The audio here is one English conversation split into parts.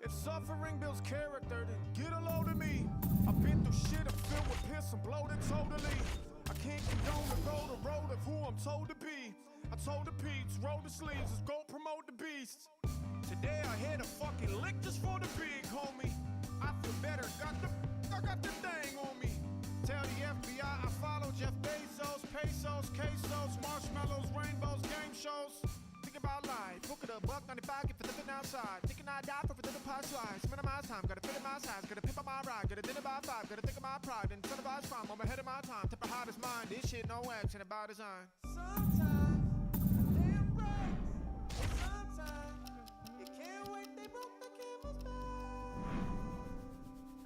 If suffering builds character, then get a load of me. I've been through shit, I'm filled with piss, I'm bloated totally. I can't condone to go the road of who I'm told to be. I told the peeps, roll the sleeves, let's go promote the beast. Today I hit a fucking lick just for the big homie. I feel better, I got the thing on me. Tell the FBI I follow Jeff Bezos, pesos, quesos, marshmallows, rainbows, game shows. Think about life, book it a $1.95, get for living outside. Thinking I die for the pie slice. Minimize time, gotta fit in my size, gotta pimp on my ride, gotta dinner by 5, gotta think of my pride, incentivize crime, I'm ahead of my time. Tip the hottest mind, this shit no action about design. Sometimes, damn right, sometimes, you can't wait, they broke the camel's back.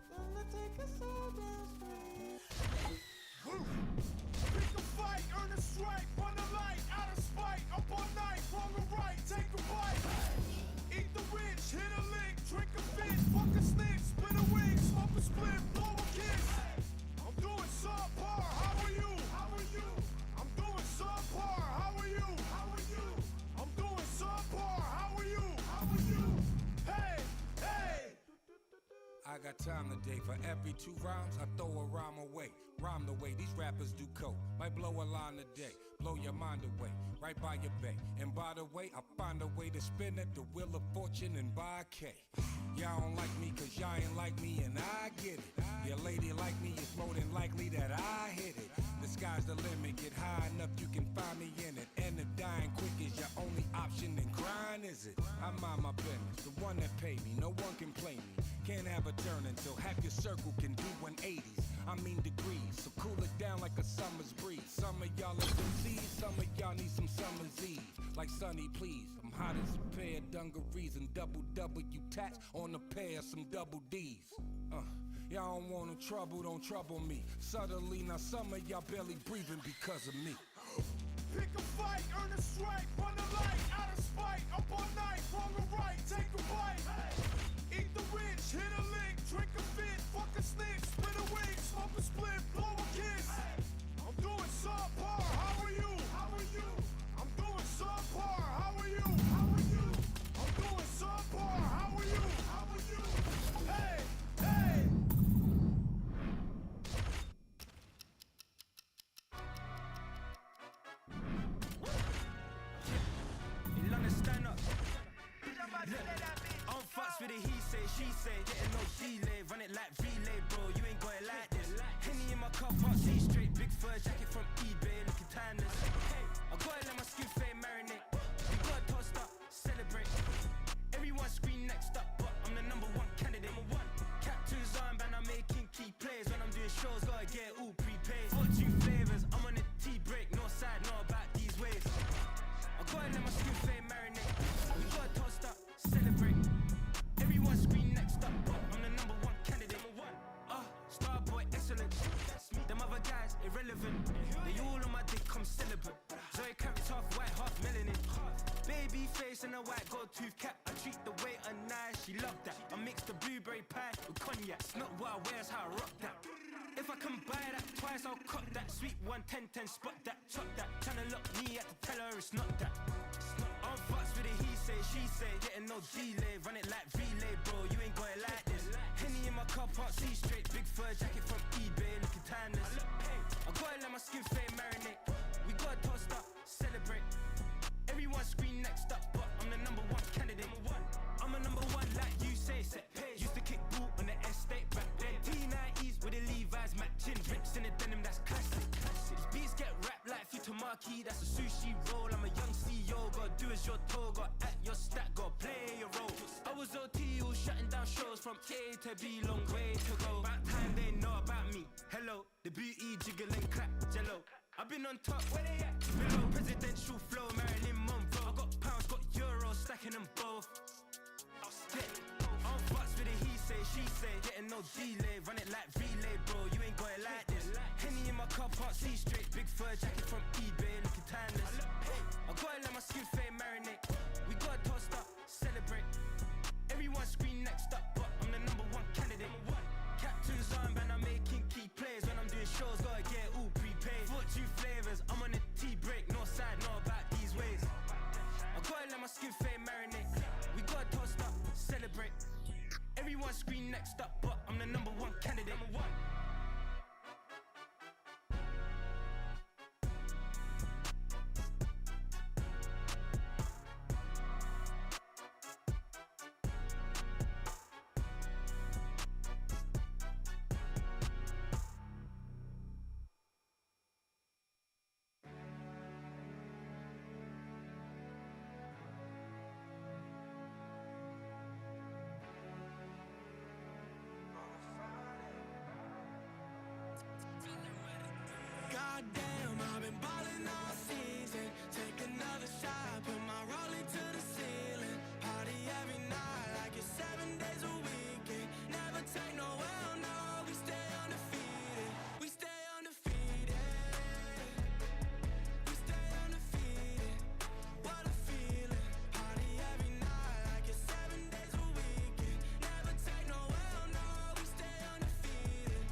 Gonna take us all downstream. Pick a fight, earn a strike, run a light, out of spite, up all night, wrong or right, take a bite. Eat the rich, hit a lick, drink a fish, fuck a snitch, split a wig, smoke a split, blow a kiss. I'm doing subpar, how are you? How are you? I'm doing subpar, how are you? How are you? I'm doing subpar, how are you? How are you? Hey, hey! I got time today. For every 2 rhymes, I throw a rhyme away. Rhyme the way these rappers do coke. Might blow a line today, blow your mind away, right by your bay. And by the way, I find a way to spin at the wheel of fortune and buy a K. Y'all don't like me cause y'all ain't like me and I get it. Your lady like me, it's more than likely that I hit it. The sky's the limit, get high enough you can find me in it. And if dying quick is your only option, then crying is it. I mind my business, the one that pay me, no one can play me. Can't have a turn until half your circle can do 180s. I mean degrees, so cool it down like a summer's breeze. Some of y'all are MCs, some of y'all need some summer's eve. Like Sonny, please, I'm hot as a pair of dungarees and double W tats on a pair of some double D's. Y'all don't want no trouble, don't trouble me. Suddenly, now some of y'all barely breathing because of me. Pick a fight, earn a strike, run a light, out of spite, up all night, wrong or right, take a bite. Eat the rich, hit a lick, drink a fit, fuck a snitch, split a wig, smoke a split, blow a kiss. I'm doing subpar, how are you? How are you? I'm doing subpar, how are you? How are you? I'm doing subpar, how are you? How are you? Hey, hey! You understand up? I don't fucks with it, he say, she say, getting no delay, run it like relay, bro, you ain't got it like this. Henny in my car, can't see straight, big fur jacket from eBay, looking timeless. I gotta let my skin fade marinate, we gotta toast up, celebrate. Everyone scream next up, but I'm the #1 candidate. Captain's armband, I'm making key plays. When I'm doing shows, gotta get it all prepaid. Fortune flavors, I'm on a tea break, no side, know about these ways. I gotta let my skin fade marinate, we gotta toast up, celebrate. Everyone scream next up, but I'm the #1 candidate. Starboy, excellent. Them other guys, irrelevant. They all on my dick, come celebrate. Zoe carrot half white, half melanin. Baby face and a white gold tooth cap. I treat the waiter nice, she love that. I mix the blueberry pie with cognac. It's not what I wear, it's how I rock that. If I can buy that twice, I'll cut that. Sweet 110, spot that, chop that. Tryna lock me at the teller, it's not that. I'm fucks with it, he say, she say, getting no delay, run it like relay, bro, you ain't got it like this. Henny in my car, can't see straight, big fur jacket from eBay, looking timeless. I gotta let my skin fade marinate, we gotta toast up, celebrate. Everyone scream next up, but I'm the #1 candidate. I'm a #1 like you say, set pace. Used to kick ball on the estate back then. T90s with the Levi's matching, rips in the denim, that's classic. These beats get wrapped like Futamaki, that's a sushi roll. I'm a young CEO, gotta do as you're told, gotta act your stat, gotta play your role. I was OT, all shutting down shows from A to B, long way to go. About time they know about me. Hello, the booty jiggle and clap, jello. I've been on top, where they at? Below presidential flow, Marilyn Monroe. I got pounds, got euros, stacking them both. I'm fucks with it, he say, she say, getting no delay, run it like relay, bro, you ain't got it like this. Henny in my car, can't see straight, big fur jacket from eBay, looking timeless. I gotta let my skin fade marinate, we gotta toast up, celebrate. Everyone scream next up, but I'm the #1 candidate. Captain's armband, I'm making key plays. When I'm doing shows, gotta get it all prepaid. Fortune flavors, I'm on a tea break, no side, know about these ways. I gotta let my skin fade marinate, we gotta toast up, celebrate. Everyone scream next up, but I'm the #1 candidate. #1. Goddamn, I've been ballin' all season. Take another shot, put my rollie to the ceiling. Party every night like it's 7 days a weekend. Never take no L, no, we stay undefeated. We stay undefeated. We stay undefeated. What a feeling. Party every night like it's 7 days a weekend. Never take no L, no, we stay undefeated.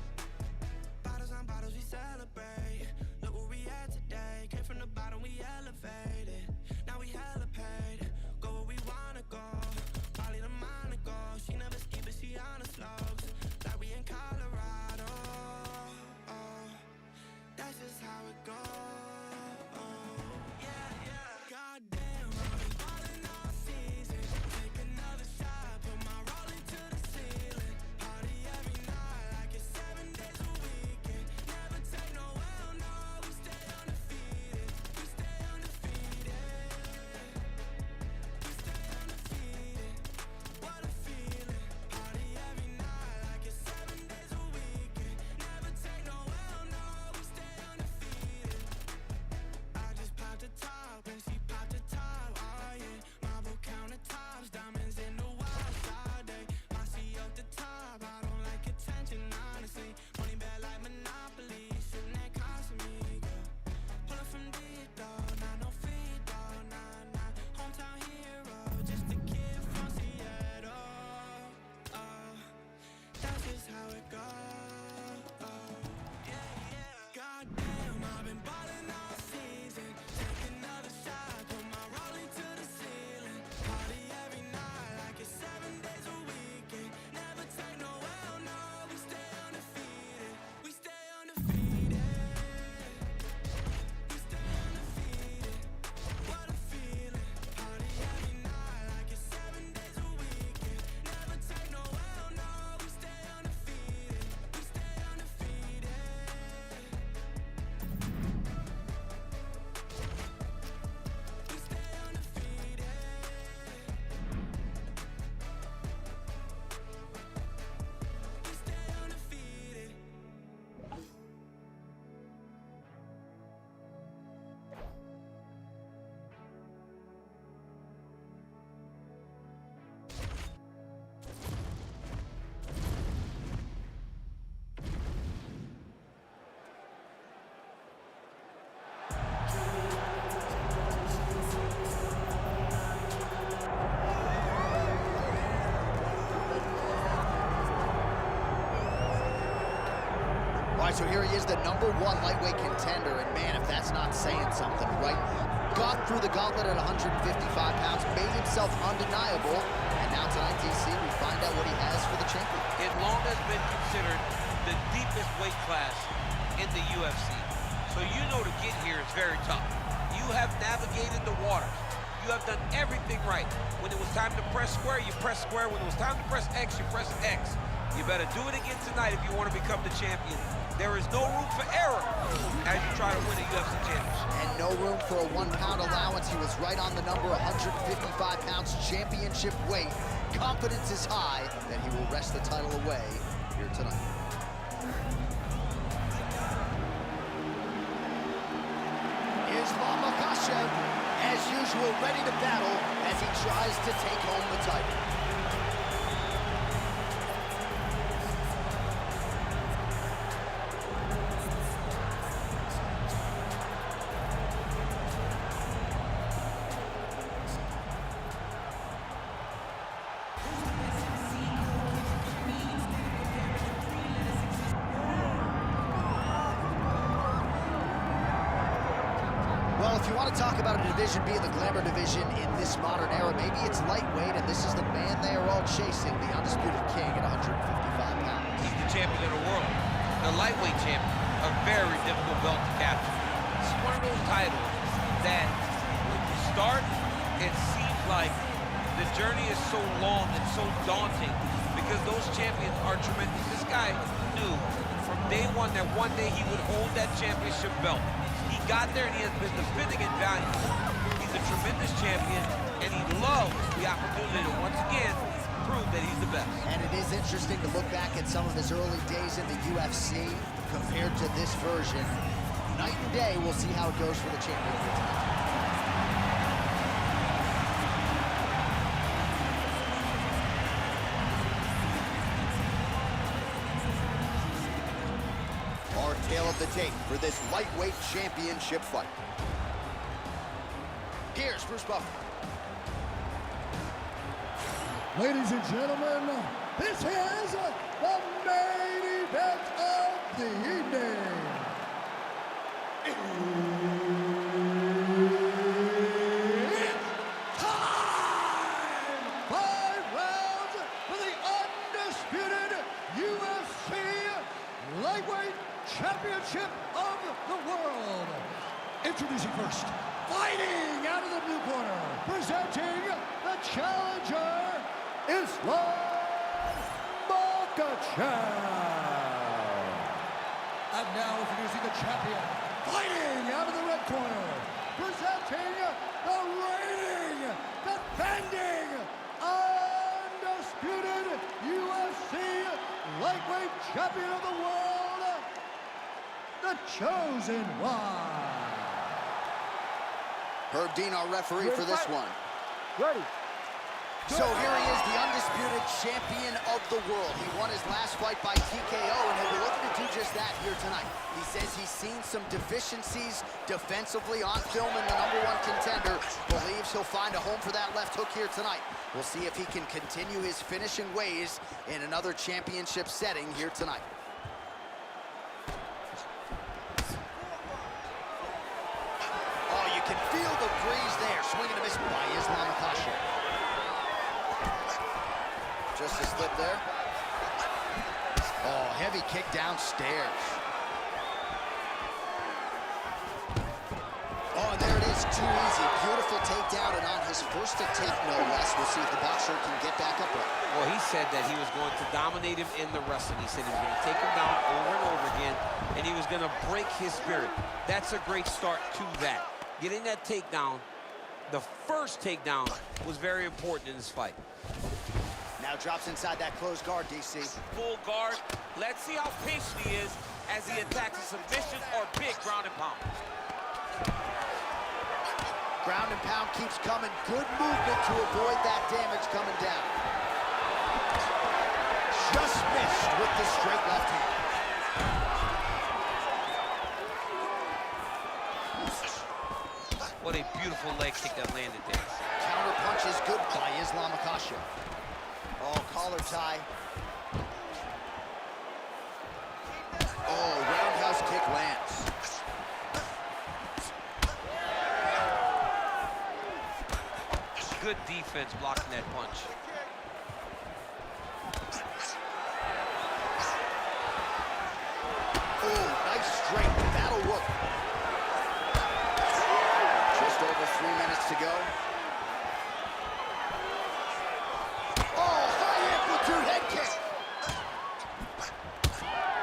Bottles on bottles, we celebrate. Look where we at today. Came from the bottom, we elevated. Now we hella paid. Go where we wanna go. Probably the Monaco. She never ski, but she on the slopes. Like we in Colorado. Oh, that's just how it goes. Yeah, yeah. Goddamn, I've been ballin' all season. Take another shot, put my rollie to the ceiling. Party every night like it's 7 days a weekend. Never take no L, no, we stay undefeated. We stay undefeated. We stay undefeated. What a feeling. Party every night like it's 7 days a weekend. Never take no L, no, we stay undefeated. I just popped the top and she popped the top, oh yeah. Marble countertops, diamonds in the wash all day. Mossy up the top, I don't like attention, honestly. Money bad like Monopoly, shooting that Casamigo. Pulling from deep though, not no feet though, nah, nah. Hometown hero, just a kid from Seattle. Oh, that's just how it goes. Yeah, yeah. Goddamn, I've been ballin' all season. Take another shot, put my rollie to the ceiling. Party every night like it's 7 days a weekend. Never take no L, no, we stay undefeated. We stay undefeated. We stay undefeated. What a feeling. Party every night like it's 7 days a weekend. Never take no L, no, we stay undefeated. We stay undefeated. We stay undefeated. We stay undefeated. All right, so here he is, the #1 lightweight contender, and man, if that's not saying something, right? Got through the gauntlet at 155 pounds, made himself undeniable, and now tonight, DC, we find out what he has for the champion. It long has been considered the deepest weight class in the UFC. So you know to get here is very tough. You have navigated the waters. You have done everything right. When it was time to press square, you press square. When it was time to press X, you press X. You better do it again tonight if you want to become the champion. There is no room for error as you try to win a UFC championship. And no room for a 1 pound allowance. He was right on the number, 155 pounds championship weight. Confidence is high that he will wrest the title away here tonight. Islam Makhachev, as usual, ready to battle as he tries to take home the title. Well, if you want to talk about a division being the glamour division in this modern era, maybe it's lightweight, and this is the man they are all chasing, the undisputed king. And champion of the world. The lightweight champion, a very difficult belt to capture. It's one of those titles that when you start, it seems like the journey is so long and so daunting because those champions are tremendous. This guy knew from day one that one day he would hold that championship belt. He got there and he has been defending it valiantly. He's a tremendous champion and he loves the opportunity to once again prove that he's the best. And it is interesting to look back at some of his early days in the UFC compared to this version. Night and day, we'll see how it goes for the champion here tonight. Our tale of the tape for this lightweight championship fight. Here's Bruce Buffer. Ladies and gentlemen, this is the main event of the evening. It's time! 5 rounds for the undisputed UFC Lightweight Championship of the World. Introducing first, fighting out of the blue corner, presenting the challenger, Islam Makhachev. And now introducing the champion, fighting out of the red corner, presenting the reigning, defending, undisputed UFC lightweight champion of the world, the Chosen One. Herb Dean, our referee for this one. Ready. So here he is, the undisputed champion of the world. He won his last fight by TKO, and he'll be looking to do just that here tonight. He says he's seen some deficiencies defensively on film in the #1 contender. Believes he'll find a home for that left hook here tonight. We'll see if he can continue his finishing ways in another championship setting here tonight. Oh, you can feel the breeze there. Swing and a miss by Islam Makhachev. Just a slip there. Oh, heavy kick downstairs. Oh, and there it is, too easy. Beautiful takedown, and on his first attempt, no less. We'll see if the boxer can get back upright. Well, he said that he was going to dominate him in the wrestling. He said he was going to take him down over and over again, and he was going to break his spirit. That's a great start to that. Getting that takedown, the first takedown, was very important in this fight. Now drops inside that closed guard, DC. Full guard. Let's see how patient he is as he attacks a submission or big ground and pound. Ground and pound keeps coming. Good movement to avoid that damage coming down. Just missed with the straight left hand. What a beautiful leg kick that landed there. Counter punch is good by Islam Makhachev. Oh, collar tie. Oh, roundhouse kick lands. Good defense blocking that punch. Oh, nice strength. That'll work. Just over 3 minutes to go.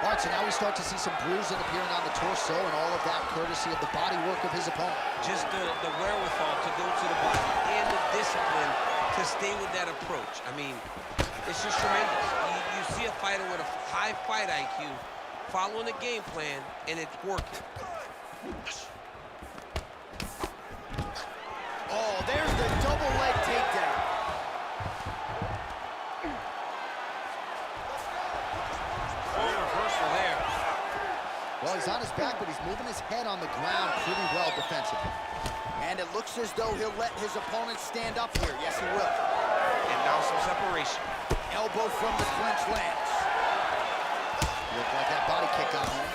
All right, so now we start to see some bruising appearing on the torso, and all of that courtesy of the body work of his opponent. Just the wherewithal to go to the body and the discipline to stay with that approach. I mean, it's just tremendous. You see a fighter with a high fight IQ following a game plan, and it's working. Oh, there's the double leg takedown. Well, he's on his back, but he's moving his head on the ground pretty well defensively. And it looks as though he'll let his opponent stand up here. Yes, he will. And now some separation. Elbow from the clinch lands. Looked like that body kick got home.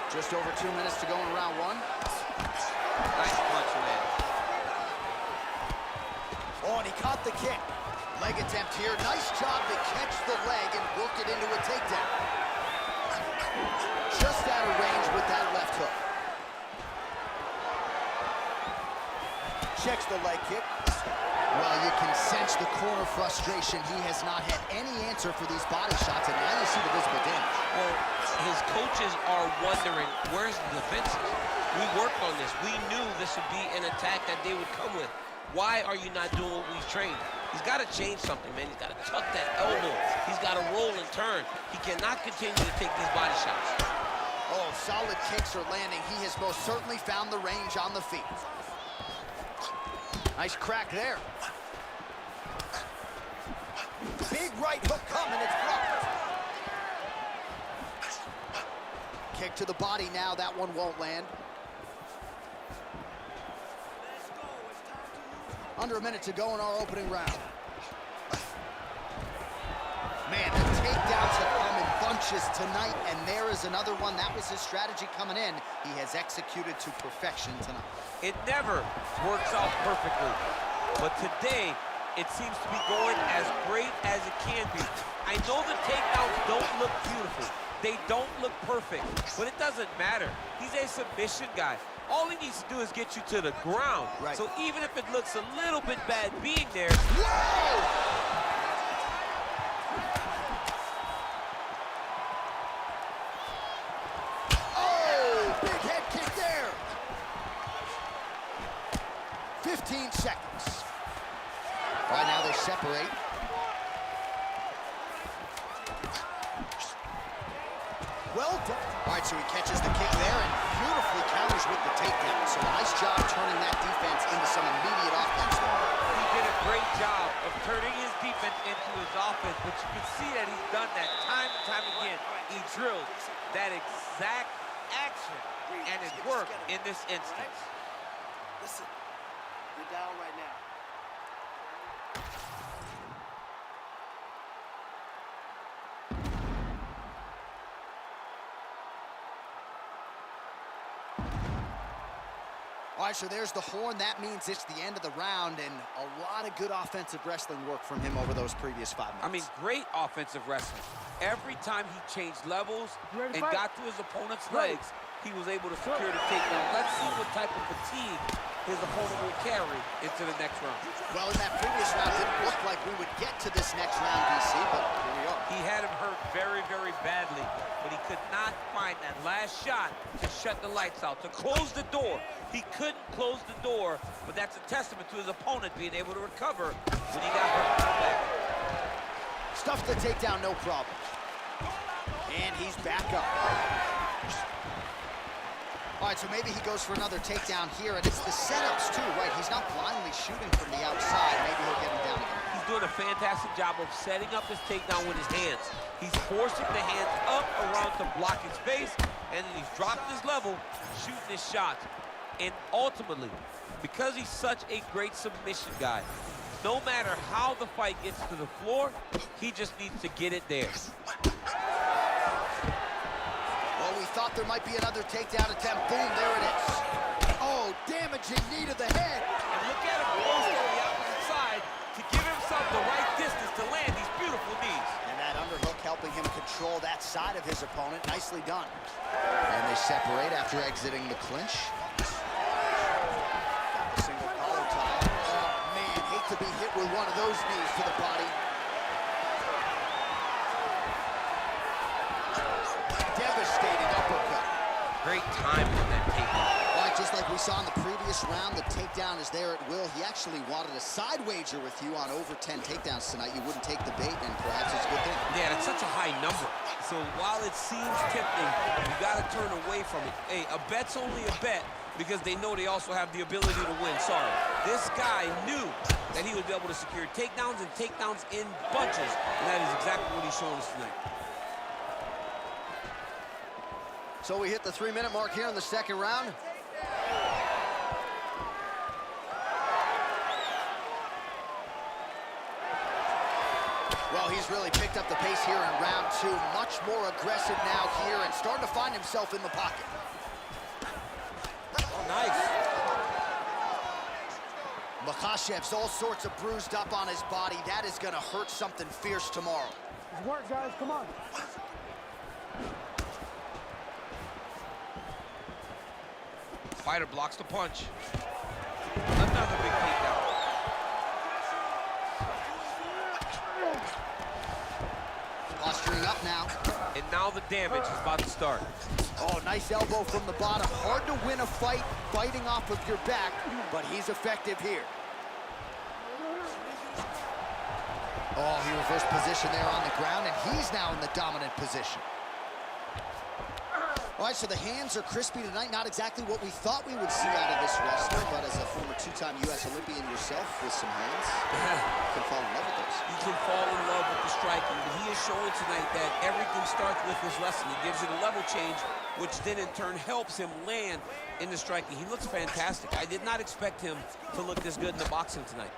Just over 2 minutes to go in round one. Nice punch, man. Oh, and he caught the kick. Leg attempt here. Nice job to catch the leg and work it into a takedown. Just out of range with that left hook. Checks the leg kick. Well, you can sense the corner frustration. He has not had any answer for these body shots, and now you see the visible damage. Well, his coaches are wondering, where's the defenses? We worked on this. We knew this would be an attack that they would come with. Why are you not doing what we've trained? He's got to change something, man. He's got to tuck that elbow. He's got to roll and turn. He cannot continue to take these body shots. Oh, solid kicks are landing. He has most certainly found the range on the feet. Nice crack there. Big right hook coming, it's blocked. Kick to the body now, that one won't land. Under a minute to go in our opening round. Man, the takedowns have come in bunches tonight, and there is another one. That was his strategy coming in. He has executed to perfection tonight. It never works out perfectly, but today it seems to be going as great as it can be. I know the takedowns don't look beautiful. They don't look perfect, but it doesn't matter. He's a submission guy. All he needs to do is get you to the ground. Right. So even if it looks a little bit bad being there. Whoa! Oh, big head kick there. 15 seconds. Right now they separate. Well done. All right, so he catches the kick there and beautifully counters with the takedown. So a nice job turning that defense into some immediate offense. He did a great job of turning his defense into his offense, but you can see that he's done that time and time again. He drilled that exact action, and it worked in this instance. Listen, you're down right now. All right, so there's the horn. That means it's the end of the round, and a lot of good offensive wrestling work from him over those previous 5 minutes. I mean, great offensive wrestling. Every time he changed levels and got to his opponent's legs, he was able to secure the takedown. Let's see what type of fatigue his opponent will carry into the next round. Well, in that previous round, it didn't look like we would get to this next round, DC, but here we are. He had him hurt very, very badly, but he could not find that last shot to shut the lights out, to close the door. He couldn't close the door, but that's a testament to his opponent being able to recover when he got hurt in the back. Stuffed the takedown, no problem. And he's back up. All right, so maybe he goes for another takedown here, and it's the setups too, right? He's not blindly shooting from the outside. Maybe he'll get him down again. He's doing a fantastic job of setting up his takedown with his hands. He's forcing the hands up around to block his face, and then he's dropping his level, shooting his shots. And ultimately, because he's such a great submission guy, no matter how the fight gets to the floor, he just needs to get it there. Well, we thought there might be another takedown attempt. Boom, there it is. Oh, damaging knee to the head. And look at him post on the opposite side to give himself the right distance to land these beautiful knees. And that underhook helping him control that side of his opponent. Nicely done. And they separate after exiting the clinch. Got the single collar tie. Oh, man, hate to be hit with one of those knees to the body. Devastating uppercut. Great time on that takedown. All right, just like we saw in the previous round, the takedown is there at will. He actually wanted a side wager with you on over 10 takedowns tonight. You wouldn't take the bait, and perhaps it's a good thing. Yeah, it's such a high number. So while it seems tempting, you got to turn away from it. Hey, a bet's only a bet because they know they also have the ability to win. Sorry. This guy knew that he would be able to secure takedowns and takedowns in bunches, and that is exactly what he's showing us tonight. So we hit the 3-minute mark here in the second round. Well, he's really picked up the pace here in round 2. Much more aggressive now here and starting to find himself in the pocket. Oh, nice. Makhachev's all sorts of bruised up on his body. That is gonna hurt something fierce tomorrow. Good work, guys. Come on. Fighter blocks the punch. Another big takedown. Posturing up now. And now the damage is about to start. Oh, nice elbow from the bottom. Hard to win a fight biting off of your back, but he's effective here. Oh, he reversed position there on the ground, and he's now in the dominant position. All right, so the hands are crispy tonight. Not exactly what we thought we would see out of this wrestler, but as a former two-time U.S. Olympian yourself with some hands, you can fall in love with those. You can fall in love with the striking, but he is showing tonight that everything starts with his wrestling. It gives you the level change, which then in turn helps him land in the striking. He looks fantastic. I did not expect him to look this good in the boxing tonight.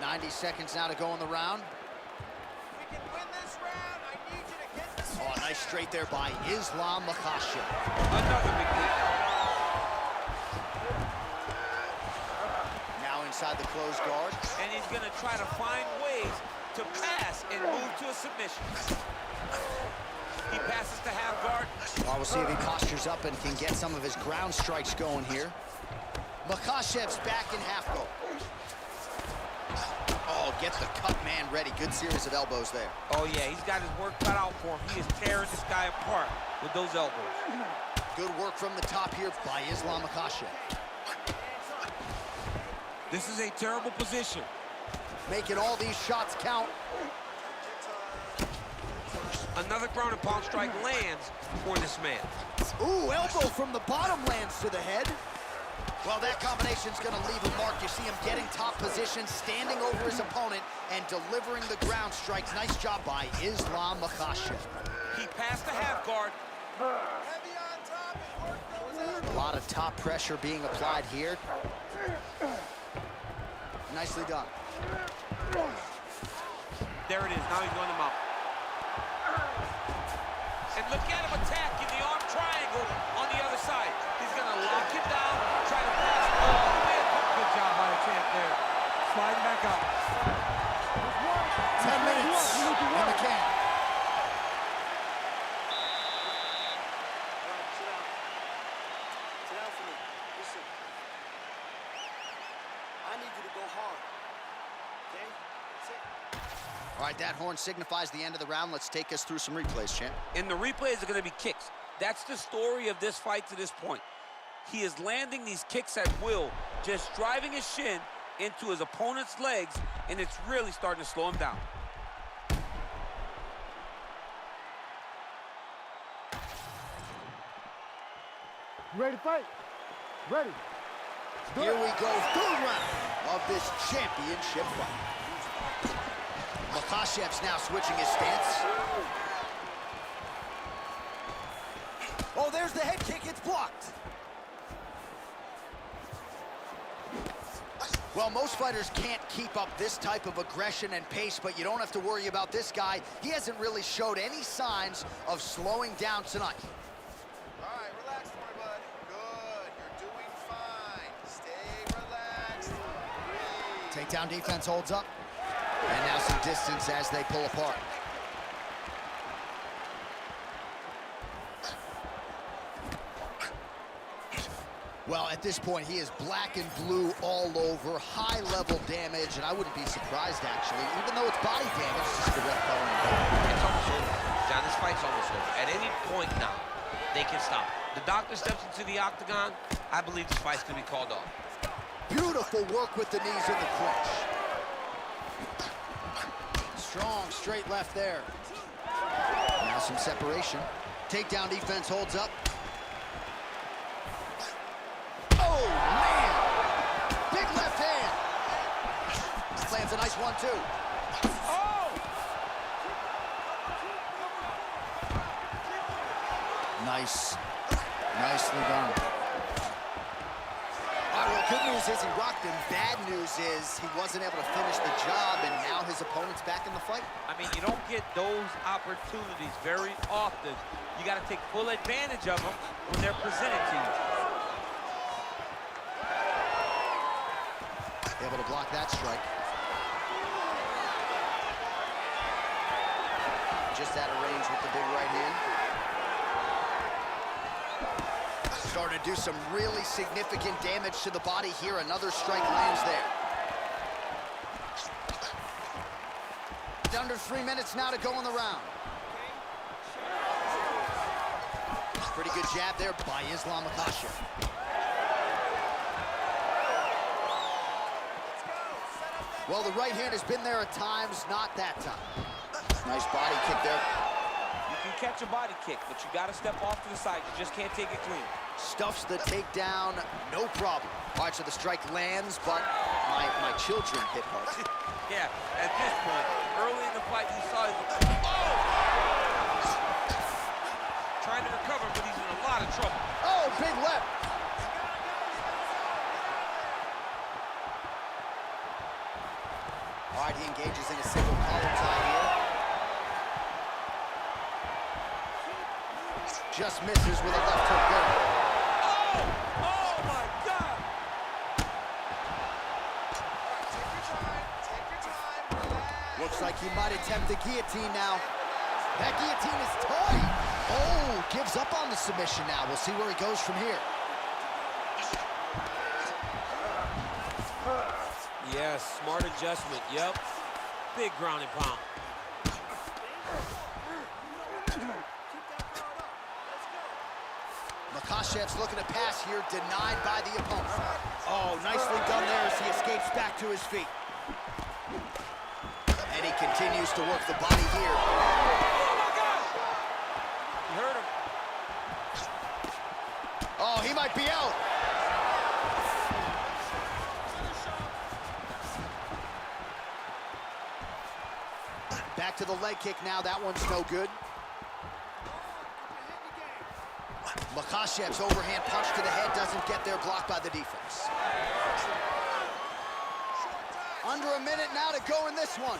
90 seconds now to go in the round. We can win this round. I need you to get this. Oh, nice straight there by Islam Makhachev. Another big takedown. Now inside the closed guard. And he's going to try to find ways to pass and move to a submission. He passes to half guard. Well, we'll see if he postures up and can get some of his ground strikes going here. Makhachev's back in half guard. Oh, gets the cut man ready. Good series of elbows there. Oh, yeah, he's got his work cut out for him. He is tearing this guy apart with those elbows. Good work from the top here by Islam Makhachev. This is a terrible position. Making all these shots count. Another ground and pound strike lands for this man. Ooh, elbow from the bottom lands to the head. Well, that combination's gonna leave a mark. You see him getting top position, standing over his opponent, and delivering the ground strikes. Nice job by Islam Makhachev. He passed the half guard. Heavy on top and work those elbows. A lot of top pressure being applied here. Nicely done. There it is. Now he's going to mount. And look at him attacking the arm triangle on the other side. He's going to lock him down, try to pass. Oh, man. Good job by the champ there. Sliding back up. 10 minutes in the can. All right, sit down. Sit down for me. Listen. I need you to go hard. Okay? That's it. All right, that horn signifies the end of the round. Let's take us through some replays, champ. And the replays are going to be kicks. That's the story of this fight to this point. He is landing these kicks at will, just driving his shin into his opponent's legs, and it's really starting to slow him down. You ready to fight? Ready. Here we go, third round of this championship fight. Makhachev's now switching his stance. Oh, there's the head kick, it's blocked. Well, most fighters can't keep up this type of aggression and pace, but you don't have to worry about this guy. He hasn't really showed any signs of slowing down tonight. All right, relax for me, bud. Good. You're doing fine. Stay relaxed. Breathe. Takedown defense holds up. And now some distance as they pull apart. Well, at this point, he is black and blue all over, high-level damage, and I wouldn't be surprised, actually, even though it's body damage, just the ref calling it. It's almost over. John, this fight's almost over. At any point now, they can stop. The doctor steps into the octagon. I believe this fight's going to be called off. Beautiful work with the knees in the clinch. Strong, straight left there. Now some separation. Takedown defense holds up. Oh, man! Big left hand. Lands a nice one, too. Oh! Nice. Nicely done. All right, well, good news is he rocked him. Bad news is he wasn't able to finish the job, and now his opponent's back in the fight. I mean, you don't get those opportunities very often. You got to take full advantage of them when they're presented to you. Able to block that strike. Just out of range with the big right hand. Starting to do some really significant damage to the body here. Another strike lands there. Under 3 minutes now to go in the round. Pretty good jab there by Islam Makhachev. Well, the right hand has been there at times, not that time. Nice body kick there. You can catch a body kick, but you got to step off to the side. You just can't take it clean. Stuffs the takedown, no problem. All right, so the strike lands, but my children hit hard. Yeah, at this point, early in the fight, you saw his... Oh! Trying to recover, but he's in a lot of trouble. Oh, big left. All right, he engages in a single collar tie here. Just misses with a left hook there. Oh my God! Take your time, relax. Looks like he might attempt the guillotine now. That guillotine is tight. Oh, gives up on the submission now. We'll see where he goes from here. Yes, smart adjustment, yep. Big ground and pound. Makhachev's looking to pass here, denied by the opponent. Oh, nicely done there as he escapes back to his feet. And he continues to work the body here. Oh my God! You heard him. Oh, he might be out. Back to the leg kick now. That one's no good. Makhachev's overhand punch to the head doesn't get there, blocked by the defense. Under a minute now to go in this one.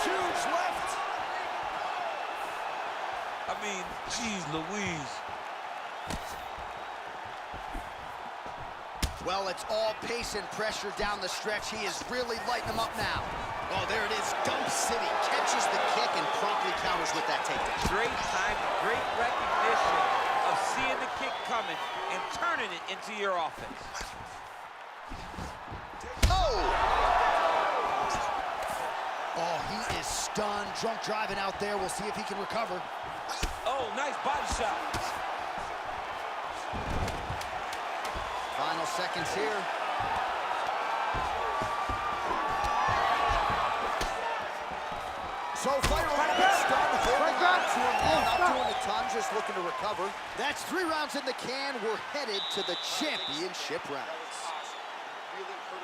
Huge left. I mean, geez Louise. Well, it's all pace and pressure down the stretch. He is really lighting them up now. Oh, there it is, Dump City. Catches the kick and promptly counters with that takedown. Great time, great recognition of seeing the kick coming and turning it into your offense. Oh! Oh, he is stunned. Drunk driving out there. We'll see if he can recover. Oh, nice body shot. Final seconds here. So fighter a little bit stunned, holding on to him now, not doing a ton, just looking to recover. That's 3 rounds in the can. We're headed to the championship rounds.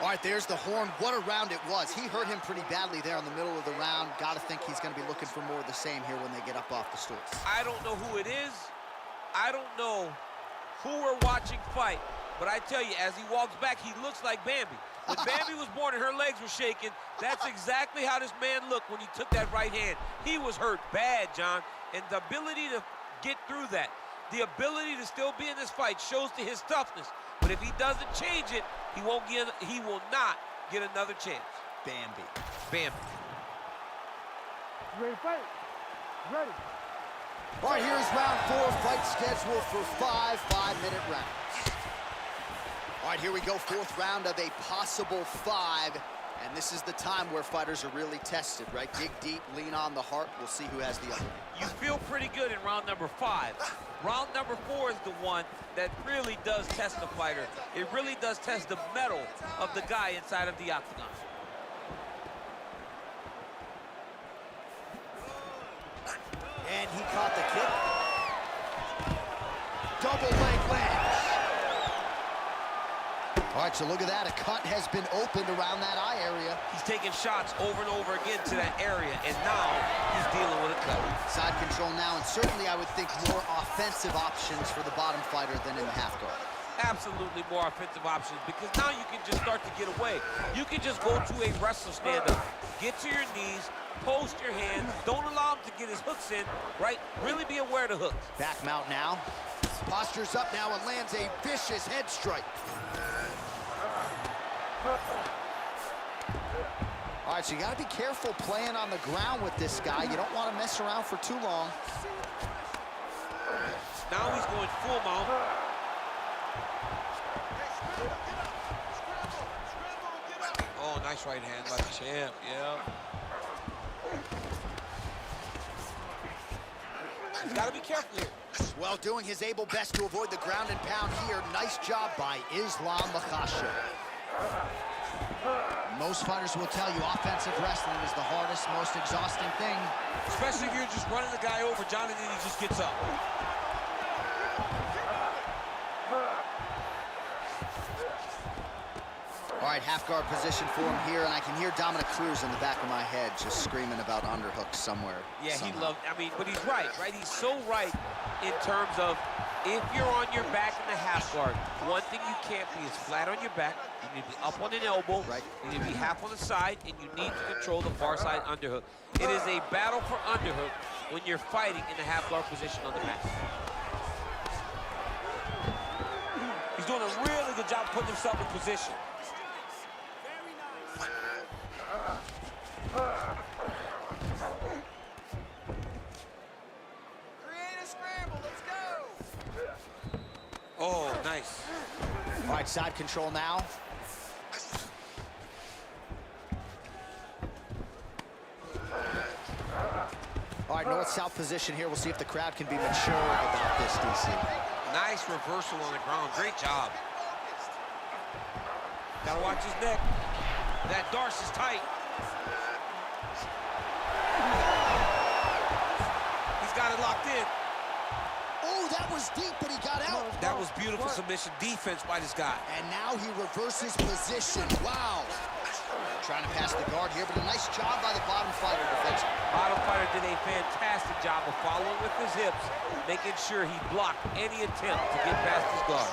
All right, there's the horn. What a round it was. He hurt him pretty badly there in the middle of the round. Got to think he's going to be looking for more of the same here when they get up off the stools. I don't know who it is. I don't know who we're watching fight. But I tell you, as he walks back, he looks like Bambi. When Bambi was born and her legs were shaking, that's exactly how this man looked when he took that right hand. He was hurt bad, John. And the ability to get through that, the ability to still be in this fight shows to his toughness. But if he doesn't change it, he will not get another chance. Bambi. Bambi. You ready to fight? Ready. All right, here's round 4, fight scheduled for 5 5-minute rounds. All right, here we go, 4th round of a possible 5. And this is the time where fighters are really tested, right? Dig deep, lean on the heart. We'll see who has the upper. You feel pretty good in round number 5. Round number 4 is the one that really does test the fighter. It really does test the mettle of the guy inside of the octagon. And he caught the kick. Double leg lands. All right, so look at that. A cut has been opened around that eye area. He's taking shots over and over again to that area, and now he's dealing with a cut. Side control now, and certainly I would think more offensive options for the bottom fighter than in the half guard. Absolutely more offensive options, because now you can just start to get away. You can just go to a wrestler stand-up, get to your knees, post your hands, don't allow him to get his hooks in, right? Really be aware of the hooks. Back mount now. Postures up now and lands a vicious head strike. All right, so you got to be careful playing on the ground with this guy. You don't want to mess around for too long. Now he's going full mount. Oh, nice right hand by the champ, yeah. He's got to be careful here. Well, doing his able best to avoid the ground and pound here. Nice job by Islam Makhachev. Most fighters will tell you offensive wrestling is the hardest, most exhausting thing. Especially if you're just running the guy over, Johnny, then he just gets up. All right, half guard position for him here, and I can hear Dominic Cruz in the back of my head just screaming about underhooks somewhere. Yeah, somehow. he loved, I mean, but he's right? He's so right in terms of if you're on your back in the half guard, one thing you can't be is flat on your back. You need to be up on an elbow. Right. You need to be half on the side, and you need to control the far side underhook. It is a battle for underhook when you're fighting in the half guard position on the mat. He's doing a really good job putting himself in position. Create a scramble. Let's go. Oh, nice. All right, side control now. All right, north-south position here. We'll see if the crowd can be mature about this, DC. Nice reversal on the ground. Great job. Gotta watch his neck. That Darce is tight. He's got it locked in. Oh, that was deep, but he got out. That was beautiful submission defense by this guy. And now he reverses position. Wow. Trying to pass the guard here, but a nice job by the bottom fighter defensively. Bottom fighter did a fantastic job of following with his hips, making sure he blocked any attempt to get past his guard.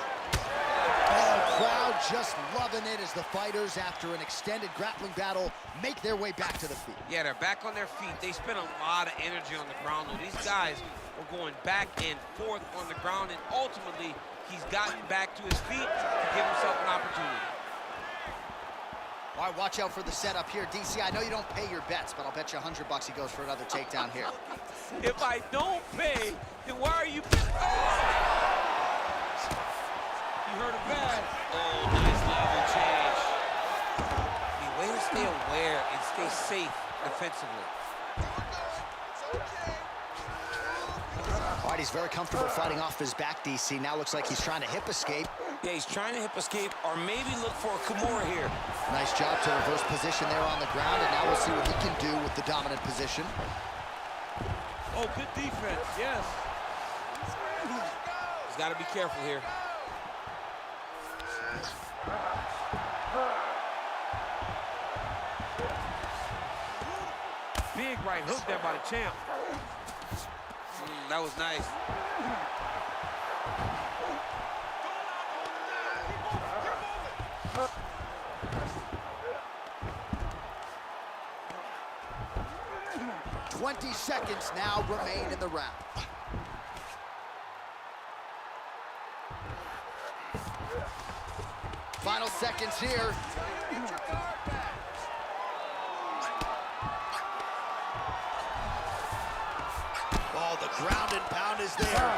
Oh, crowd just loving it as the fighters, after an extended grappling battle, make their way back to the feet. Yeah, they're back on their feet. They spent a lot of energy on the ground, though. These guys were going back and forth on the ground, and ultimately, he's gotten back to his feet to give himself an opportunity. All right, watch out for the setup here. DC, I know you don't pay your bets, but I'll bet you $100 he goes for another takedown here. If I don't pay, then why are you... You heard it bad. Oh, nice level change. The way to stay aware and stay safe defensively. All right, he's very comfortable fighting off his back, DC. Now looks like he's trying to hip escape. Yeah, he's trying to hip escape or maybe look for a Kimura here. Nice job to reverse position there on the ground, and now we'll see what he can do with the dominant position. Oh, good defense, yes. He's got to be careful here. Big right hook there by the champ. That was nice. 20 seconds now remain in the round. Final seconds here. Oh, the ground and pound is there.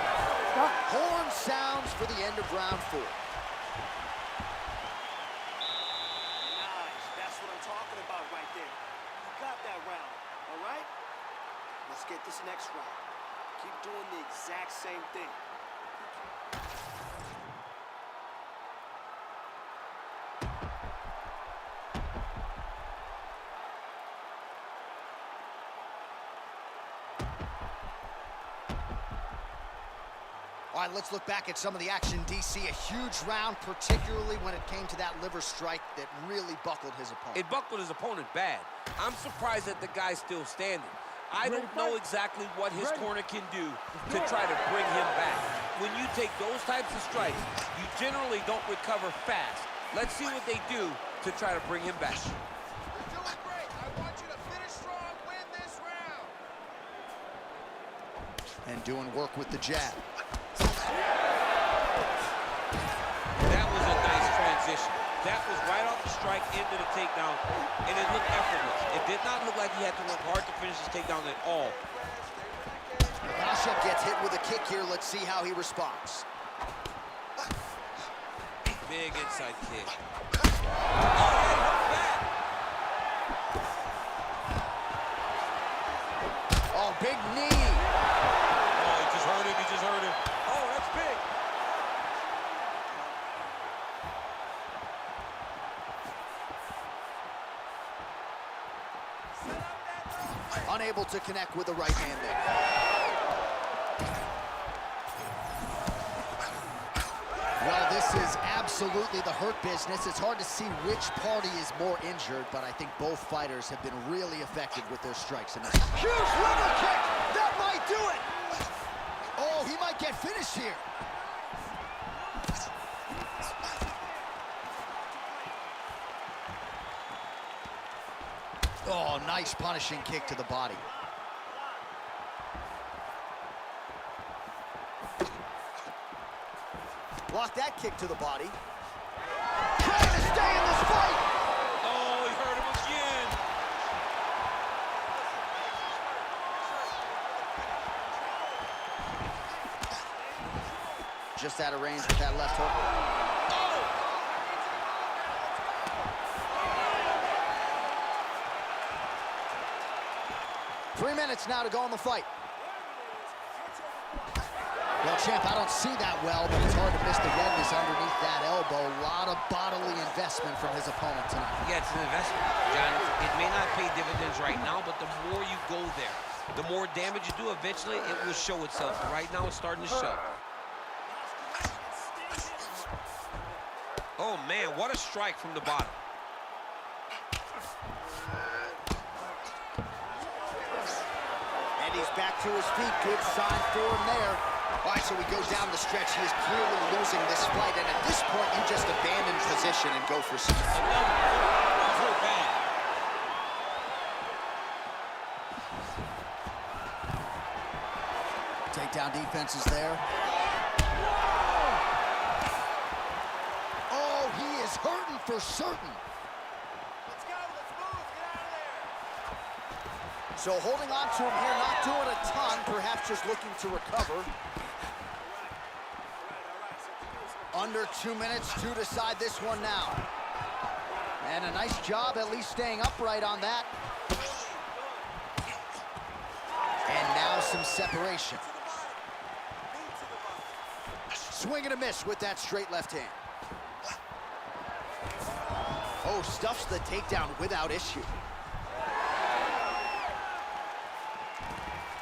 Horn sounds for the end of round 4. Nice. That's what I'm talking about right there. You got that round, all right? Let's get this next round. Keep doing the exact same thing. All All right, let's look back at some of the action, DC. A huge round, particularly when it came to that liver strike that really buckled his opponent. It buckled his opponent bad. I'm surprised that the guy's still standing. I don't know exactly what his corner can do to try to bring him back. When you take those types of strikes, you generally don't recover fast. Let's see what they do to try to bring him back. You're doing great. I want you to finish strong, win this round. And doing work with the jab. That was a nice transition. That was right off the strike into the takedown, and it looked effortless. It did not look like he had to work hard to finish his takedown at all. Makhachev gets hit with a kick here. Let's see how he responds. Big inside kick. Oh, that hurt bad. Oh, big knee. Oh, he just hurt him. He just hurt him. Oh, that's big. Unable to connect with the right hand there. Well, this is absolutely the hurt business. It's hard to see which party is more injured, but I think both fighters have been really effective with their strikes. And huge liver kick! That might do it! Oh, he might get finished here. Oh, nice punishing kick to the body. Block that kick to the body. Trying to stay in this fight! Oh, he hurt him again. Just out of range with that left hook. 3 minutes now to go in the fight. Well, champ, I don't see that well, but it's hard to miss the redness underneath that elbow. A lot of bodily investment from his opponent tonight. Yeah, it's an investment, John. It may not pay dividends right now, but the more you go there, the more damage you do, eventually it will show itself. Right now, it's starting to show. Oh, man, what a strike from the bottom. And he's back to his feet. Good sign for him there. All right, so we go down the stretch. He is clearly losing this fight, and at this point, you just abandon position and go for some. Takedown defense is there. Oh, he is hurting for certain. Let's go, let's move, get out of there. So holding on to him here, not doing a ton, perhaps just looking to recover. Under 2 minutes to decide this one now. And a nice job at least staying upright on that. And now some separation. Swing and a miss with that straight left hand. Oh, stuffs the takedown without issue.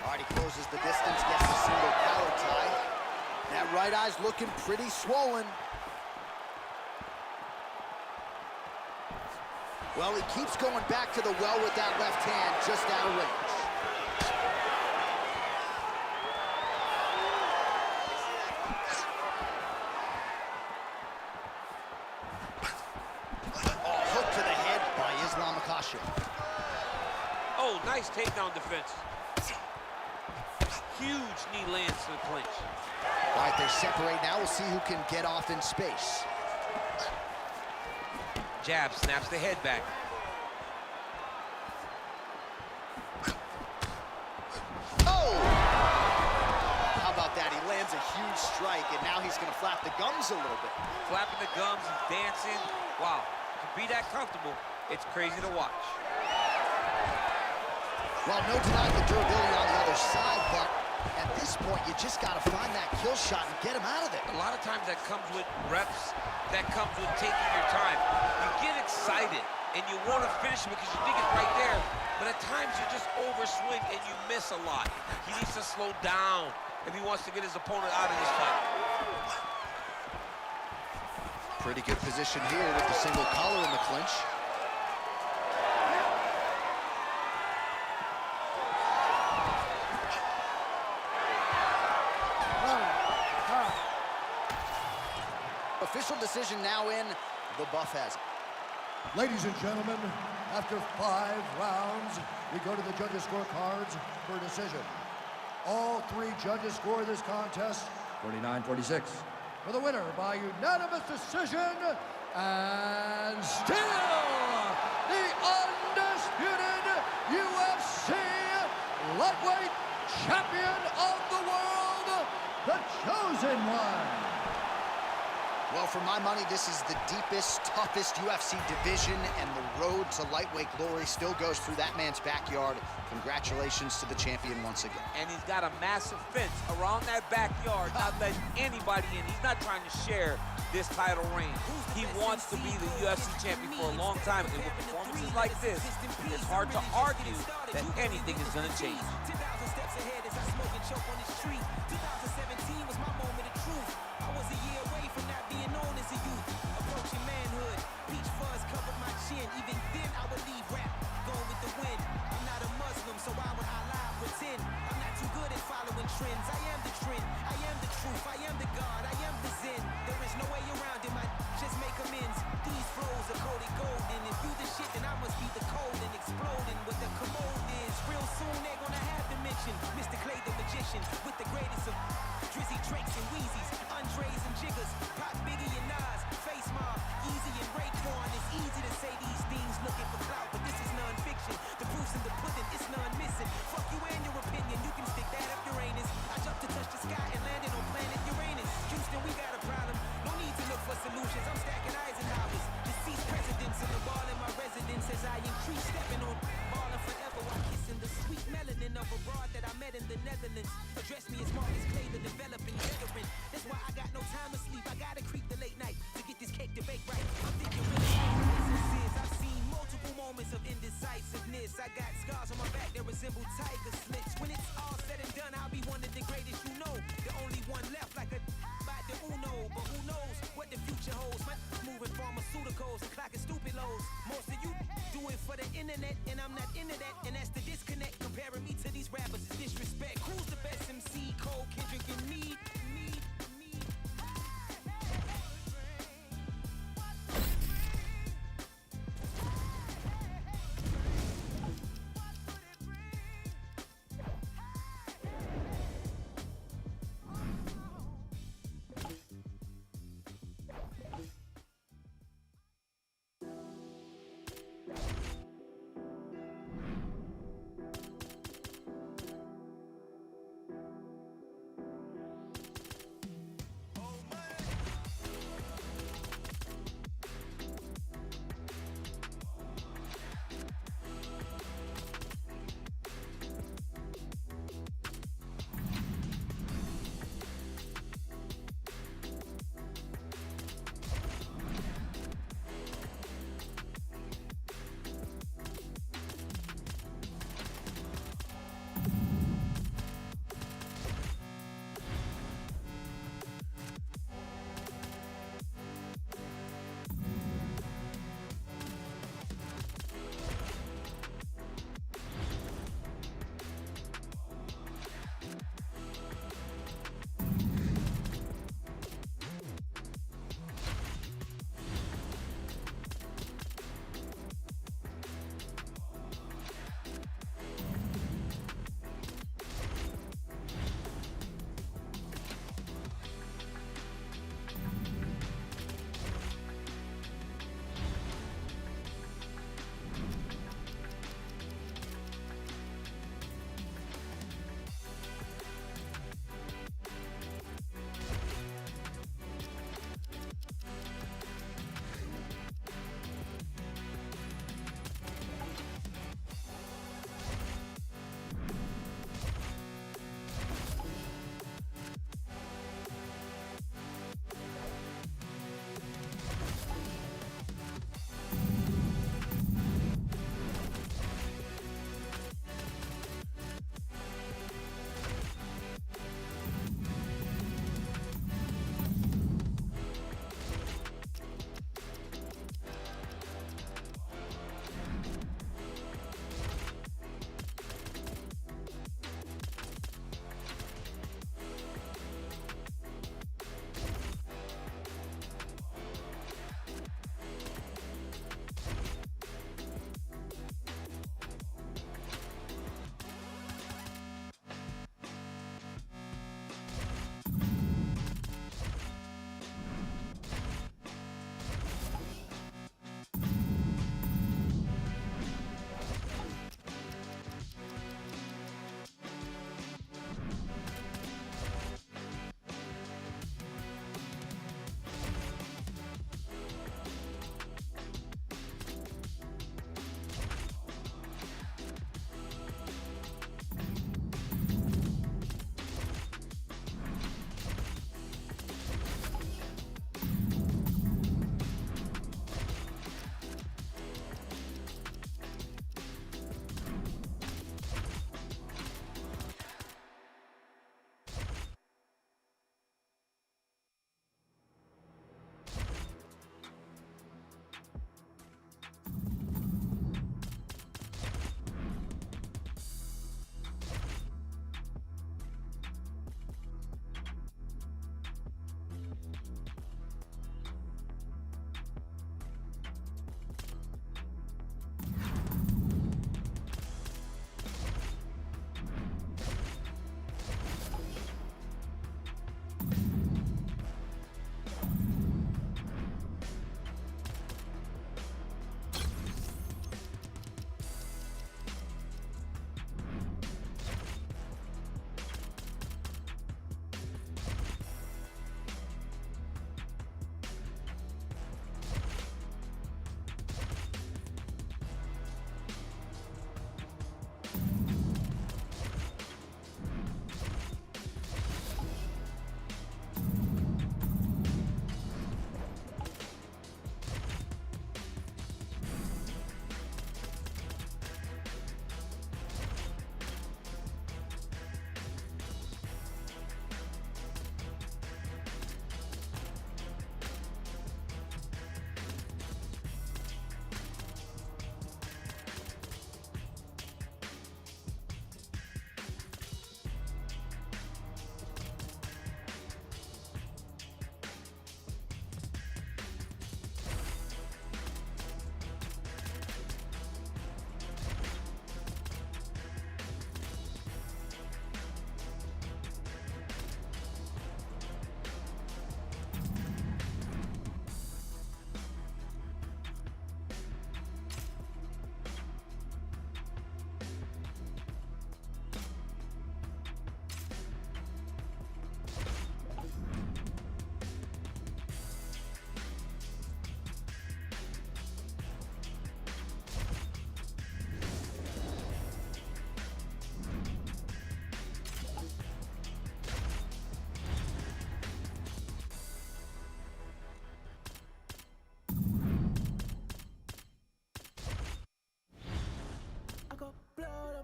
All right, he closes the distance, gets a single collar tie. That right eye's looking pretty swollen. Well, he keeps going back to the well with that left hand, just out of range. Oh, hook to the head by Islam Makhachev. Oh, nice takedown defense. Huge knee lands to the clinch. All right, they separate now. We'll see who can get off in space. Jab snaps the head back. Oh! How about that? He lands a huge strike, and now he's going to flap the gums a little bit. Flapping the gums, he's dancing. Wow, to be that comfortable, it's crazy to watch. Well, no denying the durability on the other side, but at this point, you just got to find that kill shot and get him out of there. A lot of times that comes with reps, that comes with taking your time. You get excited, and you want to finish it because you think it's right there, but at times you just overswing and you miss a lot. He needs to slow down. if he wants to get his opponent out of this fight. Pretty good position here with the single collar in the clinch. Official decision now in. The buff has it. Ladies and gentlemen, after 5 rounds, we go to the judges' scorecards for a decision. All 3 judges score this contest 49-46. For the winner by unanimous decision, and still the undisputed UFC lightweight champion of the world, the Chosen One. Well, for my money, this is the deepest, toughest UFC division, and the road to lightweight glory still goes through that man's backyard. Congratulations to the champion once again. And he's got a massive fence around that backyard, not letting anybody in. He's not trying to share this title reign. He wants to be the UFC champion for a long time, and with performances like this, it's hard to argue that anything is going to change. 2,000 steps ahead as I smoke and choke on the street. 2017 was my moment of truth. I was a year away from not being known as a youth. Approaching manhood, peach fuzz covered my chin. Even then I would leave rap, going with the wind. I'm not a Muslim, so why would I lie, pretend? I'm not too good at following trends. I am the trend, I am the truth, I am the God, I am the Zen. There is no way around it, just make amends. These flows are coated gold, and if you the shit, then I must be the cold and exploding what the commode is. Real soon they're gonna have to mention Mr. Clay the magician with the greatest of Drizzy, Drakes, and Wheezies, Andres and Jiggers, Pop, Biggie, and Nas, Face Mob, Easy and Raekwon. It's easy to say these things looking for clout, but this is non-fiction. The proof's in the pudding, it's none missing. Fuck you and your opinion, you can stick that up Uranus. I jumped to touch the sky and landed on planet Uranus. Houston, we got a problem. No need to look for solutions. I'm stacking Eisenhowers. Deceased presidents in the wall in my residence as I increase stepping on ballin' forever while kissing the sweet melanin of a broad that I met in the Netherlands. Address me as Marcus Clay, the developing veteran. That's why I got no time to sleep. I gotta creep the late night to get this cake to bake right. I'm thinking really businesses. I've seen multiple moments of indecisiveness. I got scars on my back that resemble tiger slits. When it's all said and done, I'll be one of the greatest you know. The only one left like a by the Uno. But who knows what the future holds? My moving pharmaceuticals and clocking stupid lows. Most of you do it for the internet, and I'm not into that. And that's the disconnect. Comparing me to these rappers is disrespect. Who's the best MC? Cole, Kendrick, and me?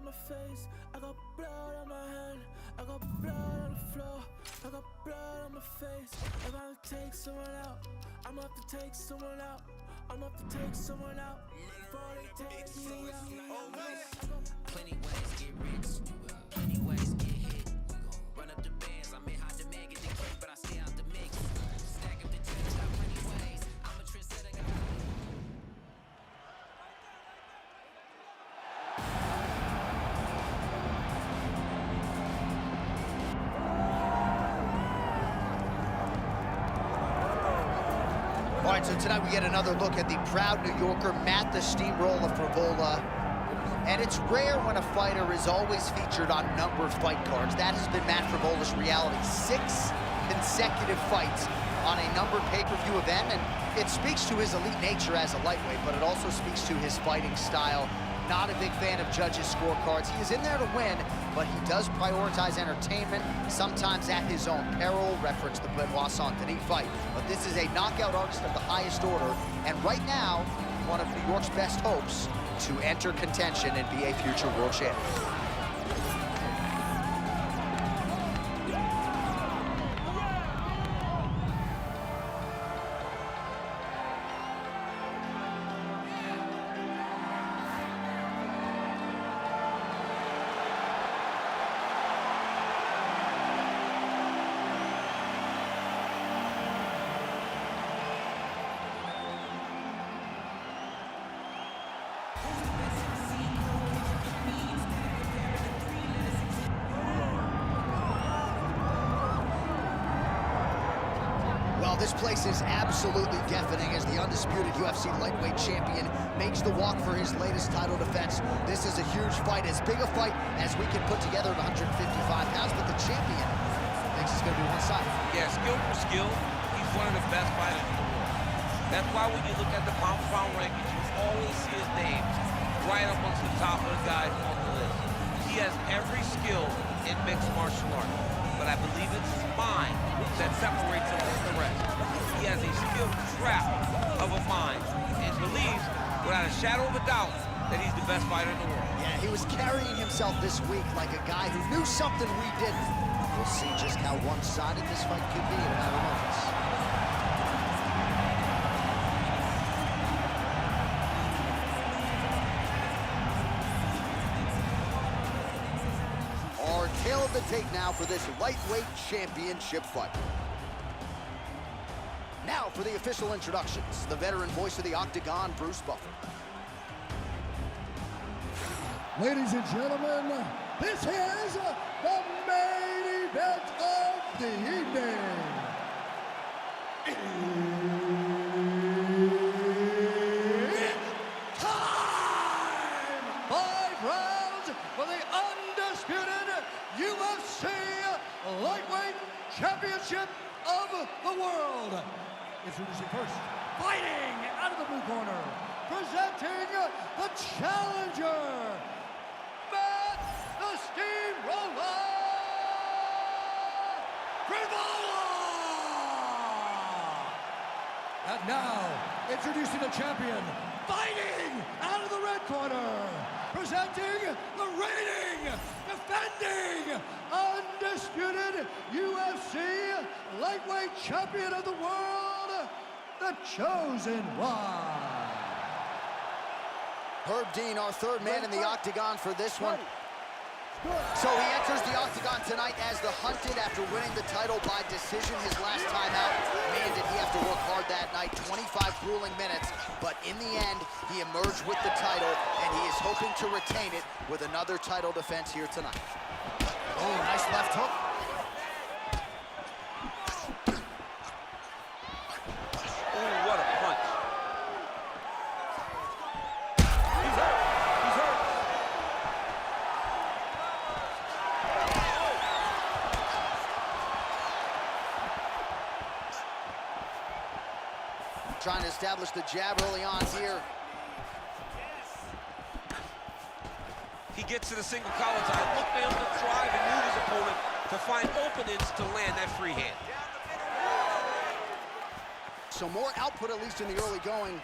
on my face, I got blood on my hand, I got blood on the floor, I got blood on my face. If I take someone out, I'm up to take someone out, I'm up to take someone out. Before they take me out. Plenty ways get rich, plenty ways get hit. Run up the bands, I'm in hot demand, get the cake, but I stay out the mix. Stack up the chips, got plenty ways. I'm a trendsetter. All right, so tonight we get another look at the proud New Yorker, Matt the Steamroller Frivola. And it's rare when a fighter is always featured on numbered fight cards. That has been Matt Frivola's reality. 6 consecutive fights on a numbered pay-per-view event, and it speaks to his elite nature as a lightweight, but it also speaks to his fighting style. Not a big fan of judges' scorecards. He is in there to win, but he does prioritize entertainment, sometimes at his own peril. Reference the Benoit Saint-Denis fight. But this is a knockout artist of the highest order, and right now, one of New York's best hopes to enter contention and be a future world champion. This place is absolutely deafening as the undisputed UFC lightweight champion makes the walk for his latest title defense. This is a huge fight, as big a fight as we can put together at 155 pounds, but the champion thinks it's going to be one-sided. Yeah, skill for skill, he's one of the best fighters in the world. That's why when you look at the pound-for-pound rankings, you always see his name right up amongst the top of the guys on the list. He has every skill in mixed martial arts, but I believe it's his mind that separates him from the rest. He has a skilled trap of a mind and believes, without a shadow of a doubt, that he's the best fighter in the world. Yeah, he was carrying himself this week like a guy who knew something we didn't. We'll see just how one-sided this fight could be in a matter of moments. Our tail of the tape now for this lightweight championship fight. Now for the official introductions, the veteran voice of the Octagon, Bruce Buffer. Ladies and gentlemen, this is the main event of the evening. It's time! 5 rounds for the undisputed UFC Lightweight Championship of the world. Introducing first, fighting out of the blue corner, presenting the challenger, Matt the Steamroller Frivola! And now, introducing the champion, fighting out of the red corner, presenting the reigning, defending, undisputed UFC lightweight champion of the world, the Chosen One. Herb Dean, our third man in the octagon for this one. So he enters the octagon tonight as the hunted after winning the title by decision his last time out. Man, did he have to work hard that night, 25 grueling minutes. But in the end, he emerged with the title, and he is hoping to retain it with another title defense here tonight. Oh, nice left hook. Oh, what a punch. He's hurt. He's hurt. Trying to establish the jab early on here. He gets to the single collar tie. Look for him to drive and move his opponent to find openings to land that free hand. So more output, at least in the early going.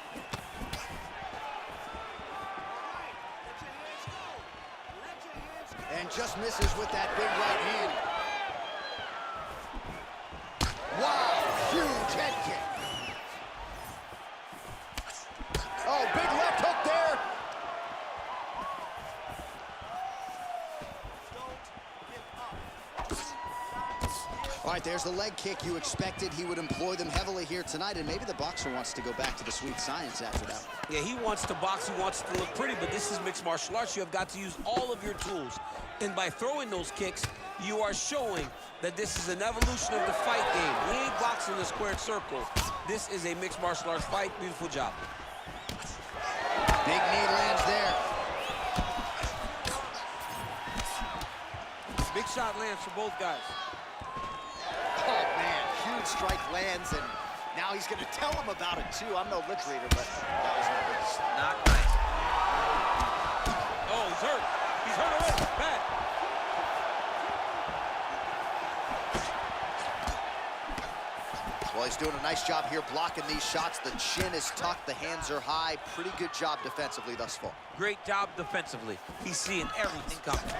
And just misses with that big right hand. Wow, huge head kick. Oh, big left hook there. All right, there's the leg kick. You expected he would employ them heavily here tonight, and maybe the boxer wants to go back to the sweet science after that. Yeah, he wants to box, he wants to look pretty, but this is mixed martial arts. You have got to use all of your tools. And by throwing those kicks, you are showing that this is an evolution of the fight game. We ain't boxing a squared circle. This is a mixed martial arts fight. Beautiful job. Big knee lands there. Big shot lands for both guys. Oh, man, huge strike lands, and now he's going to tell him about it, too. I'm no lip reader, but that was Not nice. Oh, he's hurt. He's hurt already. Bad. Well, he's doing a nice job here blocking these shots. The chin is tucked, the hands are high. Pretty good job defensively thus far. Great job defensively. He's seeing everything coming.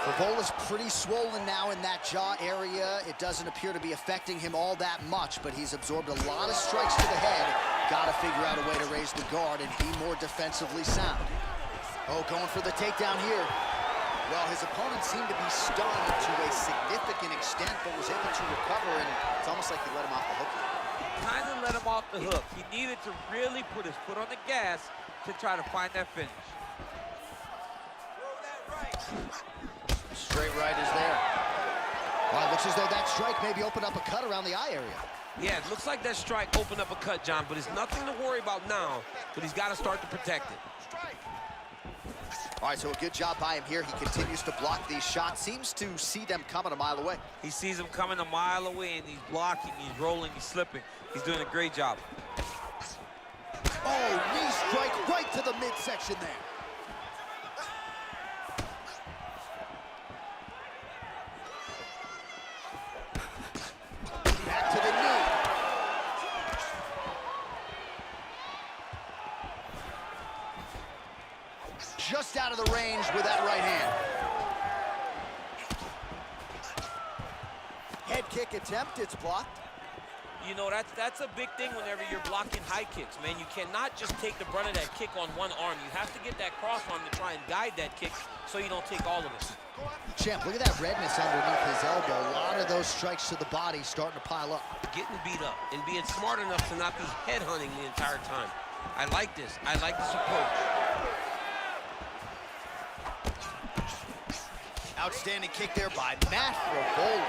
Fivola's pretty swollen now in that jaw area. It doesn't appear to be affecting him all that much, but he's absorbed a lot of strikes to the head. Got to figure out a way to raise the guard and be more defensively sound. Oh, going for the takedown here. Well, his opponent seemed to be stunned to a significant extent, but was able to recover, and it's almost like he let him off the hook. Kind of let him off the hook. He needed to really put his foot on the gas to try to find that finish. Straight right is there. Well, it looks as though that strike maybe opened up a cut around the eye area. Yeah, it looks like that strike opened up a cut, John, but it's nothing to worry about now, but he's got to start to protect it. All right, so a good job by him here. He continues to block these shots. Seems to see them coming a mile away. He sees them coming a mile away, and he's blocking, he's rolling, he's slipping. He's doing a great job. Oh, knee strike right to the midsection there. Back to the knee. Just out of the range with that right hand. Head kick attempt, it's blocked. You know, that's a big thing whenever you're blocking high kicks, man. You cannot just take the brunt of that kick on one arm. You have to get that cross arm to try and guide that kick so you don't take all of it. Champ, look at that redness underneath his elbow. A lot of those strikes to the body starting to pile up. Getting beat up and being smart enough to not be head-hunting the entire time. I like this. I like this approach. Outstanding kick there by Matt Favola.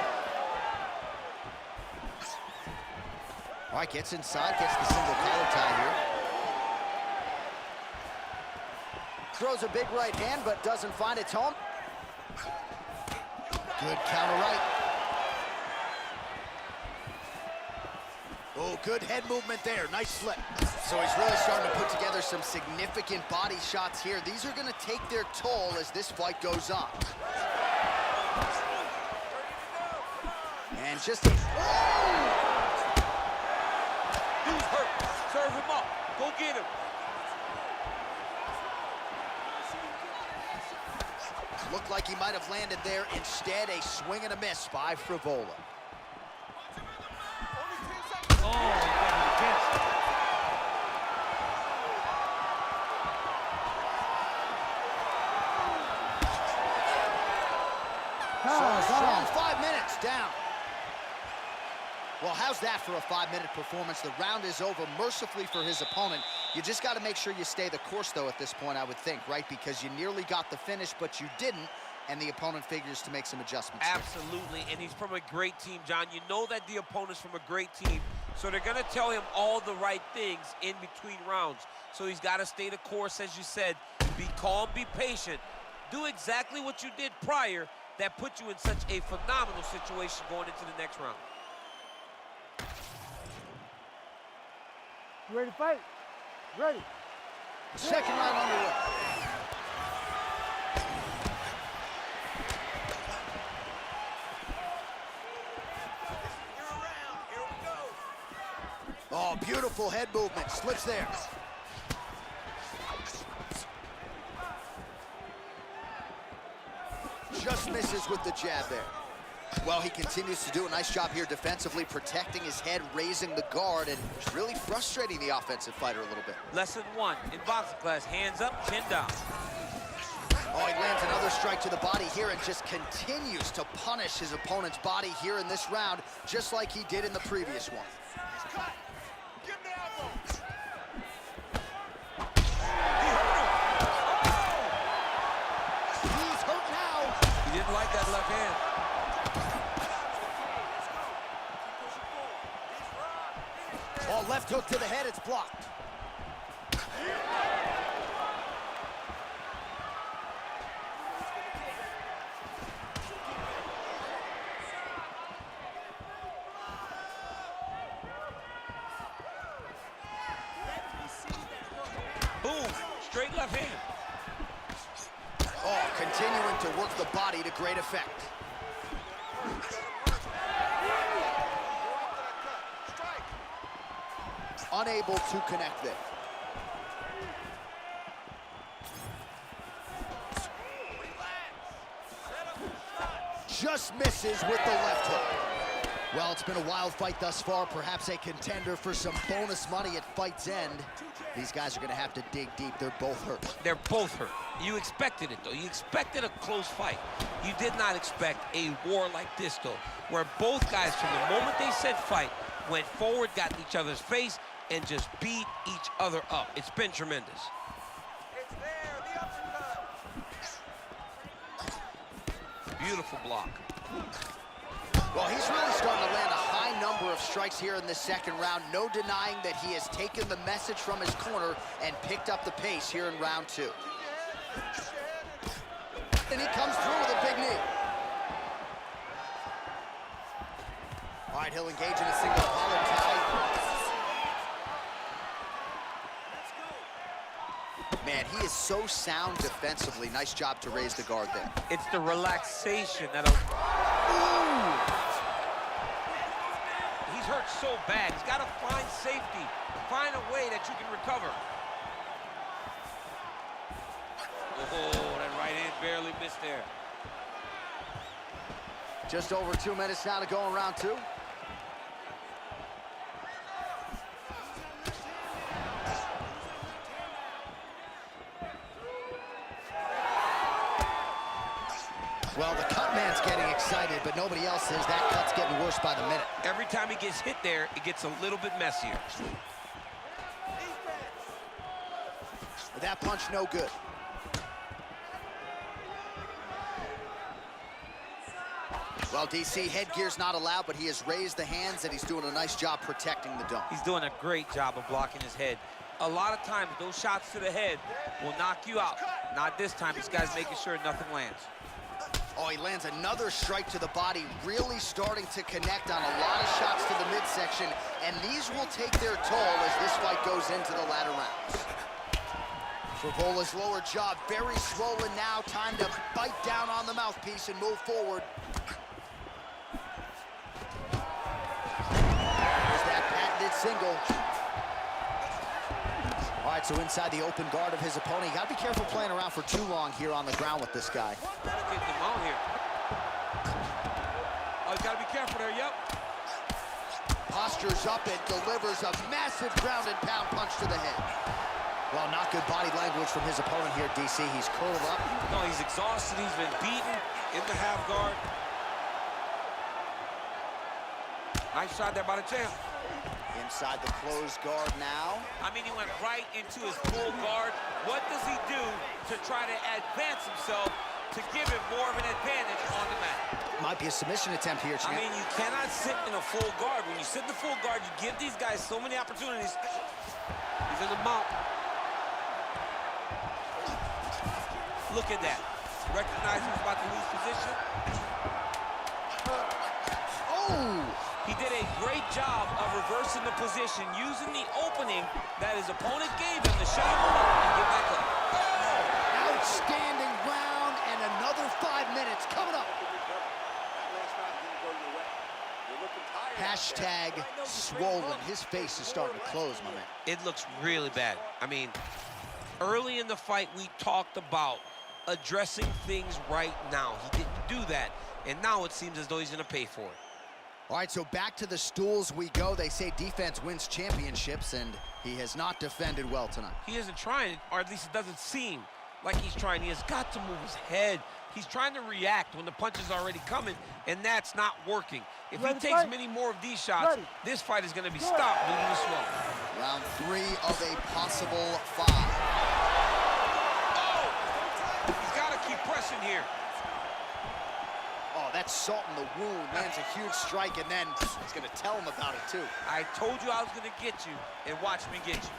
All right, gets inside, gets the single collar tie here. Throws a big right hand, but doesn't find its home. Good counter right. Oh, good head movement there. Nice slip. So he's really starting to put together some significant body shots here. These are going to take their toll as this fight goes on. And just... Oh! Who's hurt? Serve him up. Go get him. Looked like he might have landed there. Instead, a swing and a miss by Favola. Strong 5 minutes down. Well, how's that for a 5-minute performance? The round is over mercifully for his opponent. You just got to make sure you stay the course, though, at this point, I would think, right? Because you nearly got the finish, but you didn't, and the opponent figures to make some adjustments. Absolutely, and he's from a great team, John. You know that the opponent's from a great team, so they're going to tell him all the right things in between rounds. So he's got to stay the course, as you said. Be calm, be patient. Do exactly what you did prior that put you in such a phenomenal situation going into the next round. You ready to fight? Ready. Second round underway. Oh, beautiful head movement. Slips there. Just misses with the jab there. Well, he continues to do a nice job here defensively, protecting his head, raising the guard, and really frustrating the offensive fighter a little bit. Lesson 1 in boxing class, hands up, chin down. Oh, he lands another strike to the body here and just continues to punish his opponent's body here in this round, just like he did in the previous one. Give him the elbow. He's hurt now. He didn't like that left hand. Oh, left hook to the head, it's blocked. Boom, straight left hand. Oh, continuing to work the body to great effect. Unable to connect there. Just misses with the left hook. Well, it's been a wild fight thus far, perhaps a contender for some bonus money at fight's end. These guys are gonna have to dig deep. They're both hurt. They're both hurt. You expected it, though. You expected a close fight. You did not expect a war like this, though, where both guys, from the moment they said fight, went forward, got in each other's face, and just beat each other up. It's been tremendous. It's there, the uppercut. Beautiful block. Well, he's really starting to land a high number of strikes here in this second round. No denying that he has taken the message from his corner and picked up the pace here in round 2. And he comes through with a big knee. All right, he'll engage in a single collar tie. Man, he is so sound defensively. Nice job to raise the guard there. It's the relaxation that'll... Ooh! He's hurt so bad. He's got to find safety. Find a way that you can recover. Oh, that right hand barely missed there. Just over 2 minutes now to go in round 2. Well, the cut man's getting excited, but nobody else is. That cut's getting worse by the minute. Every time he gets hit there, it gets a little bit messier. That punch no good. Well, DC, headgear's not allowed, but he has raised the hands, and he's doing a nice job protecting the dome. He's doing a great job of blocking his head. A lot of times, those shots to the head will knock you out. Not this time. This guy's making sure nothing lands. Oh, he lands another strike to the body, really starting to connect on a lot of shots to the midsection, and these will take their toll as this fight goes into the latter rounds. Fivola's lower jaw very swollen now. Time to bite down on the mouthpiece and move forward. There's that patented single. All right, so inside the open guard of his opponent. You got to be careful playing around for too long here on the ground with this guy. Gotta get them out here. Oh, you gotta be careful there, yep. Postures up and delivers a massive ground and pound punch to the head. Well, not good body language from his opponent here, DC. He's curled up. No, he's exhausted. He's been beaten in the half guard. Nice shot there by the champ. Inside the closed guard now. I mean, he went right into his full guard. What does he do to try to advance himself to give him more of an advantage on the mat? Might be a submission attempt here, champ. I mean, you cannot sit in a full guard. When you sit in the full guard, you give these guys so many opportunities. He's in the mount. Look at that. Recognize he's about to lose position. Oh! He did a great job of reversing the position, using the opening that his opponent gave him to shut him up and get back up. Oh! Outstanding round, and another 5 minutes coming up. Hashtag swollen. His face is starting to close, my man. It looks really bad. I mean, early in the fight, we talked about addressing things right now. He didn't do that, and now it seems as though he's gonna pay for it. All right, so back to the stools we go. They say defense wins championships, and he has not defended well tonight. He isn't trying, or at least it doesn't seem like he's trying. He has got to move his head. He's trying to react when the punch is already coming, and that's not working. If he takes many more of these shots, this fight is going to be stopped due to the swelling. Round 3 of a possible 5. Oh! He's got to keep pressing here. Oh, that's salt in the wound. Lands a huge strike, and then he's going to tell him about it, too. I told you I was going to get you, and watch me get you.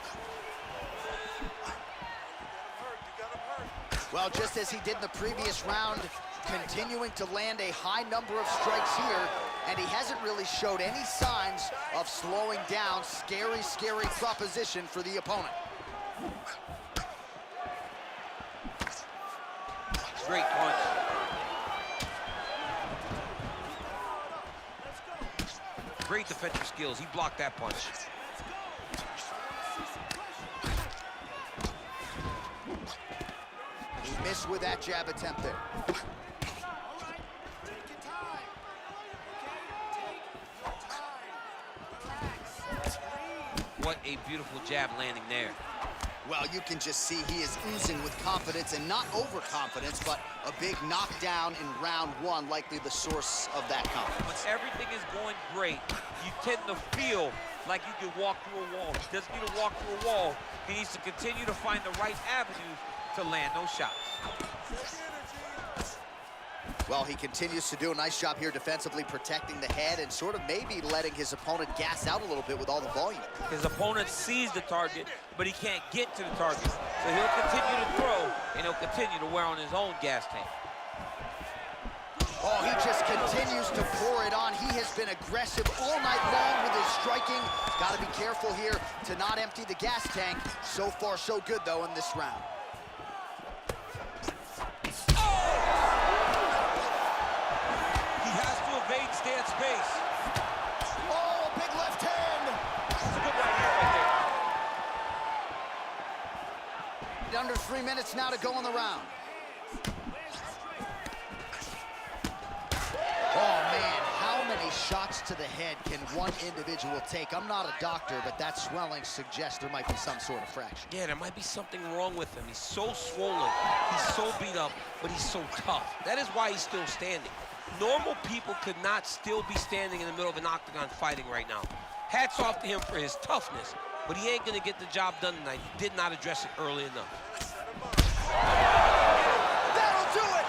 Well, just as he did in the previous round, continuing to land a high number of strikes here, and he hasn't really showed any signs of slowing down. Scary, scary proposition for the opponent. Great punch. Great defensive skills. He blocked that punch. He missed with that jab attempt there. What a beautiful jab landing there. Well, you can just see he is oozing with confidence, and not overconfidence, but a big knockdown in round 1, likely the source of that confidence. When everything is going great, you tend to feel like you can walk through a wall. He doesn't need to walk through a wall. He needs to continue to find the right avenues to land those shots. Well, he continues to do a nice job here defensively, protecting the head and sort of maybe letting his opponent gas out a little bit with all the volume. His opponent sees the target, but he can't get to the target. So he'll continue to throw, and he'll continue to wear on his own gas tank. Oh, he just continues to pour it on. He has been aggressive all night long with his striking. Got to be careful here to not empty the gas tank. So far, so good, though, in this round. Stand space. Oh, big left hand. That's a good right hand right there. Under 3 minutes now to go in the round. Oh, man, how many shots to the head can one individual take? I'm not a doctor, but that swelling suggests there might be some sort of fracture. Yeah, there might be something wrong with him. He's so swollen, he's so beat up, but he's so tough. That is why he's still standing. Normal people could not still be standing in the middle of an octagon fighting right now. Hats off to him for his toughness, but he ain't gonna get the job done tonight. He did not address it early enough. That'll do it!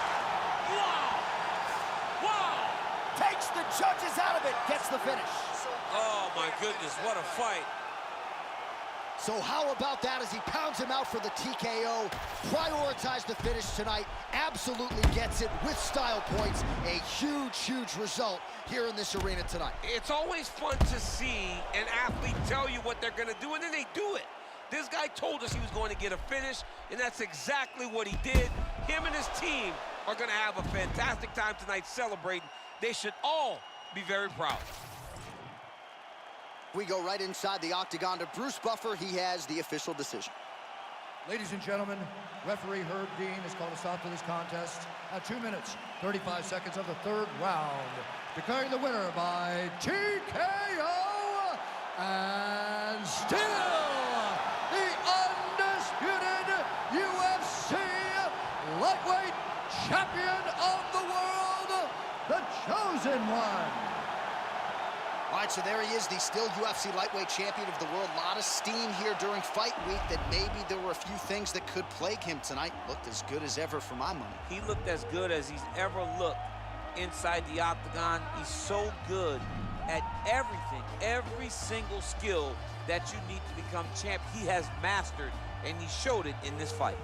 Wow! Wow! Takes the judges out of it, gets the finish. Oh my goodness, what a fight. So how about that as he pounds him out for the TKO? Prioritized the finish tonight, absolutely gets it with style points. A huge, huge result here in this arena tonight. It's always fun to see an athlete tell you what they're gonna do, and then they do it. This guy told us he was going to get a finish, and that's exactly what he did. Him and his team are gonna have a fantastic time tonight celebrating. They should all be very proud. We go right inside the octagon to Bruce Buffer. He has the official decision. Ladies and gentlemen, referee Herb Dean has called a stop to this contest at 2 minutes, 35 seconds of the 3rd round, declaring the winner by TKO, and still the undisputed UFC lightweight champion of the world, the Chosen One. All right, so there he is, the still UFC lightweight champion of the world. A lot of steam here during fight week that maybe there were a few things that could plague him tonight. Looked as good as ever for my money. He looked as good as he's ever looked inside the octagon. He's so good at everything, every single skill that you need to become champ. He has mastered, and he showed it in this fight.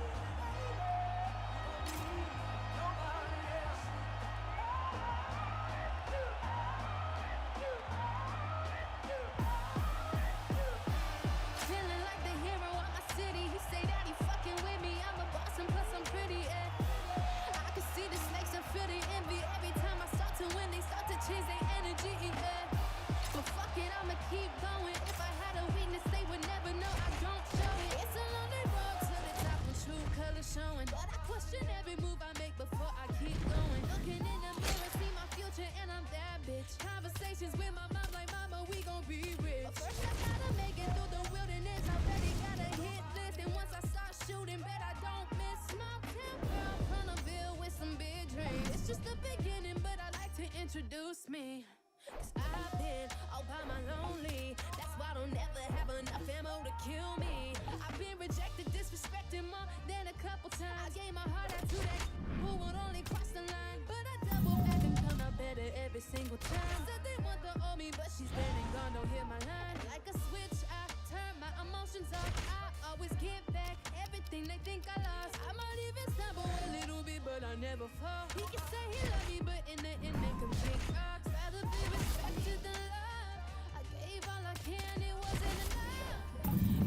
introduce me. Cause I've been all by my lonely. That's why I don't ever have enough ammo to kill me. I've been rejected, disrespected more than a couple times. I gave my heart out to that who would only cross the line, but I double back and come out better every single time. Said they want the old me, but she's been and gone, don't hear my line. Like a switch, I turn my emotions off. I always give back everything they think I lost. I might even stumble a little bit, but I never fall. He can say he love me, but in the end make him kick rocks. Rather be respected than love. I gave all I can, it wasn't enough.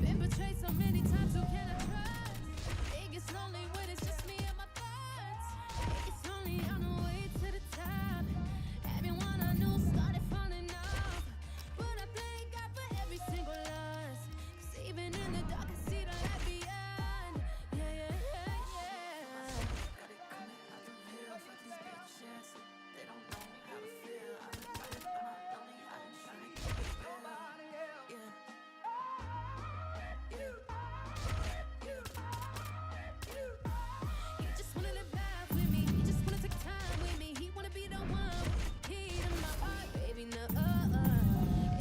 Been betrayed so many times, who can I trust? It gets lonely when it's just me and my thoughts. It gets lonely on the way to the top. Everyone I knew started falling off, but I thank God for every single loss. Cause even in the dark I see the light beyond. Yeah, yeah, yeah, yeah. Got it coming out the hill for these bitches. They don't know how to feel. I've been fighting by my lonely. I've been trying to keep it real. Yeah. He just wanna live life with me. He just wanna take time with me. He wanna be the one with the key to my heart, baby. No,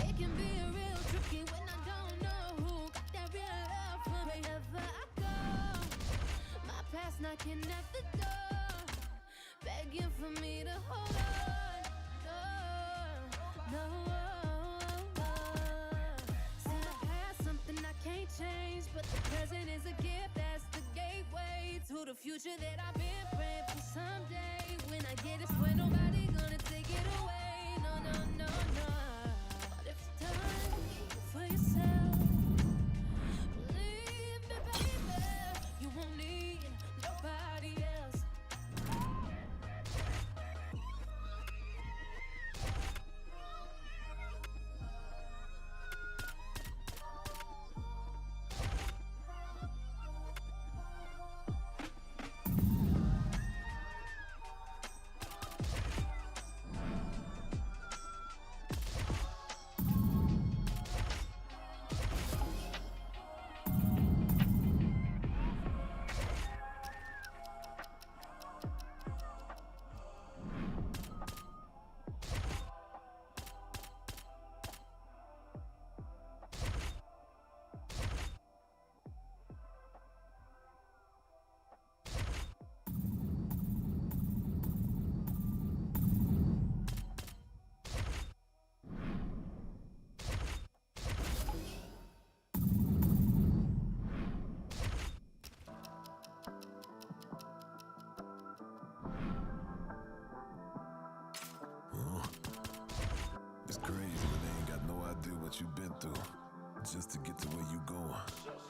it can be real tricky when I don't know who got that real love for me. Wherever I go, my past knocking at the door, begging for me to hold on. No. See, the past something I can't change, but the present is a gift. That's the gateway to the future that I've been praying for someday. When I get it, swear nobody gonna take it away. No. But if it's time for yourself, believe me, baby, you won't need nobody else. It's crazy when they ain't got no idea what you've been through just to get to where you going.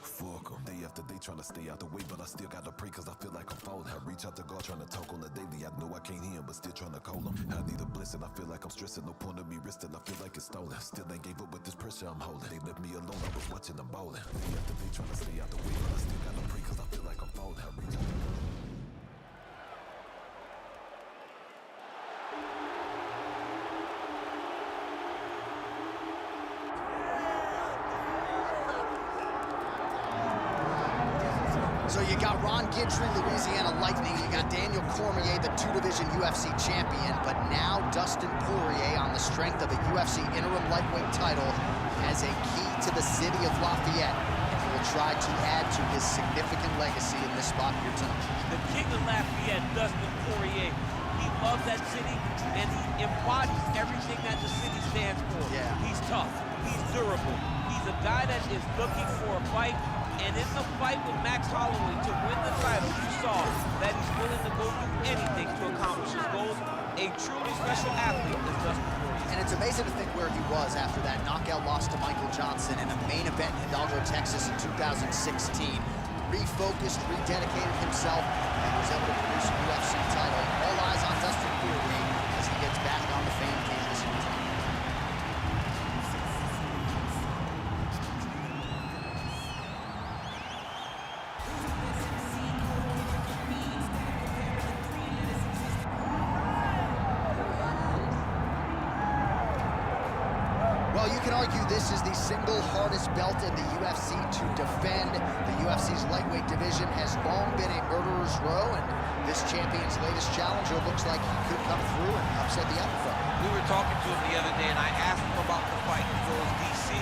Fuck 'em. Day after day trying to stay out the way, but I still gotta pray cause I feel like I'm falling. I reach out to God trying to talk on the daily. I know I can't hear him, but still trying to call him. I need a blessing, I feel like I'm stressing. No point of me resting, I feel like it's stolen. Still ain't gave up with this pressure I'm holding. They left me alone, I was watching them ballin'. Day after day trying to stay out the way, but I still gotta pray cause I feel like I'm falling. I reach out to God. So you got Ron Gidry, Louisiana Lightning. You got Daniel Cormier, the two-division UFC champion. But now Dustin Poirier, on the strength of a UFC interim lightweight title, has a key to the city of Lafayette. And he will try to add to his significant legacy in this spot here tonight. The king of Lafayette, Dustin Poirier. He loves that city, and he embodies everything that the city stands for. Yeah. He's tough. He's durable. He's a guy that is looking for a fight. And in the fight with Max Holloway to win the title, you saw that he's willing to go through anything to accomplish his goals. A truly special athlete is Dustin Poirier. And it's amazing to think where he was after that knockout loss to Michael Johnson in a main event in Hidalgo, Texas in 2016. Refocused, rededicated himself, and was able to produce a UFC title. All eyes on Dustin Poirier as he gets back on the fame canvas here tonight. Well, you can argue this is the single hardest belt in the UFC to defend. The UFC's lightweight division has long been a murderer's row, and this champion's latest challenger looks like he could come through and upset the apple cart. We were talking to him the other day, and I asked him about the fight. He goes, DC,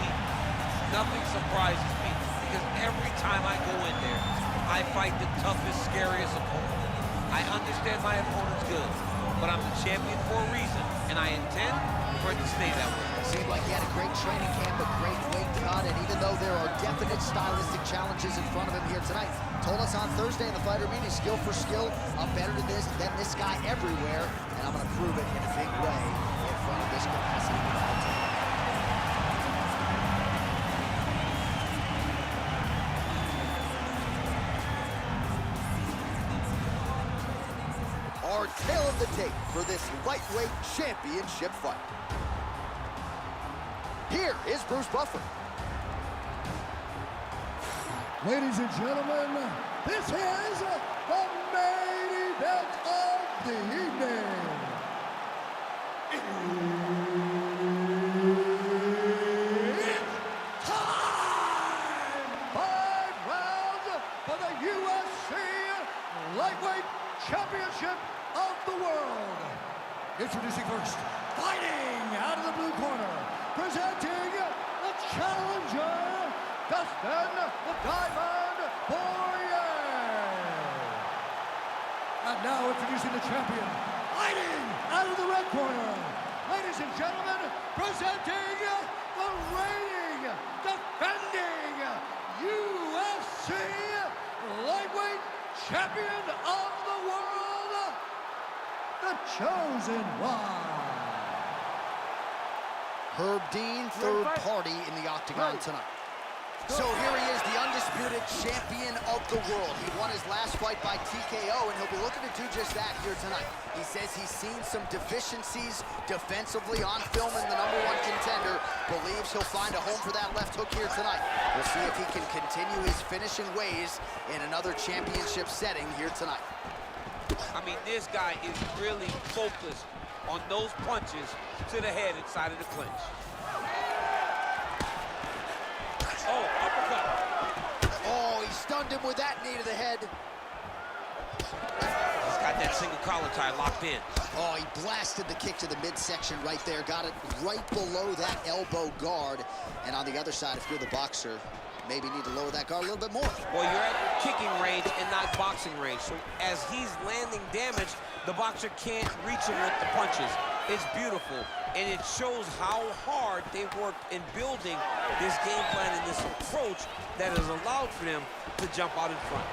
nothing surprises me, because every time I go in there, I fight the toughest, scariest opponent. I understand my opponent's good, but I'm the champion for a reason, and I intend for it to stay that way. Seemed like he had a great training camp, a great weight cut, and even though there are definite stylistic challenges in front of him here tonight, told us on Thursday in the fighter meeting, skill for skill, I'm better than this guy everywhere, and I'm going to prove it in a big way in front of this capacity crowd tonight. Our tail of the tape for this lightweight championship fight. Here is Bruce Buffer. Ladies and gentlemen, this is the main event of the evening. It's time! 5 rounds for the UFC Lightweight Championship of the world. Introducing first, fighting out of the blue corner, presenting the challenger, Dustin the Diamond Poirier. And now introducing the champion, fighting out of the red corner, ladies and gentlemen, presenting the reigning, defending UFC Lightweight Champion of the world, the Chosen One. Herb Dean, third party in the octagon tonight. So here he is, the undisputed champion of the world. He won his last fight by TKO, and he'll be looking to do just that here tonight. He says he's seen some deficiencies defensively on film in the #1 contender, believes he'll find a home for that left hook here tonight. We'll see if he can continue his finishing ways in another championship setting here tonight. I mean, this guy is really focused on those punches to the head inside of the clinch. Oh, uppercut. Oh, he stunned him with that knee to the head. He's got that single collar tie locked in. Oh, he blasted the kick to the midsection right there. Got it right below that elbow guard. And on the other side, if you're the boxer, maybe need to lower that guard a little bit more. Well, you're at kicking range and not boxing range. So as he's landing damage, the boxer can't reach him with the punches. It's beautiful, and it shows how hard they worked in building this game plan and this approach that has allowed for them to jump out in front.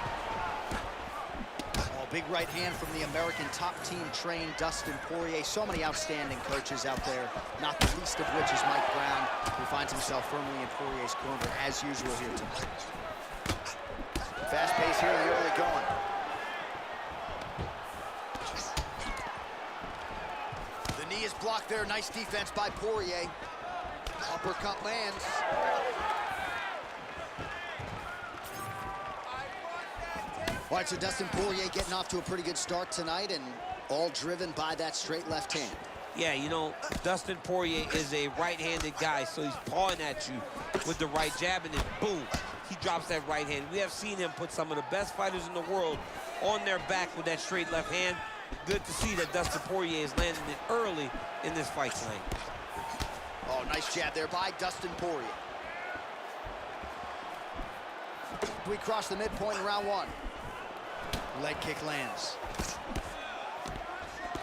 Oh, big right hand from the American top team trained Dustin Poirier. So many outstanding coaches out there, not the least of which is Mike Brown, who finds himself firmly in Poirier's corner as usual here tonight. Fast pace here in the early going. The knee is blocked there. Nice defense by Poirier. Uppercut lands. All right, so Dustin Poirier getting off to a pretty good start tonight, and all driven by that straight left hand. Yeah, you know, Dustin Poirier is a right-handed guy, so he's pawing at you with the right jab, and then boom, he drops that right hand. We have seen him put some of the best fighters in the world on their back with that straight left hand. Good to see that Dustin Poirier is landing it early in this fight tonight. Oh, nice jab there by Dustin Poirier. We cross the midpoint in round 1. Leg kick lands.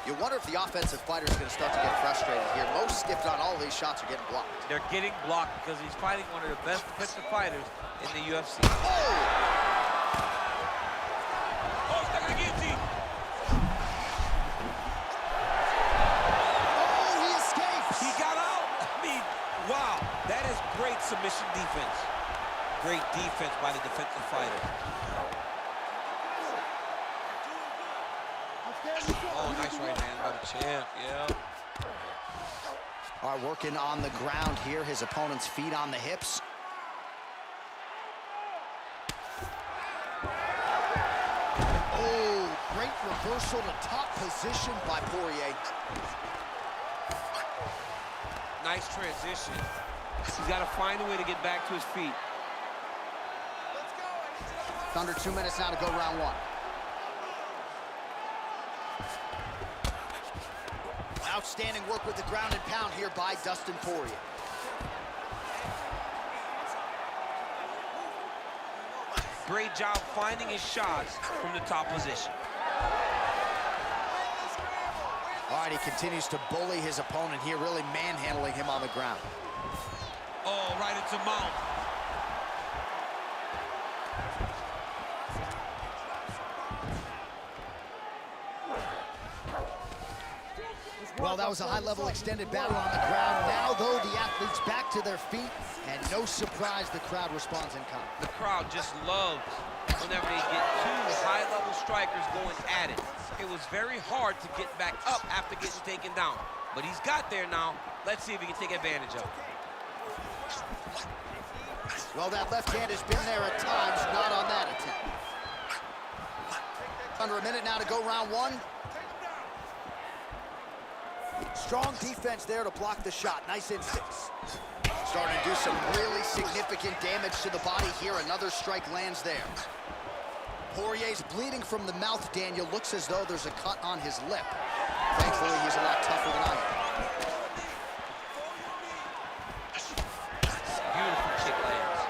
You wonder if the offensive fighter is going to start to get frustrated here. Most, if not all of these shots are getting blocked. They're getting blocked because he's fighting one of the best defensive fighters in the UFC. Oh! Oh, stuck in the guillotine. Oh, he escapes! He got out. I mean, wow, that is great submission defense. Great defense by the defensive fighter. Oh, nice right hand by the champ, yeah. All right, working on the ground here. His opponent's feet on the hips. Oh, great reversal to top position by Poirier. Nice transition. He's got to find a way to get back to his feet. Under 2 minutes now to go round one. Outstanding work with the ground and pound here by Dustin Poirier. Great job finding his shots from the top position. All right, he continues to bully his opponent here, really manhandling him on the ground. Oh, right into mount. Well, that was a high-level extended battle on the ground. Now, though, the athletes back to their feet, and no surprise the crowd responds in kind. The crowd just loves whenever they get two high-level strikers going at it. It was very hard to get back up after getting taken down. But he's got there now. Let's see if he can take advantage of it. Well, that left hand has been there at times, not on that attempt. Under a minute now to go round one. Strong defense there to block the shot. Nice instincts. Starting to do some really significant damage to the body here. Another strike lands there. Poirier's bleeding from the mouth, Daniel. Looks as though there's a cut on his lip. Thankfully, he's a lot tougher than I am. Beautiful kick lands.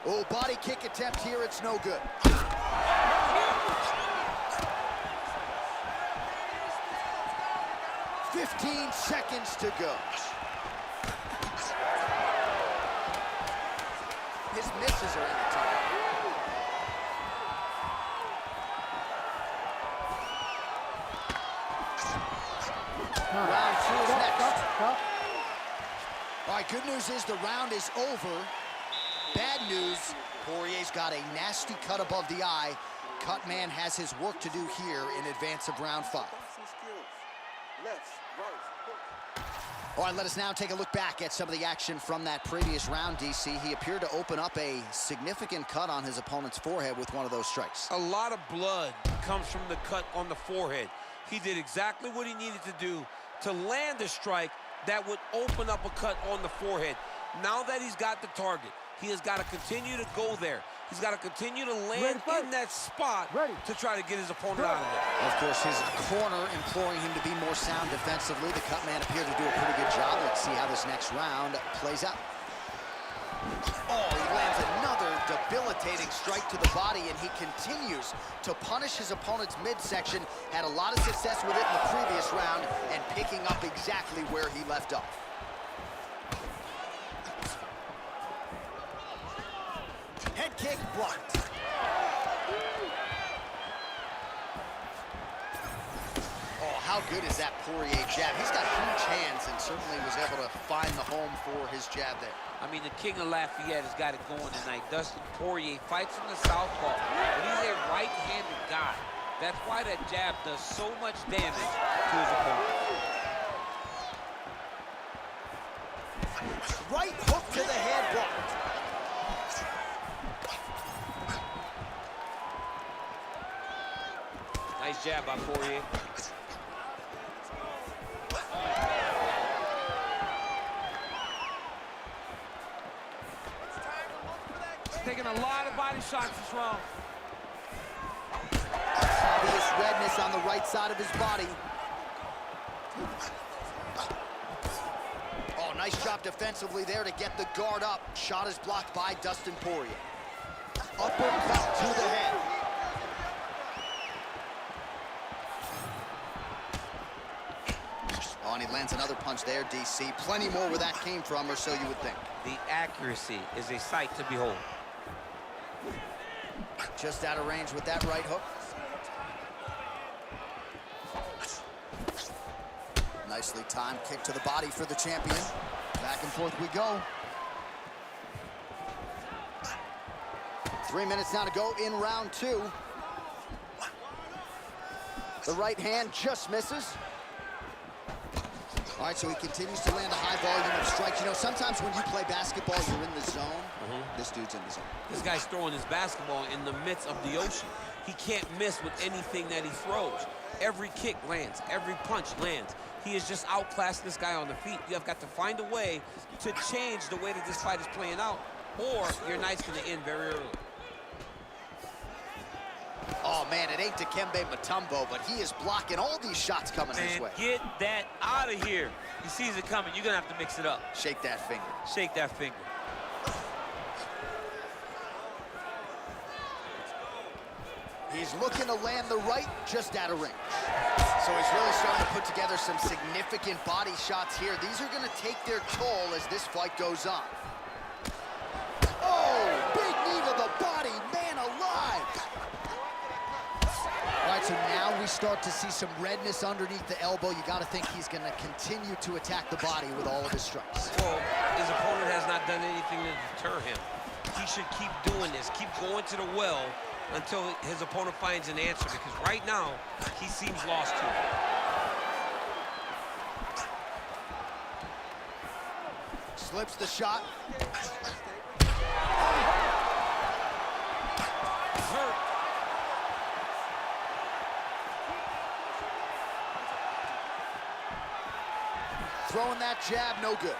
Oh, body kick attempt here. It's no good. 15 seconds to go. His misses are in the time. Round two is next. All right, good news is the round is over. Bad news, Poirier's got a nasty cut above the eye. Cutman has his work to do here in advance of round 5. All right, let us now take a look back at some of the action from that previous round, DC. He appeared to open up a significant cut on his opponent's forehead with one of those strikes. A lot of blood comes from the cut on the forehead. He did exactly what he needed to do to land a strike that would open up a cut on the forehead. Now that he's got the target, he has got to continue to go there. He's got to continue to land in that spot to try to get his opponent out of there. Of course, his corner imploring him to be more sound defensively. The Cutman appeared to do a pretty good job. Let's see how this next round plays out. Oh, he lands another debilitating strike to the body, and he continues to punish his opponent's midsection. Had a lot of success with it in the previous round and picking up exactly where he left off. Head kick blocked. Oh, how good is that Poirier jab? He's got huge hands and certainly was able to find the home for his jab there. I mean, the King of Lafayette has got it going tonight. Dustin Poirier fights from the southpaw, but he's a right-handed guy. That's why that jab does so much damage to his opponent. Right hook to the head blocked. Nice jab by Poirier. He's taking a lot of body shots this round. Obvious redness on the right side of his body. Oh, nice job defensively there to get the guard up. Shot is blocked by Dustin Poirier. Uppercut to the head. Oh, and he lands another punch there, DC. Plenty more where that came from, or so you would think. The accuracy is a sight to behold. Just out of range with that right hook. Nicely timed kick to the body for the champion. Back and forth we go. 3 minutes now to go in round 2. The right hand just misses. All right, so he continues to land a high volume of strikes. You know, sometimes when you play basketball, you're in the zone. This dude's in the zone. This guy's throwing his basketball in the midst of the ocean. he can't miss with anything that he throws. Every kick lands, every punch lands. He is just outclassing this guy on the feet. You have got to find a way to change the way that this fight is playing out, or your night's gonna end very early. Oh man, it ain't Dikembe Mutombo, but he is blocking all these shots coming his way. Get that out of here. He sees it coming. You're gonna have to mix it up. Shake that finger. Shake that finger. He's looking to land the right, just out of range. So he's really starting to put together some significant body shots here. These are gonna take their toll as this fight goes on. Oh, big knee to the body, man alive. All right, so now we start to see some redness underneath the elbow. You gotta think he's gonna continue to attack the body with all of his strikes. Well, his opponent has not done anything to deter him. He should keep doing this, keep going to the well until his opponent finds an answer, because right now, he seems lost to it. Slips the shot. Hurt. Throwing that jab, no good.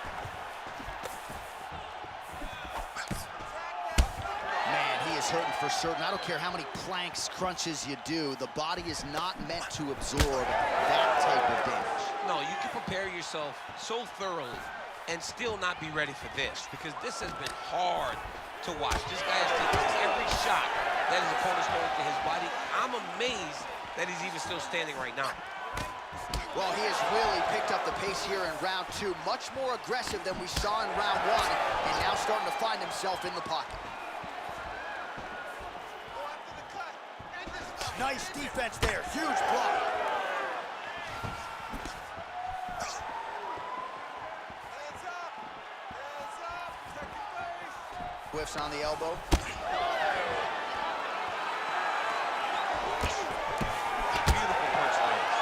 Hurting for certain. I don't care how many planks, crunches you do. The body is not meant to absorb that type of damage. No, you can prepare yourself so thoroughly and still not be ready for this, because this has been hard to watch. This guy is taking every shot that his opponent's throwing to his body. I'm amazed that he's even still standing right now. Well, he has really picked up the pace here in round 2. Much more aggressive than we saw in round 1, and now starting to find himself in the pocket. Nice defense there, huge block. Whiffs on the elbow. Beautiful punch lands.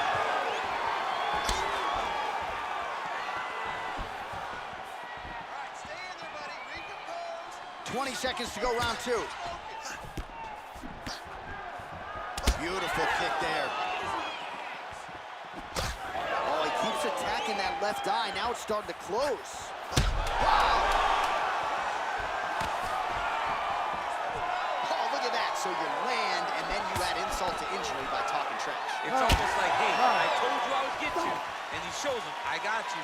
All right, stay in there, buddy. Recompose. 20 seconds to go, round 2. Beautiful kick there. Oh, he keeps attacking that left eye. Now it's starting to close. Wow. Oh, look at that. So you land, and then you add insult to injury by talking trash. It's almost like, hey, I told you I would get you. And he shows him, I got you.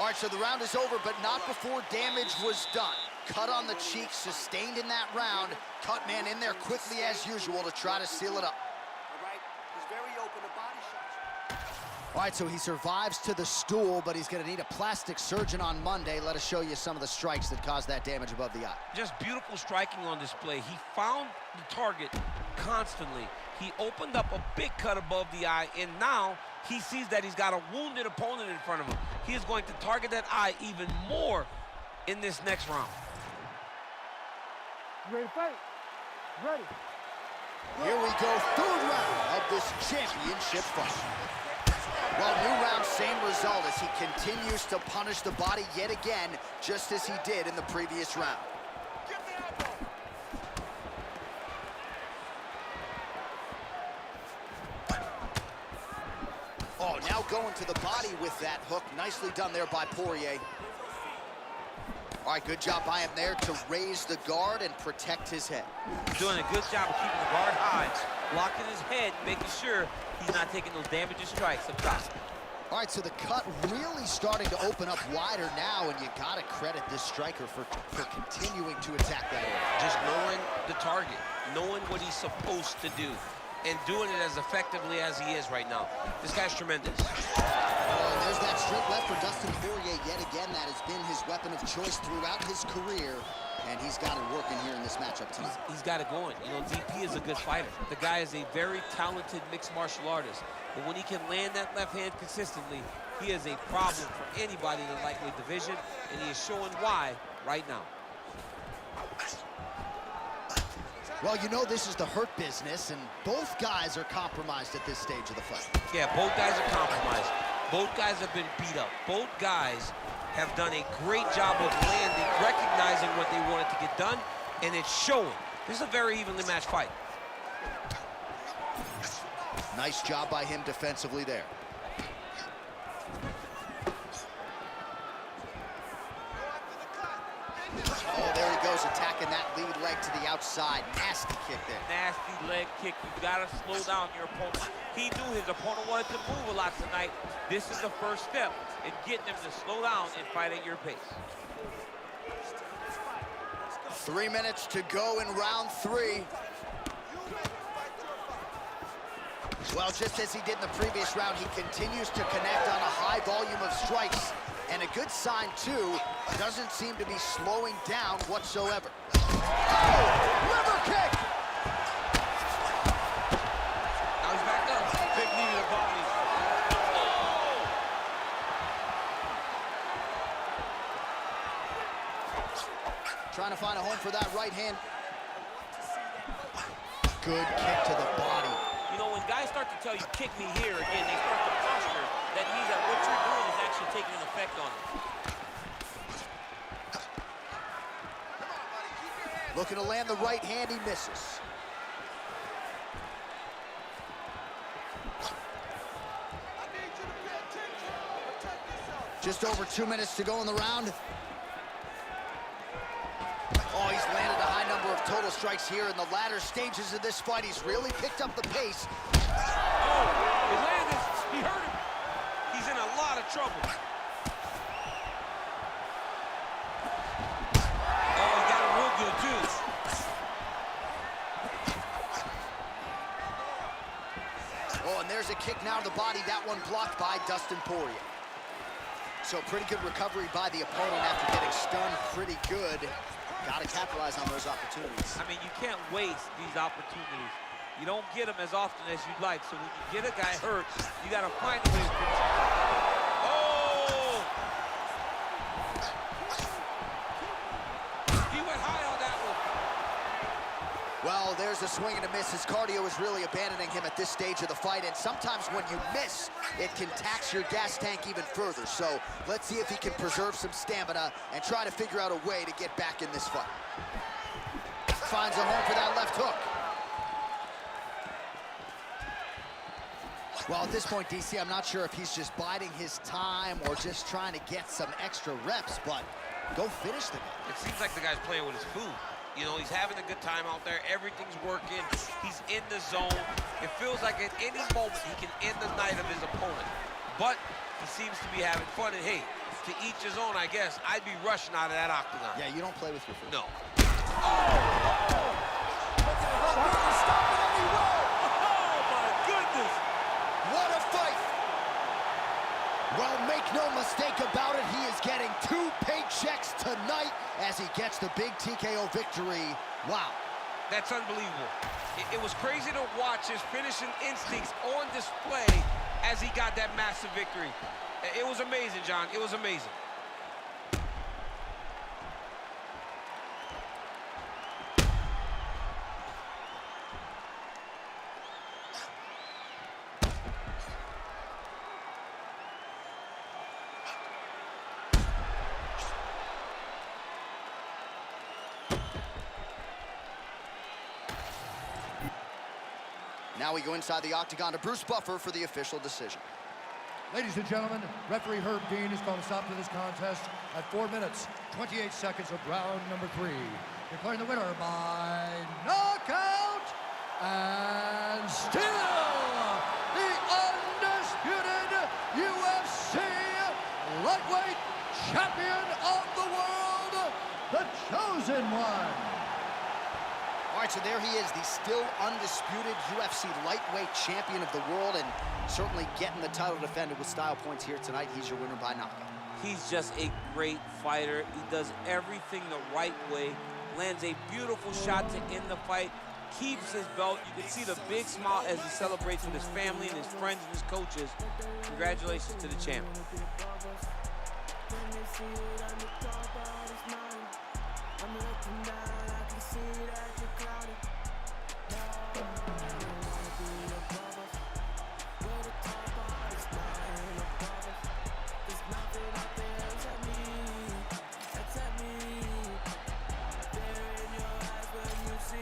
All right, so the round is over, but not before damage was done. Cut on the cheek, sustained in that round. Cut man in there quickly as usual to try to seal it up. All right, he's very open to body shots. All right, so he survives to the stool, but he's gonna need a plastic surgeon on Monday. Let us show you some of the strikes that caused that damage above the eye. Just beautiful striking on display. He found the target constantly. He opened up a big cut above the eye, and now he sees that he's got a wounded opponent in front of him. He is going to target that eye even more in this next round. You ready to fight? Ready. Here we go, third round of this championship fight. Well, new round, same result as he continues to punish the body yet again, just as he did in the previous round. Oh, now going to the body with that hook. Nicely done there by Poirier. All right, good job by him there to raise the guard and protect his head. Doing a good job of keeping the guard high, blocking his head, making sure he's not taking those damaging strikes up top. All right, so the cut really starting to open up wider now, and you gotta credit this striker for continuing to attack that area. Just knowing the target, knowing what he's supposed to do, and doing it as effectively as he is right now. This guy's tremendous. Oh, and there's that straight left for Dustin Poirier yet again. That has been his weapon of choice throughout his career, and he's got it working here in this matchup tonight. He's got it going. You know, DP is a good fighter. The guy is a very talented mixed martial artist. But when he can land that left hand consistently, he is a problem for anybody in the lightweight division, and he is showing why right now. Well, you know this is the hurt business, and both guys are compromised at this stage of the fight. Yeah, both guys are compromised. Both guys have been beat up. Both guys have done a great job of landing, recognizing what they wanted to get done, and it's showing. This is a very evenly matched fight. Nice job by him defensively there. Oh, there he goes, attacking that lead leg to the outside. Nasty kick there. Nasty leg kick. You gotta slow down your opponent. He knew his opponent wanted to move a lot tonight. This is the first step in getting him to slow down and fight at your pace. 3 minutes to go in round 3. Well, just as he did in the previous round, he continues to connect on a high volume of strikes. And a good sign, too, doesn't seem to be slowing down whatsoever. Oh, liver kick! Now he's back up. Big knee to the body. Oh! Trying to find a home for that right hand. Good kick to the body. You know, when guys start to tell you, kick me here, again, they start to posture. That means that what you're doing is actually taking an effect on them. Looking to land the right hand, he misses. Just over 2 minutes to go in the round. Oh, he's landed a high number of total strikes here in the latter stages of this fight. He's really picked up the pace. Oh, he landed. He hurt him. He's in a lot of trouble. Oh, he got him real good, too. Oh, and there's a kick now to the body. That one blocked by Dustin Poirier. So pretty good recovery by the opponent after getting stunned pretty good. Got to capitalize on those opportunities. I mean, you can't waste these opportunities. You don't get them as often as you'd like. So when you get a guy hurt, you got to find a way to Oh! He went high on that one. Well, there's a swing and a miss. His cardio is really abandoning him at this stage of the fight, and sometimes when you miss, it can tax your gas tank even further. So let's see if he can preserve some stamina and try to figure out a way to get back in this fight. Finds a home for that left hook. Well, at this point, DC, I'm not sure if he's just biding his time or just trying to get some extra reps, but go finish the guy. It seems like the guy's playing with his food. You know, he's having a good time out there. Everything's working. He's in the zone. It feels like at any moment he can end the night of his opponent. But he seems to be having fun. And hey, to each his own, I guess. I'd be rushing out of that octagon. Yeah, you don't play with your food. No. Oh, my goodness. What a fight! Well, make no mistake about it, he is getting 2 paychecks tonight as he gets the big TKO victory. Wow. That's unbelievable. It was crazy to watch his finishing instincts on display as he got that massive victory. It was amazing, John. It was amazing. Now we go inside the octagon to Bruce Buffer for the official decision. Ladies and gentlemen, referee Herb Dean has called a stop to this contest at 4 minutes, 28 seconds of round number 3. Declaring the winner by knockout and still the undisputed UFC lightweight champion of the world, the Chosen One. All right, so there he is, the still undisputed UFC lightweight champion of the world, and certainly getting the title defended with style points here tonight. He's your winner by knockout. He's just a great fighter. He does everything the right way, lands a beautiful shot to end the fight, keeps his belt. You can see the big smile as he celebrates with his family and his friends and his coaches. Congratulations to the champion. See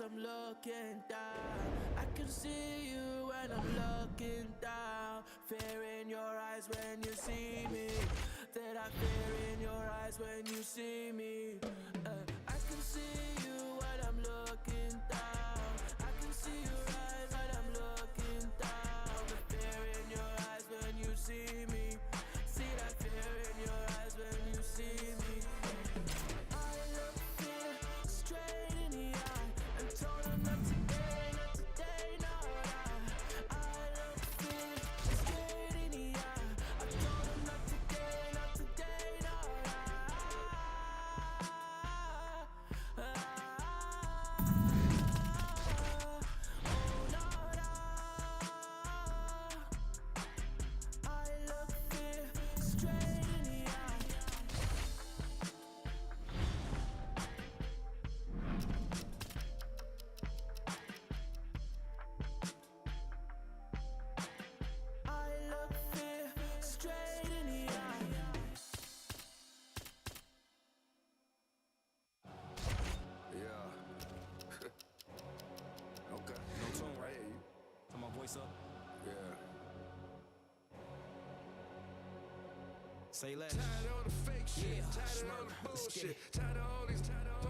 I'm looking down. I can see you when I'm looking down. Fear in your eyes when you see me. That I fear in your eyes when you see me. I can see you when I'm looking down. I can see your eyes when I'm looking down. The fear in your eyes when you see me. See that fear in your eyes when you see me. I look fear straight in the eye and told her not today, not today, no lie. I look fear straight in the eye. I told her not today, not today, no lie. Oh no, no. I look fear straight in the eye. I look fear straight in the eye. Yeah. Okay. No tone, right? Turn my voice up. Yeah. Say less. Tired of all the fake shit. Yeah, Tired of all smirk. the Let's get bullshit. it. Tired of all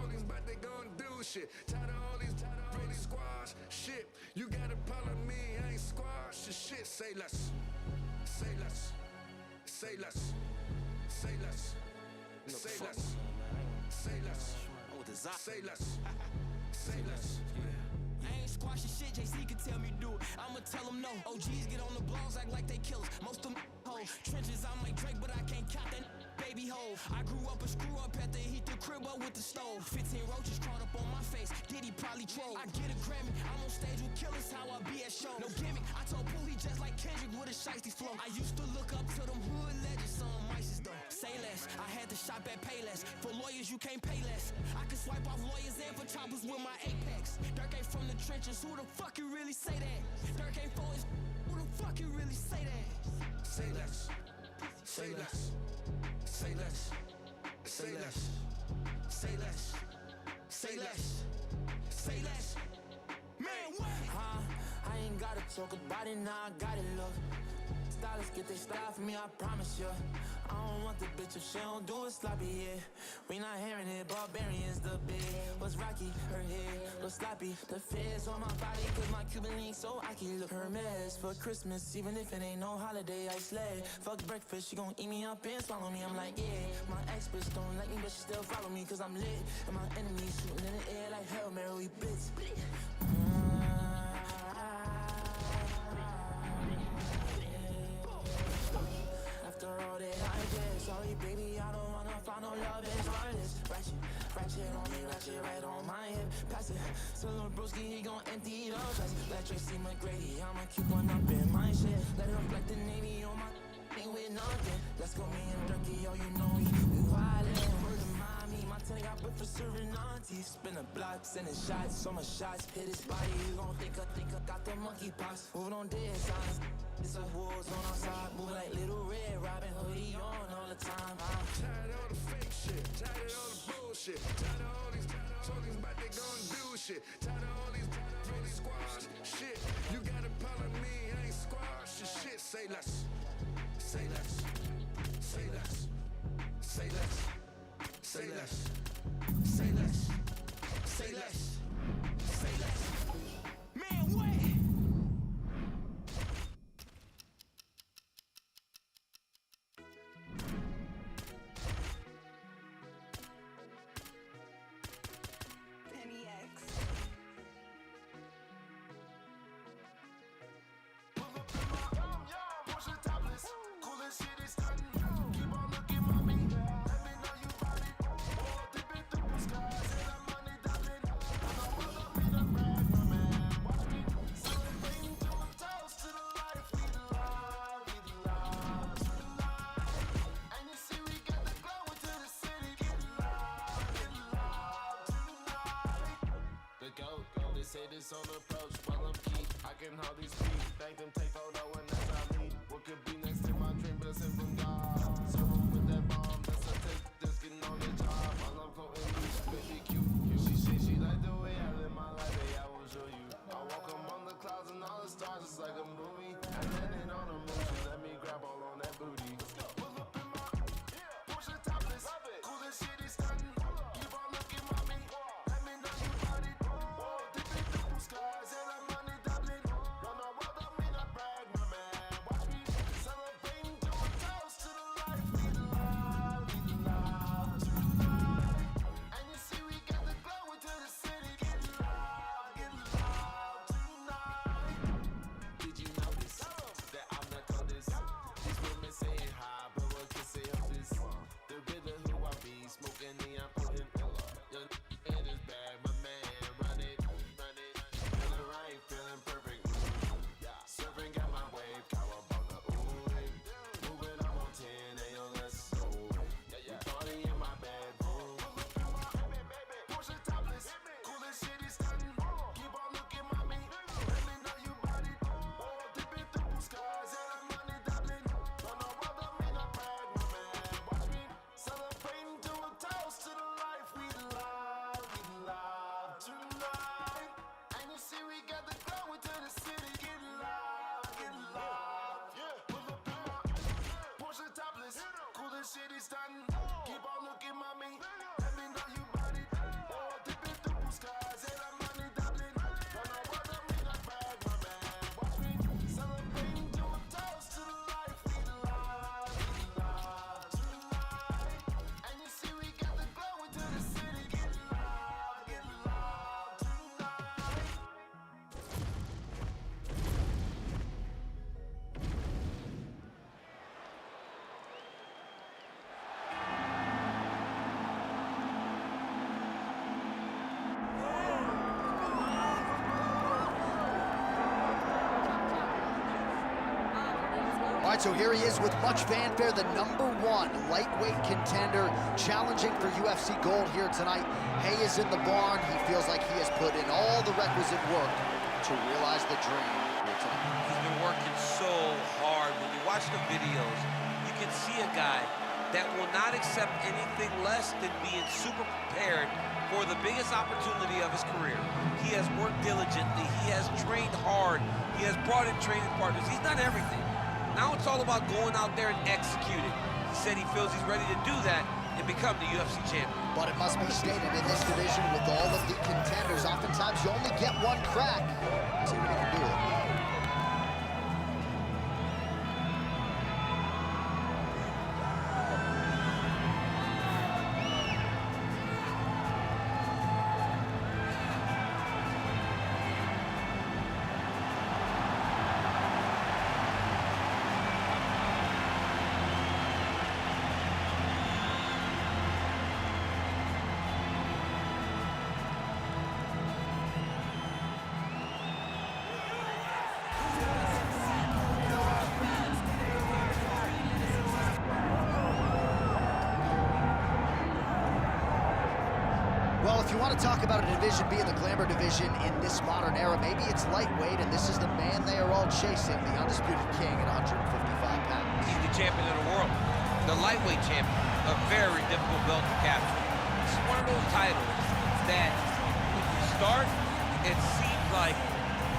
these but they gon' do shit. Tired of all these squash shit. You gotta follow me, I ain't squash the shit. Say less. Say less. Say less. Say less. Say less. Say less. I'm with the Zot. Say less. Say less. I ain't squashing shit, JC can tell me do it. I'ma tell them no. OGs get on the blogs, act like they killers. Most of them hoes. Trenches, I'm like Drake, but I can't count that baby hole. I grew up a screw up at the heat the crib up with the stove. 15 roaches crawled up on my face. Diddy probably troll. I get a Grammy, I'm on stage with killers, how I be at shows. No gimmick, I told Pooh he just like Kendrick with a shiesty flow. I used to look up to them hood legends, some mices though. Say less, I had to shop at Payless. For lawyers, you can't pay less. I can swipe off lawyers and for choppers with my Apex. Dirk ain't from the trenches, who the fuck you really say that? Dirk ain't for his, who the fuck you really say that? Say less. Say less. Say less. Say less. Say less. Say less. Say less. Man, what? I ain't gotta talk about it, now I got it, look. Stylists get their style from me, I promise you. I don't want the bitch if she don't do it sloppy, yeah. We not hearing it, barbarians the big. Was rocky, her head was sloppy. The feds on my body, cause my Cuban link so I can look her mess. For Christmas, even if it ain't no holiday, I slay. Fuck breakfast, she gon' eat me up and swallow me. I'm like, yeah. My ex bitch don't like me, but she still follow me, cause I'm lit. And my enemies shooting in the air like Hail Mary, we blitz. After all that I did, sorry baby, I don't wanna find no love in heartless. Ratchet on me, ratchet right on my hip. Pass it, so little broski, he gon' empty it all. Like Tracy McGrady, I'ma keep one up in my shit. Let it reflect the Navy on my ain't with nothing. Let's go me and Durkee, yo, you know we wildin'. Word of mommy, my telly got bread for serving aunties. Spin a block, sending shots, so much shots, hit his body. You gon' think I got the monkey pox. Moving on dead signs. It's a wolves on our side, moving like Little Red, Robin Hoodie on all the time. Tired of all the fake shit, tired of all the bullshit, tired of all these but they gon' do shit, tired of all these squash shit. You gotta follow me, I ain't squash the shit. Say less, say less, say less, say less, say less, say less, say less, say less. Man, what? Say this on approach while I'm key. I can hardly speak. Thank them, take photo and that's I lead. What could be next to my dream, blessing from God. Serve with that bomb, that's a take. Just getting on the job while I'm quoting me. Baby cute. She like the way I live my life. so here he is with much fanfare, the #1 lightweight contender, challenging for UFC gold here tonight. Hay is in the barn. He feels like he has put in all the requisite work to realize the dream here tonight. He's been working so hard. When you watch the videos, you can see a guy that will not accept anything less than being super prepared for the biggest opportunity of his career. He has worked diligently. He has trained hard. He has brought in training partners. He's done everything. Now it's all about going out there and executing. He said he feels he's ready to do that and become the UFC champion. But it must be stated, in this division with all of the contenders, oftentimes you only get one crack. See what he can do with it. Well, if you want to talk about a division being the glamour division in this modern era, maybe it's lightweight, and this is the man they are all chasing, the undisputed king at 155 pounds. He's the champion of the world, the lightweight champion, a very difficult belt to capture. It's one of those titles that when you start, it seems like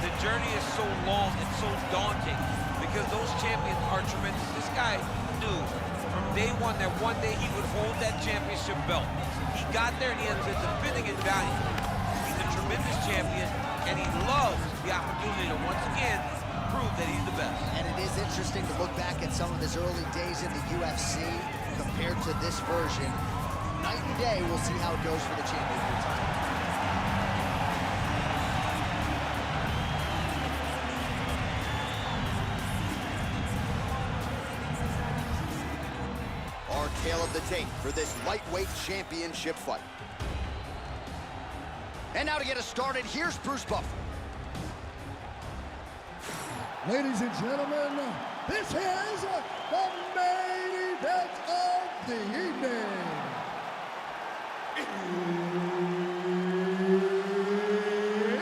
the journey is so long and so daunting because those champions are tremendous. This guy knew from day one that one day he would hold that championship belt. He got there and he ends up defending it valiantly. He's a tremendous champion, and he loves the opportunity to once again prove that he's the best. And it is interesting to look back at some of his early days in the UFC compared to this version. Night and day, we'll see how it goes for the champion here tonight. Our tale of the tape for this lightweight championship fight. And now to get us started, here's Bruce Buffer. Ladies and gentlemen, this is the main event of the evening.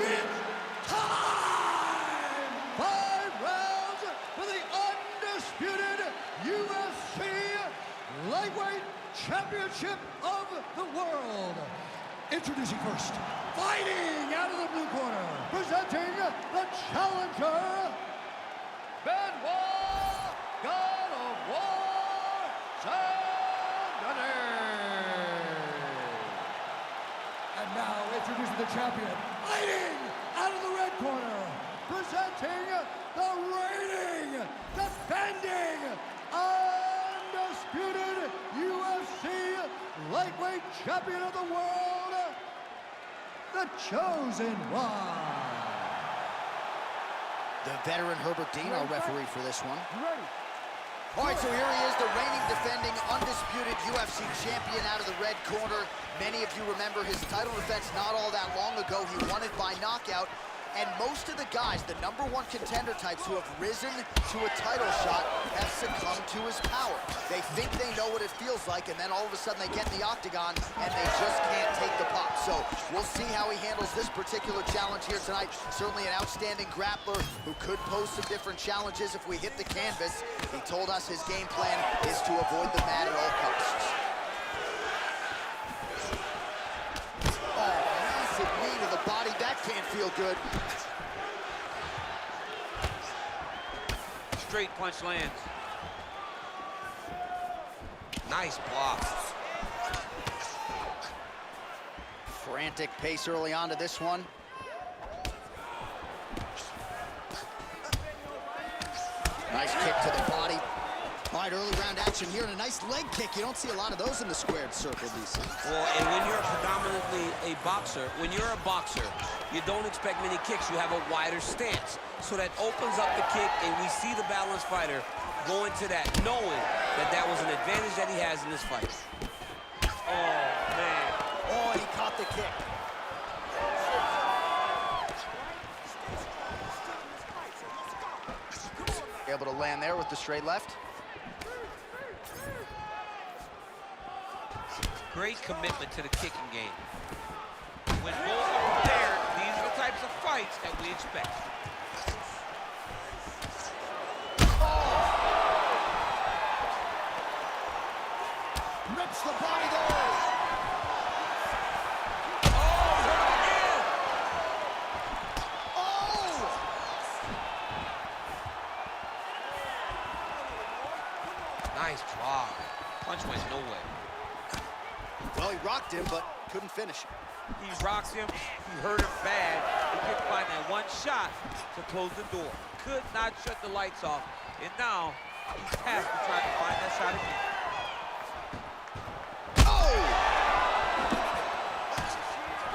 It's time! 5 rounds for the undisputed UFC Lightweight Championship of the World. Introducing first, fighting out of the blue corner, presenting the challenger, Benoit, God of War, Saint-Denis. And now introducing the champion, fighting out of the red corner, presenting the reigning, defending, undisputed UFC lightweight champion of the world, the Chosen One. The veteran Herbert Dean, our referee for this one. Ready. All right, so here he is, the reigning, defending, undisputed UFC champion out of the red corner. Many of you remember his title defense not all that long ago. He won it by knockout. And most of the guys, the #1 contender types who have risen to a title shot, have succumbed to his power. They think they know what it feels like, and then all of a sudden they get in the octagon, and they just can't take the pop. So we'll see how he handles this particular challenge here tonight. Certainly an outstanding grappler who could pose some different challenges if we hit the canvas. He told us his game plan is to avoid the mat at all costs. Massive knee to the body, that can't feel good. Straight punch lands. Nice block. Frantic pace early on to this one. Nice kick to the body. All right, early round action here, and a nice leg kick. You don't see a lot of those in the squared circle, DC. Well, and when you're predominantly a boxer, you don't expect many kicks. You have a wider stance. So that opens up the kick, and we see the balanced fighter go into that, knowing that that was an advantage that he has in this fight. Oh, man. Oh, and he caught the kick. able to land there with the straight left. Great commitment to the kicking game. When both are prepared, these are the types of fights that we expect. Rips the body there. Nice draw. Punch went nowhere. Well, he rocked him, but couldn't finish him. He rocks him, he hurt him bad. He couldn't find that one shot to close the door. Could not shut the lights off. And now, he's past to try to find that shot again. Oh!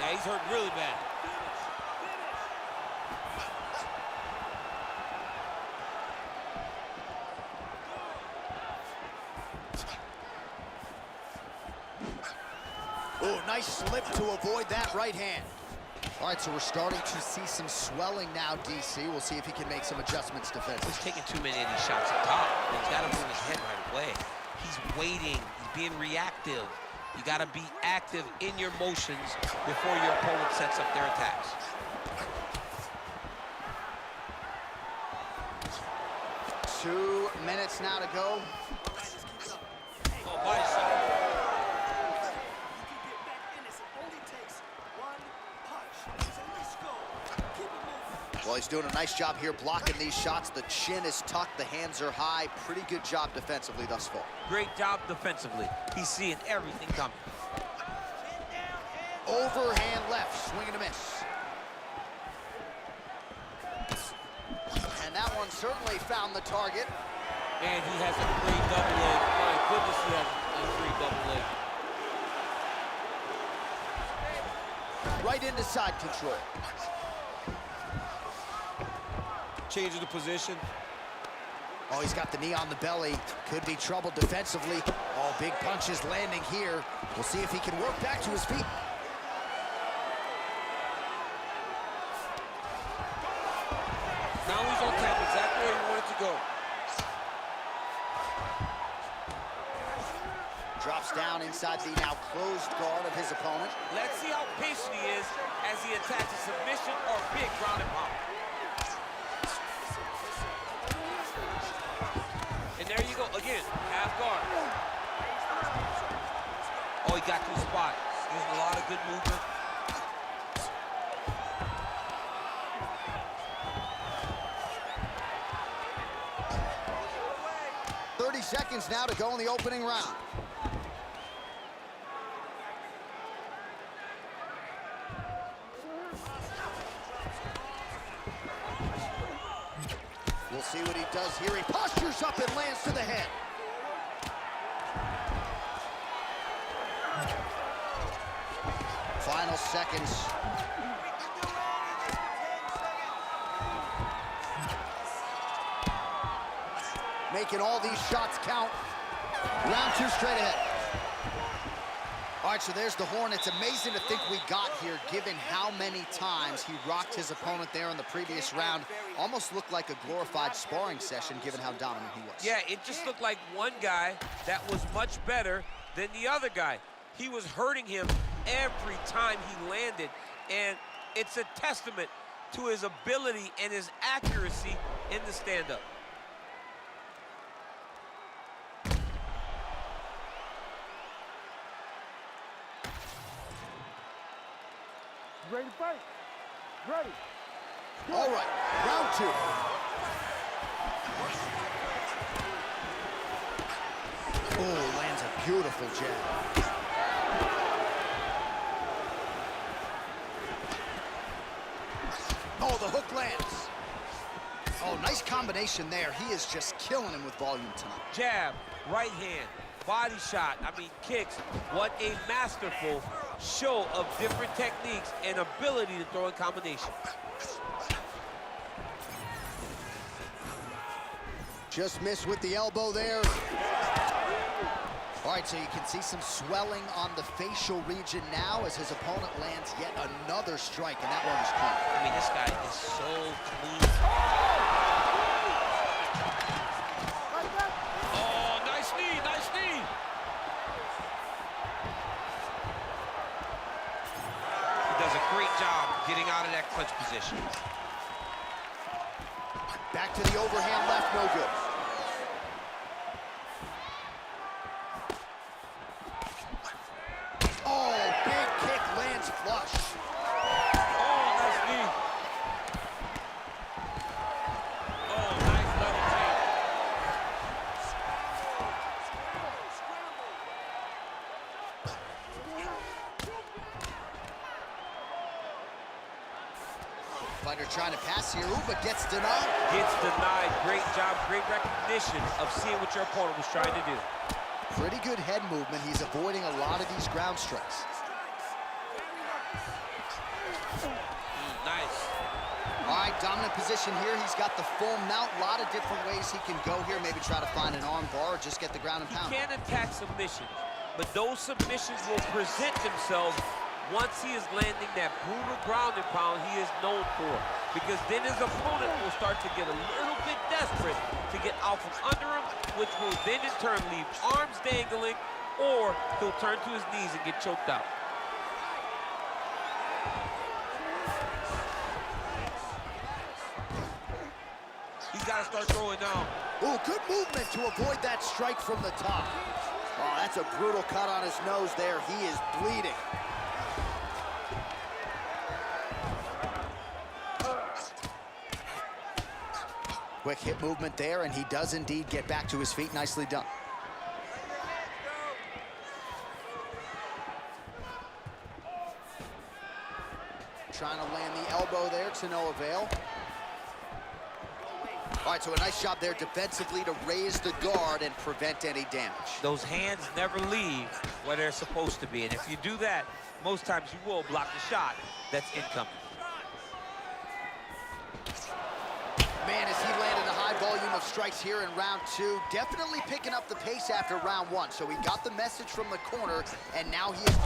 Yeah, he's hurt really bad. Oh, nice slip to avoid that right hand. All right, so we're starting to see some swelling now, DC. We'll see if he can make some adjustments defensively. He's taking too many of these shots up top. He's got to move his head right away. He's waiting. He's being reactive. You got to be active in your motions before your opponent sets up their attacks. Two minutes now to go. Oh, body shot. Well, he's doing a nice job here blocking these shots. The chin is tucked, the hands are high. Pretty good job defensively thus far. Great job defensively. He's seeing everything coming. Overhand left, swing and a miss. And that one certainly found the target. And he has a great double leg. My goodness, he has a great double leg. Right into side control. Changing the position. Oh, he's got the knee on the belly. Could be trouble defensively. Oh, big punches landing here. We'll see if he can work back to his feet. Now he's on top, exactly where he wanted to go. Drops down inside the now closed guard of his opponent. Let's see how patient he is as he attacks a submission or big ground and pound. And there you go, again, half guard. Oh, he got to the spot. Using a lot of good movement. Seconds now to go in the opening round. We'll see what he does here. He postures up and lands to the head. Final seconds. Making all these shots count. Round two straight ahead. All right, so there's the horn. It's amazing to think we got here, given how many times he rocked his opponent there in the previous round. Almost looked like a glorified sparring session, given how dominant he was. Yeah, it just looked like one guy that was much better than the other guy. He was hurting him every time he landed, and it's a testament to his ability and his accuracy in the stand-up. Ready to fight? Ready. All right, round two. Oh, lands a beautiful jab. Oh, the hook lands. Oh, nice combination there. He is just killing him with volume tonight. Jab, right hand, body shot, kicks. What a masterful show of different techniques and ability to throw in combination. Just missed with the elbow there. All right, so you can see some swelling on the facial region now as his opponent lands yet another strike, and that one was clean. I mean, this guy is so clean. does a great job getting out of that clinch position. Back to the overhand left, no good. Oh, big kick lands flush. Oh, nice knee. Oh, nice double team. Fighter trying to pass here, ooh, but gets denied. Gets denied. Great job, great recognition of seeing what your opponent was trying to do. Pretty good head movement. He's avoiding a lot of these ground strikes. Nice. All right, dominant position here. He's got the full mount. A lot of different ways he can go here. Maybe try to find an arm bar or just get the ground and pound. He can attack submissions, but those submissions will present themselves once he is landing that brutal ground and pound he is known for. Because then his opponent will start to get a little bit desperate to get out from under him, which will then in turn leave arms dangling, or he'll turn to his knees and get choked out. He's got to start throwing now. Ooh, good movement to avoid that strike from the top. Oh, that's a brutal cut on his nose there. He is bleeding. Quick hip movement there, and he does indeed get back to his feet. Nicely done. Trying to land the elbow there to no avail. All right, so a nice job there defensively to raise the guard and prevent any damage. Those hands never leave where they're supposed to be, and if you do that, most times you will block the shot that's incoming. Man, as he landed a high volume of strikes here in round two, definitely picking up the pace after round one. So he got the message from the corner, and now he is...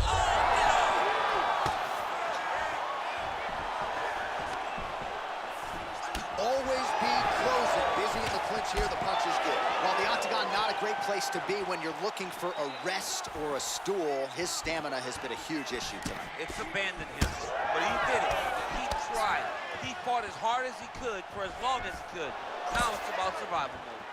Always be closing. Busy in the clinch here, the punch is good. While the octagon, not a great place to be when you're looking for a rest or a stool. His stamina has been a huge issue tonight. It's abandoned him, but he did it. He tried. He fought as hard as he could for as long as he could. Now it's about survival mode.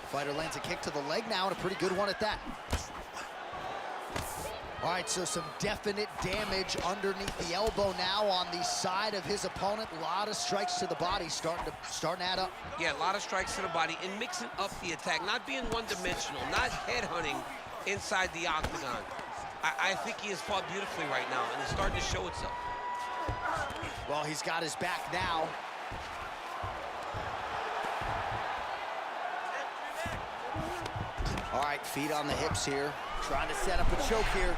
Fighter lands a kick to the leg now, and a pretty good one at that. All right, so some definite damage underneath the elbow now on the side of his opponent. A lot of strikes to the body starting to add up. Yeah, a lot of strikes to the body and mixing up the attack, not being one-dimensional, not headhunting inside the octagon. I think he has fought beautifully right now, and it's starting to show itself. Well, he's got his back now. All right, feet on the hips here. Trying to set up a choke here.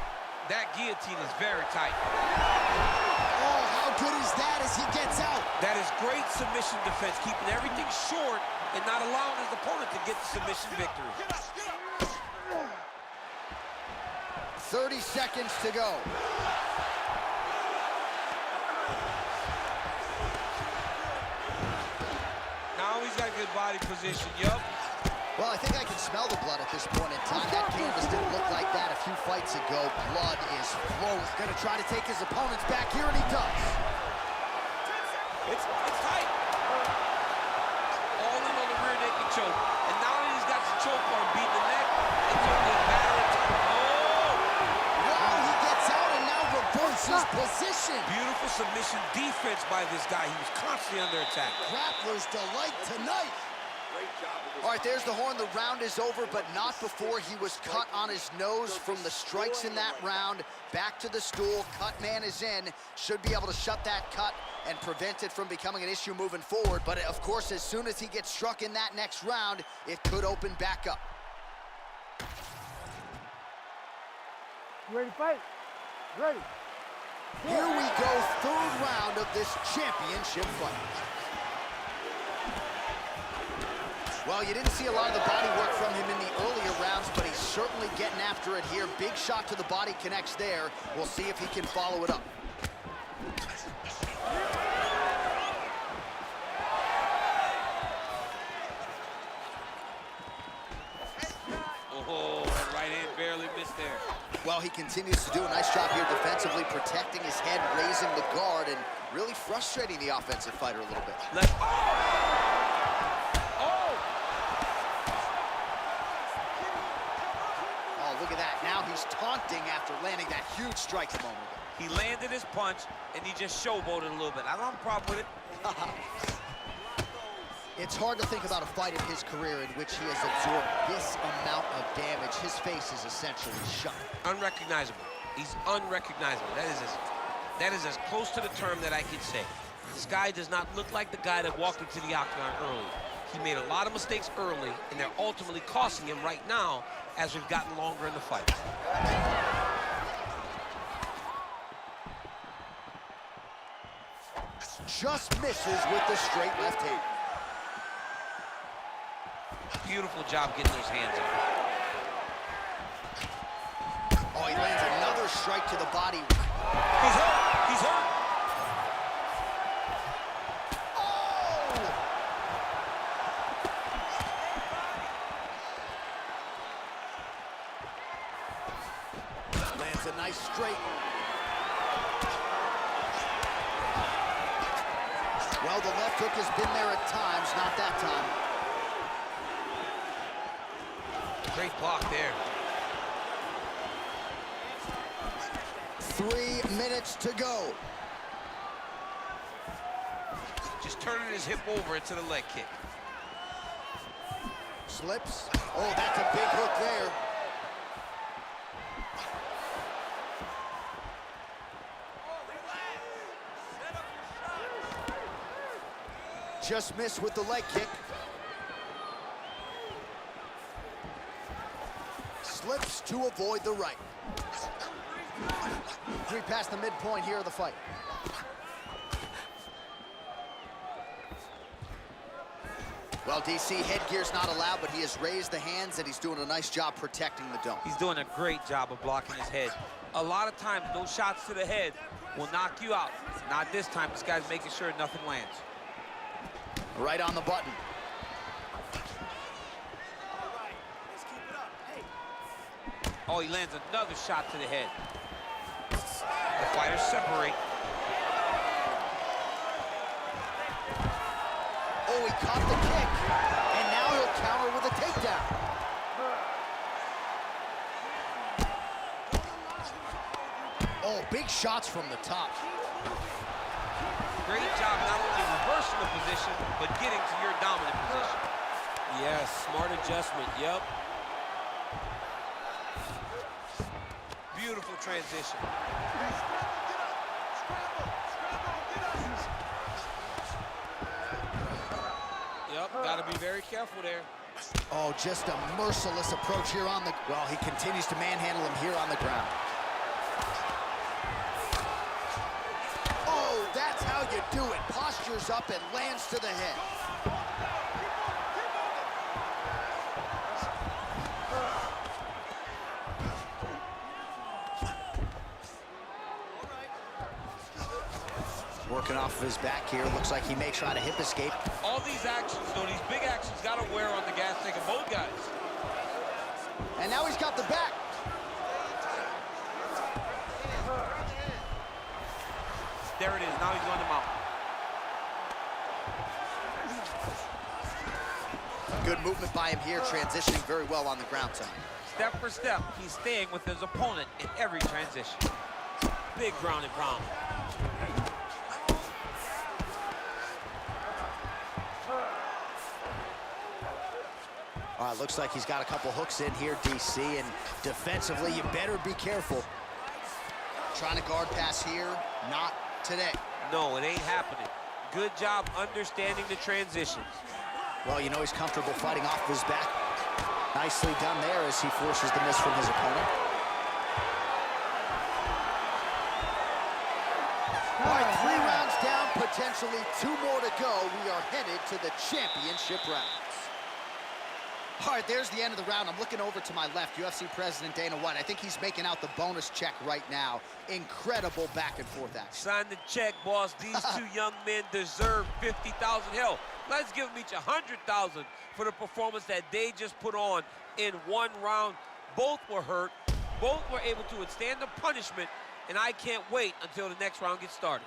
That guillotine is very tight. Oh, how good is that as he gets out? That is great submission defense, keeping everything short and not allowing his opponent to get the submission victory. 30 seconds to go. Now he's got good body position, yup. Well, I think I can smell the blood at this point in time. That canvas didn't look like that a few fights ago. Blood is flowing. Gonna try to take his opponents back here, and he does. It's tight. All in on the rear naked choke. And now that he's got the choke arm beating the neck, it's going to be battered. Oh! Wow, he gets out and now reverses position. Beautiful submission defense by this guy. He was constantly under attack. Grappler's delight tonight. All right, there's the horn. The round is over, but not before he was cut on his nose from the strikes in that round. Back to the stool. Cut man is in. Should be able to shut that cut and prevent it from becoming an issue moving forward. But, of course, as soon as he gets struck in that next round, it could open back up. You ready to fight? Ready. Here we go, third round of this championship fight. Well, you didn't see a lot of the body work from him in the earlier rounds, but he's certainly getting after it here. Big shot to the body connects there. We'll see if he can follow it up. Oh, that right hand barely missed there. Well, he continues to do a nice job here defensively, protecting his head, raising the guard, and really frustrating the offensive fighter a little bit. Oh, look at that. Now he's taunting after landing that huge strike a moment ago. He landed his punch, and he just showboated a little bit. I don't have a problem with it. It's hard to think about a fight in his career in which he has absorbed this amount of damage. His face is essentially shut. Unrecognizable. He's unrecognizable. That is as close to the term that I could say. This guy does not look like the guy that walked into the octagon early. He made a lot of mistakes early, and they're ultimately costing him right now as we've gotten longer in the fight. Just misses with the straight left hand. Beautiful job getting those hands up. Oh, he lands another strike to the body. He's hurt. He's hurt. Lands a nice straight. Well, the left hook has been there at times, not that time. Great block there. 3 minutes to go. Just turning his hip over into the leg kick. Slips. Oh, that's a big hook there. Just missed with the leg kick. Slips to avoid the right. 3 past the midpoint here of the fight. Well, DC, headgear's not allowed, but he has raised the hands, and he's doing a nice job protecting the dome. He's doing a great job of blocking his head. A lot of times, those shots to the head will knock you out. Not this time. This guy's making sure nothing lands. Right on the button. All right, let's keep it up. Hey. Oh, he lands another shot to the head. The fighters separate. Oh, he caught the kick, and now he'll counter with a takedown. Oh, big shots from the top. Great job not only reversing the position, but getting to your dominant position. Yes, smart adjustment, yep. Beautiful transition. Yep, gotta be very careful there. Oh, just a merciless approach here on the... Well, he continues to manhandle him here on the ground. Oh, that's how you do it. Postures up and lands to the head. Working off of his back here. Looks like he may try to hip escape. All these actions, though, these big actions, got to wear on the gas tank of both guys. And now he's got the back. There it is. Now he's on the mount. Good movement by him here, transitioning very well on the ground, Tom. Step for step, he's staying with his opponent in every transition. Big ground and pound. All right, looks like he's got a couple hooks in here, DC, and defensively, you better be careful. Trying to guard pass here, not today. No, it ain't happening. Good job understanding the transitions. Well, you know he's comfortable fighting off his back. Nicely done there as he forces the miss from his opponent. All right, 3 rounds down, potentially 2 more to go. We are headed to the championship rounds. All right, there's the end of the round. I'm looking over to my left, UFC President Dana White. I think he's making out the bonus check right now. Incredible back and forth action. Sign the check, boss. These 2 young men deserve $50,000. Hell, Let's give them each 100,000 for the performance that they just put on in one round. Both were hurt. Both were able to withstand the punishment, and I can't wait until the next round gets started.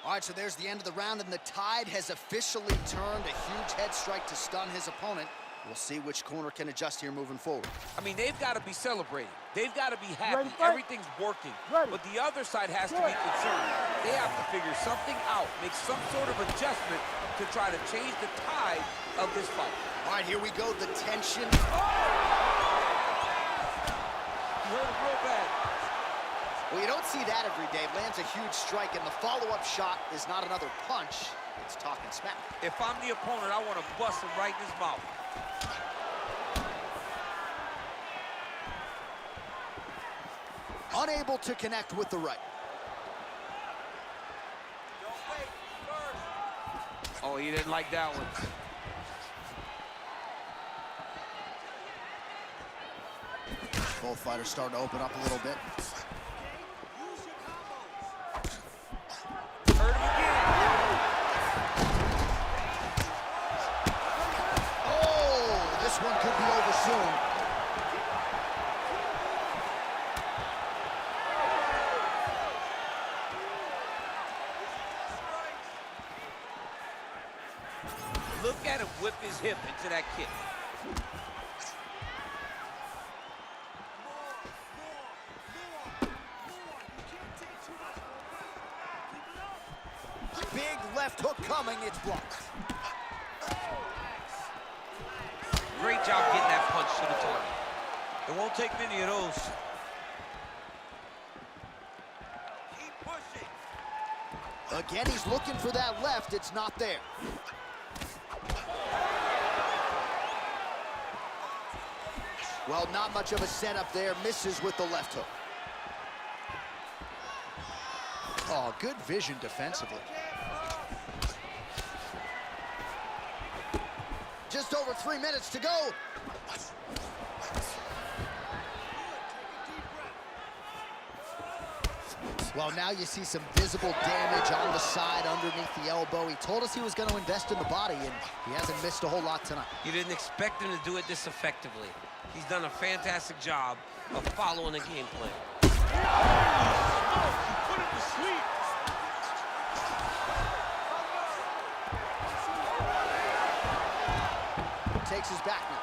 All right, so there's the end of the round, and the tide has officially turned. A huge head strike to stun his opponent. We'll see which corner can adjust here moving forward. I mean, they've got to be celebrating. They've got to be happy. Ready, Everything's working. Ready. But the other side has to be concerned. They have to figure something out, make some sort of adjustment to try to change the tide of this fight. All right, here we go, the tension. You heard it real bad. Well, you don't see that every day. Lands a huge strike, and the follow-up shot is not another punch. It's talking smack. If I'm the opponent, I want to bust him right in his mouth. Unable to connect with the right. Oh, he didn't like that one. Both fighters starting to open up a little bit. Hurt him again. Oh, this one could be over soon. Look at him whip his hip into that kick. Big left hook coming, it's blocked. Great job getting that punch to the target. It won't take many of those. Keep pushing. Again, he's looking for that left, it's not there. Well, not much of a setup there, misses with the left hook. Oh, good vision defensively. Just over 3 minutes to go. Well, now you see some visible damage on the side underneath the elbow. He told us he was going to invest in the body, and he hasn't missed a whole lot tonight. You didn't expect him to do it this effectively. He's done a fantastic job of following the game plan. Put him to sleep. Takes his back now.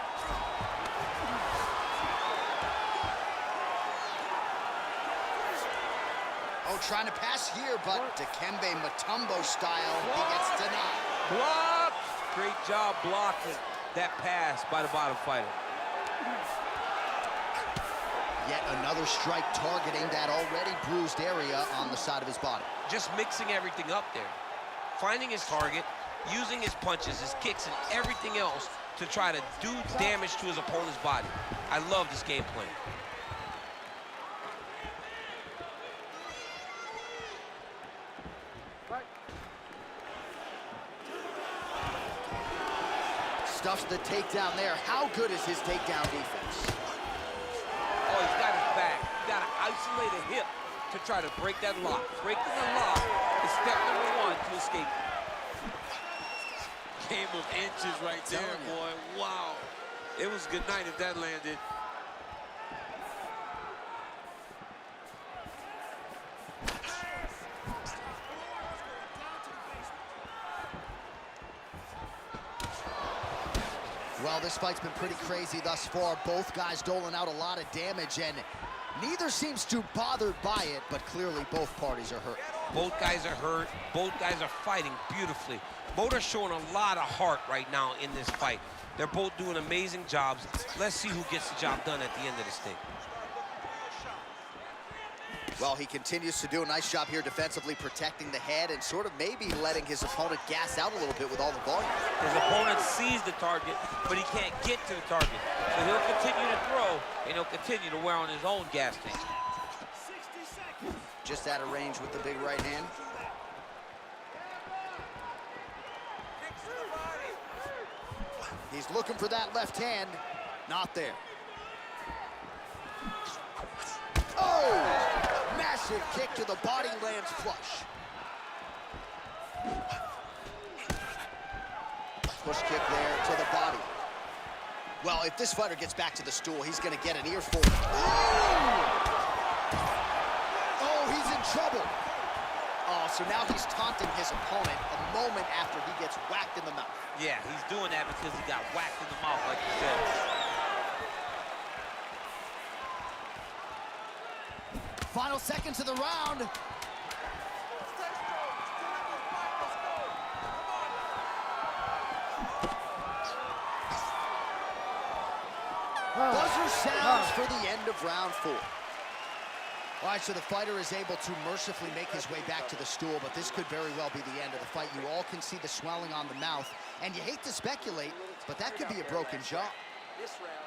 Oh, trying to pass here, but Dikembe Mutombo style, he gets denied. Block! Great job blocking that pass by the bottom fighter. Yet another strike targeting that already bruised area on the side of his body. Just mixing everything up there. Finding his target, using his punches, his kicks, and everything else to try to do damage to his opponent's body. I love this game plan. Stuffs the takedown there. How good is his takedown defense? Oh, he's got his back. He's got to isolate a hip to try to break that lock. Breaking the lock is step number one to escape. Game of inches right there, boy. Wow. It was good night if that landed. Well, this fight's been pretty crazy thus far. Both guys doling out a lot of damage, and neither seems too bothered by it, but clearly both parties are hurt. Both guys are hurt. Both guys are fighting beautifully. Both are showing a lot of heart right now in this fight. They're both doing amazing jobs. Let's see who gets the job done at the end of this thing. Well, he continues to do a nice job here defensively, protecting the head and sort of maybe letting his opponent gas out a little bit with all the volume. His opponent sees the target, but he can't get to the target. So he'll continue to throw, and he'll continue to wear on his own gas tank. Just out of range with the big right hand. He's looking for that left hand. Not there. Oh! Massive kick to the body, lands flush. push kick there to the body. Well, if this fighter gets back to the stool, he's going to get an earful. Oh, he's in trouble. Oh, so now he's taunting his opponent a moment after he gets whacked in the mouth. Yeah, he's doing that because he got whacked in the mouth, like you said. Final seconds of the round. Buzzer sounds for the end of round 4. All right, so the fighter is able to mercifully make his way back to the stool, but this could very well be the end of the fight. You all can see the swelling on the mouth, and you hate to speculate, but that could be a broken jaw. This round.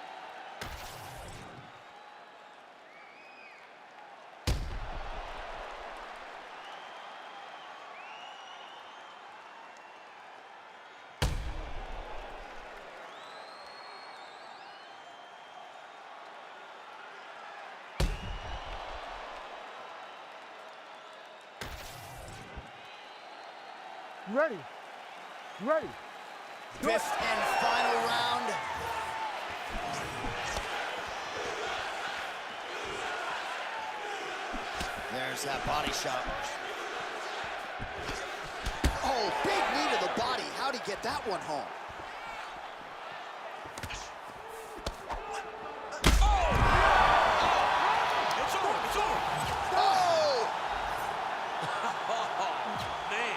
You ready? You ready? Fifth and final round. There's that body shot. Oh, big knee to the body. How'd he get that one home? It's over, it's over. Oh! Man.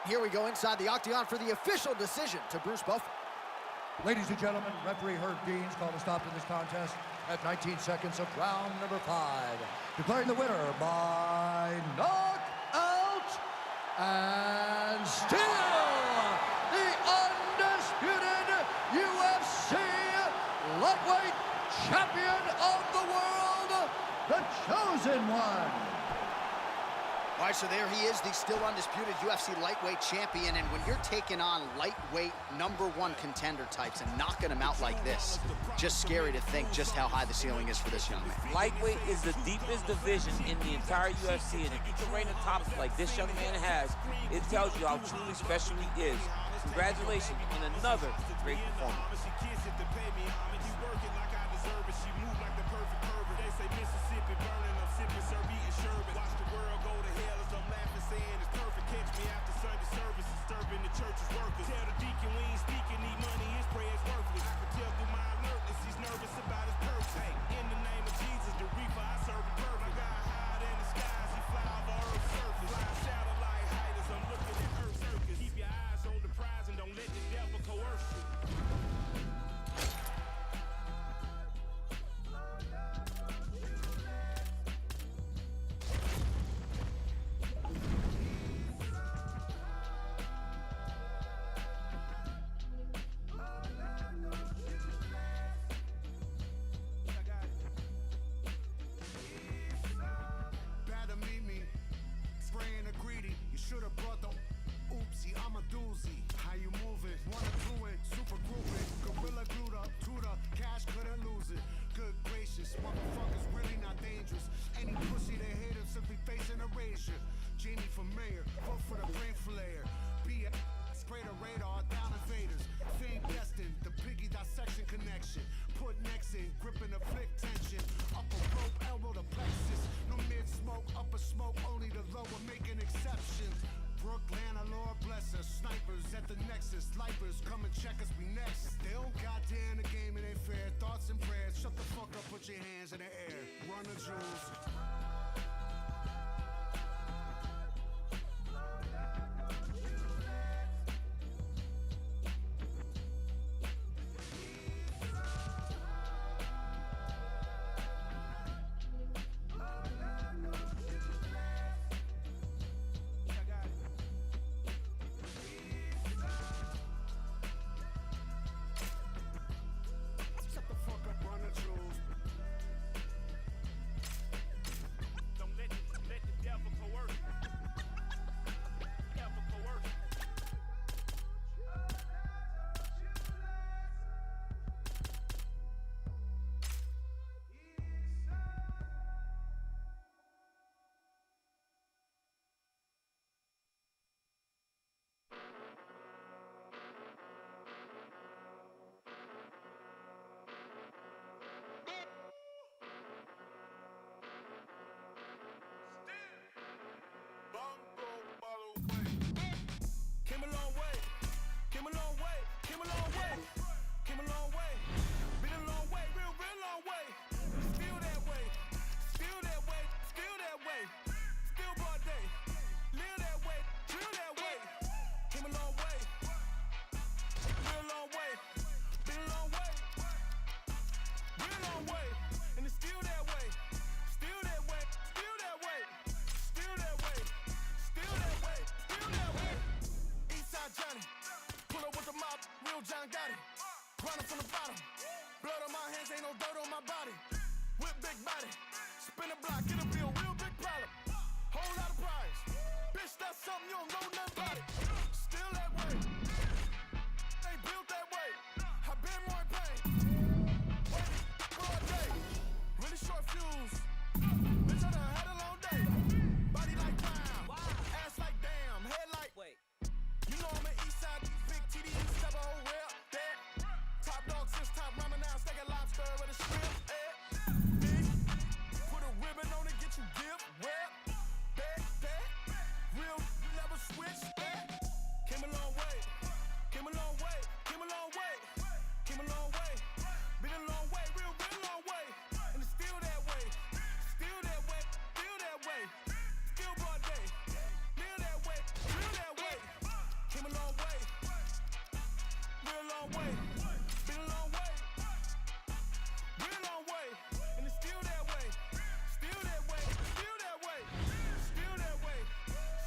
Here we go inside the octagon for the official decision to Bruce Buffer. Ladies and gentlemen, referee Herb Deans called a stop to this contest at 19 seconds of round number 5. Declaring the winner by knockout and still the undisputed UFC lightweight champion of the world, the Chosen One. All right, so there he is, the still undisputed UFC lightweight champion, and when you're taking on lightweight #1 contender types and knocking them out like this, just scary to think just how high the ceiling is for this young man. Lightweight is the deepest division in the entire UFC, and if you can reign atop like this young man has, it tells you how truly special he is. Congratulations on another great performance. the mob, real John Gotti. Running from the bottom. Blood on my hands, ain't no dirt on my body. Whip big body. Spin a block, it'll be a real big problem. Whole lot of prize. Bitch, that's something you don't know nothing about it. Still that way. Ain't built that way. I been more in pain. Waiting, broad day. Really short fuse. Bitch, I done had a long day. Body like wow. Ass like damn. Head like wait. You know I'm an east side, big TD, step a whole rep. That. Top dog, since top ramen now, steak a lobster with a shrimp. Big. Put a ribbon on it, get you gift. Rep. That. Real, never switch. That. Came a long way. Came a long way. Came a long way. Came a long way. Been a long way. Real long way. And it's still that way. Still that way. Still that way. Still broad day. Feel that way. Feel that way. Came a long way. Real long way. Been a long way. Real long way. And it's still that way. Still that way. Still that way. Still that way.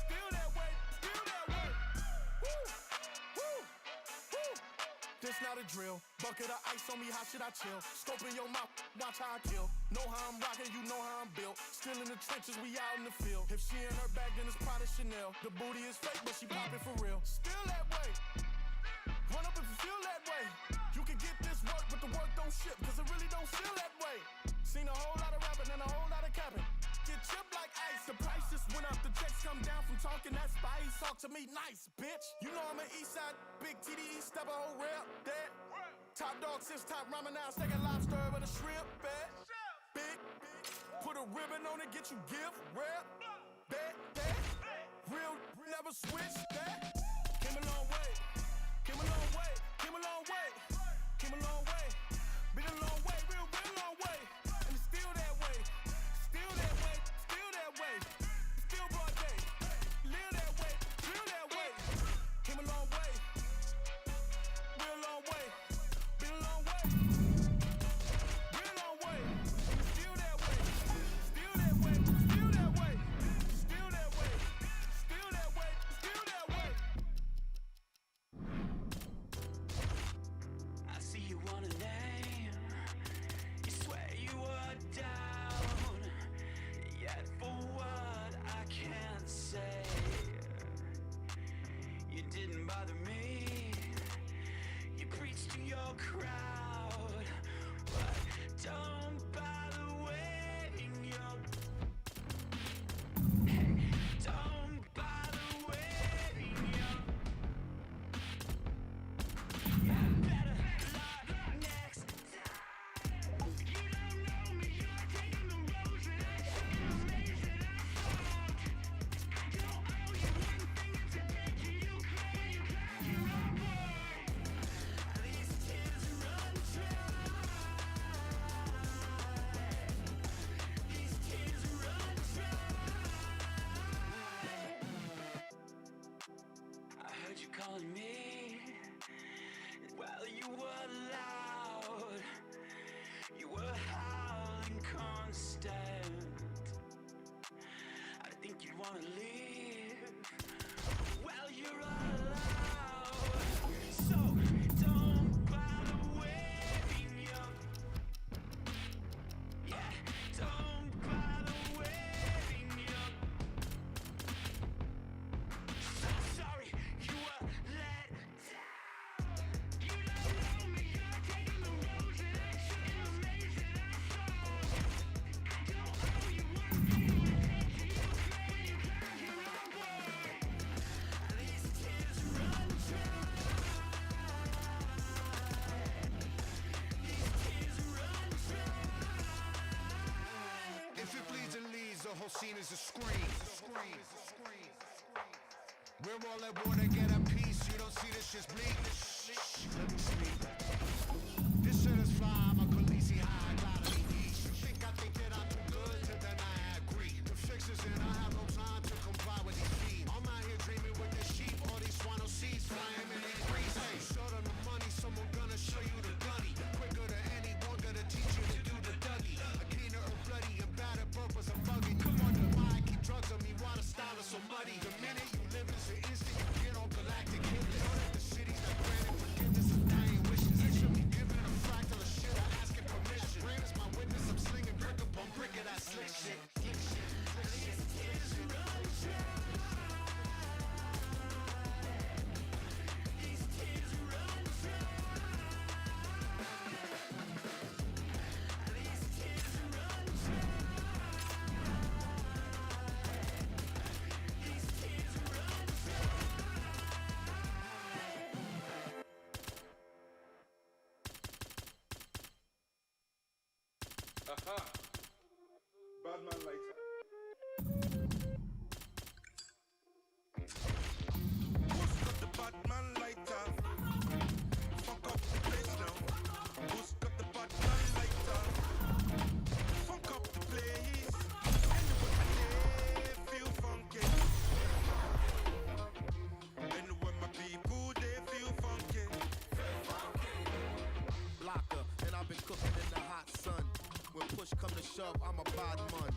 Still that way. Still that way. Woo. Woo. Woo. This not a drill. Bucket of ice on me, how should I chill? Scope in your mouth, watch how I kill. Know how I'm rocking, you know how I'm built. Still in the trenches, we out in the field. If she in her bag, then it's Prada Chanel. The booty is fake, but she poppin' for real. Still that way. Run up if you feel that way. You can get this work, but the work don't ship, cause it really don't feel that way. Seen a whole lot of rapping and a whole lot of capping. Get chipped like ice, the price just went up. The checks come down from talking that spice. Talk to me nice, bitch. You know I'm an east side, big TDE, step a whole rep. That. Top dog, since top ramen now, steak a lobster with a shrimp. Bet. Big. Put a ribbon on it, get you gift. Rep. That. Real, never switch. That. Came a long way. Came a long way. Came a long way. Came a long way. Been a long way. Real long way. And it's still that way. Still that way. Still that way. Still broad day. Live that way. Feel that way. Came a long way. Real long way. Been a long way. Real long way. And it's still that way. Still that way. Still that way. Still that way. Still that way. Still that way. I see you want a name. You swear you were down. Yet for what I can't say, you didn't bother me. You preach to your crowd, but don't bother waiting your. Hey, don't bother waiting your. You better luck next time. You don't know me, you're taking the roads that I should've made that I thought. I don't owe you one thing, it's a debt to you, clear your own boy. These tears run dry. These tears run dry. I heard you calling me. Well, you were loud. You were howling constant. I think you'd wanna leave. Well, you're allowed. So don't bother waiting your. Yeah, don't bother waiting your. So sorry, you were let down. You don't know me, you're taking the roads that I should've made that I thought. I don't owe you one thing, it's to you, clear your own boy. These tears run dry. These tears run dry. If it bleeds and leads, the whole scene is a scream. We're all at war to get a piece. You don't see this shit's bleak. Let me speak. This shit is fly. I'm a Khaleesi high. Gotta be east. You think I think that I'm too good to then I agree. The fix is in. I have no time to comply with these feet. I'm out here dreaming with the sheep. All these swano seeds flying in the breeze. Hey, short on the money. Someone gonna show you the gunny. Quicker than anyone gonna teach you to do the Dougie. A keener or bloody and bad at purpose. I'm bugging. Come on, why I keep drugs on me? Why the style is so muddy? The minute you live is the instant you get on galactic hit. Know that the cities that Bad man lighter. Who's got the bad man lighter? Fuck up the place now. Who's got the bad man lighter? Fuck up the place. Anywhere they feel funky. Anywhere my people they feel funky. Blocker, and I've been cooking in the hot sun. When push come to shove, I'm a bad man.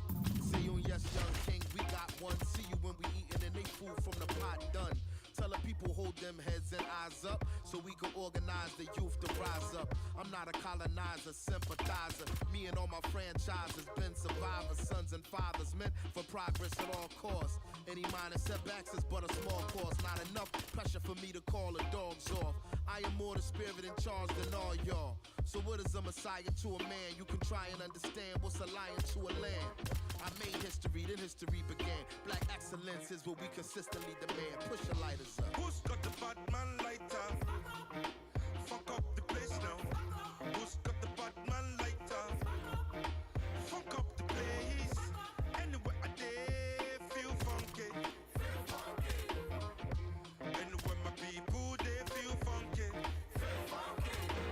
See you, yes, young king, we got one. See you when we eating and they food from the pot done. Tell the people hold them heads and eyes up so we can organize the youth to rise up. I'm not a colonizer, sympathizer. Me and all my franchises been survivors, sons and fathers meant for progress at all costs. Any minor setbacks is but a small cost. Not enough pressure for me to call the dogs off. I am more the spirit in charge than all y'all. So what is a messiah to a man? You can try and understand what's a lion to a lamb. I made history, then history began. Black excellence is what we consistently demand. Push your lighters up. Who's got the bad man lighter? Fuck up the place now. Who's got the bad man lighter? Fuck up the place. Anywhere I dare feel funky. Anywhere my people they feel funky.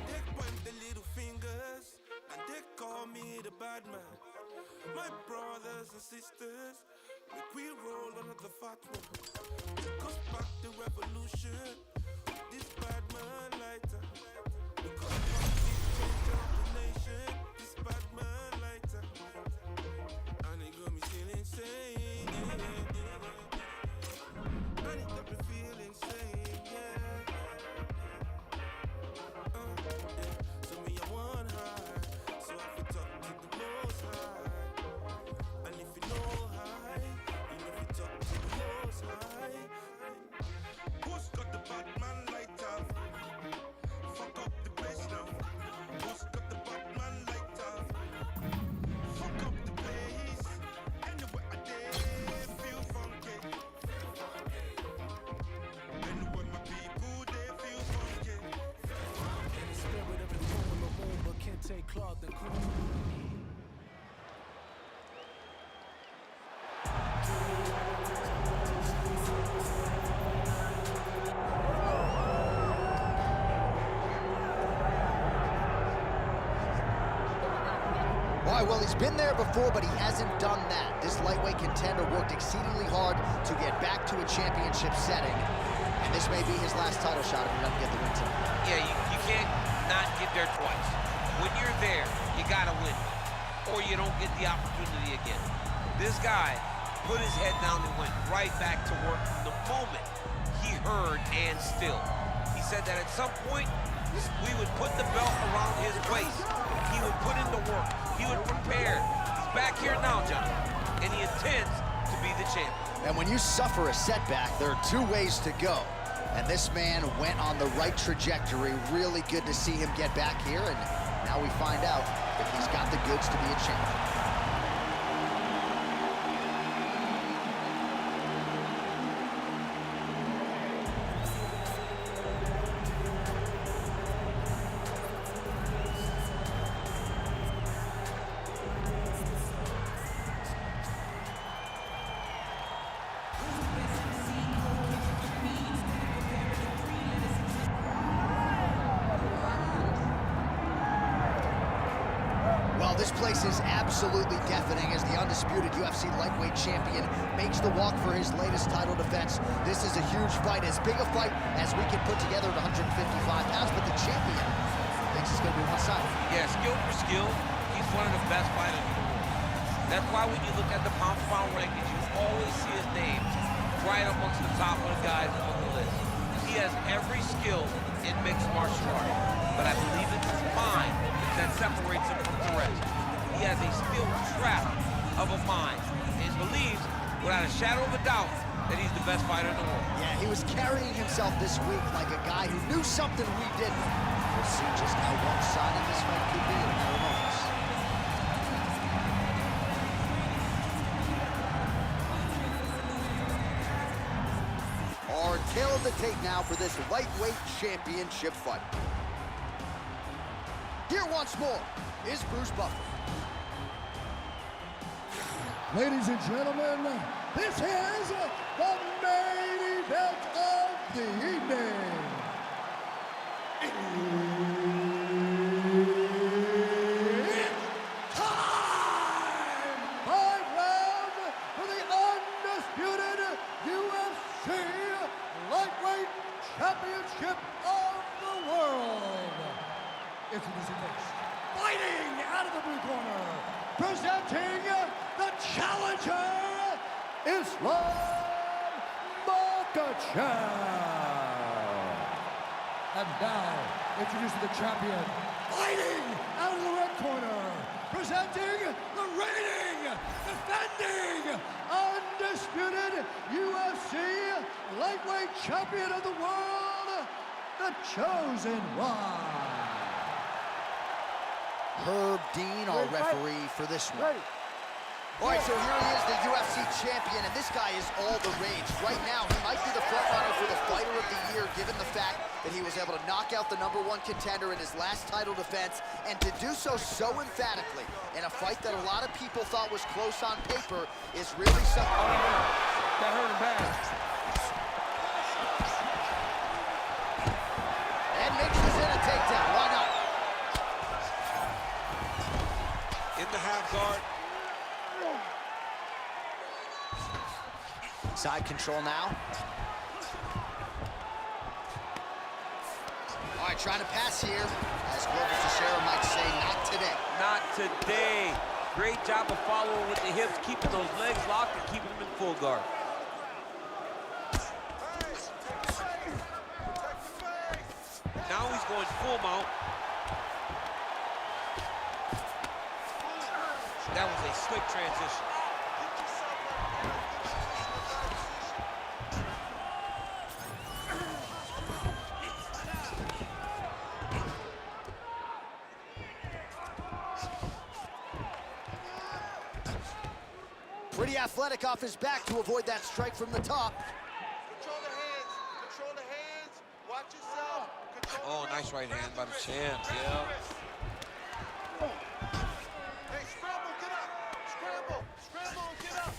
They point the little fingers and they call me the bad man. My brothers and sisters, make we roll another fat one. Took us back the revolution with this bad man lighter. Because fuck the change of the nation, this bad man lighter. And it got me still insane, yeah. And it got me feel insane, yeah. Yeah. So me I want high, so I can talk to the most high. And if you know high, you know if you talk to the most high. Who's got the bad man lighter? Fuck up the place now. Who's got the bad man lighter? Fuck up the place. Anywhere I dare feel funky. Anywhere my people they feel funky. In the spirit of the moon, but can't take Claude the cool. All right, well, he's been there before, but he hasn't done that. This lightweight contender worked exceedingly hard to get back to a championship setting, and this may be his last title shot if he doesn't get the win tonight. Yeah, you can't not get there twice. When you're there, you gotta win, or you don't get the opportunity again. This guy put his head down and went right back to work from the moment he heard and still. He said that at some point, we would put the belt around his waist. He would put in the work. He would prepare. He's back here now, John, and he intends to be the champion. And when you suffer a setback, there are two ways to go. And this man went on the right trajectory. Really good to see him get back here, and now we find out if he's got the goods to be a champion. This place is absolutely deafening as the undisputed UFC lightweight champion makes the walk for his latest title defense. This is a huge fight, as big a fight as we can put together at 155 pounds, but the champion thinks it's going to be one-sided. Yeah, skill for skill, he's one of the best fighters in the world. That's why when you look at the pound-for-pound rankings, you always see his name right amongst the top of the guys on the list. He has every skill in mixed martial arts, but I believe it's his mind that separates him from the rest. He has a steel trap of a mind and believes, without a shadow of a doubt, that he's the best fighter in the world. Yeah, he was carrying himself this week like a guy who knew something we didn't. We'll see just how one-sided this fight could be in a matter of moments. Our tale of the tape now for this lightweight championship fight. Here once more is Bruce Buffer. Ladies and gentlemen, this is the main event of the evening. It's time! 5 rounds for the undisputed UFC Lightweight Championship of the world. Introducing first, fighting out of the blue corner, presenting the challenger, Islam Makhachev. And now, introducing the champion, fighting out of the red corner, presenting the reigning, defending, undisputed UFC lightweight champion of the world, the Chosen One. Herb Dean, our referee for this one. All right, so here he is, the UFC champion, and this guy is all the rage. Right now, he might be the front runner for the Fighter of the Year, given the fact that he was able to knock out the #1 contender in his last title defense, and to do so emphatically in a fight that a lot of people thought was close on paper is really something. That hurt him bad. And mixes in a takedown. Why not? In the half guard. Side control now. All right, trying to pass here. As Glover Teixeira might say, not today. Not today. Great job of following with the hips, keeping those legs locked and keeping them in full guard. Now he's going full mount. That was a slick transition. Pretty athletic off his back to avoid that strike from the top. Control the hands. Control the hands. Watch yourself. Oh, nice right hand by the champ. Yeah. Hey, scramble, get up. Scramble, scramble, and get up.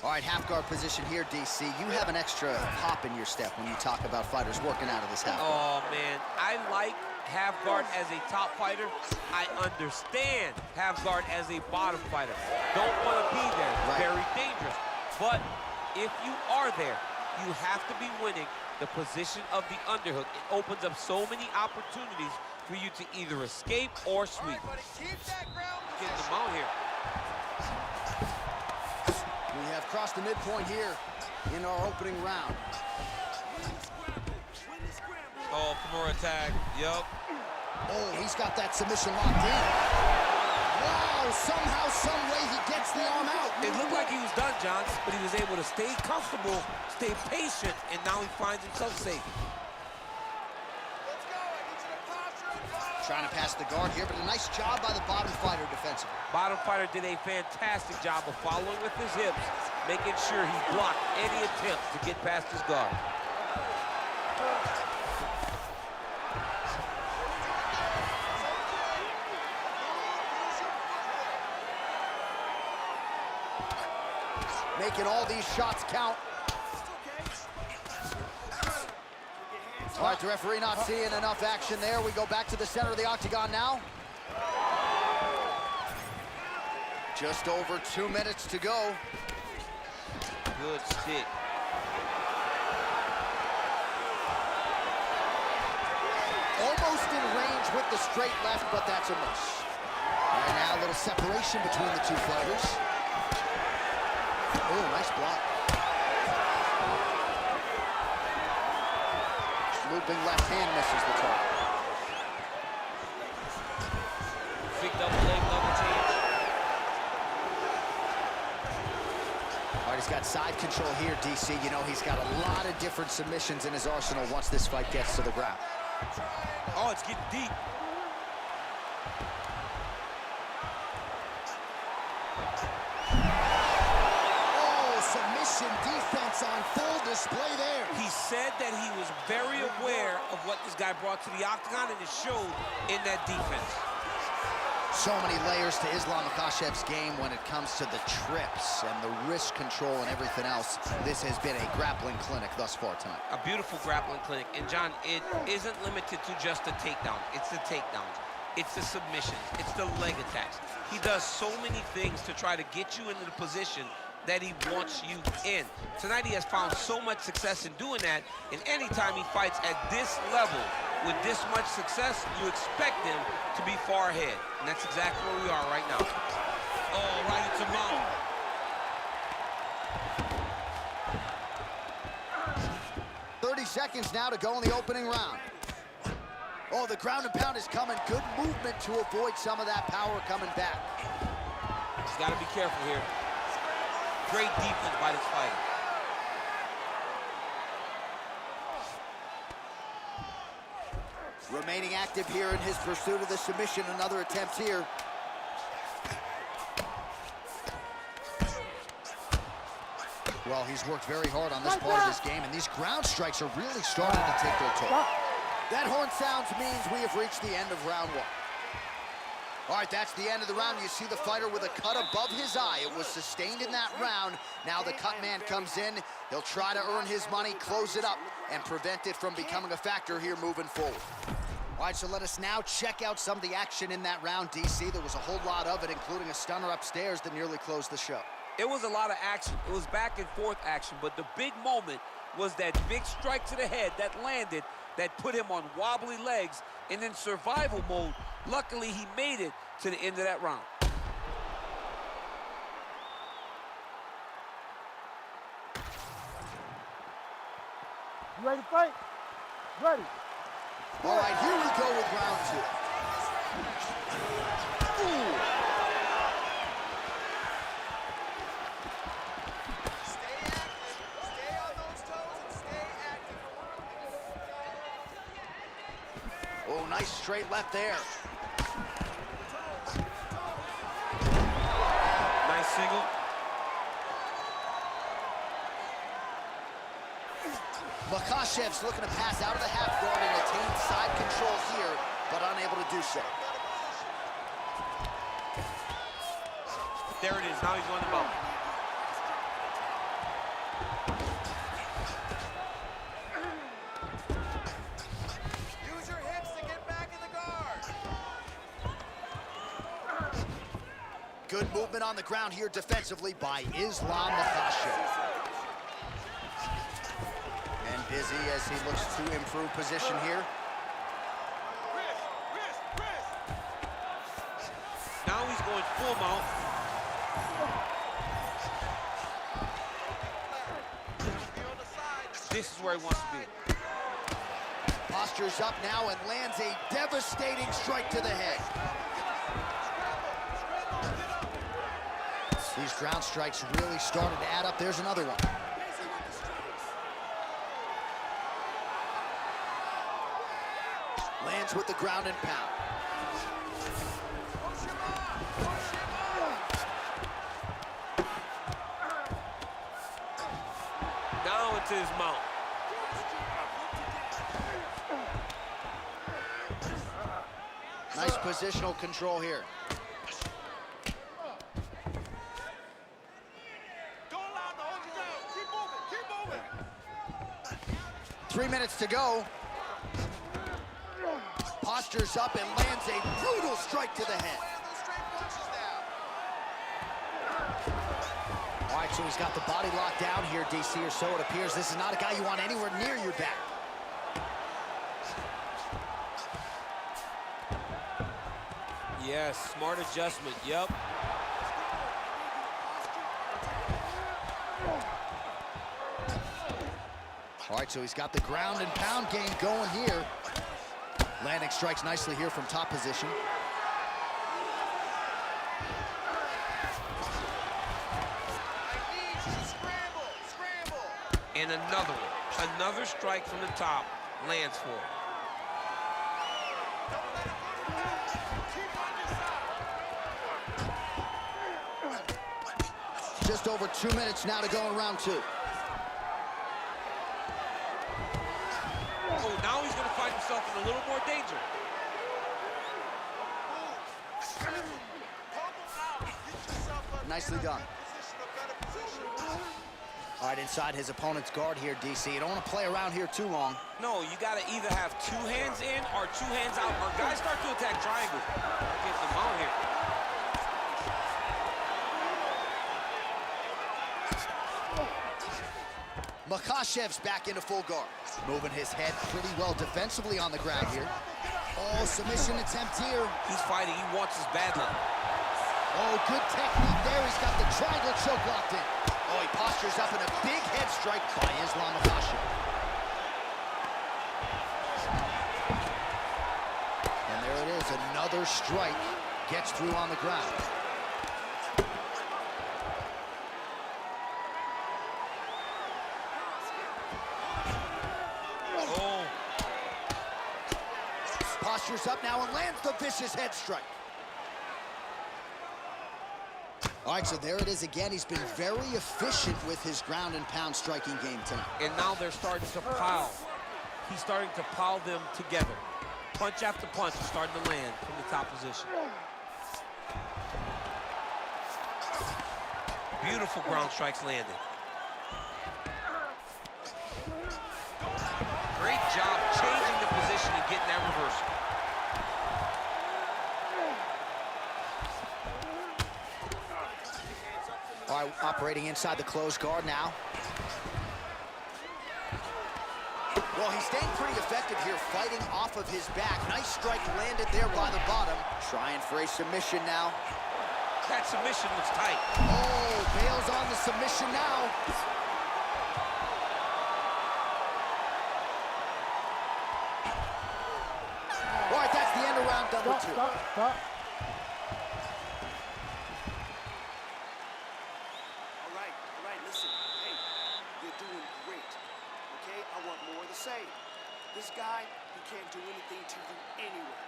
All right, half guard position here, DC. You have an extra hop in your step when you talk about fighters working out of this half guard. Oh, man. I like half guard as a top fighter. I understand half guard as a bottom fighter. Don't want to be there. It's very dangerous. But if you are there, you have to be winning the position of the underhook. It opens up so many opportunities for you to either escape or sweep. Keep that ground Getting them out here. We have crossed the midpoint here in our opening round. Oh, Kimura tag. Yup. Oh, he's got that submission locked in. Wow, somehow, some way he gets the arm out. It looked like he was done, Johns, but he was able to stay comfortable, stay patient, and now he finds himself safe. Let's go. I need you to posture and go. Trying to pass the guard here, but a nice job by the bottom fighter defensively. Bottom fighter did a fantastic job of following with his hips, making sure he blocked any attempt to get past his guard. Making all these shots count. All right, the referee not seeing enough action there. We go back to the center of the octagon now. Just over 2 minutes to go. Good stick. Almost in range with the straight left, but that's a miss. And now a little separation between the two fighters. Oh, nice block. Looping left hand misses the target. Big double leg, double change. All right, he's got side control here, DC. You know, he's got a lot of different submissions in his arsenal once this fight gets to the ground. Oh, it's getting deep. Submission defense on full display there. He said that he was very aware of what this guy brought to the octagon, and it showed in that defense. So many layers to Islam Makhachev's game when it comes to the trips and the wrist control and everything else. This has been a grappling clinic thus far tonight. A beautiful grappling clinic. And John, it isn't limited to just the takedown. It's the takedowns. It's the submissions. It's the leg attacks. He does so many things to try to get you into the position that he wants you in. Tonight he has found so much success in doing that, and anytime he fights at this level with this much success, you expect him to be far ahead. And that's exactly where we are right now. Oh, right into Mount. Seconds now to go in the opening round. Oh, the ground and pound is coming. Good movement to avoid some of that power coming back. He's got to be careful here. Great defense by this fighter. Remaining active here in his pursuit of the submission. Another attempt here. Well, he's worked very hard on this part of his game, and these ground strikes are really starting to take their toll. That horn sounds means we have reached the end of round one. All right, that's the end of the round. You see the fighter with a cut above his eye. It was sustained in that round. Now the cut man comes in. He'll try to earn his money, close it up, and prevent it from becoming a factor here moving forward. All right, so let us now check out some of the action in that round, DC. There was a whole lot of it, including a stunner upstairs that nearly closed the show. It was a lot of action. It was back and forth action, but the big moment was that big strike to the head that landed, that put him on wobbly legs, and in survival mode, luckily he made it to the end of that round. You ready to fight? Ready. All right, here we go with round two. Ooh. Oh, nice straight left there. Nice single. Makhachev's looking to pass out of the half guard and attain side control here, but unable to do so. There it is. Now he's on the mount. Use your hips to get back in the guard. Good movement on the ground here defensively by Islam Makhachev. And busy as he looks to improve position here. Now he's going full mount. This is where he wants to be. Postures up now and lands a devastating strike to the head. These ground strikes really started to add up. There's another one. Lands with the ground and pound. Now into his mount. Nice positional control here. Don't allow the hold you down. Keep moving. 3 minutes to go. Postures up and lands a brutal strike to the head. All right, so he's got the body locked down here, DC, or so it appears. This is not a guy you want anywhere near your back. Yes, smart adjustment, yep. All right, so he's got the ground and pound game going here. Landing strikes nicely here from top position. And another one. Another strike from the top lands for him. Just over 2 minutes now to go in round two. Oh, now he's going to find himself in a little more danger. Nicely done. All right, inside his opponent's guard here, DC. You don't want to play around here too long. No, you got to either have 2 hands in or 2 hands out. Or guys start to attack triangles. Get them out here. Makhachev's back into full guard. Moving his head pretty well defensively on the ground here. Oh, submission attempt here. He's fighting. He wants his bad luck. Oh, good technique there. He's got the triangle choke locked in. Oh, he postures up in a big head strike by Islam Makhachev. And there it is, another strike. Gets through on the ground. Oh. Postures up now and lands the vicious head strike. All right, so there it is again. He's been very efficient with his ground and pound striking game tonight. And now they're starting to pile. He's starting to pile them together. Punch after punch is starting to land from the top position. Beautiful ground strikes landed. Great job changing the position and getting that reversal. All right, operating inside the closed guard now. Well, he's staying pretty effective here, fighting off of his back. Nice strike landed there by the bottom. Trying for a submission now. That submission was tight. Oh, bails on the submission now. All right, that's the end of round number 2. Stop. All right, listen. Hey, you're doing great. Okay, I want more of the same. This guy, he can't do anything to you anyway.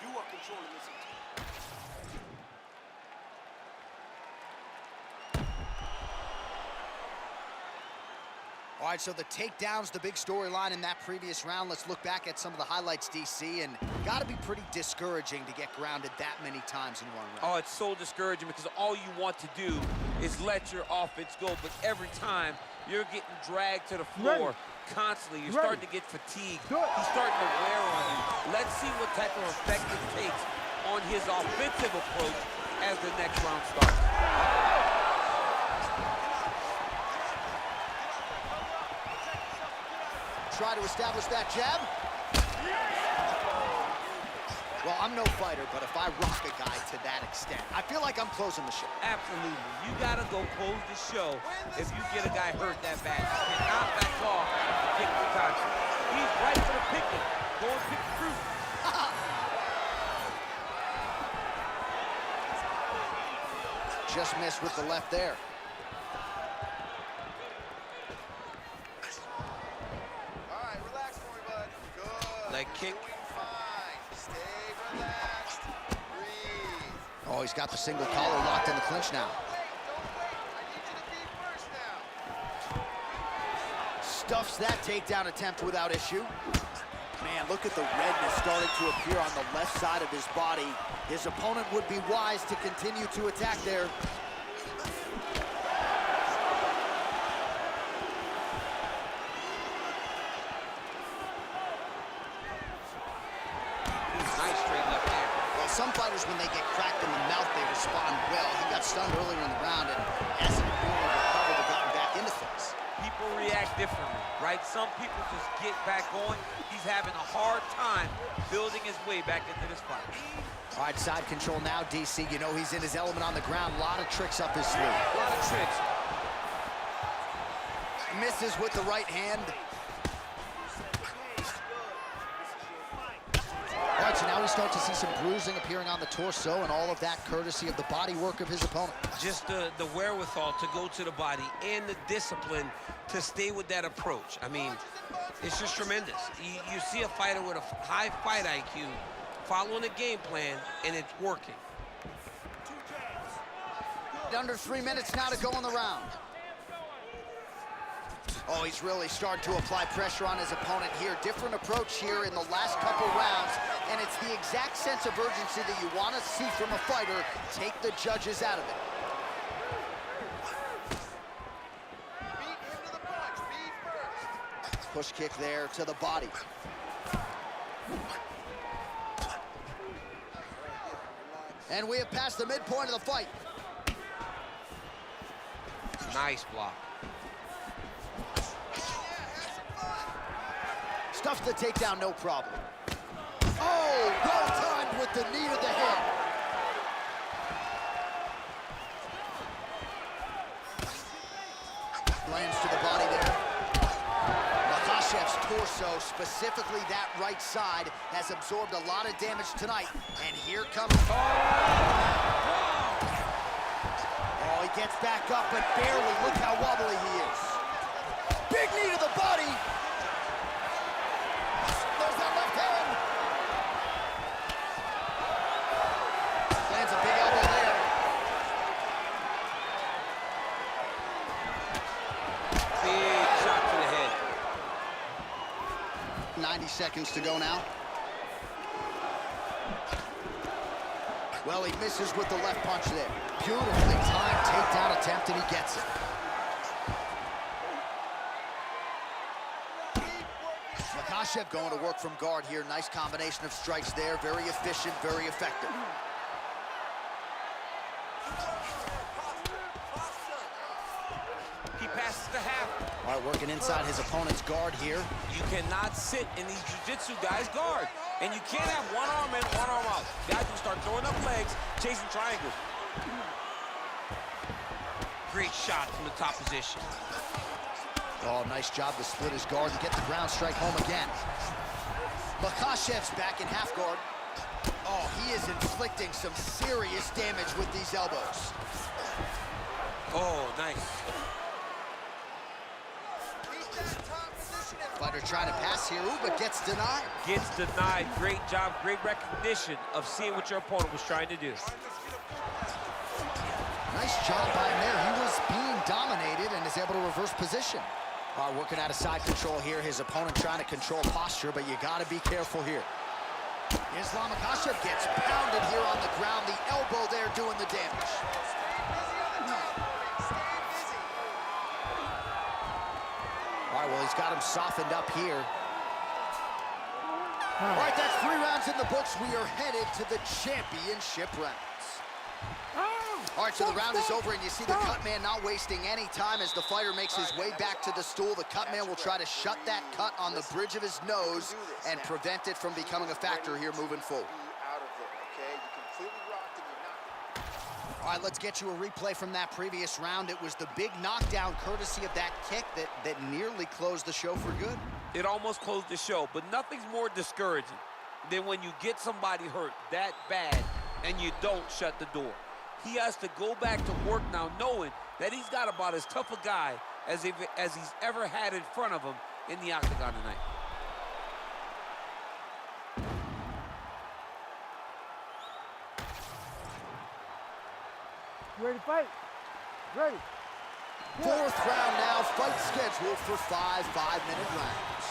You are controlling this entire. All right, so the takedown's the big storyline in that previous round. Let's look back at some of the highlights, DC, and got to be pretty discouraging to get grounded that many times in one round. Oh, it's so discouraging because all you want to do is let your offense go, but every time you're getting dragged to the floor constantly. You're starting to get fatigued. He's starting to wear on you. Let's see what type of effect it takes on his offensive approach as the next round starts. Try to establish that jab. Well, I'm no fighter, but if I rock a guy to that extent, I feel like I'm closing the show. Absolutely. You got to go close the show if you get a guy hurt that bad. You cannot back off and pick the time. He's right for the picking. Go and pick the fruit. Just missed with the left there. Leg kick. Stay relaxed. Breathe. Oh, he's got the single collar locked in the clinch now. Stuffs that takedown attempt without issue. Man, look at the redness starting to appear on the left side of his body. His opponent would be wise to continue to attack there. Some fighters, when they get cracked in the mouth, they respond well. He got stunned earlier in the round and hasn't really recovered or gotten back into things. People react differently, right? Some people just get back going. He's having a hard time building his way back into this fight. All right, side control now, DC. You know he's in his element on the ground. A lot of tricks up his sleeve. A lot of tricks. Misses with the right hand. All right, so now we start to see some bruising appearing on the torso, and all of that courtesy of the body work of his opponent. Just the wherewithal to go to the body and the discipline to stay with that approach. I mean, it's just tremendous. You see a fighter with a high fight IQ following a game plan, and it's working. Under 3 minutes now to go in the round. Oh, he's really starting to apply pressure on his opponent here. Different approach here in the last couple rounds, and it's the exact sense of urgency that you want to see from a fighter. Take the judges out of it. push kick there to the body. And we have passed the midpoint of the fight. Nice block. Stuffs the takedown, no problem. Oh, well timed with the knee to the head. Lands to the body there. Makhachev's torso, specifically that right side, has absorbed a lot of damage tonight. And here comes... Oh, he gets back up, but barely. Look how wobbly he is. Big knee to the body. There's that left hand. Lands a big elbow there. Big shot to the head. 90 seconds to go now. Well, he misses with the left punch there. Beautifully timed takedown attempt, and he gets it. Makhachev going to work from guard here. Nice combination of strikes there. Very efficient, very effective. He passes the half. All right, working inside his opponent's guard here. You cannot sit in these jiu-jitsu guys' guard. And you can't have one arm in, one arm out. Guys will start throwing up legs, chasing triangles. Great shot from the top position. Oh, nice job to split his guard and get the ground strike home again. Makhachev's back in half guard. Oh, he is inflicting some serious damage with these elbows. Oh, nice. Fighter trying to pass here, ooh, but gets denied. Gets denied. Great job, great recognition of seeing what your opponent was trying to do. Nice job by him there. He was being dominated and is able to reverse position. All right, working out of side control here. His opponent trying to control posture, but you got to be careful here. Islam Makhachev gets pounded here on the ground. The elbow there doing the damage. All right, well, he's got him softened up here. All right, that's 3 rounds in the books. We are headed to the championship rounds. All right, so the round is over, and you see the cut man not wasting any time as the fighter makes his way back to the stool. The cut man will try to shut that cut on the bridge of his nose and prevent it from becoming a factor here moving forward. Out of there, okay? You completely rocked and you knocked. All right, let's get you a replay from that previous round. It was the big knockdown courtesy of that kick that nearly closed the show for good. It almost closed the show, but nothing's more discouraging than when you get somebody hurt that bad and you don't shut the door. He has to go back to work now knowing that he's got about as tough a guy as he's ever had in front of him in the octagon tonight. You ready to fight? Ready. Fourth round now, fight scheduled for 5 5-minute rounds.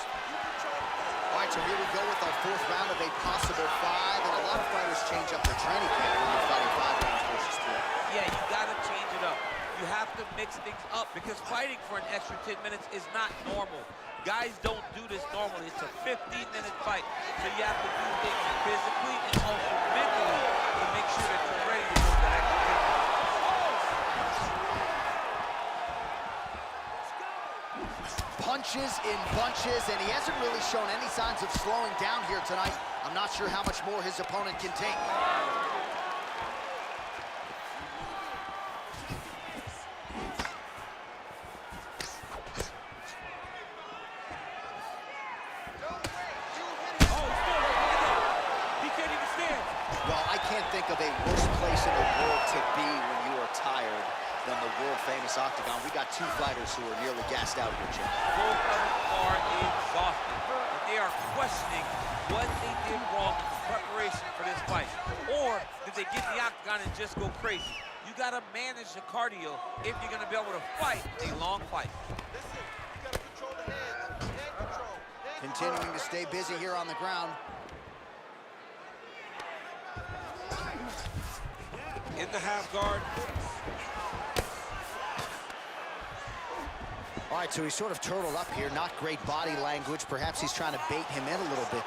All right, so here we go with our 4th round of a possible 5, and a lot of fighters change up their training camp when you're fighting 5 rounds versus 3. Yeah, you gotta change it up. You have to mix things up because fighting for an extra 10 minutes is not normal. Guys don't do this normally. It's a 15-minute fight, so you have to do things physically and also mentally to make sure that you're ready to go that extra 10 minutes. Punches in bunches, and he hasn't really shown any signs of slowing down here tonight. I'm not sure how much more his opponent can take. He can't even stand. Well, I can't think of a worse place in the world to be when you are tired than the world-famous octagon. We got 2 fighters who are nearly gassed out here, Jim. Both of them are exhausted. And they are questioning what they did wrong in preparation for this fight. Or did they get in the octagon and just go crazy? You got to manage the cardio if you're going to be able to fight a long fight. Listen, you gotta control the head. Head control. Head Continuing to stay busy here on the ground. In the half guard. All All right, so he's sort of turtled up here. Not great body language. Perhaps he's trying to bait him in a little bit.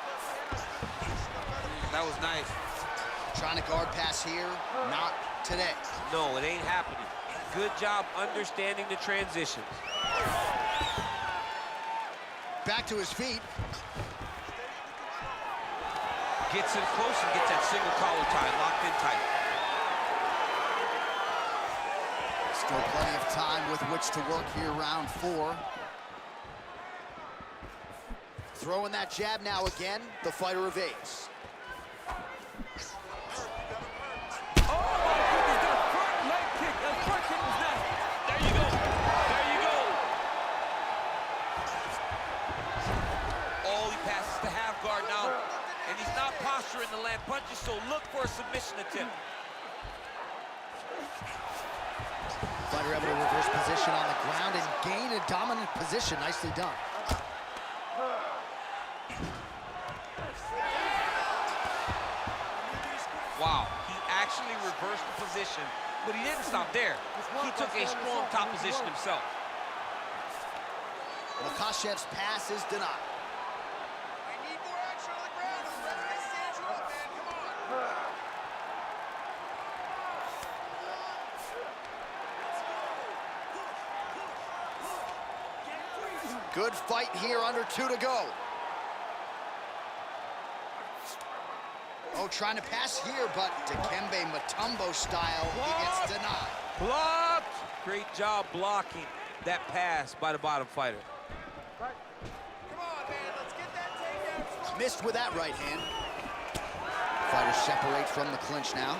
That was nice. Trying to guard pass here. Not today. No, it ain't happening. Good job understanding the transitions. Back to his feet. Gets in close and gets that single collar tie locked in tight. Still plenty of time with which to work here, round 4. Throwing that jab now again, the fighter evades. Oh my goodness, that front leg kick, that front kick was nice. There you go, there you go. Oh, he passes the half guard now, and he's not posturing to land punches, so look for a submission attempt. Fighter able to reverse position on the ground and gain a dominant position. Nicely done. Wow, he actually reversed the position, but he didn't stop there. He took a strong top position himself. Makhachev's pass is denied. I need more action on the ground. The ref can stand you up, man. Come on. Good fight here, under 2 to go. Oh, trying to pass here, but Dikembe Mutombo style, he gets denied. Blocked! Great job blocking that pass by the bottom fighter. Come on, man. Let's get that takedown. Missed with that right hand. Fighters separate from the clinch now.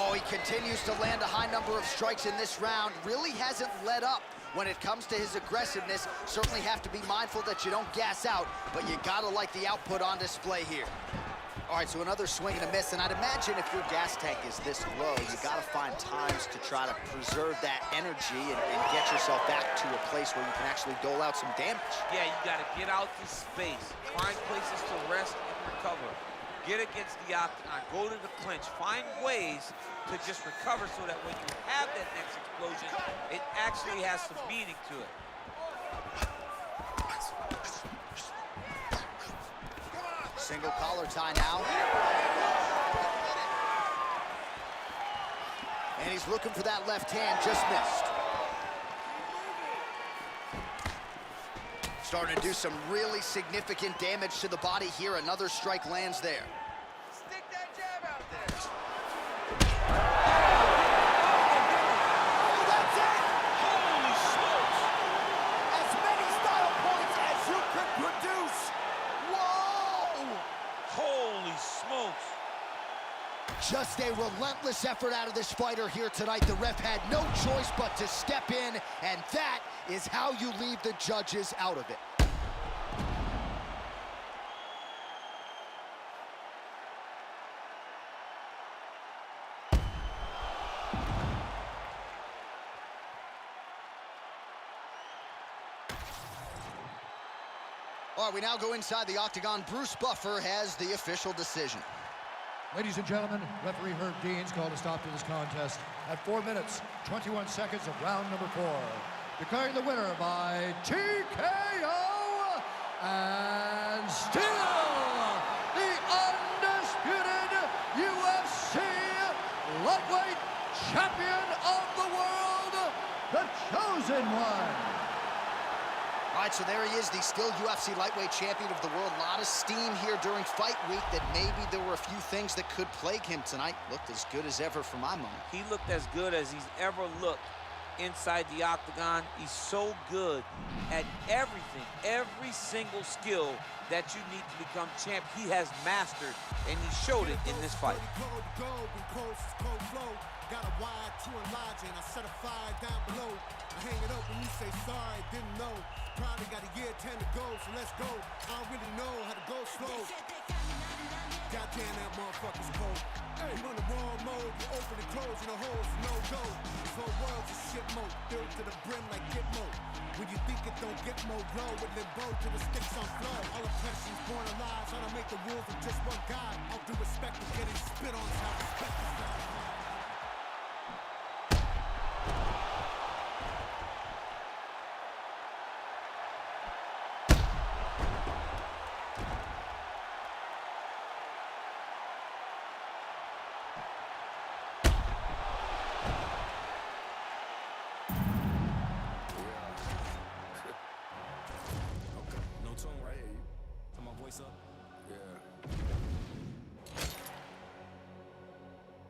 Oh, he continues to land a high number of strikes in this round. Really hasn't let up when it comes to his aggressiveness. Certainly have to be mindful that you don't gas out, but you gotta like the output on display here. All right, so another swing and a miss, and I'd imagine if your gas tank is this low, you gotta find times to try to preserve that energy and get yourself back to a place where you can actually dole out some damage. Yeah, you gotta get out to space, find places to rest and recover. Get against the octagon, go to the clinch, find ways to just recover so that when you have that next explosion, it actually has some meaning to it. Single collar tie now. And he's looking for that left hand, just missed. Starting to do some really significant damage to the body here. Another strike lands there. Stick that jab out there. Oh, that's it! Holy smokes! As many style points as you could produce. Whoa! Holy smokes! Just a relentless effort out of this fighter here tonight. The ref had no choice but to step in, and that is how you leave the judges out of it. All right, we now go inside the octagon. Bruce Buffer has the official decision. Ladies and gentlemen, referee Herb Dean's called a stop to this contest at 4 minutes, 21 seconds of round number 4. Declaring the winner by TKO and still the undisputed UFC lightweight champion of the world, the Chosen One. All right, so there he is, the still UFC lightweight champion of the world. A lot of steam here during fight week that maybe there were a few things that could plague him tonight. Looked as good as ever for my money. He looked as good as he's ever looked inside the octagon. He's so good at everything, every single skill that you need to become champ. He has mastered, and he showed it in this fight. Got a wire to Elijah and I set a fire down below. I hang it up when you say sorry, didn't know. Probably got a year 10 to go, so let's go. I don't really know how to go slow. Goddamn, that motherfucker's cold. You on the wrong mode, you open and close, and the hole's no go. This whole world's a shit mode, filled to the brim like Gitmo. When you think it don't get more blow, with limbo to the sticks on flow. All oppression's born alive, trying to make the rules with just one guy. All due respect to getting spit on, is how respect is done. voice up. Yeah.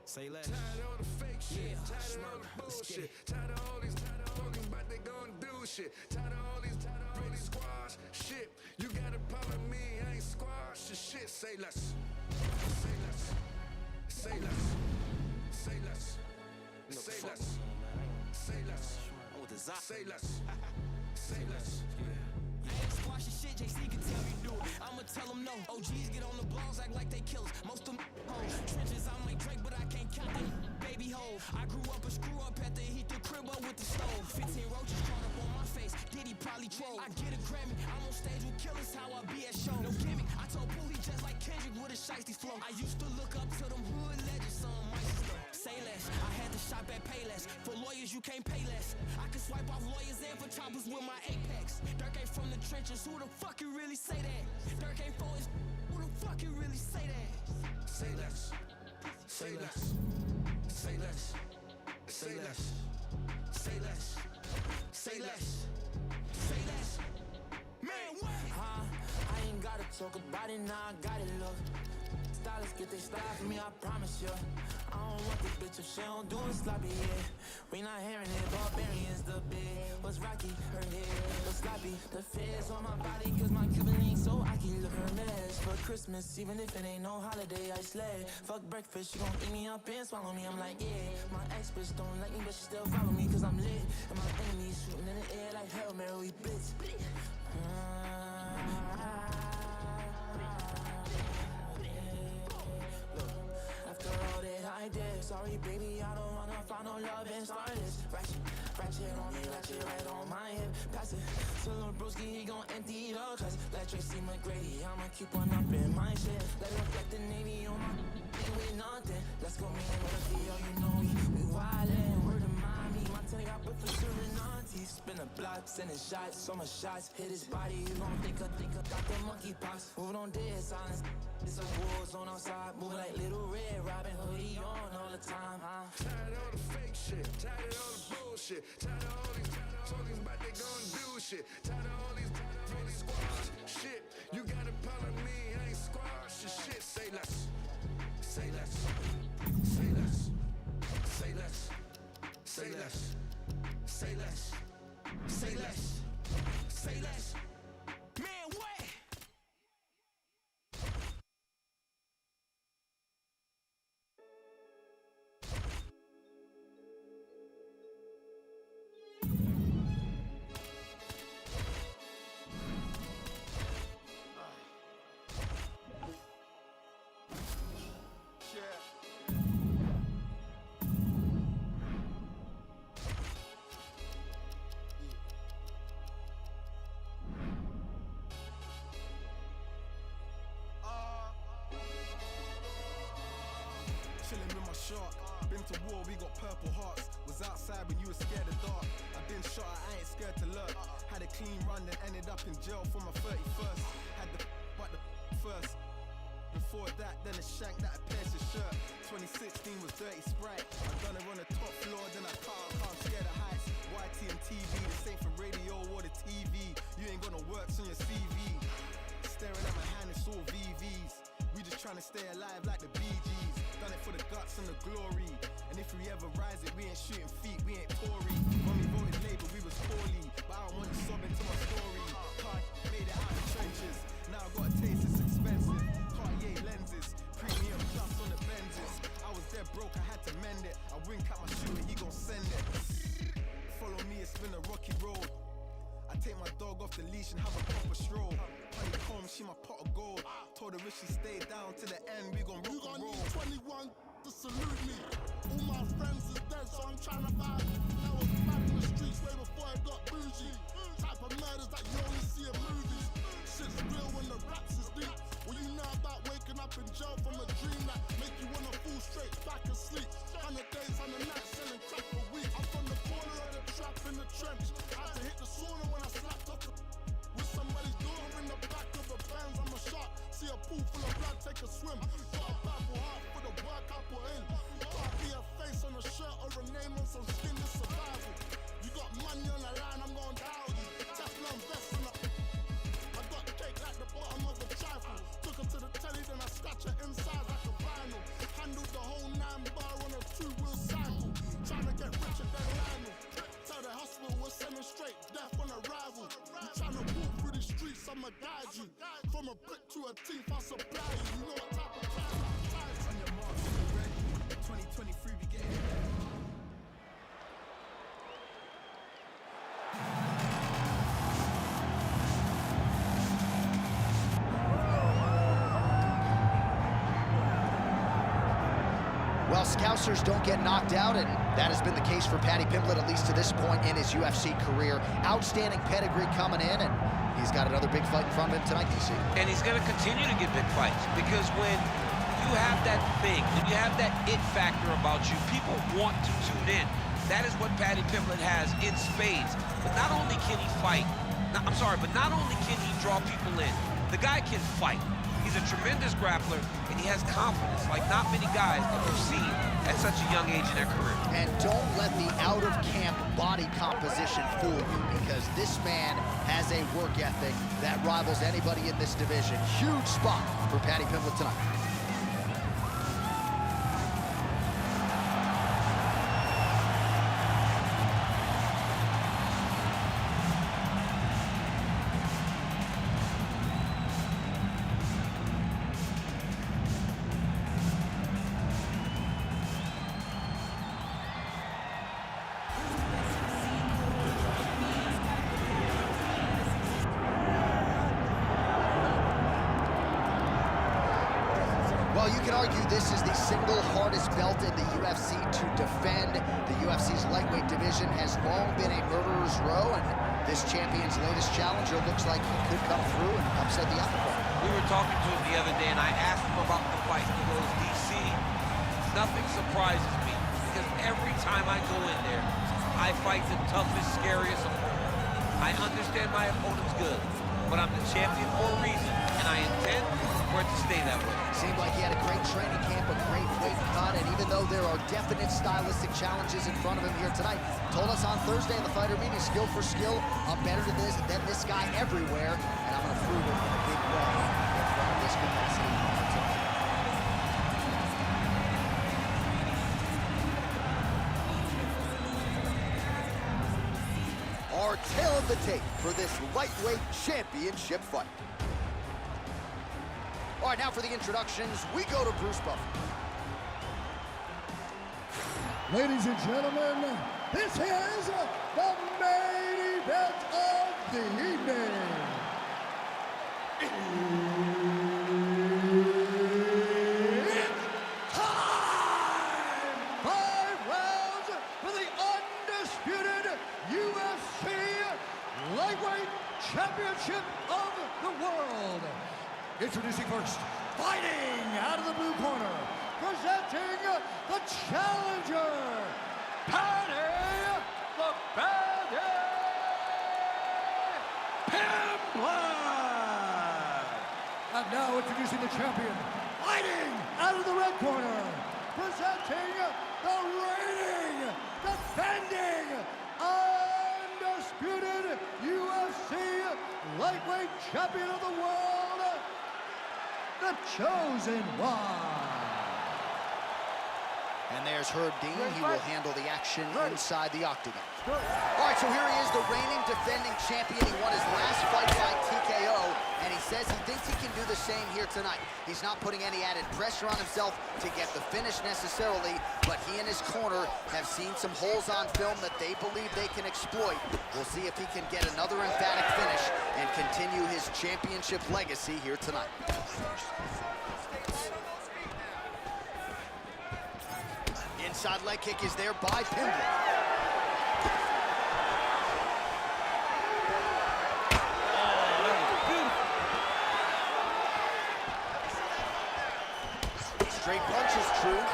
Say less. Tired of all the fake shit, Yeah, tired of all the bullshit, tired of all these talking about they gon' do shit, tired of all these squash shit. You got a problem with me, I ain't squash the shit. Say less, say less, say less, say less, say less, say less, say less, say less. I ain't squashing shit, JC can tell me do it. I'ma tell them no. OGs get on the balls, act like they killers. Most of them hoes. Trenches, I'm like Drake, but I can't count them baby hoes. I grew up a screw up at the heat the crib up with the stove. 15 roaches caught up on my face. Diddy probably troll. I get a Grammy. I'm on stage with killers, how I be at shows. No gimmick. I told Pooh he just like Kendrick with a shiesty flow. I used to look up to them hood legends, some mice stuff. Say less. I had to shop at Payless. For lawyers, you can't pay less. I can swipe off lawyers and for choppers with my Apex. Dirk ain't from the trenches. Who the fuck you really say that? Dirk ain't for his. Who the fuck you really say that? Say less, say less, say less, say less, say less, say less, say less. Man, what? I ain't gotta talk about it, now I got it, look. Stylists get they style from me, I promise you. I don't want the bitch if she don't do it sloppy, yeah. We not hearing it, barbarians the big. What's rocky, her hair, what's sloppy. The feds on my body, cause my Cuban ain't so I can look her mess. For Christmas, even if it ain't no holiday, I slay. Fuck breakfast, she gon' eat me up and swallow me, I'm like, yeah. My ex bitch don't like me, but she still follow me, cause I'm lit. And my enemies shooting in the air like Hail Mary, we blitz. After all that I did, sorry baby, I don't wanna find no love and start this. Ratchet on me, ratchet right on my hip. Pass it to Lil Broski, he gon' empty the cuts. Let Tracy McGrady, I'ma keep on up in my shit. Let it reflect the Navy on my ain't with nothing. Let's go me and Murphy, yo, you know we wildin'. Word of mommy, my telly got put for sure in aunties. Spin a block, sending shots, so much shots. Hit his body, you gon' think I got the monkeypox. Moving on dead silence. It's a war zone outside, moving like Little Red Robin Hoodie on all the time, Tired of all the fake shit, tired of all the bullshit, tired of all these talking about they gon' do shit, tired of all these squash shit. You got a problem with me, I ain't squash the shit. Say less, say less, say less, say less, say less, say less, say less, say less. Man, what? Chilling with my shark. Been to war, we got purple hearts. Was outside when you were scared of dark. I've been shot, I ain't scared to lurk. Had a clean run, then ended up in jail for my 31st. Had the but the first. Before that, then a shank that I pierced his shirt. 2016 was Dirty Sprite. I done it on the top floor, then I can't scare the heights. YT and TV, this ain't for radio or the TV. You ain't got no works on your CV. Staring at my hand, it's all VVs. We just trying to stay alive like the Bee Gees. Done it for the guts and the glory. And if we ever rise it, we ain't shooting feet, we ain't Tory. When we voted Labour, we was poorly. But I don't want you sobbing to my story. Can't made it out of the trenches. Now I got a taste, it's expensive. Cartier lenses, premium plus on the Benzes. I was dead broke, I had to mend it. I wink at my shooter, he gon' send it. Follow me, it's been a rocky road. I take my dog off the leash and have a proper stroll. Honeycomb, she my pot of gold. Told her if she stayed down to the end, we gon' rock and roll. You gon' need 21 to salute me. All my friends is dead, so I'm tryna buy. I was back in the streets way before it got bougie. Type of murders that you only see in movies. Shit's real when the raps is deep. Well, you know about waking up in jail from a dream that make you wanna fall straight back asleep. 100 days, 100 nights, selling crack a week. I'm from the corner of the trap in the trench. Had to hit the sauna when I slapped up with somebody's daughter in the back of a Benz. I'm a shark, see a pool full of blood, take a swim. Got a Bible heart for the work I put in. Can't be a face on a shirt or a name on some skin, it's survival. You got money on the line, I'm gon' dial you. Teflon vest in the I'ma guide you. From a brick to a teeth, I'll supply you. You know what type of time. On your marks, get ready. 2023 be getting ready. Well, Scousers don't get knocked out, and that has been the case for Paddy Pimblett, at least to this point in his UFC career. Outstanding pedigree coming in, and he's got another big fight in front of him tonight, DC. And he's going to continue to get big fights, because when you have that thing, when you have that it factor about you, people want to tune in. That is what Paddy Pimblett has in spades. But not only can he fight, but not only can he draw people in, the guy can fight. He's a tremendous grappler, and he has confidence like not many guys that we've seen at such a young age in their career. And don't let the out-of-camp body composition fool you, because this man has a work ethic that rivals anybody in this division. Huge spot for Paddy Pimblett tonight. Well, you can argue this is the single hardest belt in the UFC to defend. The UFC's lightweight division has long been a murderer's row, and this champion's latest challenger looks like he could come through and upset the apple cart. We were talking to him the other day, and I asked him about the fight. He goes, DC, nothing surprises me, because every time I go in there, I fight the toughest, scariest opponent. I understand my opponent's good, but I'm the champion for a reason, and I intend for it to stay that way. Seemed like he had a great training camp, a great weight cut, and even though there are definite stylistic challenges in front of him here tonight, told us on Thursday in the fighter meeting, skill for skill, I'm better than this guy everywhere, and I'm gonna prove it in a big way in front of this capacity opponent tonight. Our tail of the tape for this lightweight championship fight. All right, now for the introductions, we go to Bruce Buffer. Ladies and gentlemen, this is the main event of the evening. It's time! 5 rounds for the undisputed UFC Lightweight Championship of the World. Introducing first, fighting out of the blue corner, presenting the challenger, Paddy the Bandit Pimblett. And now introducing the champion, fighting out of the red corner, presenting the reigning, defending, undisputed UFC Lightweight Champion of the World, the Chosen One. And there's Herb Dean. He will handle the action inside the octagon. All right, so here he is, the reigning defending champion. He won his last fight by TKO, and he says he thinks he can do the same here tonight. He's not putting any added pressure on himself to get the finish necessarily, but he and his corner have seen some holes on film that they believe they can exploit. We'll see if he can get another emphatic finish and continue his championship legacy here tonight. Inside leg kick is there by Pimblett. Straight punch is true.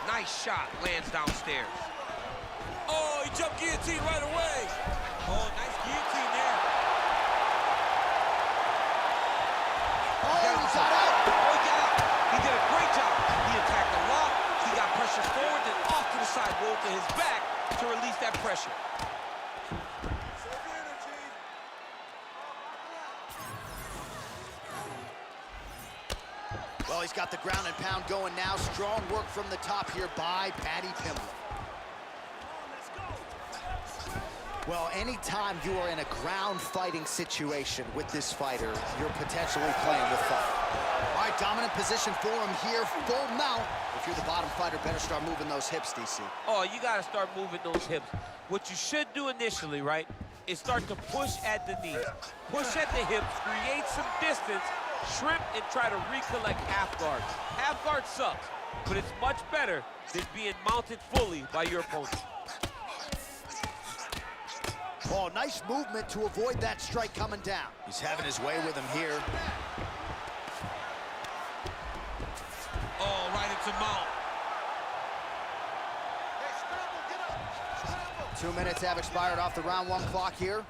Nice shot, lands downstairs. Oh, he jumped guillotine right away. Oh, nice guillotine there. Oh, he got out. Oh, he got out. He did a great job. He attacked a lot. He got pressure forward, then off to the side, rolled to his back to release that pressure. Well, he's got the ground and pound going now. Strong work from the top here by Paddy Pimblett. Well, anytime you are in a ground fighting situation with this fighter, you're potentially playing with fire. All right, dominant position for him here, full mount. If you're the bottom fighter, better start moving those hips, DC. Oh, you got to start moving those hips. What you should do initially, right, is start to push at the knees. Push at the hips, create some distance, shrimp, and try to recollect half guard. Half guard sucks, but it's much better than being mounted fully by your opponent. Oh, nice movement to avoid that strike coming down. He's having his way with him here. Oh, right into mount. 2 minutes have expired off the round 1 clock here.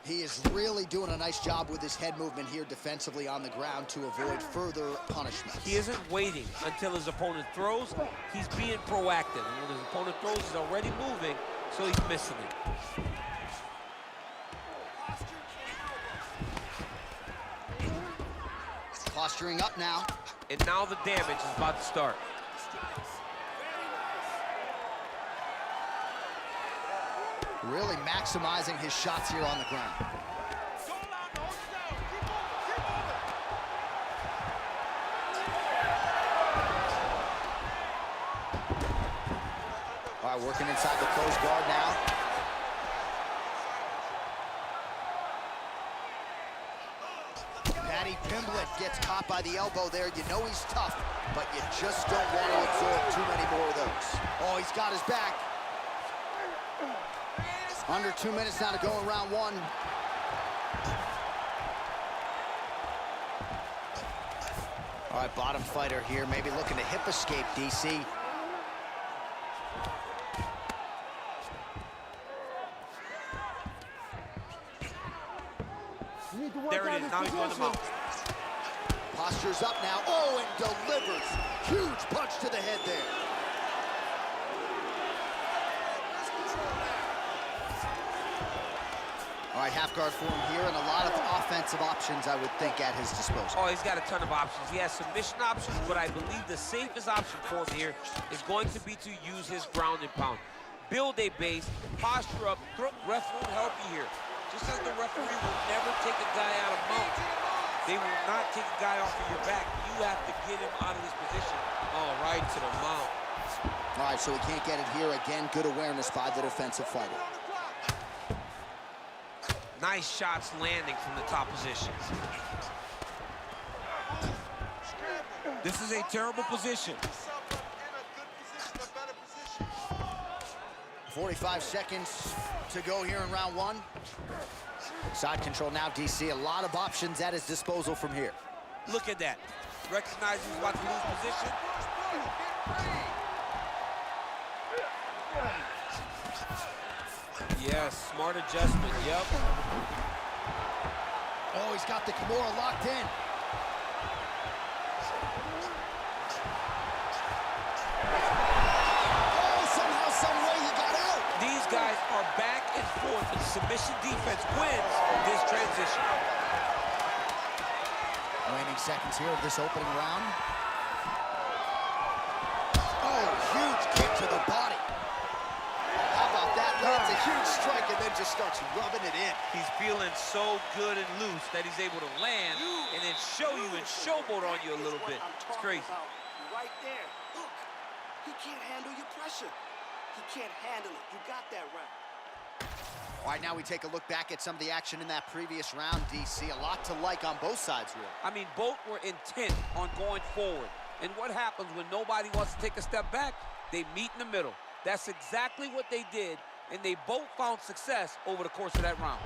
He is really doing a nice job with his head movement here defensively on the ground to avoid further punishment. He isn't waiting until his opponent throws. He's being proactive. And when his opponent throws, he's already moving, so he's missing it. Posturing up now. And now the damage is about to start. Really maximizing his shots here on the ground. All right, working inside the closed guard now. Paddy Pimblett gets caught by the elbow there. You know he's tough, but you just don't want to absorb too many more of those. Oh, he's got his back. Under 2 minutes now to go in round 1. All right, bottom fighter here, maybe looking to hip escape, DC. There it is, now he's going to mount. Posture's up now, oh, and delivers. Huge punch to the head there. All right, half guard for him here, and a lot of offensive options, I would think, at his disposal. Oh, he's got a ton of options. He has submission options, but I believe the safest option for him here is going to be to use his ground and pound. Build a base, posture up, ref won't help you here. Just as the referee will never take a guy out of mount, they will not take a guy off of your back. You have to get him out of this position. Oh, right to the mount. All right, so he can't get it here. Again, good awareness by the defensive fighter. Nice shots landing from the top position. This is a terrible position. 45 seconds to go here in round 1. Side control now, DC. A lot of options at his disposal from here. Look at that. Recognize he's about to lose position. Yes, smart adjustment, yep. Oh, he's got the Kimura locked in. Oh, somehow, some way he got out. These guys are back and forth, and submission defense wins this transition. Waning seconds here of this opening round. Oh, huge kick to the body. How about that? Lands a huge strike and then just starts rubbing it in. He's feeling so good and loose that he's able to land and then show you and showboat on you a little bit. It's crazy. Right there. Look, he can't handle your pressure. He can't handle it. You got that right. All right, now we take a look back at some of the action in that previous round, DC. A lot to like on both sides, really. I mean, both were intent on going forward. And what happens when nobody wants to take a step back? They meet in the middle. That's exactly what they did, and they both found success over the course of that round.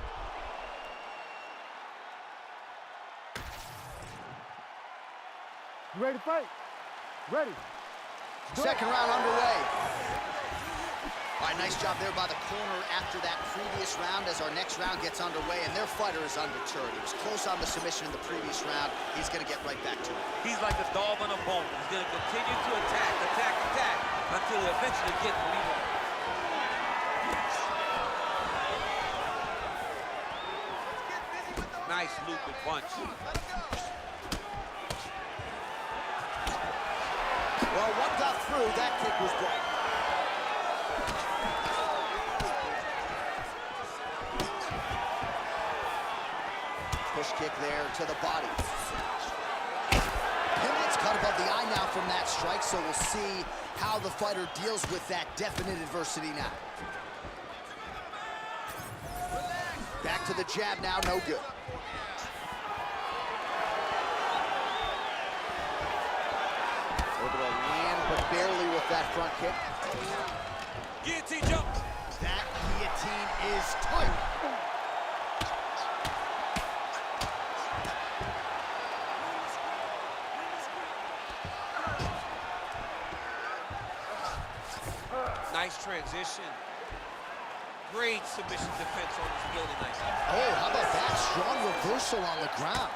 You ready to fight? Ready. Second round underway. All right, nice job there by the corner after that previous round as our next round gets underway, and their fighter is undeterred. He was close on the submission in the previous round. He's going to get right back to it. He's like a dog on a bone. He's going to continue to attack until he eventually gets what he wants. Nice looping punch. Well, what got through? That kick was blocked. push kick there to the body. Pimlet's cut above the eye now from that strike, so we'll see how the fighter deals with that definite adversity now. Back to the jab now, no good. Able to land, but barely with that front kick. Guillotine jump. That guillotine is tight. Nice transition. Great submission defense on this field tonight. Oh, how about that? Strong reversal on the ground.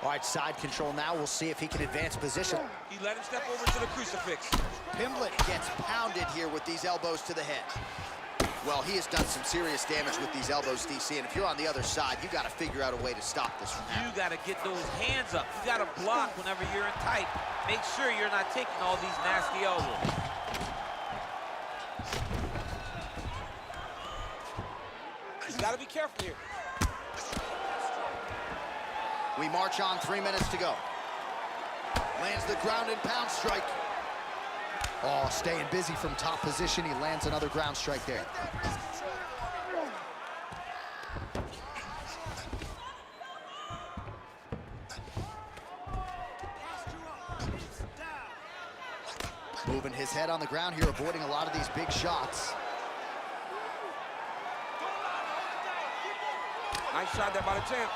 All right, side control now. We'll see if he can advance position. He let him step over to the crucifix. Pimlet gets pounded here with these elbows to the head. Well, he has done some serious damage with these elbows, DC, and if you're on the other side, you got to figure out a way to stop this from happening. You got to get those hands up. You got to block whenever you're in tight. Make sure you're not taking all these nasty elbows. You got to be careful here. We march on, 3 minutes to go. Lands the ground and pound strike. Oh, staying busy from top position. He lands another ground strike there. Moving his head on the ground here, avoiding a lot of these big shots. Nice shot there by the champ.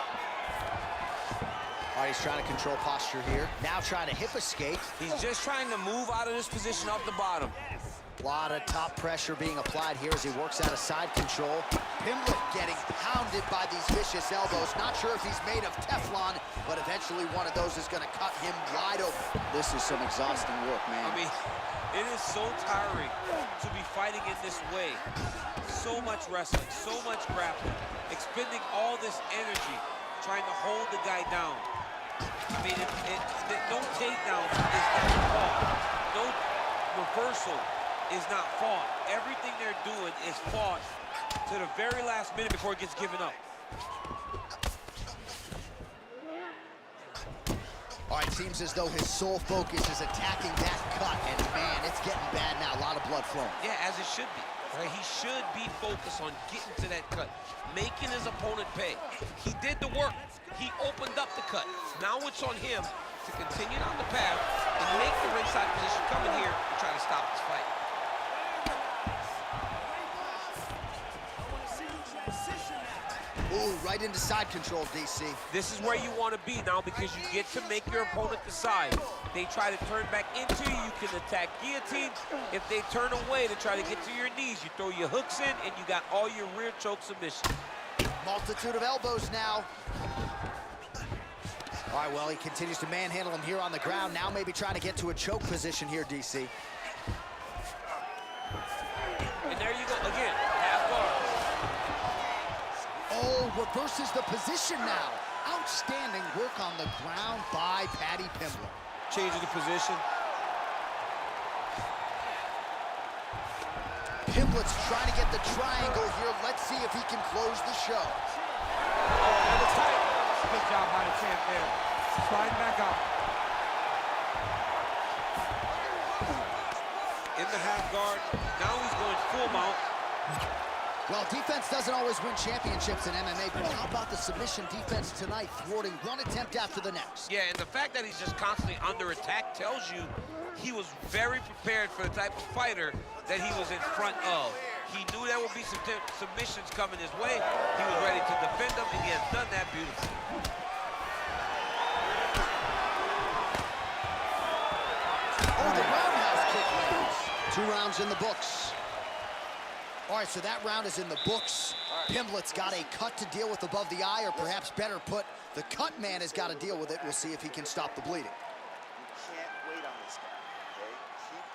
All right, he's trying to control posture here. Now trying to hip escape. He's just trying to move out of this position off the bottom. A lot of top pressure being applied here as he works out of side control. Pimlet getting pounded by these vicious elbows. Not sure if he's made of Teflon, but eventually one of those is going to cut him wide open. This is some exhausting work, man. I mean, it is so tiring to be fighting in this way. So much wrestling, so much grappling, expending all this energy, trying to hold the guy down. I mean, no takedown is not fought. No reversal is not fought. Everything they're doing is fought to the very last minute before it gets given up. All right, seems as though his sole focus is attacking that cut, and man, it's getting bad now. A lot of blood flowing. Yeah, as it should be. Right? He should be focused on getting to that cut, making his opponent pay. He did the work. He opened up the cut. Now it's on him to continue down the path and make the ringside position, come in here and try to stop this fight. Ooh, right into side control, DC. This is where you want to be now because you get to make your opponent decide. If they try to turn back into you, you can attack guillotine. If they turn away to try to get to your knees, you throw your hooks in and you got all your rear choke submission. Multitude of elbows now. All right, well, he continues to manhandle him here on the ground. Now maybe trying to get to a choke position here, DC. And there you go, again, half guard. Oh, reverses the position now. Outstanding work on the ground by Paddy Pimlet. Changing the position. Pimlet's trying to get the triangle here. Let's see if he can close the show. Oh, that was tight. Good job by the champ there. Sliding back up. In the half guard. Now he's going full mount. Well, defense doesn't always win championships in MMA, but how about the submission defense tonight, thwarting one attempt after the next? Yeah, and the fact that he's just constantly under attack tells you he was very prepared for the type of fighter that he was in front of. He knew there would be some submissions coming his way. He was ready to defend them, and he has done that beautifully. Oh, the roundhouse kick lands. 2 rounds in the books. All right, so that round is in the books. Pimlet's got a cut to deal with above the eye, or perhaps better put, the cut man has got to deal with it. We'll see if he can stop the bleeding. You can't wait on this guy, okay? Keep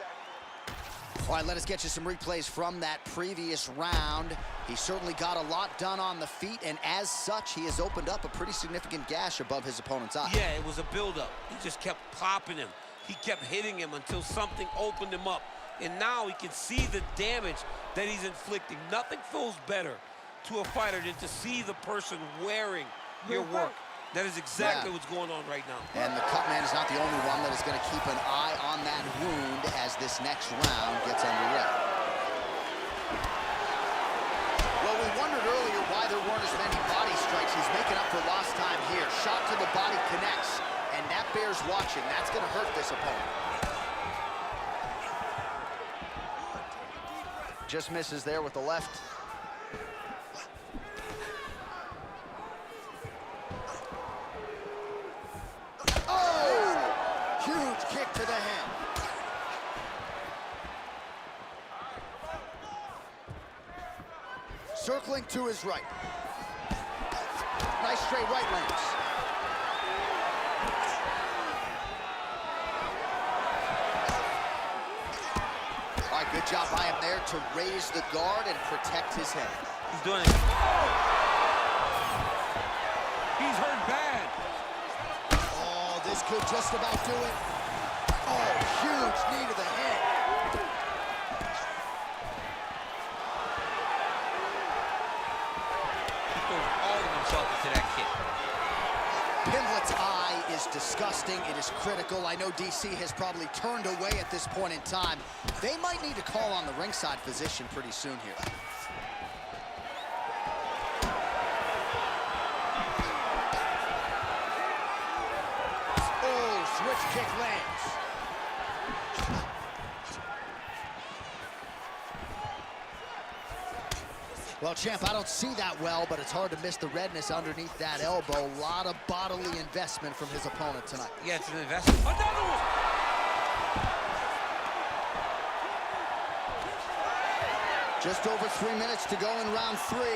that. All right, let us get you some replays from that previous round. He certainly got a lot done on the feet, and as such, he has opened up a pretty significant gash above his opponent's eye. Yeah, it was a buildup. He just kept popping him. He kept hitting him until something opened him up. And now he can see the damage that he's inflicting. Nothing feels better to a fighter than to see the person wearing your work. That is exactly what's going on right now. And the cut man is not the only one that is going to keep an eye on that wound as this next round gets underway. Well, we wondered earlier why there weren't as many body strikes. He's making up for lost time here. Shot to the body connects, and that bears watching. That's going to hurt this opponent. Just misses there with the left. Oh! Huge kick to the head. Circling to his right. Nice straight right lands. All right, good job by him there to raise the guard and protect his head. He's doing it. He's hurt bad. Oh, this could just about do it. Oh, huge knee to the head. He throws all of himself into that kick. Pimlet's eye is disgusting. It is critical. I know DC has probably turned away at this point in time. They might need to call on the ringside physician pretty soon here. Oh, switch kick lands. Well, champ, I don't see that well, but it's hard to miss the redness underneath that elbow. A lot of bodily investment from his opponent tonight. Yeah, it's an investment. Another one! Just over 3 minutes to go in round 3. Come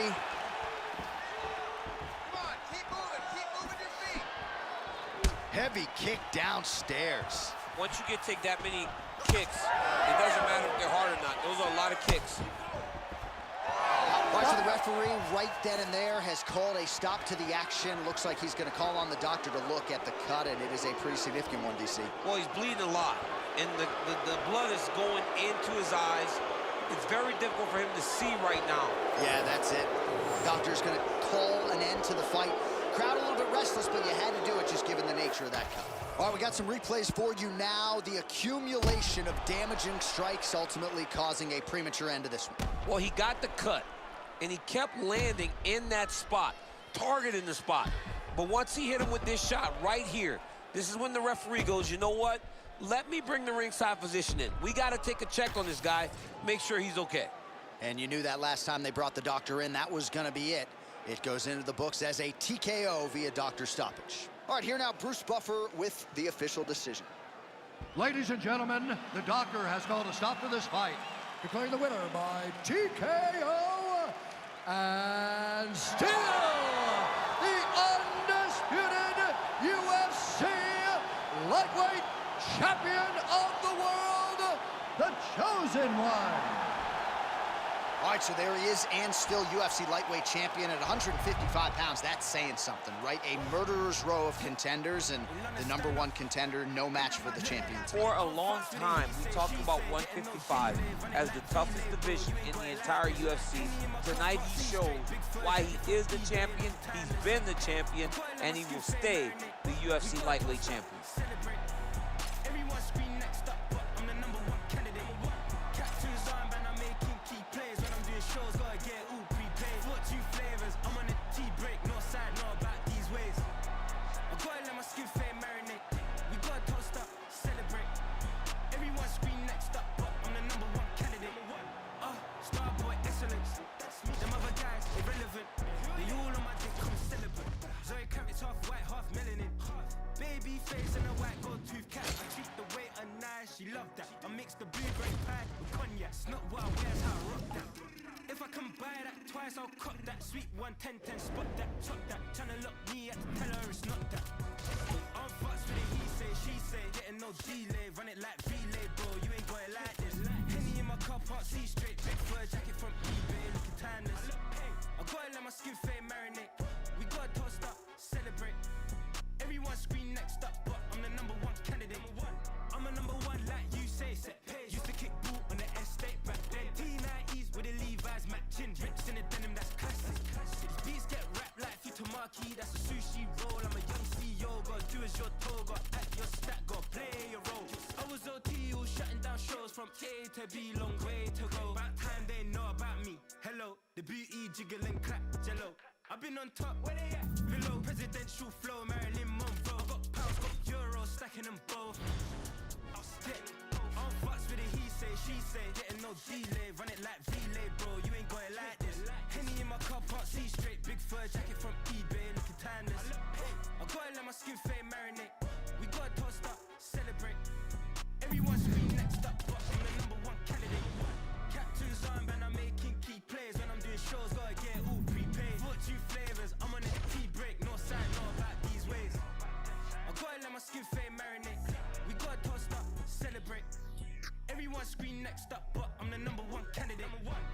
on, keep moving your feet. Heavy kick downstairs. Once you take that many kicks, it doesn't matter if they're hard or not. Those are a lot of kicks. Right, so the referee right then and there has called a stop to the action. Looks like he's going to call on the doctor to look at the cut, and it is a pretty significant one, DC. Well, he's bleeding a lot, and the blood is going into his eyes. It's very difficult for him to see right now. Yeah, that's it. Doctor's going to call an end to the fight. Crowd a little bit restless, but you had to do it just given the nature of that cut. All right, we got some replays for you now. The accumulation of damaging strikes ultimately causing a premature end to this one. Well, he got the cut, and he kept landing in that spot, targeting the spot. But once he hit him with this shot right here, this is when the referee goes, you know what? Let me bring the ringside physician in. We got to take a check on this guy, make sure he's okay. And you knew that last time they brought the doctor in, that was going to be it. It goes into the books as a TKO via doctor stoppage. All right, here now, Bruce Buffer with the official decision. Ladies and gentlemen, the doctor has called a stop to this fight, declaring the winner by TKO, and still the undisputed UFC lightweight champion of the world, the Chosen One. All right, so there he is, and still UFC lightweight champion at 155 pounds. That's saying something, right? A murderer's row of contenders, and the #1 contender, no match for the champion. For a long time, we talked about 155 as the toughest division in the entire UFC. Tonight, he showed why he is the champion, he's been the champion, and he will stay the UFC lightweight champion. She loved that. I mixed the blueberry pie with cognac. It's not what I wear, it's how I rock that. If I can buy that twice, I'll cop that. Sweet 110, spot that, chop that. Tryna lock me, I have to tell her it's not that. I'm fucks with it, he say, she say. Getting no delay, run it like relay, bro. You ain't got it like this. Henny in my car park, see straight. Big fur jacket from eBay, looking timeless. I gotta let my skin fade marinate. We gotta toast up, celebrate. Everyone scream next up, but I'm the #1 candidate. I'm a #1 like you say, set pace. Used to kick ball on the estate back then. T90s with the Levi's matching. Rips in the denim, that's classic. marquee, that's a sushi roll. I'm a young CEO, gotta do as you're told, gotta act your stat, gotta play your role. I was OT, all shutting down shows from A to B, long way to go. About time they know about me. Hello, the booty jiggle and clap, jello. I've been on top, where they at? Below, presidential flow, Marilyn Monroe. Got pounds, got euros, stacking them both. I'll stick. I'll fucks with it, he say, she say. Getting no delay, run it like relay, bro. You ain't got it like this. Henny in my car, park, see straight. Big fur jacket from eBay, looking timeless. I gotta let my skin fade marinate. We gotta toast up, celebrate. Everyone's scream next up, but I'm the number one candidate. Captain's armband, I'm making key plays. When I'm doing shows, gotta get it all prepaid. 42 flavors, I'm on a tea break. No sign, know about these ways. I gotta let my skin fade marinate. We gotta toast up, celebrate. Everyone scream next up, but I'm the number one candidate. Number one.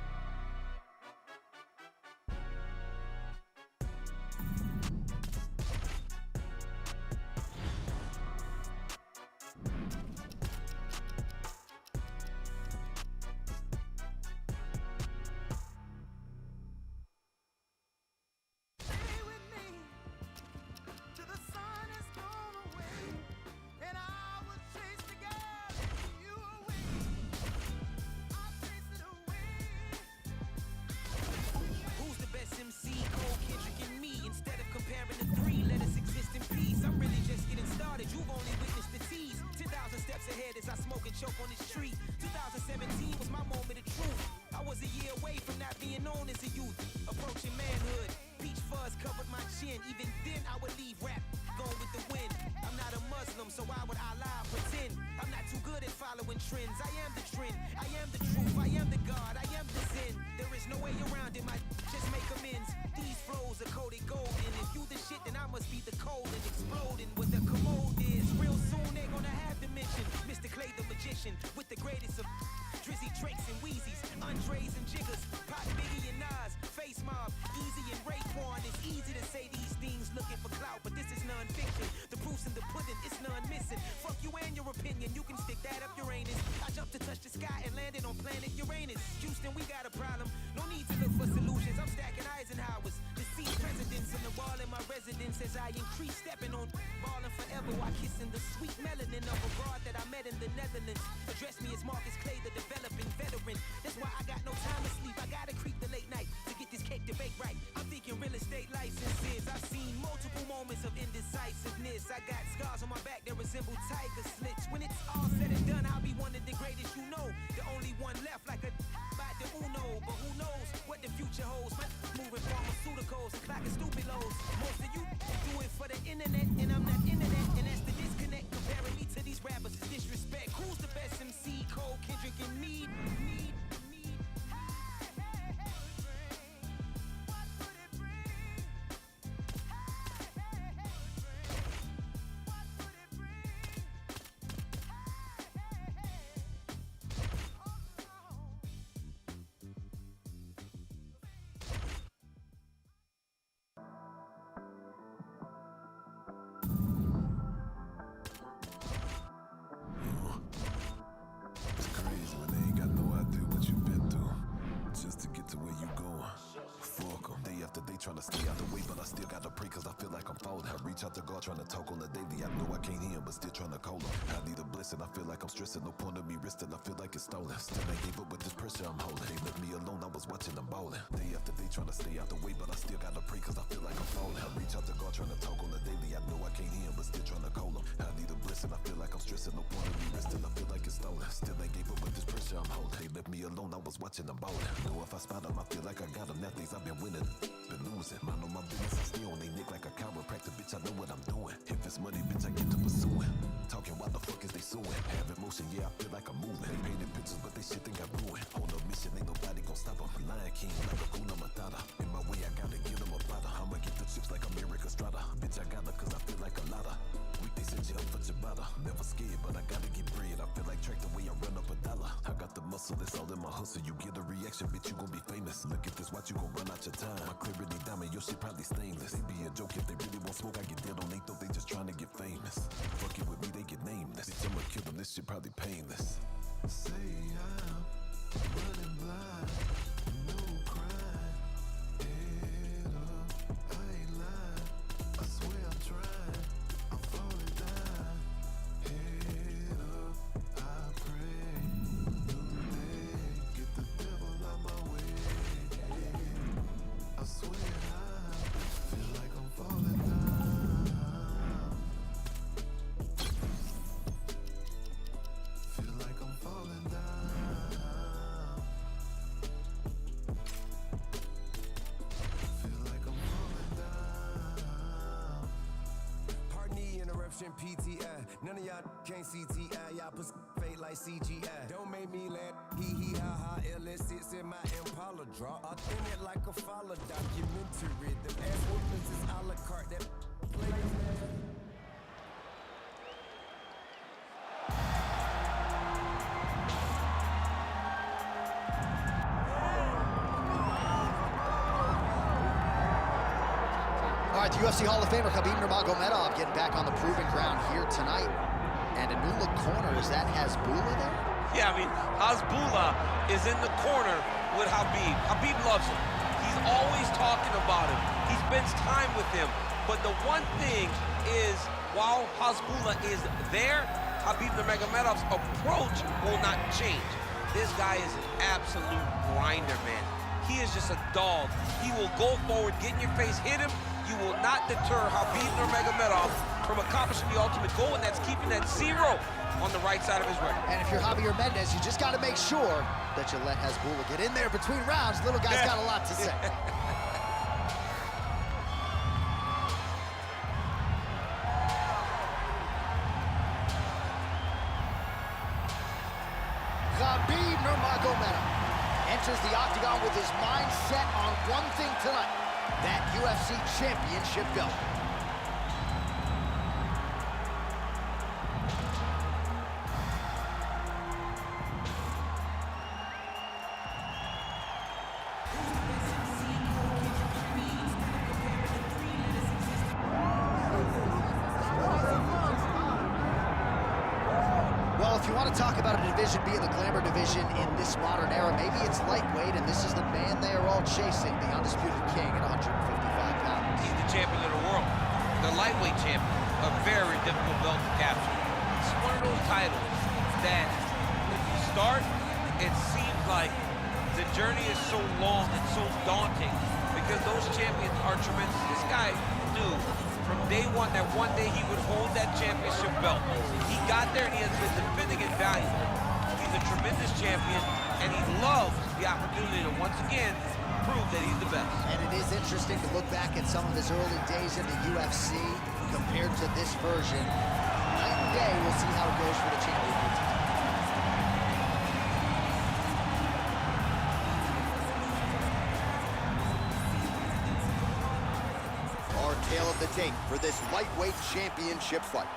You've only witnessed the tease. 10,000 steps ahead as I smoke and choke on this tree. 2017 was my moment of truth. I was a year away from not being known as a youth. Approaching manhood, peach fuzz covered my chin. Even then I would leave rap, going with the wind. I'm not a Muslim, so why would I lie, pretend? I'm not too good at following trends. I am the trend, I am the truth, I am the God, I am the Zen. There is no way around it, my just make amends. These flows are coated golden. If you the shit, then I must be the cold and exploding what the commode is. Real soon they gonna have to mention Mr. Clay the magician with the greatest of Drizzy Drakes and Wheezies, Andres and Jiggers, Pop Biggie and Nas, Face Mob, Easy and Raekwon. It's easy to say these things looking for clout, but this is non-fiction. The proof's in the pudding, it's none missing. Fuck you and your opinion, you can stick that up your anus. I jumped to touch the sky and landed on planet Uranus. Houston, we got a problem, no need to look for solutions. I'm stacking Eisenhowers, deceased presidents in the wall in my residence as I increase stepping on ballin' forever while kissing the sweet melanin of a broad that I met in the Netherlands. Address me as Marcus Clay, the developing veteran. That's why I got no time to sleep, I gotta creep the late night to get this cake to bake right. I'm thinking real estate licenses. I've seen multiple moments of indecisiveness. I got scars on my back that resemble tiger slits. When it's all said and done, I'll be one of the greatest you know. The only one left like a by the Uno. But who knows what the future holds? My moving pharmaceuticals and clocking stupid lows. Most of you do it for the internet, and I'm not internet. And that's the disconnect. Comparing me to these rappers is disrespect. Who's the best MC? Cole, Kendrick, and me? It's crazy when they ain't got no idea what you've been through just to get to where you going. Fuck 'em. Day after day trying to stay out the way, but I still gotta pray cause I feel like I'm falling. I reach out to God trying to talk on the daily. I know I can't hear him, but still trying to call him. I need a blessing, I feel like I'm stressing. No point of me resting, I feel like it's stolen. Still ain't gave up with this pressure I'm holding. They left me alone, I was watching them ballin'. Day after day trying to stay out the way, but I still gotta pray cause I feel like I'm falling. I reach out to God trying to talk on the daily. I know I can't hear him, but still trying to call him. I need a blessing, I feel like I'm stressing. No point of me resting, I feel like it's stolen. Still ain't gave up with this pressure I'm holding. They left me alone, I was watching them ballin'. Know if I spot them, I feel like I got them. That days I've been winning, been losing. Mind on my business, I stay on they neck like a chiropractor. Bitch, I know what I'm doing. If it's money, bitch, I get to pursuing. Talking, why the fuck is they suing? Have emotion, yeah, I feel like I'm moving. They painted pictures, but they shit think I ruined. On a mission, ain't nobody gon' stop them. Lion King, like a Kuna Matata. In my way, I gotta get them a platter. I'ma get the chips like America Strata. Bitch, I gotta, cause I feel like a lotta. Weekdays in jail for Ciabatta. Never scared, but I gotta get bread. I feel like track the way I run up a dollar. I got the muscle, it's all in my hustle. You get a reaction, bitch, you gon' be famous. Look at this, watch you gon' run out your time. My clarity diamond, your shit probably stainless. They be a joke if they really want smoke. I get dead on they thought they just trying to get famous. Fuck it with me, they get nameless. Bitch, I'ma kill them, this shit probably painless. Say I'm running blind, no crime. Head up, I ain't lying. Corruption PTI. None of y'all can't CTI. Y'all pussy fake like CGI. Don't make me laugh. Hee ha ha. LS6 in my Impala drop. Authentic like a follow documentary. The ass whoopings is a la carte. That players. All right, the UFC Hall of Famer Khabib Nurmagomedov getting back on the proving ground here tonight. And a new look corner, is that Hasbulla there? Yeah, I mean, Hasbulla is in the corner with Khabib. Khabib loves him. He's always talking about him. He spends time with him. But the one thing is, while Hasbulla is there, Khabib Nurmagomedov's approach will not change. This guy is an absolute grinder, man. He is just a dog. He will go forward, get in your face, hit him. You will not deter Khabib Nurmagomedov from accomplishing the ultimate goal, and that's keeping that 0 on the right side of his record. And if you're Javier Mendez, you just got to make sure that you let Hasbulla get in there between rounds. Little guy's got a lot to say. Khabib Nurmagomedov enters the octagon with his mind set on one thing tonight, that UFC championship belt. Well, if you want to talk about a division being the glamour division in this modern era, maybe it's lightweight, and this is the man they are all chasing, the undisputed king at 155 pounds. He's the champion of the world, the lightweight champion, a very difficult belt to capture. It's one of those titles that when you start, it seems like the journey is so long and so daunting because those champions are tremendous. This guy knew from day one that one day he would hold that championship belt. He got there and he has been defending it valiantly. He's a tremendous champion and he loves the opportunity to once again prove that he's the best. And it is interesting to look back at some of his early days in the UFC compared to this version. Night and day, we'll see how it goes for the champion. Our tale of the tape for this lightweight championship fight.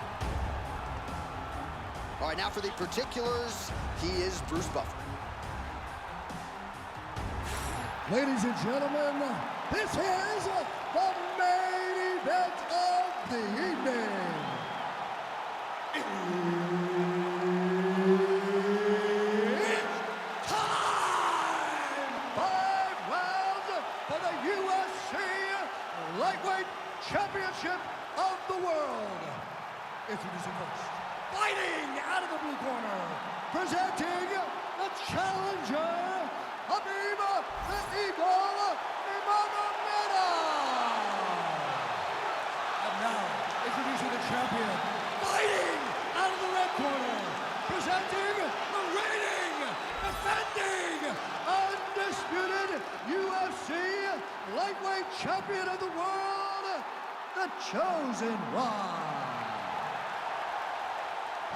All right, now for the particulars, he is Bruce Buffer. Ladies and gentlemen, this is the main event of the evening. It's time! 5 rounds for the UFC Lightweight Championship of the World. Introducing first, fighting out of the blue corner, presenting the challenger, Khabib the Eagle Nurmagomedov. And now, introducing the champion, fighting out of the red corner, presenting the reigning, defending, undisputed UFC lightweight champion of the world, the Chosen One.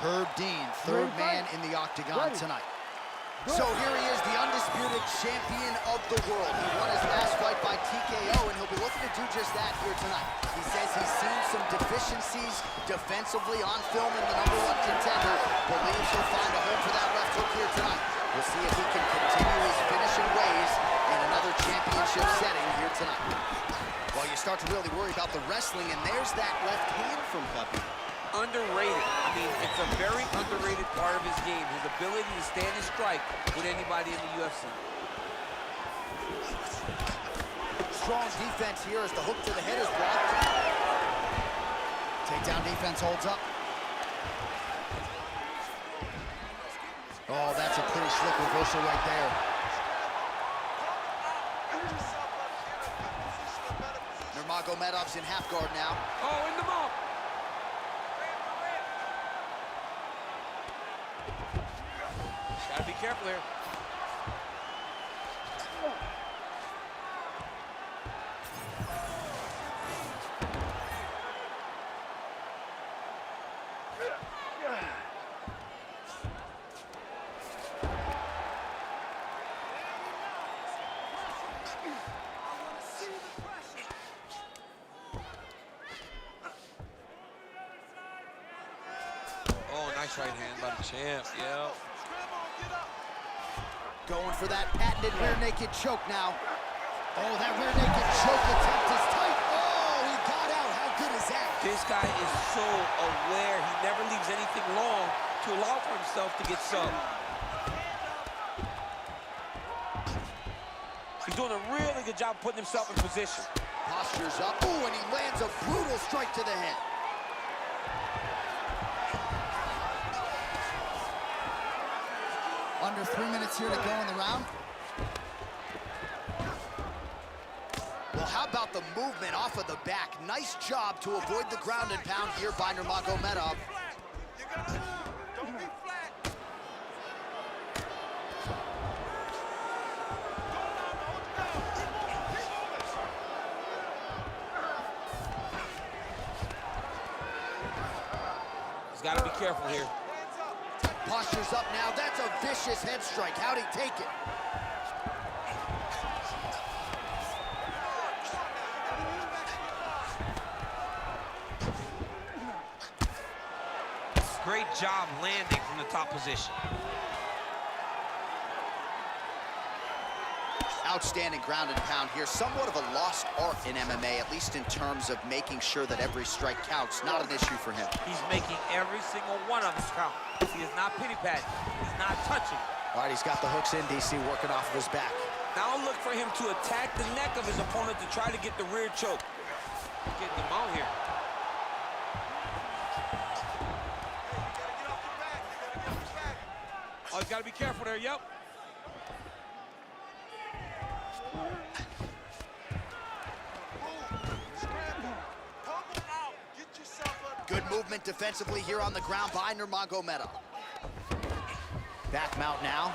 Herb Dean, third man in the octagon tonight. So here he is, the undisputed champion of the world. He won his last fight by TKO, and he'll be looking to do just that here tonight. He says he's seen some deficiencies defensively on film in the #1 contender. Believes he'll find a home for that left hook here tonight. We'll see if he can continue his finishing ways in another championship setting here tonight. Well, you start to really worry about the wrestling, and there's that left hand from Khabib. Underrated. I mean, it's a very underrated part of his game, his ability to stand and strike with anybody in the UFC. Strong defense here as the hook to the head is blocked. Takedown defense holds up. Oh, that's a pretty slick reversal right there. Nurmagomedov's in half guard now. Oh, in the mouth. Gotta be careful here. Nice right hand by the champ, yeah. Going for that patented rear naked choke now. Oh, that rear naked choke attempt is tight. Oh, he got out. How good is that? This guy is so aware. He never leaves anything long to allow for himself to get subbed. He's doing a really good job putting himself in position. Postures up. Ooh, and he lands a brutal strike to the head. Under 3 minutes here to go in the round. Well, how about the movement off of the back? Nice job to avoid the ground and pound here by Nurmagomedov. He's got to be careful here. Posture's up now. That's a vicious head strike. How'd he take it? Great job landing from the top position. Outstanding ground and pound here. Somewhat of a lost art in MMA, at least in terms of making sure that every strike counts. Not an issue for him. He's making every single one of them count. He is not pity-patting. He's not touching. All right, he's got the hooks in, DC, working off of his back. Now look for him to attack the neck of his opponent to try to get the rear choke. Getting him out here. Oh, he's got to be careful there, yep. Good movement defensively here on the ground by Nurmagomedov. Back mount now.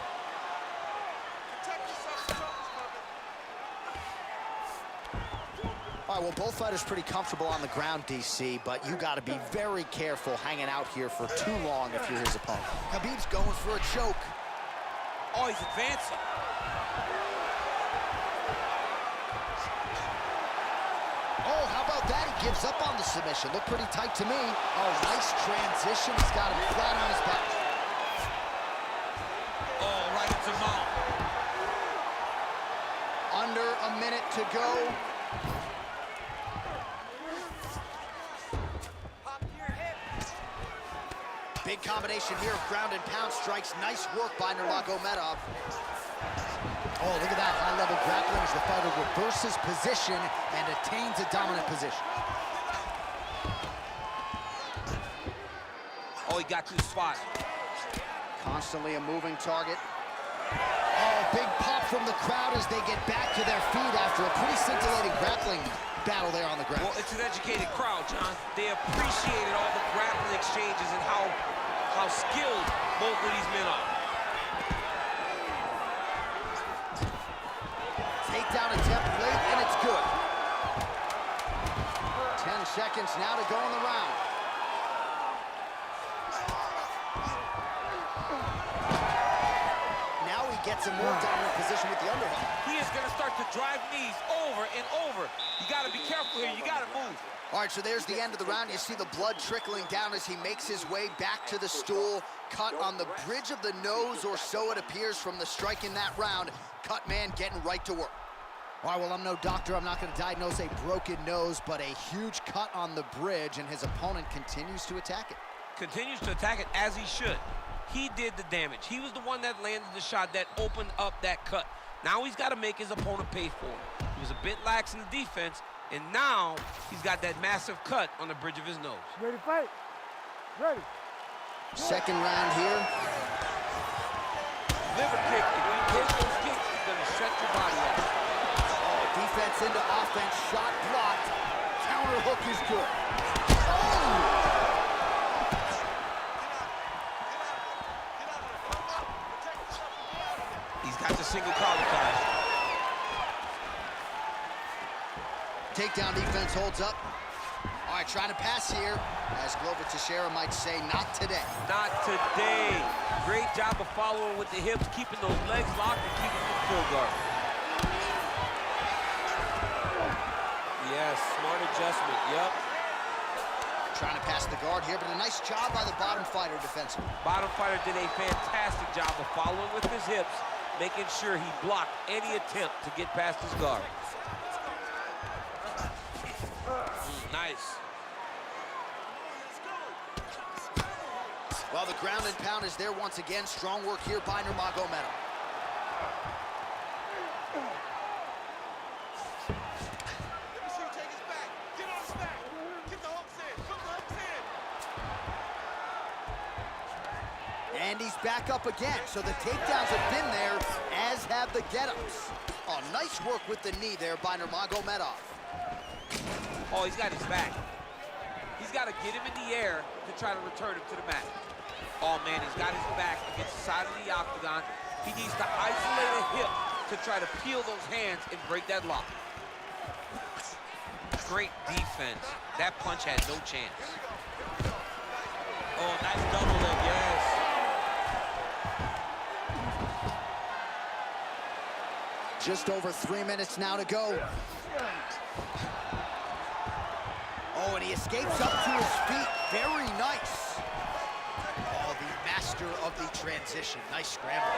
All right, well, both fighters pretty comfortable on the ground, DC, but you got to be very careful hanging out here for too long if you're his opponent. Khabib's going for a choke. Oh, he's advancing. Oh, how about that? He gives up on the submission. Looked pretty tight to me. Oh, nice transition. He's got him flat on his back. Oh, right into mount. Under a minute to go. Big combination here of ground and pound strikes. Nice work by Nurmagomedov. Oh, look at that high-level grappling as the fighter reverses position and attains a dominant position. Oh, he got to the spot. Constantly a moving target. Oh, big pop from the crowd as they get back to their feet after a pretty scintillating grappling battle there on the ground. Well, it's an educated crowd, John. They appreciated all the grappling exchanges and how skilled both of these men are. Takedown attempt late, and it's good. 10 seconds now to go in the round. Now he gets a more dominant position with the underhook. He is going to start to drive knees over and over. You got to be careful here. You got to move. All right, so there's the end of the round. You see the blood trickling down as he makes his way back to the stool. Cut on the bridge of the nose, or so it appears from the strike in that round. Cut man getting right to work. All right, well, I'm no doctor. I'm not going to diagnose a broken nose, but a huge cut on the bridge, and his opponent continues to attack it. Continues to attack it as he should. He did the damage. He was the one that landed the shot that opened up that cut. Now he's got to make his opponent pay for it. He was a bit lax in the defense, and now he's got that massive cut on the bridge of his nose. Ready to fight? Ready. Second round here. Liver kick. If you take those kicks, it's going to shut your body up. Defense into offense, shot blocked. Counter hook is good. Oh! He's got the single collar tie. Takedown defense holds up. All right, trying to pass here. As Glover Teixeira might say, not today. Not today. Great job of following with the hips, keeping those legs locked and keeping the full guard. Yes, smart adjustment, yep. Trying to pass the guard here, but a nice job by the bottom fighter defensively. Bottom fighter did a fantastic job of following with his hips, making sure he blocked any attempt to get past his guard. Nice. Well, the ground and pound is there once again. Strong work here by Nurmagomedov. And he's back up again, so the takedowns have been there, as have the get-ups. Oh, nice work with the knee there by Nurmagomedov. Oh, he's got his back. He's got to get him in the air to try to return him to the mat. Oh, man, he's got his back against the side of the octagon. He needs to isolate a hip to try to peel those hands and break that lock. Great defense. That punch had no chance. Oh, nice double leg, yes. Just over 3 minutes now to go. Oh, and he escapes up to his feet. Very nice. Oh, the master of the transition. Nice scramble.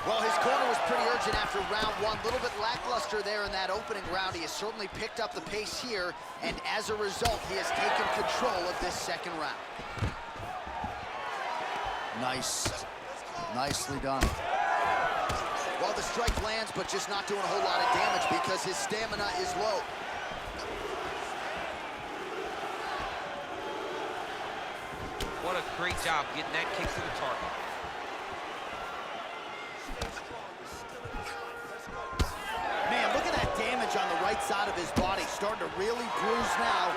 Well, his corner was pretty urgent after round one. A little bit lackluster there in that opening round. He has certainly picked up the pace here, and as a result, he has taken control of this second round. Nice. Nicely done. Well, the strike lands, but just not doing a whole lot of damage because his stamina is low. What a great job getting that kick to the target. Man, look at that damage on the right side of his body. Starting to really bruise now.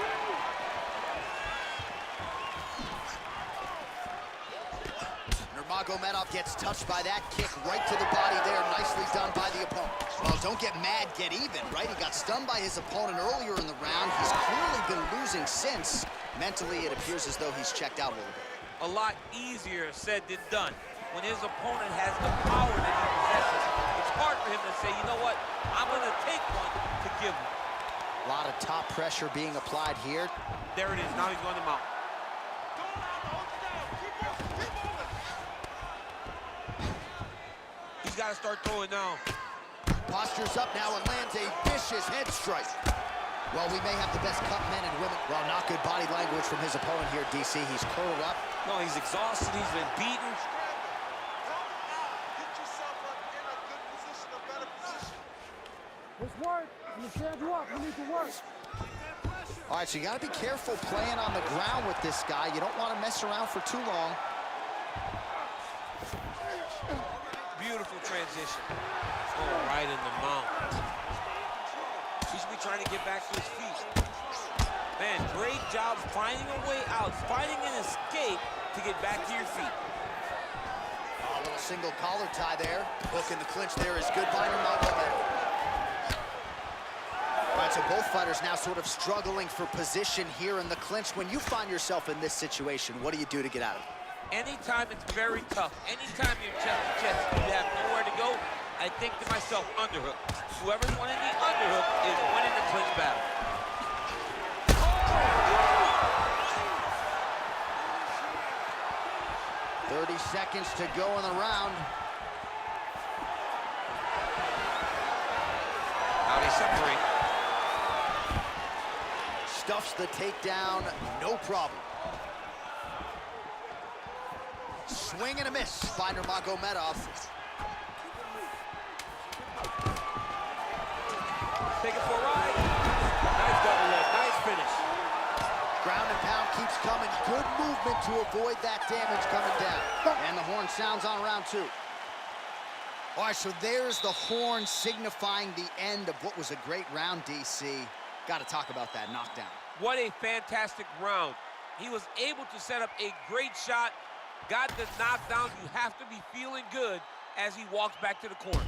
Nurmagomedov gets touched by that kick right to the body there. Nicely done by the opponent. Well, don't get mad, get even, right? He got stunned by his opponent earlier in the round. He's clearly been losing since. Mentally, it appears as though he's checked out a little bit. A lot easier said than done. When his opponent has the power that he possesses, it's hard for him to say, you know what, I'm going to take one to give him. A lot of top pressure being applied here. There it is. Now he's going to mount. He's got to start throwing now. Postures up now and lands a vicious head strike. Well, we may have the best cut men and women. Well, not good body language from his opponent here, DC. He's curled up. No, he's exhausted. He's been beaten. Let's work. I'm gonna stand you up. You need to work. All right, so you got to be careful playing on the ground with this guy. You don't want to mess around for too long. Beautiful transition. Oh, right in the mount. He should be trying to get back to his feet. Man, great job finding a way out, finding an escape to get back to your feet. A little single collar tie there. Hook in the clinch there is good by Nurmagomedov. All right, so both fighters now sort of struggling for position here in the clinch. When you find yourself in this situation, what do you do to get out of it? Anytime it's very tough, anytime you're chest to chest, you have nowhere to go, I think to myself, underhook. Whoever's winning the underhook is winning the clinch battle. 30 seconds to go in the round. Now they separate. Stuffs the takedown, no problem. Swing and a miss by Nurmagomedov. Take it for a ride. Nice double leg, nice finish. Ground and pound keeps coming. Good movement to avoid that damage coming down. And the horn sounds on round two. All right, so there's the horn signifying the end of what was a great round, DC. Got to talk about that knockdown. What a fantastic round. He was able to set up a great shot, got the knockdown. You have to be feeling good as he walks back to the corner.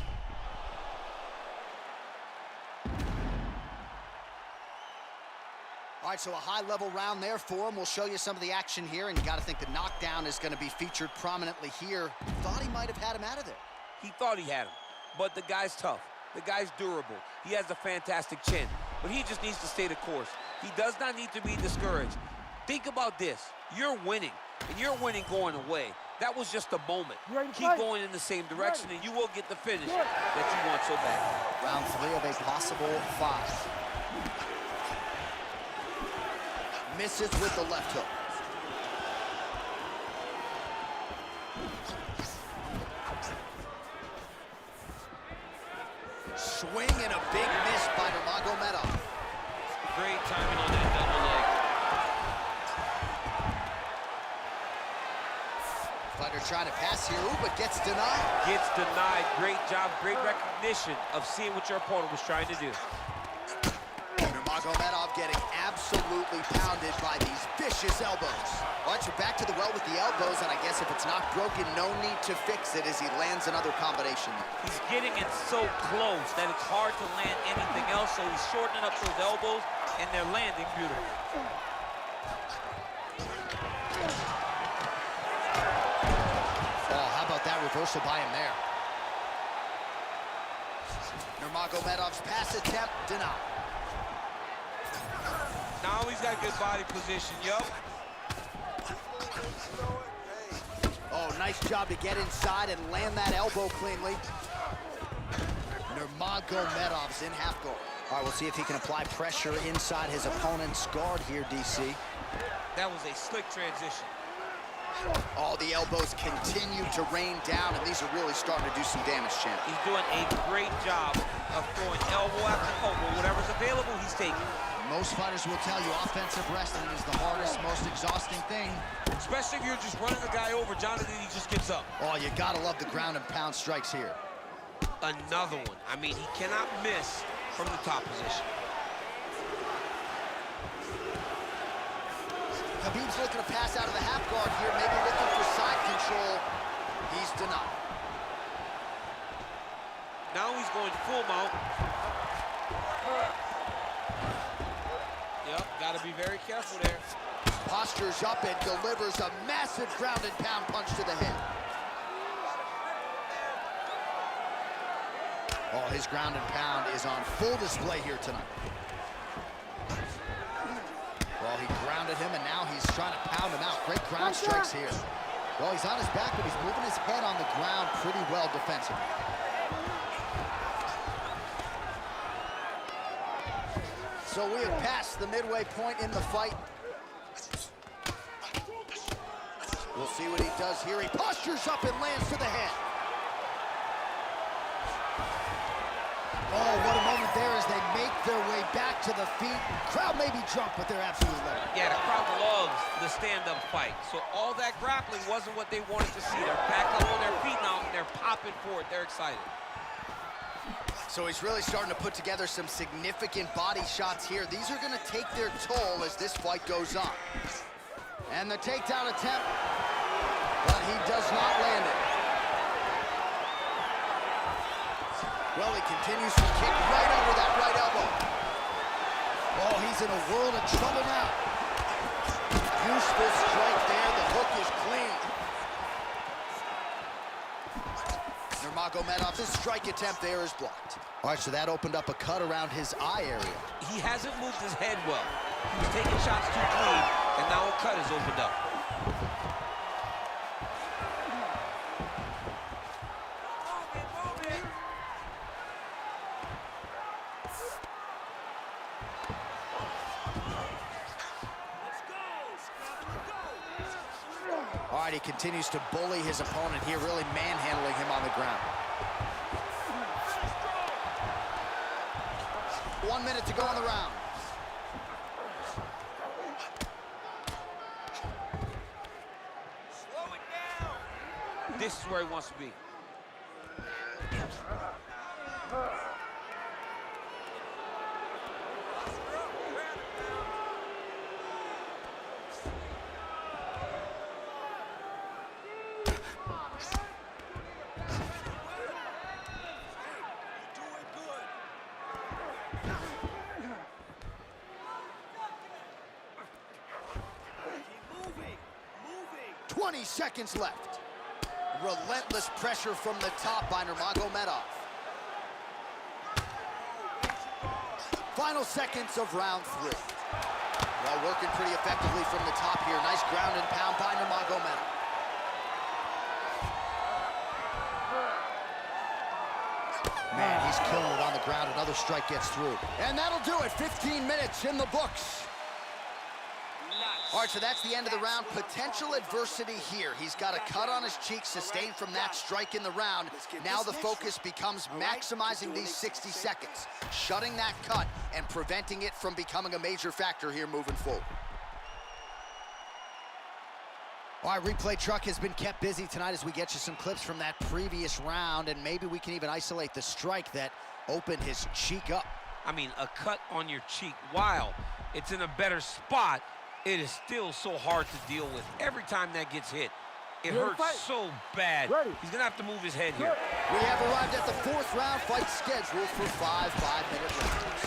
All right, so a high-level round there for him. We'll show you some of the action here, and you got to think the knockdown is going to be featured prominently here. Thought he might have had him out of there. He thought he had him, but the guy's tough. The guy's durable. He has a fantastic chin, but he just needs to stay the course. He does not need to be discouraged. Think about this. You're winning, and you're winning going away. That was just a moment. Keep going in the same direction, and you will get the finish that you want so bad. Round 3 of a possible 5. Misses with the left hook. Swing and a big miss by Nurmagomedov. Great timing on that double leg. Fighter trying to pass here, but gets denied. Gets denied. Great job, great recognition of seeing what your opponent was trying to do. Nurmagomedov getting absolutely pounded by these vicious elbows. All right, so back to the well with the elbows, and I guess if it's not broken, no need to fix it as he lands another combination. He's getting it so close that it's hard to land anything else, so he's shortening up those elbows, and they're landing beautifully. Oh, how about that reversal by him there? Nurmagomedov's pass attempt denied. Now he's got good body position, yup. Oh, nice job to get inside and land that elbow cleanly. Nurmagomedov's in half guard. All right, we'll see if he can apply pressure inside his opponent's guard here, DC. That was a slick transition. Oh, the elbows continue to rain down, and these are really starting to do some damage, champ. He's doing a great job of throwing elbow after elbow. Whatever's available, he's taking. Most fighters will tell you offensive wrestling is the hardest, most exhausting thing. Especially if you're just running the guy over. Jonathan, he just gets up. Oh, you gotta love the ground and pound strikes here. Another one. I mean, he cannot miss from the top position. Khabib's looking to pass out of the half guard here, maybe looking for side control. He's denied. Now he's going full mount. Yep, got to be very careful there. Postures up and delivers a massive ground and pound punch to the head. Oh, his ground and pound is on full display here tonight. Well, he grounded him, and now he's trying to pound him out. Great ground strikes here. Well, he's on his back, but he's moving his head on the ground pretty well defensively. So we have passed the midway point in the fight. We'll see what he does here. He postures up and lands to the head. Oh, what a moment there as they make their way back to the feet. Crowd may be drunk, but they're absolutely loving it. Yeah, the crowd loves the stand-up fight. So all that grappling wasn't what they wanted to see. They're back up on their feet now, and they're popping forward. They're excited. So he's really starting to put together some significant body shots here. These are going to take their toll as this fight goes on. And the takedown attempt, but he does not land it. Well, he continues to kick right over that right elbow. Oh, he's in a world of trouble now. Useful strike there. The hook is clean. Nurmagomedov's strike attempt there is blocked. All right, so that opened up a cut around his eye area. He hasn't moved his head well. He was taking shots too clean, and now a cut is opened up. All right, he continues to bully his opponent here, really manhandling him on the ground. 1 minute to go in the round. Slow it down. This is where he wants to be. Keep moving. 20 seconds left. Relentless pressure from the top by Nurmagomedov. Final seconds of round 3. Well, working pretty effectively from the top here. Nice ground and pound by Nurmagomedov. Man, he's killing it on the ground. Another strike gets through. And that'll do it. 15 minutes in the books. All right, so that's the end of the round. Potential adversity here. He's got a cut on his cheek sustained from that strike in the round. Now the focus becomes maximizing these 60 seconds, shutting that cut and preventing it from becoming a major factor here moving forward. All right, replay truck has been kept busy tonight as we get you some clips from that previous round, and maybe we can even isolate the strike that opened his cheek up. I mean, a cut on your cheek, while it's in a better spot, it is still so hard to deal with. Every time that gets hit, it hurts so bad. He's gonna have to move his head here. We have arrived at the fourth round fight scheduled for 5 5-minute rounds.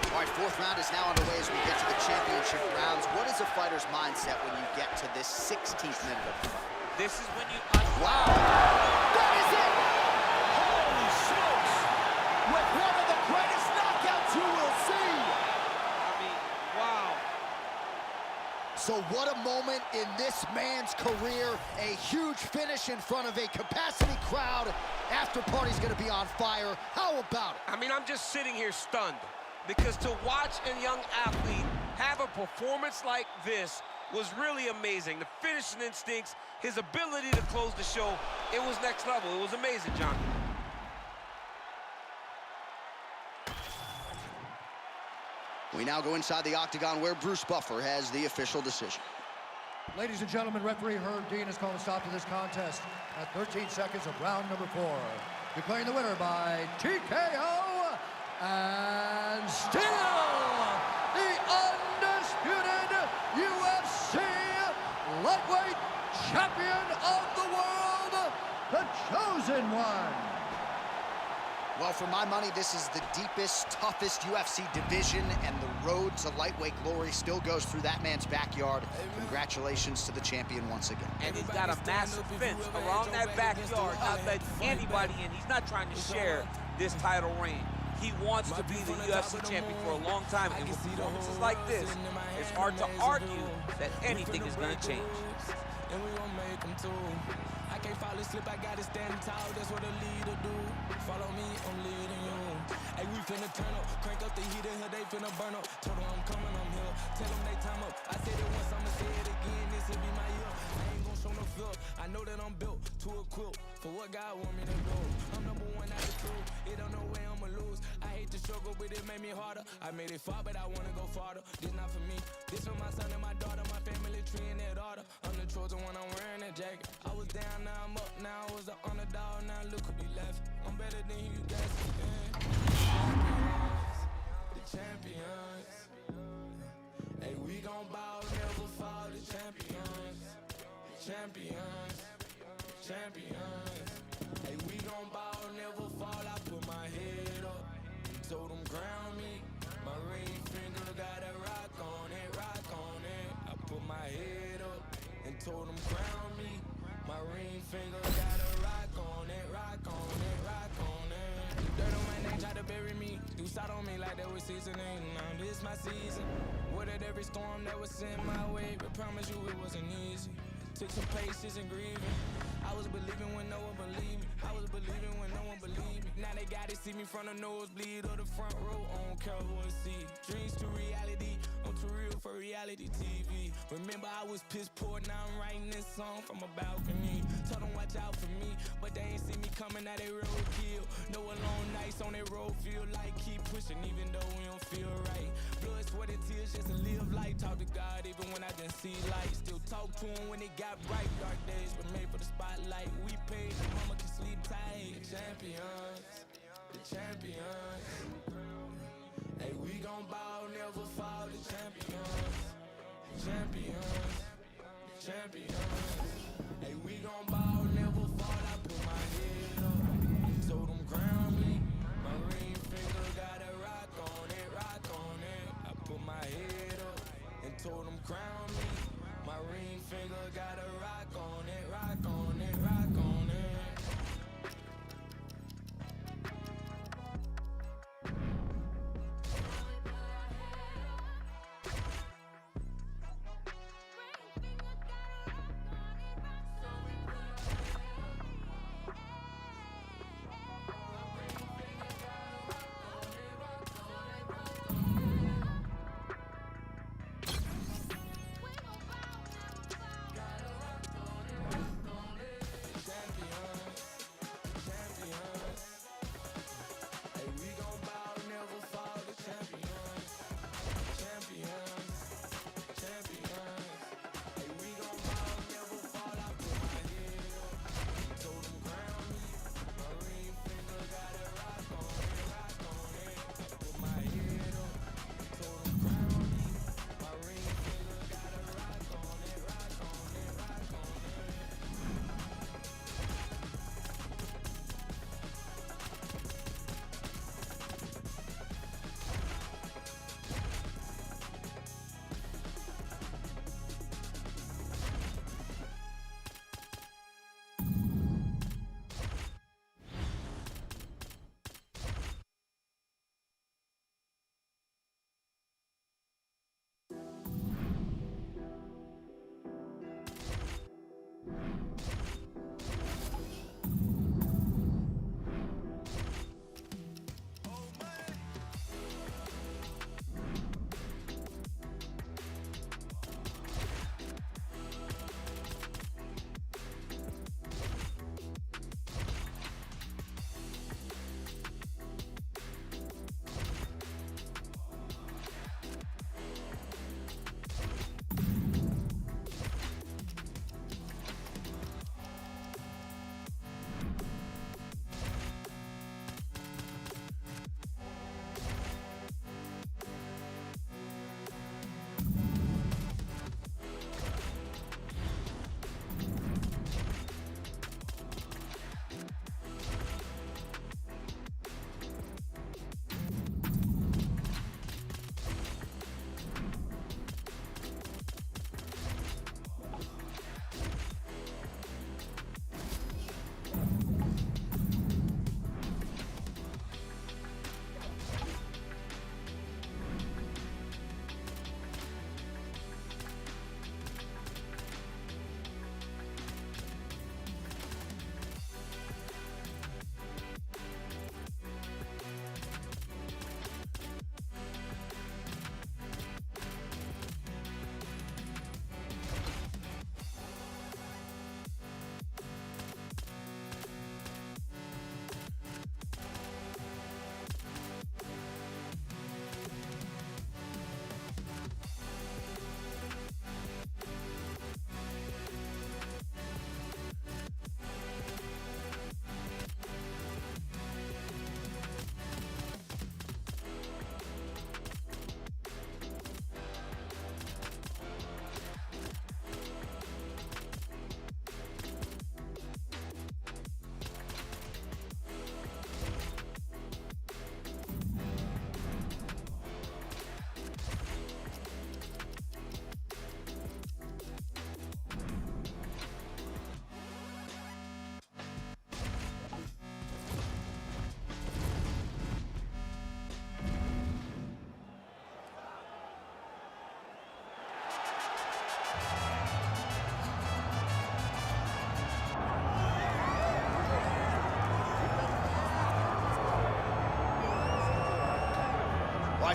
All right, fourth round is now underway as we get to the championship rounds. What is a fighter's mindset when you get to this 16th minute of the fight? This is when you... Wow! That is it! Holy smokes! With one of the greatest knockouts you will see! I mean, wow. So what a moment in this man's career. A huge finish in front of a capacity crowd. After party's gonna be on fire. How about it? I mean, I'm just sitting here stunned, because to watch a young athlete have a performance like this was really amazing. The finishing instincts, his ability to close the show, it was next level. It was amazing, John. We now go inside the octagon where Bruce Buffer has the official decision. Ladies and gentlemen, referee Herb Dean has called a stop to this contest at 13 seconds of round number 4. Declaring the winner by TKO and still the undisputed UFC lightweight champion of the world, the chosen one. Well, for my money, this is the deepest, toughest UFC division, and the road to lightweight glory still goes through that man's backyard. Congratulations to the champion once again. And he's got a massive fence around that backyard, not letting anybody in. He's not trying to share this title reign. He wants to be the UFC champion for a long time, and with performances like this, it's hard to argue that anything is going to change. And we gon' make them too. I can't fall asleep, I gotta stand tall, that's what a leader do. Follow me, I'm leading you. Hey, we finna turn up, crank up the heater, here they finna burn up. Told them I'm coming, I'm here, tell them they time up. I said it once, I'ma say it again, this'll be my year. I ain't gon' show no fear, I know that I'm built to equip for what God want me to do. I'm number 1 out of 2, it don't know way I'ma lose. I hate the struggle, but it made me harder. I made it far, but I wanna go farther. This not for me, this for my son and my daughter, my family tree in that order. I'm the chosen one, I'm wearing that jacket. I was down, now I'm up, now I was the underdog, now look who be left. I'm better than you guys. The champions. Hey, we gon' ball, never fall. The champions. Champions. Champions. Hey, we gon' ball, never fall. I put my head up, told them ground me. My ring finger got a rock on it, rock on it. I put my head up and told them crown me. My ring finger got a rock on it, rock on it, rock on it. Dirt on my name, try to bury me. Do side on me like that was seasoning. Now this my season. Weathered every storm that was sent my way, but promise you it wasn't easy. Took some patience and grieving. I was believing when no one believed me. I was believing when no one believed me. Now they gotta see me from the nosebleed or the front row. I don't care what I see. Dreams to reality. I'm too real for reality TV. Remember I was piss poor, now I'm writing this song from a balcony. Told them watch out for me, but they ain't see me coming, now they road kill. No alone nights on that road, feel like keep pushing even though we don't feel right. Blood, sweat and tears just to live life. Talk to God even when I didn't see light. Still talk to him when it got bright. Dark days were made for the spotlight. We paid, the mama can sleep tight. The champions, the champions. Hey, we gon' ball, never fall. The champions, champions, champions. Hey, we gon' ball, never fall. I put my head up, told them ground me. My ring finger got a rock on it, rock on it. I put my head up and told them crown me. My ring finger got a rock on it, rock on it, rock on it.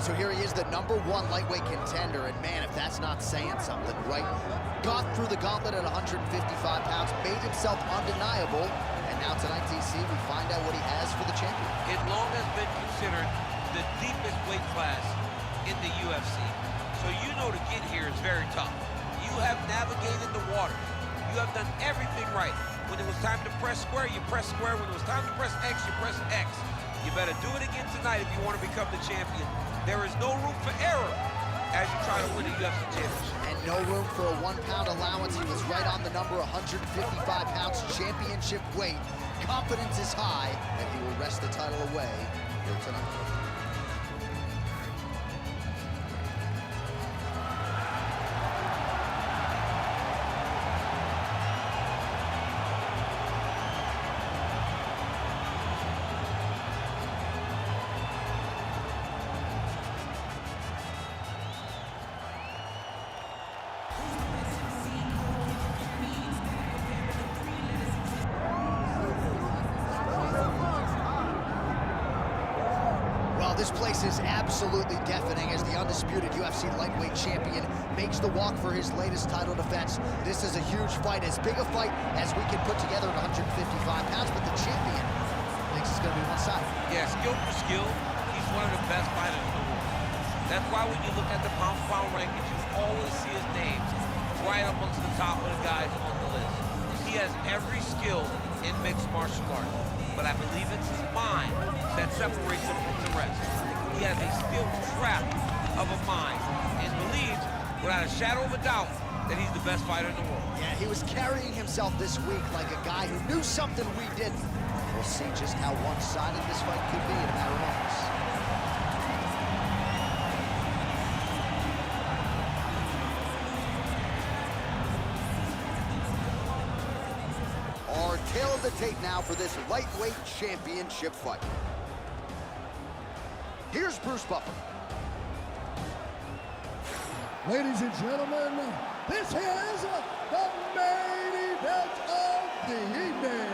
right, so here he is, the #1 lightweight contender, and man, if that's not saying something, right? Got through the gauntlet at 155 pounds, made himself undeniable, and now tonight, DC, we find out what he has for the champion. It long has been considered the deepest weight class in the UFC. So you know to get here is very tough. You have navigated the waters. You have done everything right. When it was time to press square, you press square. When it was time to press X, you press X. You better do it again tonight if you want to become the champion. There is no room for error as you try to win a UFC championship. And no room for a 1 pound allowance. He was right on the number, 155 pounds, championship weight. Confidence is high, and he will wrest the title away here tonight. This place is absolutely deafening as the undisputed UFC lightweight champion makes the walk for his latest title defense. This is a huge fight, as big a fight as we can put together at 155 pounds, but the champion thinks it's going to be one-sided. Yeah, skill for skill, he's one of the best fighters in the world. That's why when you look at the pound-for-pound rankings, you always see his name right up amongst the top of the guys on the list. He has every skill in mixed martial arts, but I believe it's his mind that separates him from the rest. He has a steel trap of a mind and believes, without a shadow of a doubt, that he's the best fighter in the world. Yeah, he was carrying himself this week like a guy who knew something we didn't. We'll see just how one-sided this fight could be in a matter of moments. Our tail of the tape now for this lightweight championship fight. Here's Bruce Buffer. Ladies and gentlemen, this is the main event of the evening.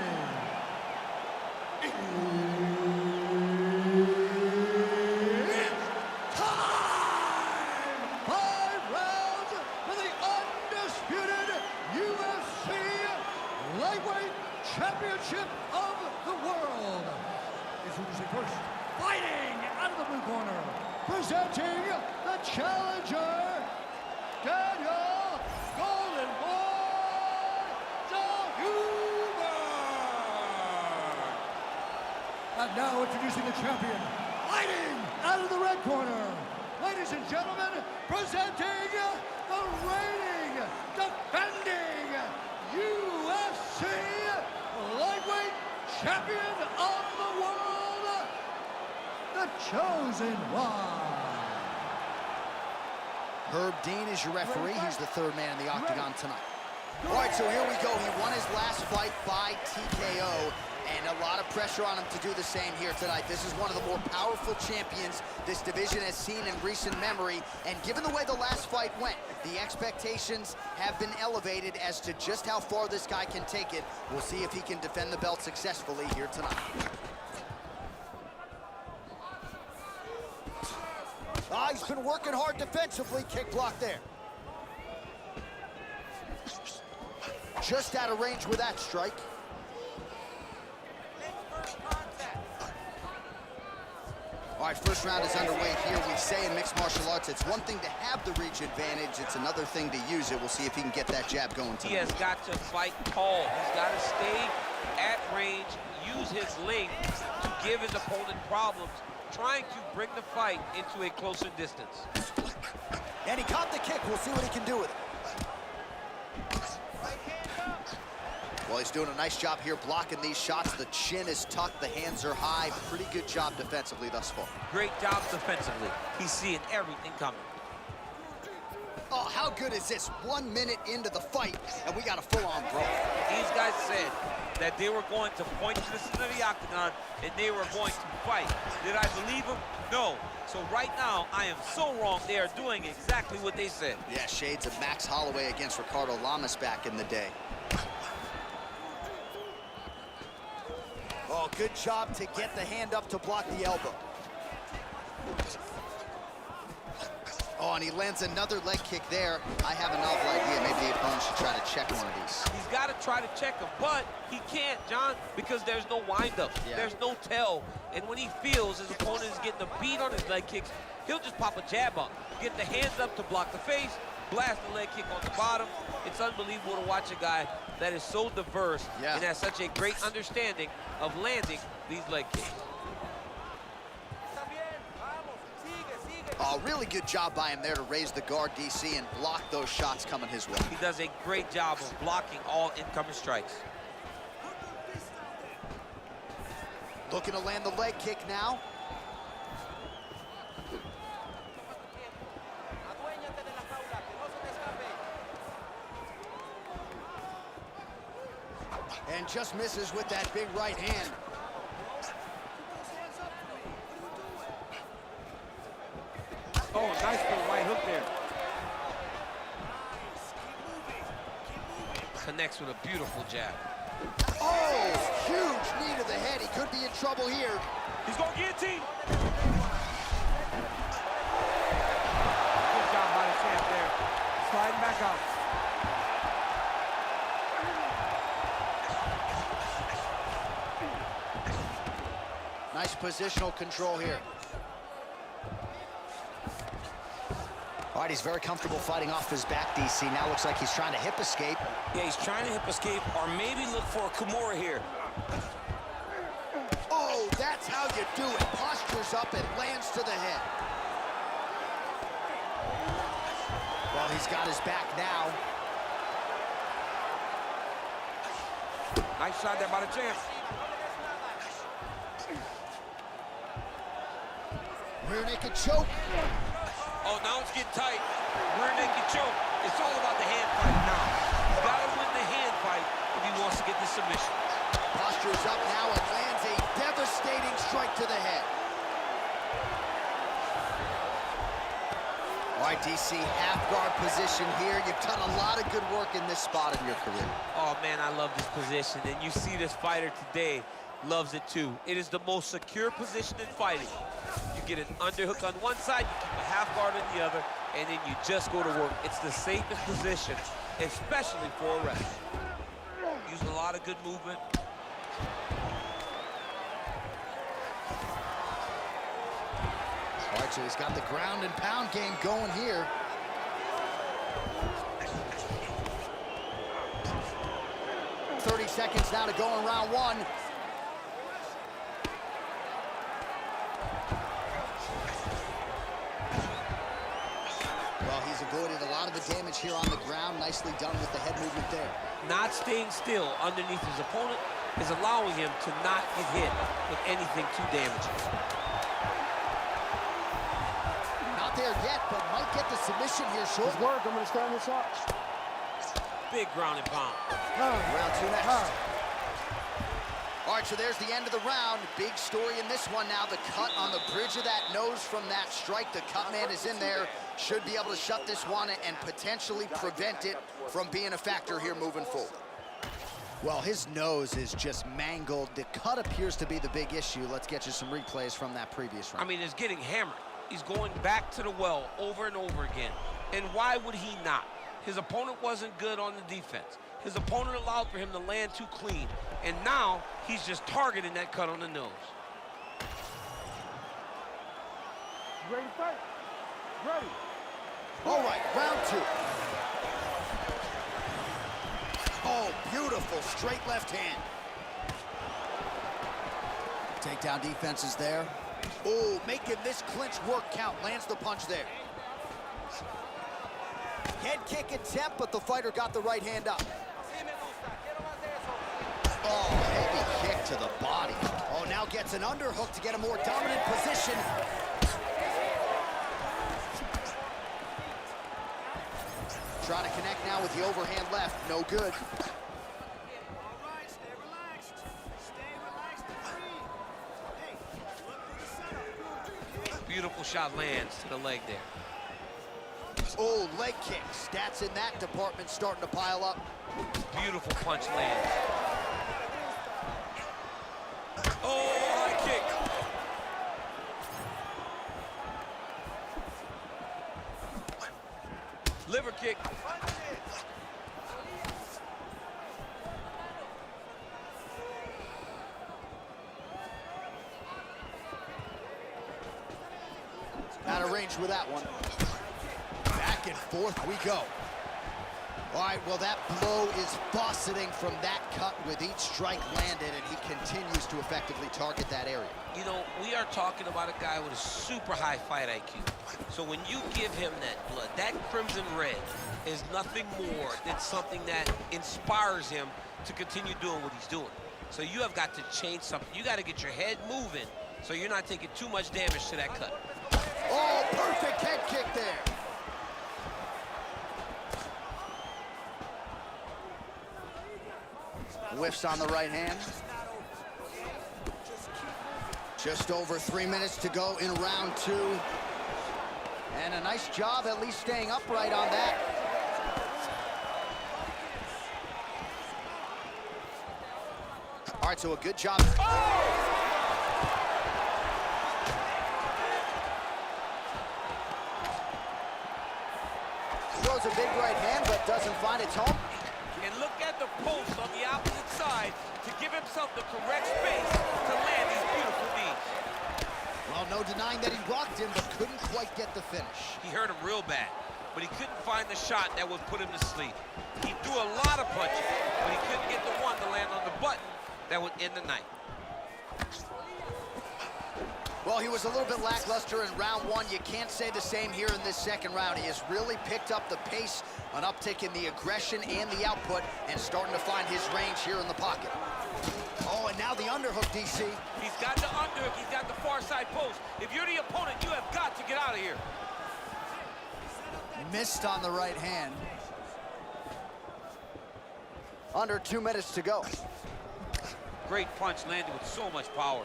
It's time! 5 rounds for the undisputed UFC lightweight championship of the world. Introducing first, fighting out of the blue corner, presenting the challenger, Daniel Golden Boy Huber. And now introducing the champion, fighting out of the red corner, ladies and gentlemen, presenting the reigning, defending UFC lightweight champion of the world, the Chosen One. Herb Dean is your referee. He's the third man in the octagon tonight. All right, so here we go. He won his last fight by TKO, and a lot of pressure on him to do the same here tonight. This is one of the more powerful champions this division has seen in recent memory, and given the way the last fight went, the expectations have been elevated as to just how far this guy can take it. We'll see if he can defend the belt successfully here tonight. Ah, he's been working hard defensively. Kick block there. Just out of range with that strike. All right, first round is underway here. We say in mixed martial arts, it's one thing to have the reach advantage. It's another thing to use it. We'll see if he can get that jab going tonight. He has got to fight tall. He's got to stay at range, use his length to give his opponent problems, trying to bring the fight into a closer distance. And he caught the kick. We'll see what he can do with it. Well, he's doing a nice job here blocking these shots. The chin is tucked, the hands are high. Pretty good job defensively thus far. Great job defensively. He's seeing everything coming. Oh, how good is this? 1 minute into the fight, and we got a full-on brawl. These guys said that they were going to point to the center of the octagon, and they were going to fight. Did I believe them? No. So right now, I am so wrong. They are doing exactly what they said. Yeah, shades of Max Holloway against Ricardo Lamas back in the day. Oh, good job to get the hand up to block the elbow. Oh, and he lands another leg kick there. I have a novel idea. Maybe the opponent should try to check one of these. He's got to try to check him, but he can't, John, because there's no windup. Yeah. There's no tell. And when he feels his opponent is getting a beat on his leg kicks, he'll just pop a jab up, get the hands up to block the face, blast the leg kick on the bottom. It's unbelievable to watch a guy that is so diverse and has such a great understanding of landing these leg kicks. Oh, really good job by him there to raise the guard, DC, and block those shots coming his way. He does a great job of blocking all incoming strikes. Looking to land the leg kick now. And just misses with that big right hand. Oh, nice little right hook there. Connects with a beautiful jab. Oh, huge knee to the head. He could be in trouble here. He's going to guillotine. Good job by the champ there. Sliding back out. Nice positional control here. All right, he's very comfortable fighting off his back, DC. Now looks like he's trying to hip escape. Yeah, he's trying to hip escape or maybe look for a Kimura here. Oh, that's how you do it. Postures up and lands to the head. Well, he's got his back now. Nice shot there by the champ. Rear naked choke. Oh, now it's getting tight. Rear naked choke. It's all about the hand fight now. He's got to win the hand fight if he wants to get the submission. Postures up now and lands a devastating strike to the head. All right, DC, half guard position here. You've done a lot of good work in this spot in your career. Oh, man, I love this position. And you see this fighter today loves it, too. It is the most secure position in fighting. You get an underhook on one side, you keep a half guard on the other, and then you just go to work. It's the safest position, especially for a wrestler. Using a lot of good movement. All right, so he's got the ground and pound game going here. .30 seconds now to go in round one. Well, he's avoided a lot of the damage here on the ground. Nicely done with the head movement there. Not staying still underneath his opponent is allowing him to not get hit with anything too damaging. Not there yet, but might get the submission here shortly. Good work. I'm going to stand this up. Big ground and pound. Round two next. All right, so there's the end of the round. Big story in this one now. The cut on the bridge of that nose from that strike. The cut man is in there. Should be able to shut this one and potentially prevent it from being a factor here moving forward. Well, his nose is just mangled. The cut appears to be the big issue. Let's get you some replays from that previous round. I mean, it's getting hammered. He's going back to the well over and over again. And why would he not? His opponent wasn't good on the defense. His opponent allowed for him to land too clean. And now he's just targeting that cut on the nose. Ready to fight? Ready. All right, round two. Oh, beautiful straight left hand. Takedown defense is there. Oh, making this clinch work count. Lands the punch there. Head kick attempt, but the fighter got the right hand up. Oh, heavy kick to the body. Oh, now gets an underhook to get a more dominant position. Trying to connect now with the overhand left. No good. Beautiful shot lands to the leg there. Oh, leg kick. Stats in that department starting to pile up. Beautiful punch lands. Oh, high kick. Liver kick. Out of range with that one. Back and forth we go. All right, well, that blow is fauceting from that cut with each strike landed, and he continues to effectively target that area. You know, we are talking about a guy with a super high fight IQ. So when you give him that blood, that crimson red is nothing more than something that inspires him to continue doing what he's doing. So you have got to change something. You got to get your head moving so you're not taking too much damage to that cut. Oh, perfect head kick there. Whiffs on the right hand. Just over 3 minutes to go in round 2. And a nice job at least staying upright on that. All right, so a good job. Throws a big right hand, but doesn't find its home. And look at the post on the opposite side to give himself the correct space to land these beautiful knees. Well, no denying that he rocked him, but couldn't quite get the finish. He hurt him real bad, but he couldn't find the shot that would put him to sleep. He threw a lot of punches, but he couldn't get the one to land on the button that would end the night. Well, he was a little bit lackluster in round 1. You can't say the same here in this second round. He has really picked up the pace, an uptick in the aggression and the output, and starting to find his range here in the pocket. Oh, and now the underhook, DC. He's got the underhook, he's got the far side post. If you're the opponent, you have got to get out of here. Missed on the right hand. Under 2 minutes to go. Great punch landed with so much power.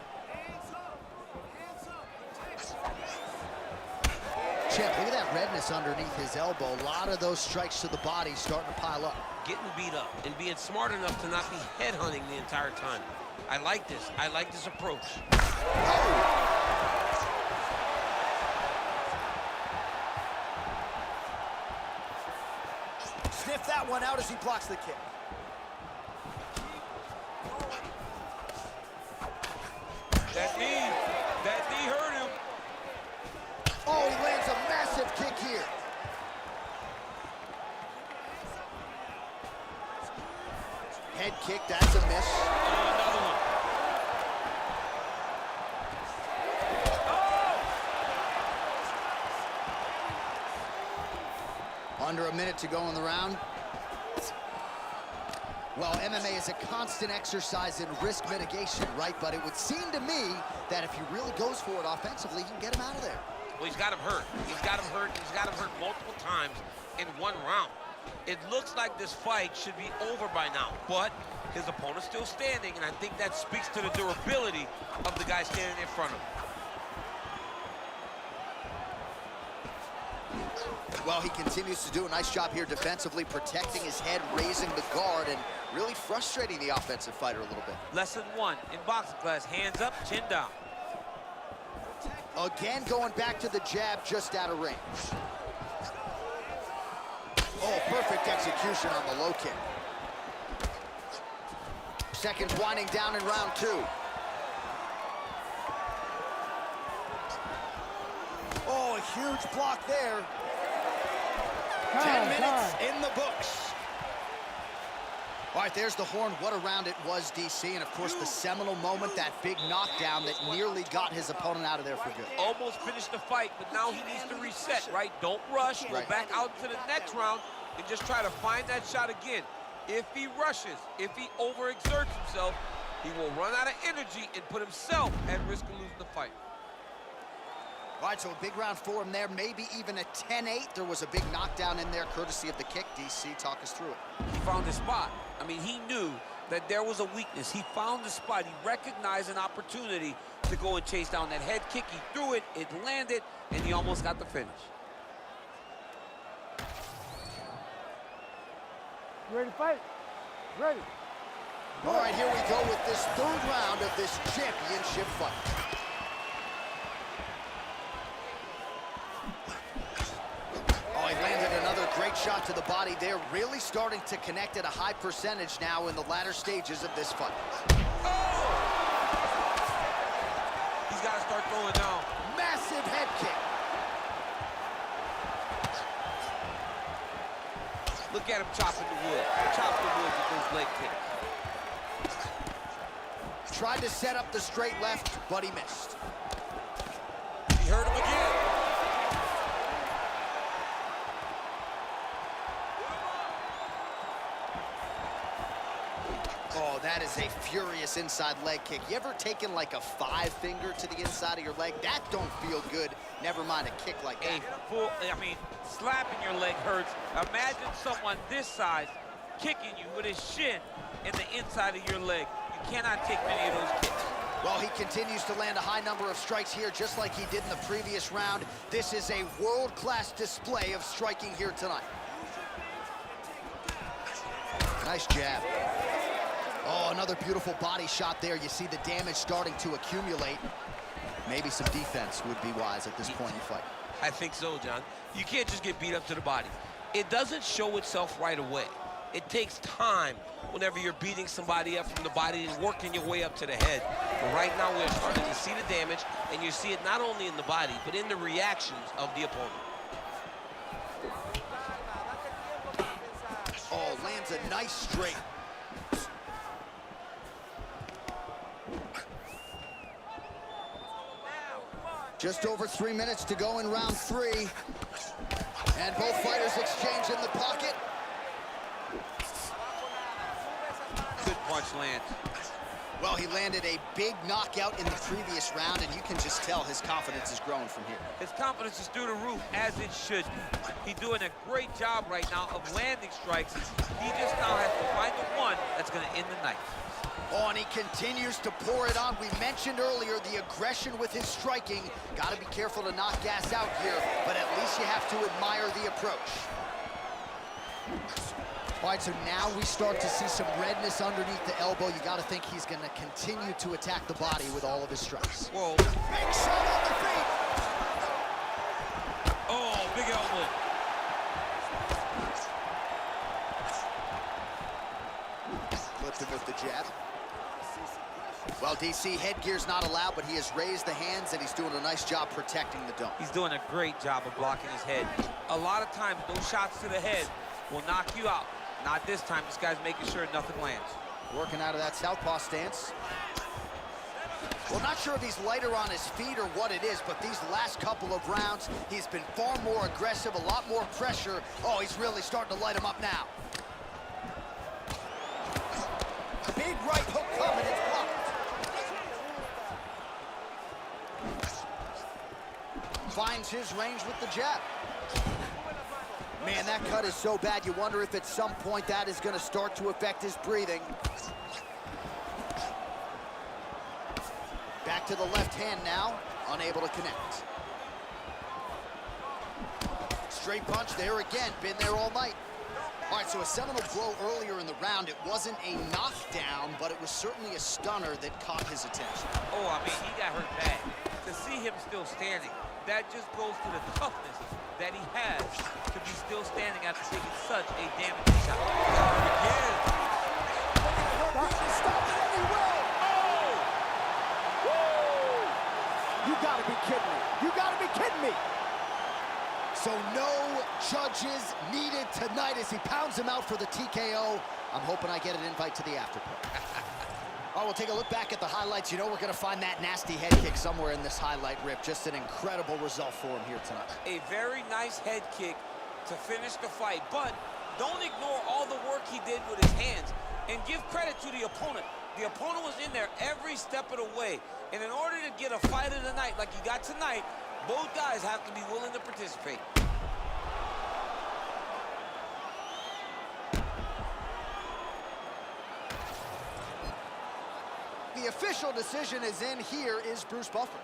Chip, look at that redness underneath his elbow. A lot of those strikes to the body starting to pile up. Getting beat up and being smart enough to not be headhunting the entire time. I like this. I like this approach. Sniff that one out as he blocks the kick. That knee hurt him. Oh, he lands a massive kick here. Head kick, that's a miss. Another one. Under a minute to go in the round. Well, MMA is a constant exercise in risk mitigation, right? But it would seem to me that if he really goes for it offensively, he can get him out of there. Well, he's got him hurt. He's got him hurt. He's got him hurt multiple times in one round. It looks like this fight should be over by now, but his opponent's still standing, and I think that speaks to the durability of the guy standing in front of him. Well, he continues to do a nice job here defensively, protecting his head, raising the guard, and really frustrating the offensive fighter a little bit. Lesson 1 in boxing class, hands up, chin down. Again, going back to the jab, just out of range. Oh, perfect execution on the low kick. Seconds winding down in round 2. Oh, a huge block there. 10 minutes in the books. All right, there's the horn. What a round it was, DC. And, of course, the seminal moment, that big knockdown that nearly got his opponent out of there for good. Almost finished the fight, but now he needs to reset, right? Don't rush. Go back out to the next round and just try to find that shot again. If he rushes, if he overexerts himself, he will run out of energy and put himself at risk of losing the fight. All right, so a big round for him there, maybe even a 10-8. There was a big knockdown in there, courtesy of the kick. DC, talk us through it. He found his spot. I mean, he knew that there was a weakness. He found the spot. He recognized an opportunity to go and chase down that head kick. He threw it, it landed, and he almost got the finish. You ready to fight? Ready. All right, here we go with this third round of this championship fight. Oh, he landed another great shot to the body there, really starting to connect at a high percentage now in the latter stages of this fight. Oh! He's got to start throwing now. Massive head kick. Look at him chopping the wood. Chop the wood with those leg kicks. Tried to set up the straight left, but he missed. He hurt him again. Oh, that is a furious inside leg kick. You ever taken like a 5-finger to the inside of your leg? That don't feel good. Never mind a kick like that. Slapping your leg hurts. Imagine someone this size kicking you with his shin in the inside of your leg. You cannot take many of those kicks. Well, he continues to land a high number of strikes here, just like he did in the previous round. This is a world-class display of striking here tonight. Nice jab. Oh, another beautiful body shot there. You see the damage starting to accumulate. Maybe some defense would be wise at this point in the fight. I think so, John. You can't just get beat up to the body. It doesn't show itself right away. It takes time whenever you're beating somebody up from the body and working your way up to the head. But right now we're starting to see the damage, and you see it not only in the body, but in the reactions of the opponent. Oh, lands a nice straight. Just over 3 minutes to go in round 3. And both fighters exchange in the pocket. Good punch lands. Well, he landed a big knockout in the previous round, and you can just tell his confidence is growing from here. His confidence is through the roof, as it should. He's doing a great job right now of landing strikes. He just now has to find the one that's going to end the night. Oh, and he continues to pour it on. We mentioned earlier the aggression with his striking. Got to be careful to not gas out here, but at least you have to admire the approach. All right, so now we start to see some redness underneath the elbow. You got to think he's going to continue to attack the body with all of his strikes. Whoa. Big shot on the feet. Oh, big elbow. Flipped him with the jab. Well, DC, headgear's not allowed, but he has raised the hands, and he's doing a nice job protecting the dome. He's doing a great job of blocking his head. A lot of times, those shots to the head will knock you out. Not this time. This guy's making sure nothing lands. Working out of that southpaw stance. Well, not sure if he's lighter on his feet or what it is, but these last couple of rounds, he's been far more aggressive, a lot more pressure. Oh, he's really starting to light him up now. Big right hook coming, it's blocked. Finds his range with the jab. Man, that cut is so bad, you wonder if at some point that is going to start to affect his breathing. Back to the left hand now, unable to connect. Straight punch there again, been there all night. All right, so a seminal blow earlier in the round. It wasn't a knockdown, but it was certainly a stunner that caught his attention. Oh, I mean, he got hurt bad. To see him still standing, that just goes to the toughness that he has to be still standing after taking such a damaging shot. Again. Stop it anyway. Oh! Woo! You gotta be kidding me. You gotta be kidding me. So no judges needed tonight as he pounds him out for the TKO. I'm hoping I get an invite to the afterparty. All right, we'll take a look back at the highlights. You know we're going to find that nasty head kick somewhere in this highlight rip. Just an incredible result for him here tonight. A very nice head kick to finish the fight, but don't ignore all the work he did with his hands and give credit to the opponent. The opponent was in there every step of the way, and in order to get a fight of the night like you got tonight, both guys have to be willing to participate. The official decision is in. Here is Bruce Buffer.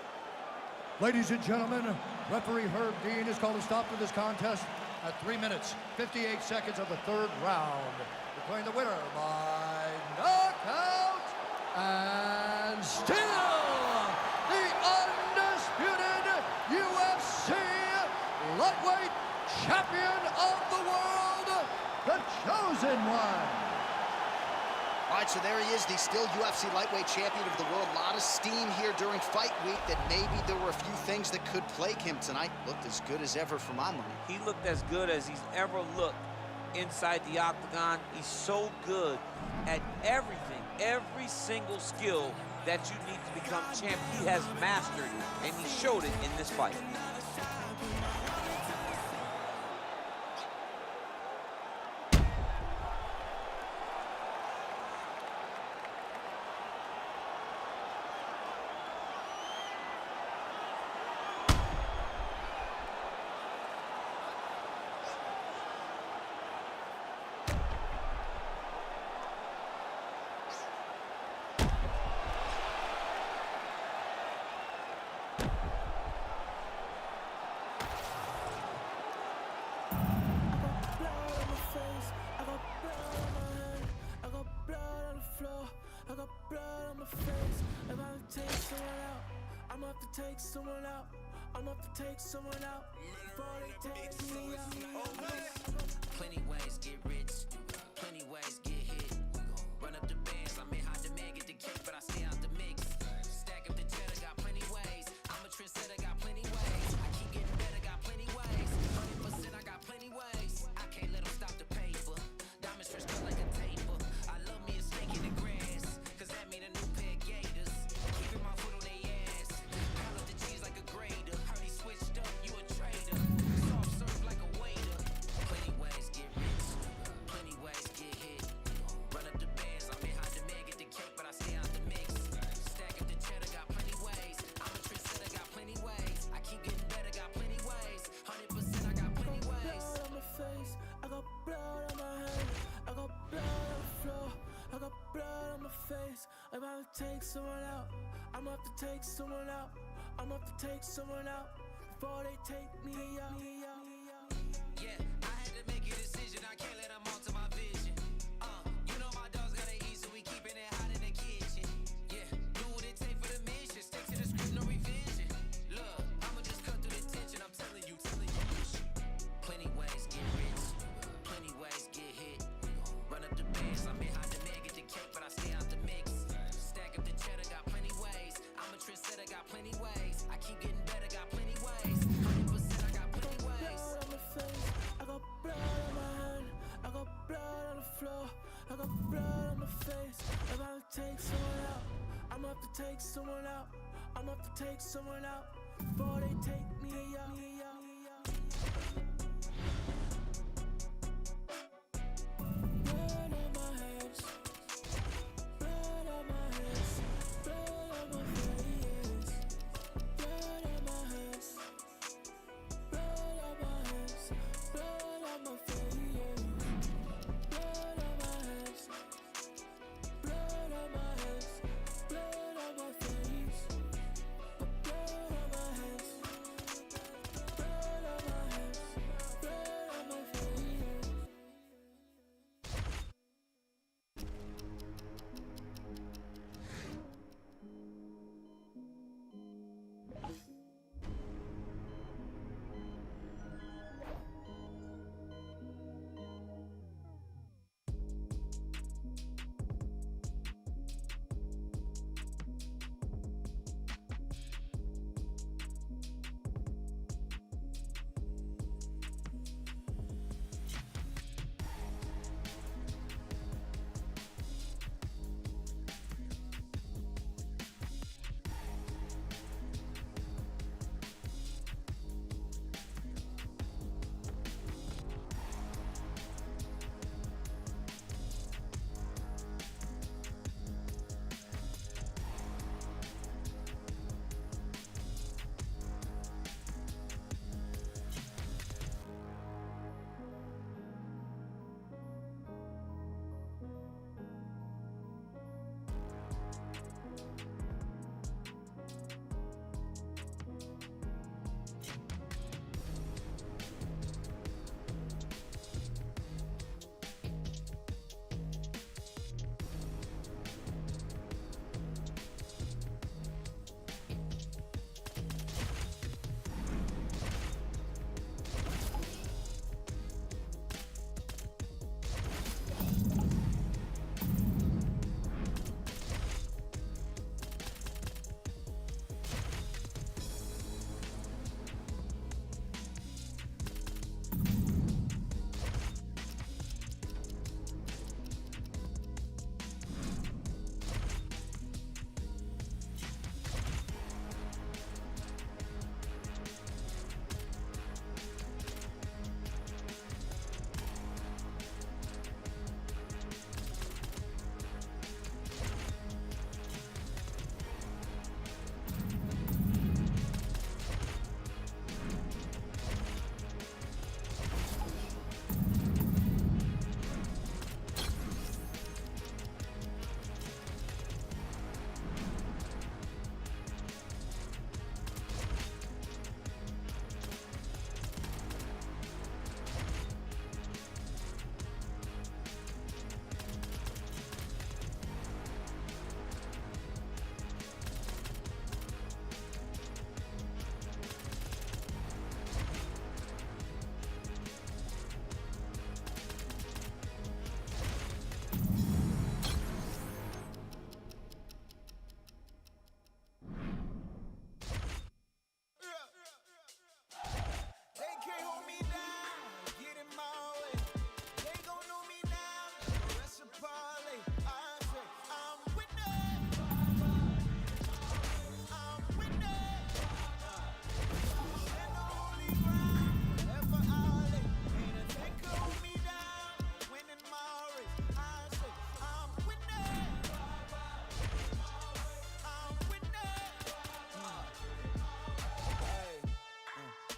Ladies and gentlemen, referee Herb Dean has called a stop to this contest at 3 minutes, 58 seconds of the third round. Declaring the winner by knockout and still the undisputed UFC lightweight champion of the world, chosen one. All right, so there he is, the still UFC lightweight champion of the world. A lot of steam here during fight week that maybe there were a few things that could plague him tonight. Looked as good as ever for my money. He looked as good as he's ever looked inside the octagon. He's so good at everything, every single skill that you need to become champ. He has mastered, and he showed it in this fight. Take someone out, I'm up to take someone out before they take me out. Plenty ways get rich, plenty ways get hit. Run up the bands, I may hide the man, get the cake, but I stay out the mix. Stack up the cheddar, got plenty ways. I'm a trendsetter, got plenty ways. I keep getting better, got plenty ways. 100%, I got plenty ways. I can't let them stop the paper. Diamond stretch cut like a taper. I love me a snake in the grass, cause that mean a new pair of gators. Keeping my foot on their ass. Pound up the cheese like a grater. Heard he switched up, you a traitor. Soft serve like a waiter. Plenty ways get rich, plenty ways get hit. Run up the bands, I may hide the man, get the cake, but I stay out the mix. Stack up the cheddar, got plenty ways. I'm a trendsetter, got plenty ways. I keep getting better, got plenty ways. 100%, I got plenty ways. Blood on my face, I got blood on my hand, I got blood on the floor, I got blood on my face. I'm about to take someone out, I'm about to take someone out, I'm about to take someone out before they take me out. Yeah, I had to make a decision, I can't let them alter my vision. You know my dogs gotta eat, so we keeping it hot in the kitchen. Yeah, do what it take for the mission, stick to the script, no revision. Look, I'ma just cut through the tension, I'm telling you. Plenty ways get rich, plenty ways get hit. Run up the bands, I may hide the man, get the cake, but I stay out the mix. Stack up the cheddar, got plenty ways. I'm a trendsetter, got plenty ways. I keep getting better, got plenty ways. 100%, I got plenty ways. Blood on my face, I got blood on my hand, I got blood on the floor, I got blood on my face. I'm about to take someone out, I'm about to take someone out, I'm about to take someone out before they take me out. Blood on my hands, blood on my hands, blood on my face, blood on my hands, blood on my hands, blood on my face, blood on my hands, blood on my hands, blood on my face, blood on my hands,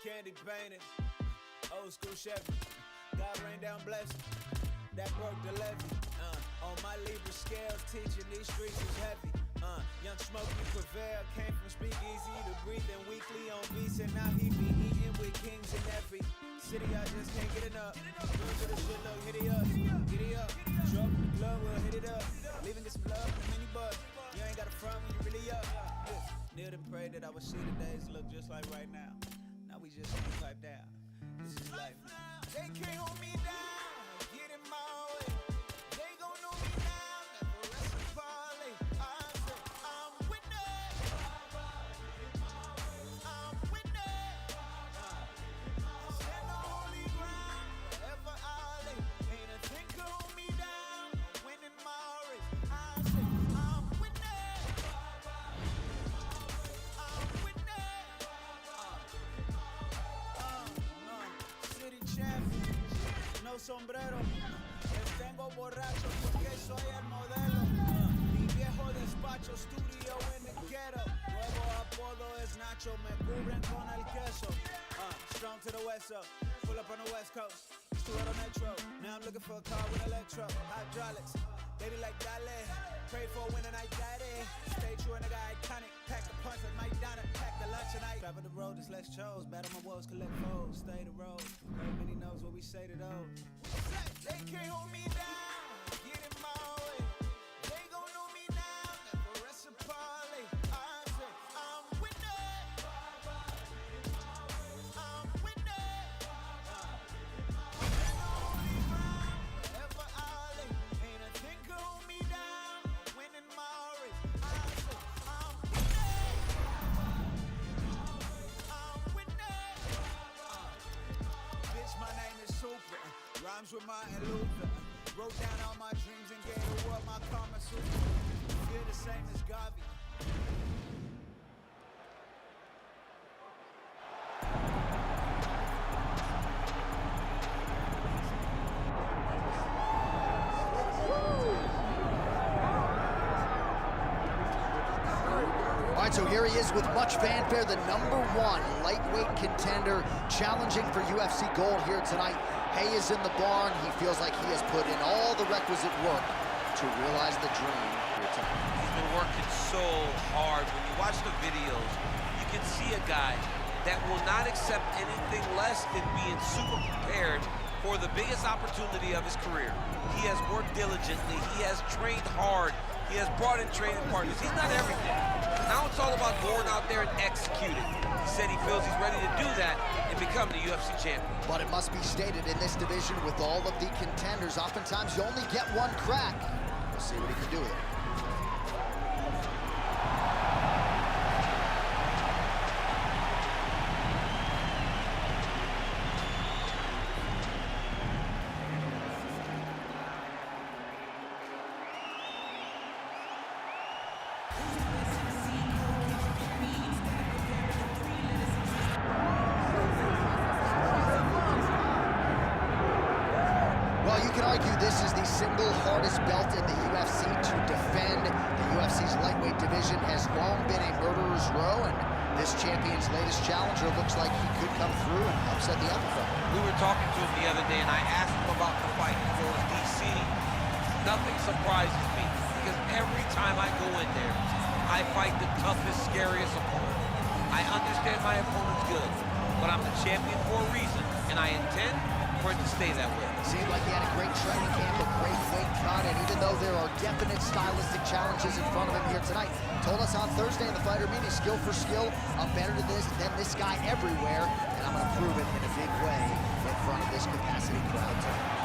candy painted. Old school Chevy. God rain down blessing. That broke the levee. On my Libra scales, teaching these streets is heavy. Young Smokey prevail, came from speakeasy to breathing weekly on beats, and now he be eating with kings in every city. I just can't get enough. Doing to the shit, look, hit it up, get it up. Show up in the club, we'll hit it up. Leaving get some love in the mini bus. You ain't got a front when you really up. Kneeled and prayed that I would see the days look just like right now. Now we just can't pipe down. This is life now. They can't hold me down, get in my way. They gon' know me now, never rest in parley. I say I'm winning. I'm winning. Stand on holy ground, wherever I lay. Ain't a thing can hold me down, winning my race. I say I'm winning. I'm winning. City champion, no sombrero. Les tengo borracho porque soy el modelo. Mi viejo despacho, studio in the ghetto. Nuevo apodo es Nacho, me cubren con el queso. Strong to the west, up, pull up on the west coast. Stiletto Metro, now I'm looking for a car with electro. Hydraulics, baby like Dale. Pray for a winning night, daddy. Stay true and I got iconic. Pack the punch like Mike Donna, pack the lunch and I travel the road, there's less chose. Battle my woes, collect foes, stay the road. Nobody knows what we say to those. They can't hold me down, get in my way. They gon' know me now, never rest in parley. I say I'm winning. I'm winning. Stand on holy ground, wherever I lay. Ain't a thing can hold me down, winning my race. I say I'm winning. I'm winning. Bitch, my name is Super. Rhymes with Martin Luther. Wrote down all my dreams and gave the world my karma super. Feel the same as Garvey. All right, so here he is with much fanfare, the #1 lightweight contender, challenging for UFC gold here tonight. Hay is in the barn. He feels like he has put in all the requisite work to realize the dream here tonight. He's been working so hard. When you watch the videos, you can see a guy that will not accept anything less than being super prepared for the biggest opportunity of his career. He has worked diligently. He has trained hard. He has brought in training partners. He's not everything. Now it's all about going out there and executing. He said he feels he's ready to do that and become the UFC champion. But it must be stated, in this division with all of the contenders, oftentimes you only get one crack. We'll see what he can do with it. This is the single hardest belt in the UFC to defend. The UFC's lightweight division has long been a murderer's row, and this champion's latest challenger looks like he could come through and upset the apple cart. We were talking to him the other day, and I asked him about the fight. He goes, DC, nothing surprises me, because every time I go in there, I fight the toughest, scariest opponent. I understand my opponent's good, but I'm the champion for a reason, and I intend for it to stay that way. Seemed like he had a great training camp, a great weight cut, and even though there are definite stylistic challenges in front of him here tonight, told us on Thursday in the fighter meeting, skill for skill, I'm better than this guy everywhere, and I'm going to prove it in a big way in front of this capacity crowd tonight.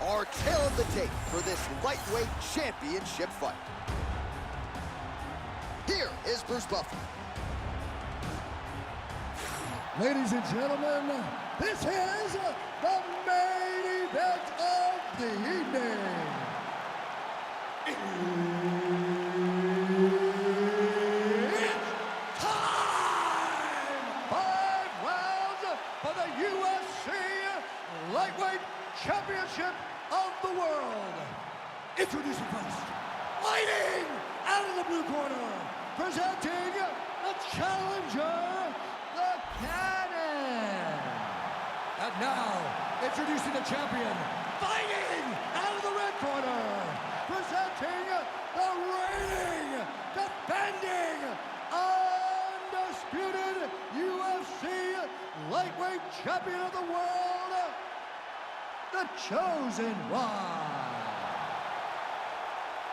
Our tale of the tape for this lightweight championship fight. Here is Bruce Buffer. Ladies and gentlemen, this is the main event of the evening. It's time! 5 rounds for the UFC Lightweight Championship blue corner, presenting the challenger, the Cannon. And now, introducing the champion, fighting out of the red corner, presenting the reigning, defending, undisputed UFC lightweight champion of the world, the Chosen One.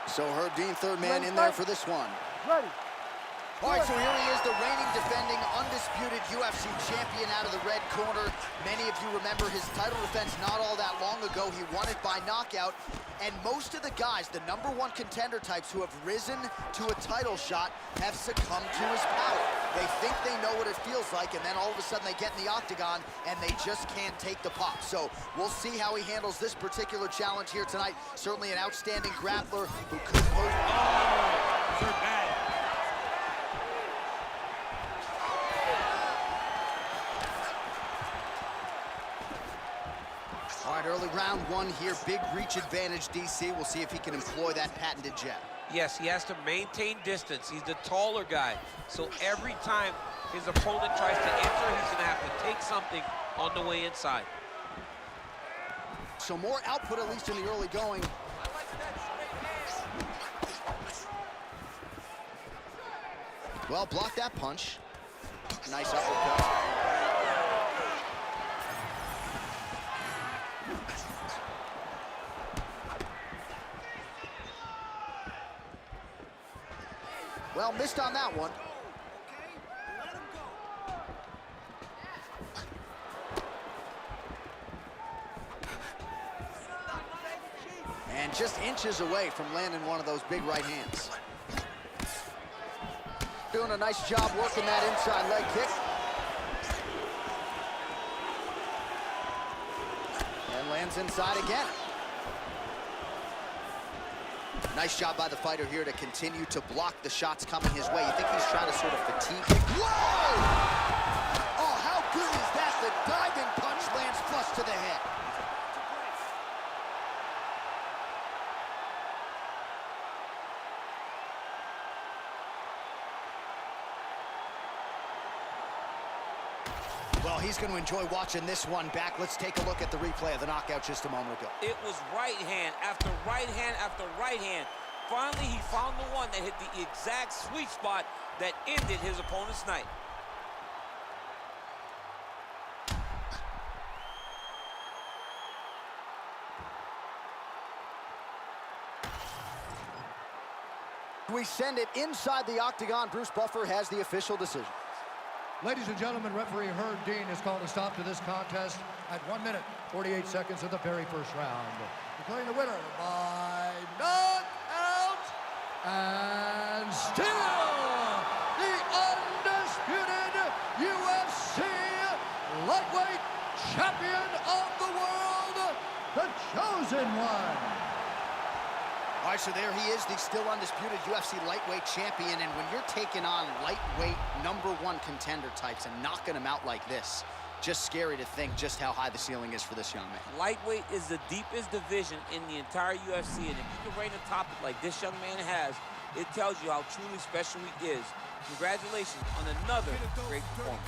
So Herb Dean, third man in there for this one. Ready. All right, so here he is, the reigning, defending, undisputed UFC champion out of the red corner. Many of you remember his title defense not all that long ago. He won it by knockout. And most of the guys, the #1 contender types who have risen to a title shot, have succumbed to his power. They think they know what it feels like, and then all of a sudden they get in the octagon, and they just can't take the pop. So we'll see how he handles this particular challenge here tonight. Certainly an outstanding grappler who could pose... Oh, they're bad. All right, early round one here, big reach advantage, DC. We'll see if he can employ that patented jab. Yes, he has to maintain distance. He's the taller guy. So every time his opponent tries to enter, he's gonna have to take something on the way inside. So more output, at least in the early going. Well, block that punch. Nice uppercut. Well, missed on that one. And just inches away from landing one of those big right hands. Doing a nice job working that inside leg kick. And lands inside again. Nice job by the fighter here to continue to block the shots coming his way. You think he's trying to sort of fatigue? Whoa! Oh, how good is that? The diving punch lands flush to the head. Well, he's going to enjoy watching this one back. Let's take a look at the replay of the knockout just a moment ago. It was right hand after right hand after right hand. Finally, he found the one that hit the exact sweet spot that ended his opponent's night. We send it inside the octagon. Bruce Buffer has the official decision. Ladies and gentlemen, referee Herb Dean has called a stop to this contest at 1 minute, 48 seconds of the very first round. Declaring the winner by knockout and still the undisputed UFC lightweight champion of the world, the Chosen One. All right, so there he is, the still undisputed UFC lightweight champion. And when you're taking on lightweight #1 contender types and knocking them out like this, just scary to think just how high the ceiling is for this young man. Lightweight is the deepest division in the entire UFC, and if you can reign atop it like this young man has, it tells you how truly special he is. Congratulations on another great performance.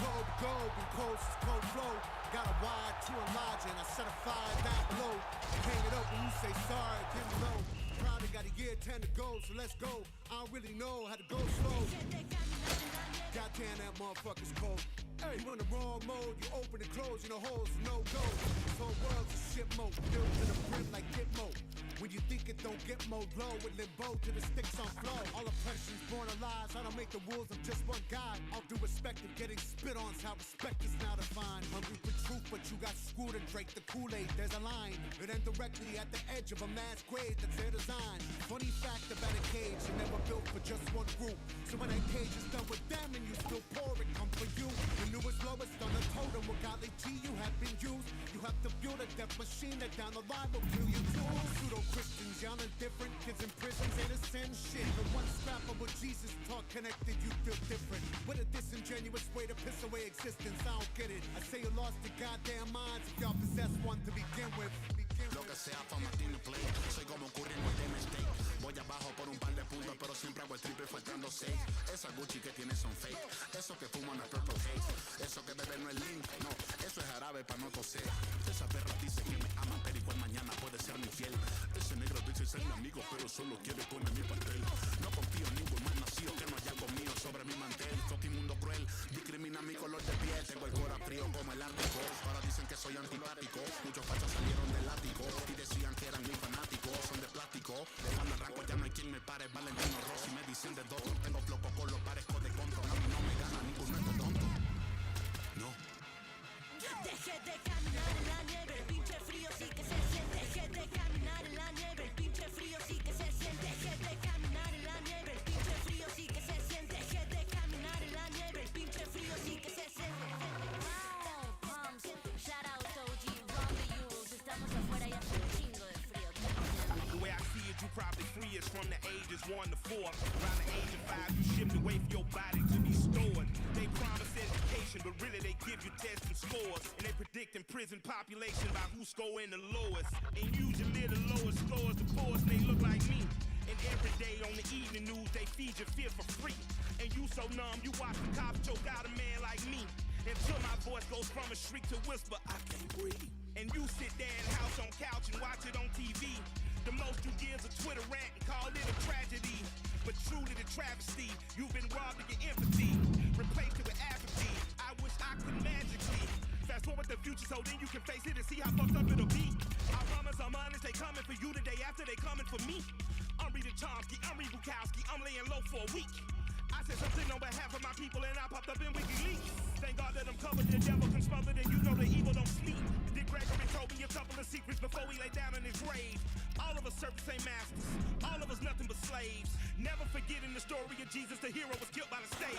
Got a wide to enlarge and I set a fire down below. Hang it up when you say sorry, didn't know. Probably got a year 10 to go, so let's go. I don't really know how to go slow. Goddamn, that motherfucker's cold. Hey, you in the wrong mode, you open and close, you know holes, no go. This whole world's a shit mode, built to the brim like Gitmo. When you think it don't get more low, with limbo to the sticks on flow. All oppression's born of lies, I don't make the rules, I'm just one guy. All due respect of getting spit on's how respect is now defined. Hungry for truth, but you got screwed and drank the Kool-Aid, there's a line. It ends directly at the edge of a mass grave that's their design. Funny fact about a cage, you never built for just one group. So when that cage is done with them and you still pour it, come for you. The newest, lowest on the totem, with godly G you have been used. You have to build a death machine that down the line will kill you too. Pseudo-Christians, y'all indifferent, kids in prisons ain't a sin shit. The one scrap of what Jesus taught connected, you feel different. What a disingenuous way to piss away existence, I don't get it. I say you lost your goddamn minds if y'all possess one to begin with. Lo que sea for my team to play. Soy como Curry en Golden State. Voy abajo por un par de puntos, pero siempre hago el triple faltando 6. Esa Gucci que tiene son fake. Eso que fuman es Purple Haze. Eso que bebe no es lean. No, eso es jarabe para no toser. Esa perra dice que me ama, pero igual mañana puede ser mi fiel. Ese negro dice ser mi amigo, pero solo quiere poner mi pastel. No confío en ningún mal nacido que no haya conmigo sobre mi mantel. Fucking mundo cruel, discrimina mi color de piel. Tengo el corazón frío como el Ártico. Ahora dicen que soy antipático. Muchos fachos salieron del ático y decían que eran mis fanáticos. Son de plástico. De cuando arranco ya no hay quien me pare. Valentino Rossi me dicen de doctor. Tengo floco con los parezco de control. A mí no me gana ninguno estos tonto. No. Deje de caminar en la nieve, el pinche frío sí que se siente. Deje de caminar en la nieve, el pinche frío sí que se siente. Deje de caminar en la nieve, el pinche frío sí que se siente. Deje de caminar en la nieve, el pinche frío sí que se siente. Wow, pumps, shout out to OG, run the Euros. Estamos afuera y hace un chingo de frío. The way I see it, you probably free is from the ages 1 to 4. Around the age of 5, you shipped away for your body to be stored. They promise education, but really they give you tests and scores. And they predicting prison population by who's scoring the lowest. And usually the lowest scores the poorest, and they look like me. And every day on the evening news, they feed you fear for free. And you so numb, you watch the cops choke out a man like me. Until my voice goes from a shriek to whisper, I can't breathe. And you sit there in house on couch and watch it on TV. The most you give is a Twitter rant and call it a tragedy. But truly the travesty, you've been robbed of your empathy. Replaced it with apathy, I wish I could magically. Fast forward the future so then you can face it and see how fucked up it'll be. I promise I'm honest, they coming for you the day after they coming for me. I'm reading Chomsky, I'm reading Bukowski, I'm laying low for a week. I said something on behalf of my people and I popped up in WikiLeaks. Thank God that I'm covered, the devil can smother, and you know the evil don't sleep. Dick Gregory told me a couple of secrets before he lay down in his grave. All of us servants ain't masters, all of us nothing but slaves. Never forgetting the story of Jesus, the hero was killed by the stage.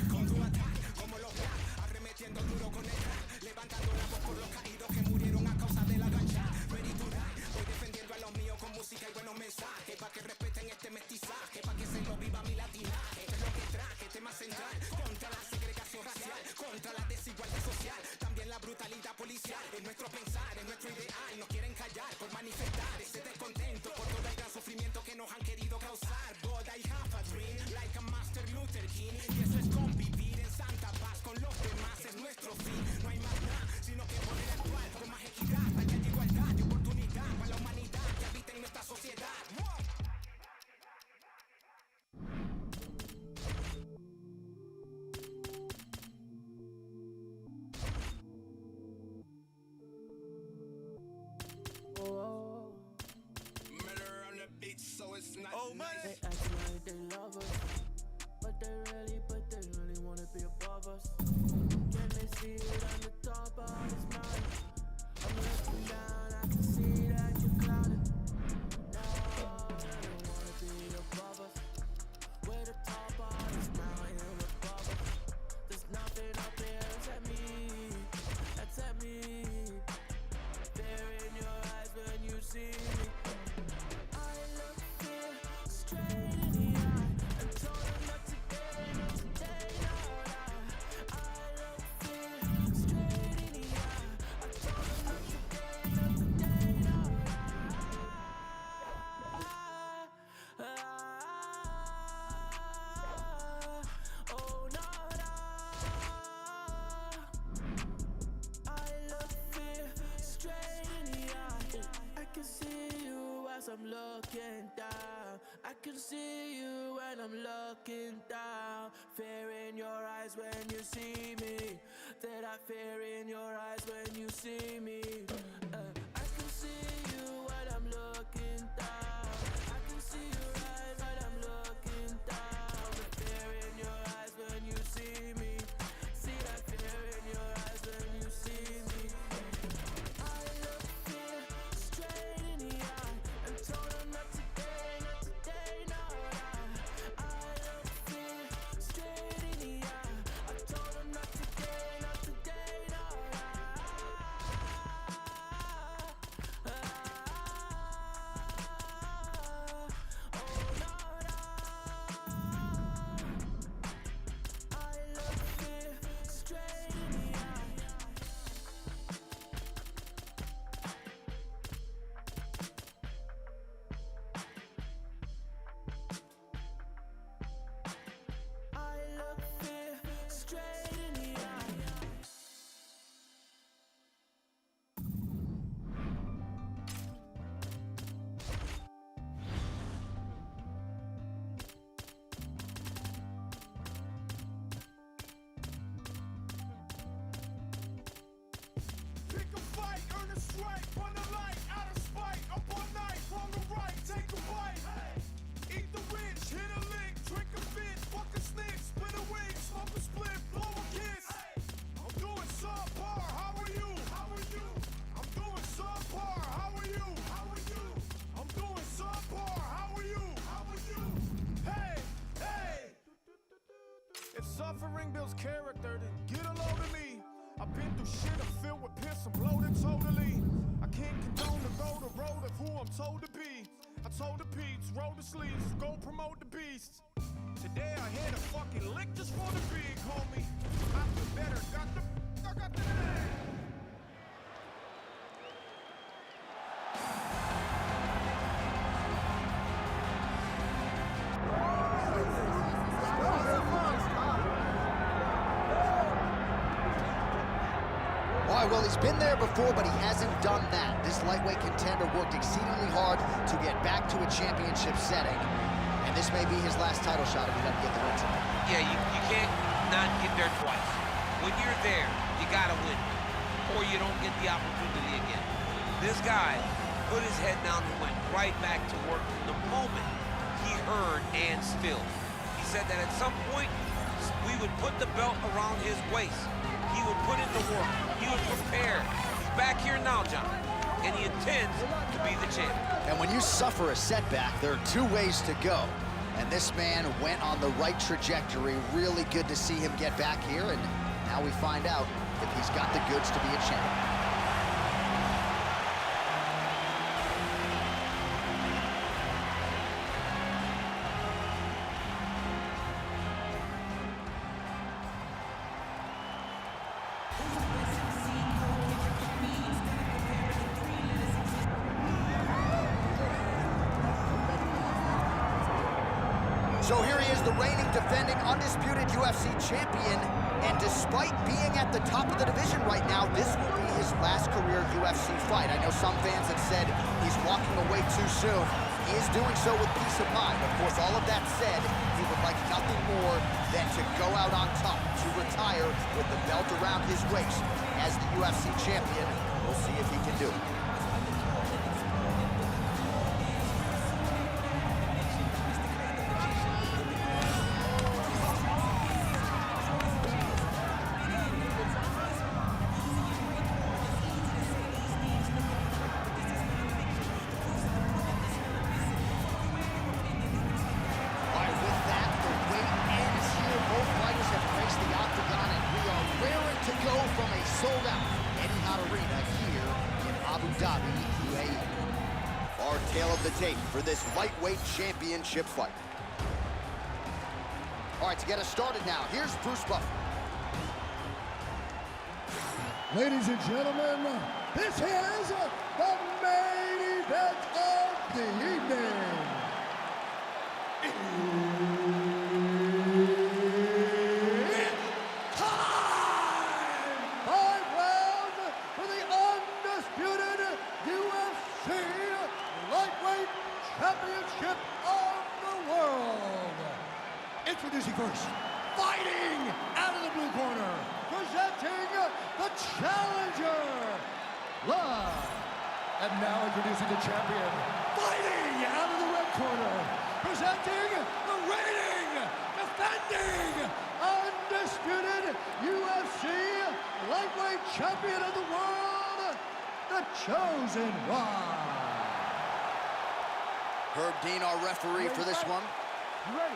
Con tu ataque, como los black, arremetiendo duro con el rap, levantando la voz por los caídos que murieron a causa de la gancha. Ready to die, voy defendiendo a los míos con música y buenos mensajes, pa' que respeten este mestizaje, pa' que se lo viva mi latinaje. Es lo que traje, tema central, contra la segregación racial, contra la desigualdad social, también la brutalidad policial. Es nuestro pensar, es nuestro ideal, no quieren callar por manifestar ese descontento por todo el gran sufrimiento que nos han querido causar. But I have a dream, like a Master Luther King, y eso es convivir en santa paz con los demás, es nuestro fin. No hay más nada, sino que poder actuar con más equidad, para que haya igualdad y oportunidad para la humanidad que habita en nuestra sociedad. Murder on the beach, so it's not They nice. acting like they love us, but they really wanna be above us. Can they see it on the top of his mind? I'm looking down, I can see that you're clouded. No, they don't wanna be above us. We're the top of this mountain above us. There's nothing up there except me. Fear in your eyes when you see me. I look fear straight in the eye and told them not today, not today, not I look fear straight in the eye. I told them not today, not today, oh no, I look fear straight in the eye. I can see you as I'm looking down. I can see you when I'm looking down. Fear in your eyes when you see me. That I fear in your eyes when you see me. I can see you when I'm looking down. I can see your eyes when I'm looking down. The fear in your eyes when you see me. See that fear in your eyes when you see me. I look fear straight in the eye and told them not today, not today, no. I look fear straight in the eye. I told them not today, not today, no. Suffering builds character, then get a load of me. I've been through shit, I'm filled with piss, I'm bloated totally. I can't condone to go the road of who I'm told to be. I told the peeps, roll the sleeves, go promote the beast. Today I hit a fucking lick just for the big homie. I feel better, I got the name. All right, well, he's been there before, but he hasn't done that. This lightweight contender worked exceedingly hard to get back to a championship setting, and this may be his last title shot if he doesn't get the win tonight. Yeah, you can't not get there twice. When you're there, you gotta win, or you don't get the opportunity again. This guy put his head down and went right back to work from the moment he heard and still. He said that at some point, we would put the belt around his waist. He would put in the work. He would prepare. He's back here now, John, and he intends to be the champion. And when you suffer a setback, there are two ways to go. And this man went on the right trajectory. Really good to see him get back here, and now we find out if he's got the goods to be a champion. So here he is, the reigning, defending, undisputed UFC champion. And despite being at the top of the division right now, this will be his last career UFC fight. I know some fans have said he's walking away too soon. He is doing so with peace of mind. Of course, all of that said, he would like nothing more than to go out on top, to retire with the belt around his waist as the UFC champion. We'll see if he can do it. Our tale of the tape for this lightweight championship fight. All right, to get us started now, here's Bruce Buffer. Ladies and gentlemen, this is the main event of the evening. It's time! 5 rounds for the undisputed UFC Lightweight Championship of the world. Introducing first, fighting out of the blue corner, presenting the challenger, live. And now introducing the champion, fighting out of the red corner, presenting the reigning, defending, undisputed UFC Lightweight Champion of the world, the Chosen One. Herb Dean, our referee for this one. You ready?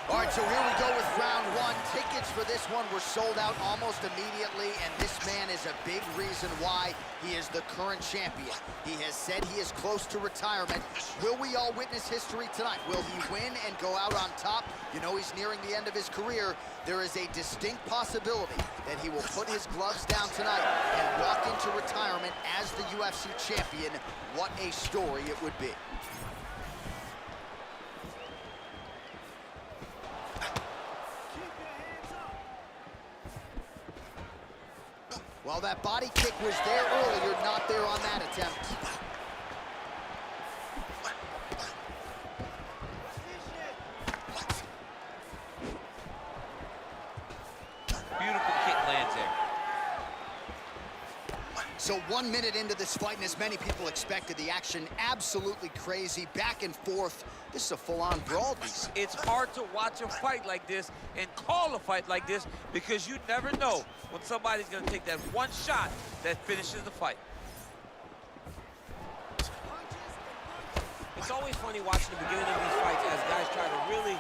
All right, so here we go with round one. Tickets for this one were sold out almost immediately, and this man is a big reason why he is the current champion. He has said he is close to retirement. Will we all witness history tonight? Will he win and go out on top? You know he's nearing the end of his career. There is a distinct possibility that he will put his gloves down tonight and walk into retirement as the UFC champion. What a story it would be. Well, that body kick was there earlier, not there on that attempt. Beautiful kick lands there. So 1 minute into this fight, and as many people expected, the action absolutely crazy, back and forth. This is a full-on brawl. It's hard to watch a fight like this and call a fight like this because you never know when somebody's going to take that one shot that finishes the fight. It's always funny watching the beginning of these fights as guys try to really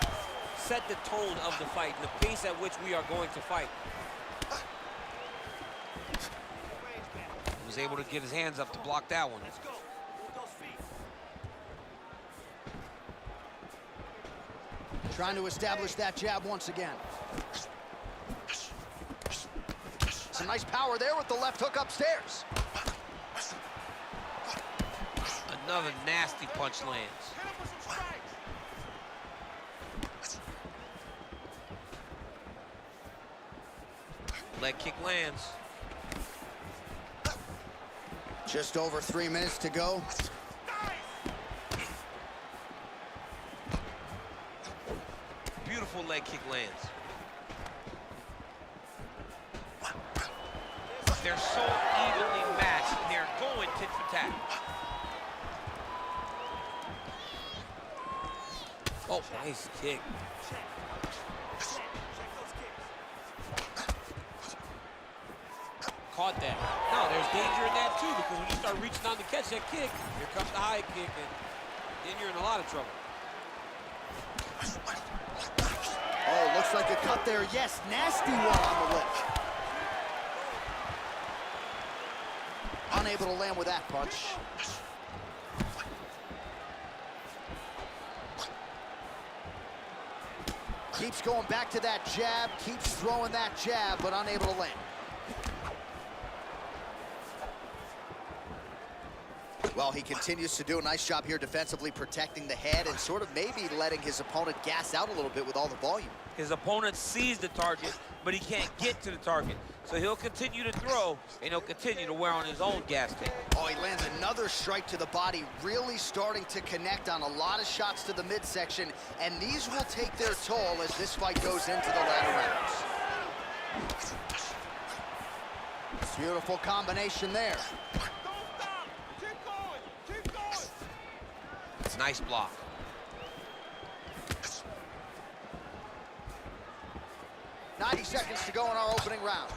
set the tone of the fight and the pace at which we are going to fight. He was able to get his hands up to block that one. Trying to establish that jab once again. Some nice power there with the left hook upstairs. Another nasty punch lands. Leg kick lands. Just over 3 minutes to go. Beautiful leg kick lands. They're so evenly matched. They're going tit for tat. Oh, nice kick. Caught that. No, there's danger in that too, because when you start reaching down to catch that kick, here comes the high kick, and then you're in a lot of trouble. Oh, looks like a cut there. Yes, nasty one on the lip. Unable to land with that punch. Keeps going back to that jab, keeps throwing that jab, but unable to land. Well, he continues to do a nice job here defensively, protecting the head and sort of maybe letting his opponent gas out a little bit with all the volume. His opponent sees the target, but he can't get to the target. So he'll continue to throw, and he'll continue to wear on his own gas tank. Oh, he lands another strike to the body, really starting to connect on a lot of shots to the midsection, and these will take their toll as this fight goes into the latter rounds. Beautiful combination there. Nice block. .90 seconds to go in our opening round.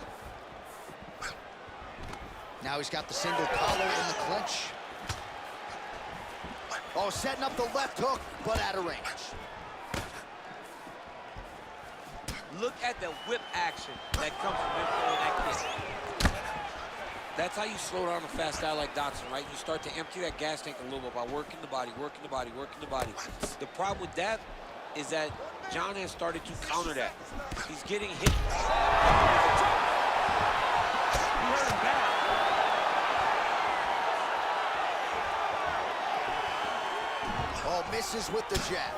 Now he's got the single collar in the clinch. Oh, setting up the left hook, but out of range. Look at the whip action that comes from him throwing that kick. That's how you slow down a fast guy like Dotson, right? You start to empty that gas tank a little bit by working the body, working the body, working the body. The problem with that is that John has started to counter that. He's getting hit. You heard him back. Oh, misses with the jab.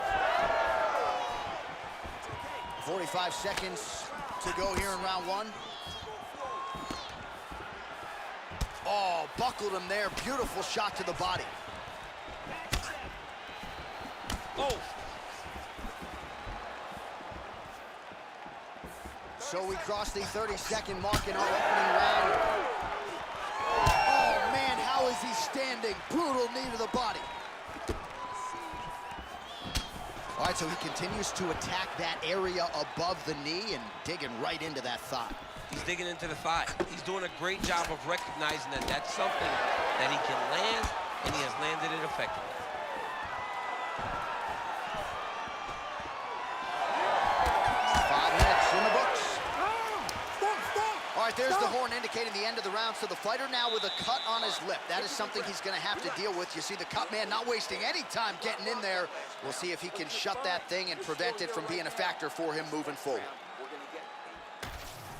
45 seconds to go here in round one. Oh, buckled him there. Beautiful shot to the body. Oh. So we cross the 30-second mark in our opening round. Oh, man, how is he standing? Brutal knee to the body. All right, so he continues to attack that area above the knee and digging right into that thigh. He's digging into the thigh. He's doing a great job of recognizing that that's something that he can land, and he has landed it effectively. In the books. All right, there's the horn indicating the end of the round. So the fighter now with a cut on his lip. That is something he's going to have to deal with. You see the cut man not wasting any time getting in there. We'll see if he can shut that thing and prevent it from being a factor for him moving forward.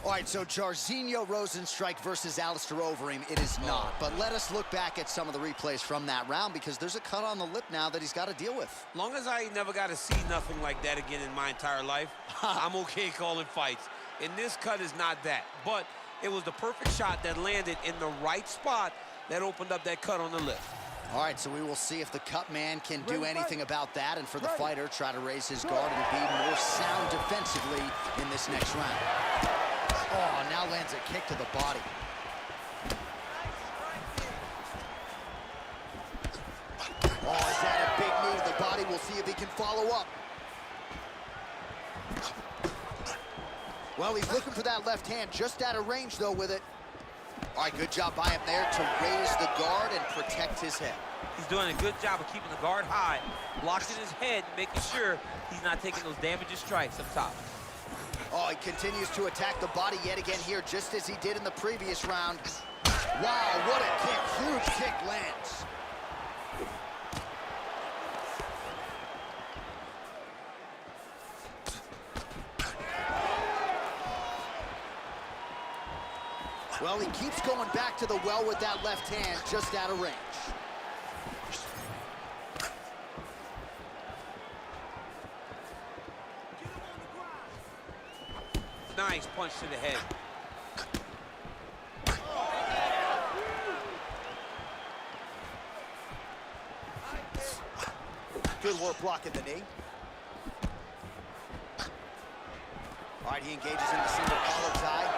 All right, so Jairzinho Rozenstruik versus Alistair Overeem, it is not. But let us look back at some of the replays from that round, because there's a cut on the lip now that he's got to deal with. Long as I never got to see nothing like that again in my entire life, I'm okay calling fights. And this cut is not that. But it was the perfect shot that landed in the right spot that opened up that cut on the lip. All right, so we will see if the cut man can do anything about that, and for the fighter, try to raise his guard and be more sound defensively in this next round. Oh, now lands a kick to the body. Oh, is that a big knee to the body? We'll see if he can follow up. Well, he's looking for that left hand, just out of range, though, with it. All right, good job by him there to raise the guard and protect his head. He's doing a good job of keeping the guard high, blocking his head, making sure he's not taking those damaging strikes up top. Oh, he continues to attack the body yet again here, just as he did in the previous round. Wow, what a kick. Huge kick lands. Well, he keeps going back to the well with that left hand, just out of range. Nice punch to the head. Good work blocking the knee. All right, he engages in the single collar tie.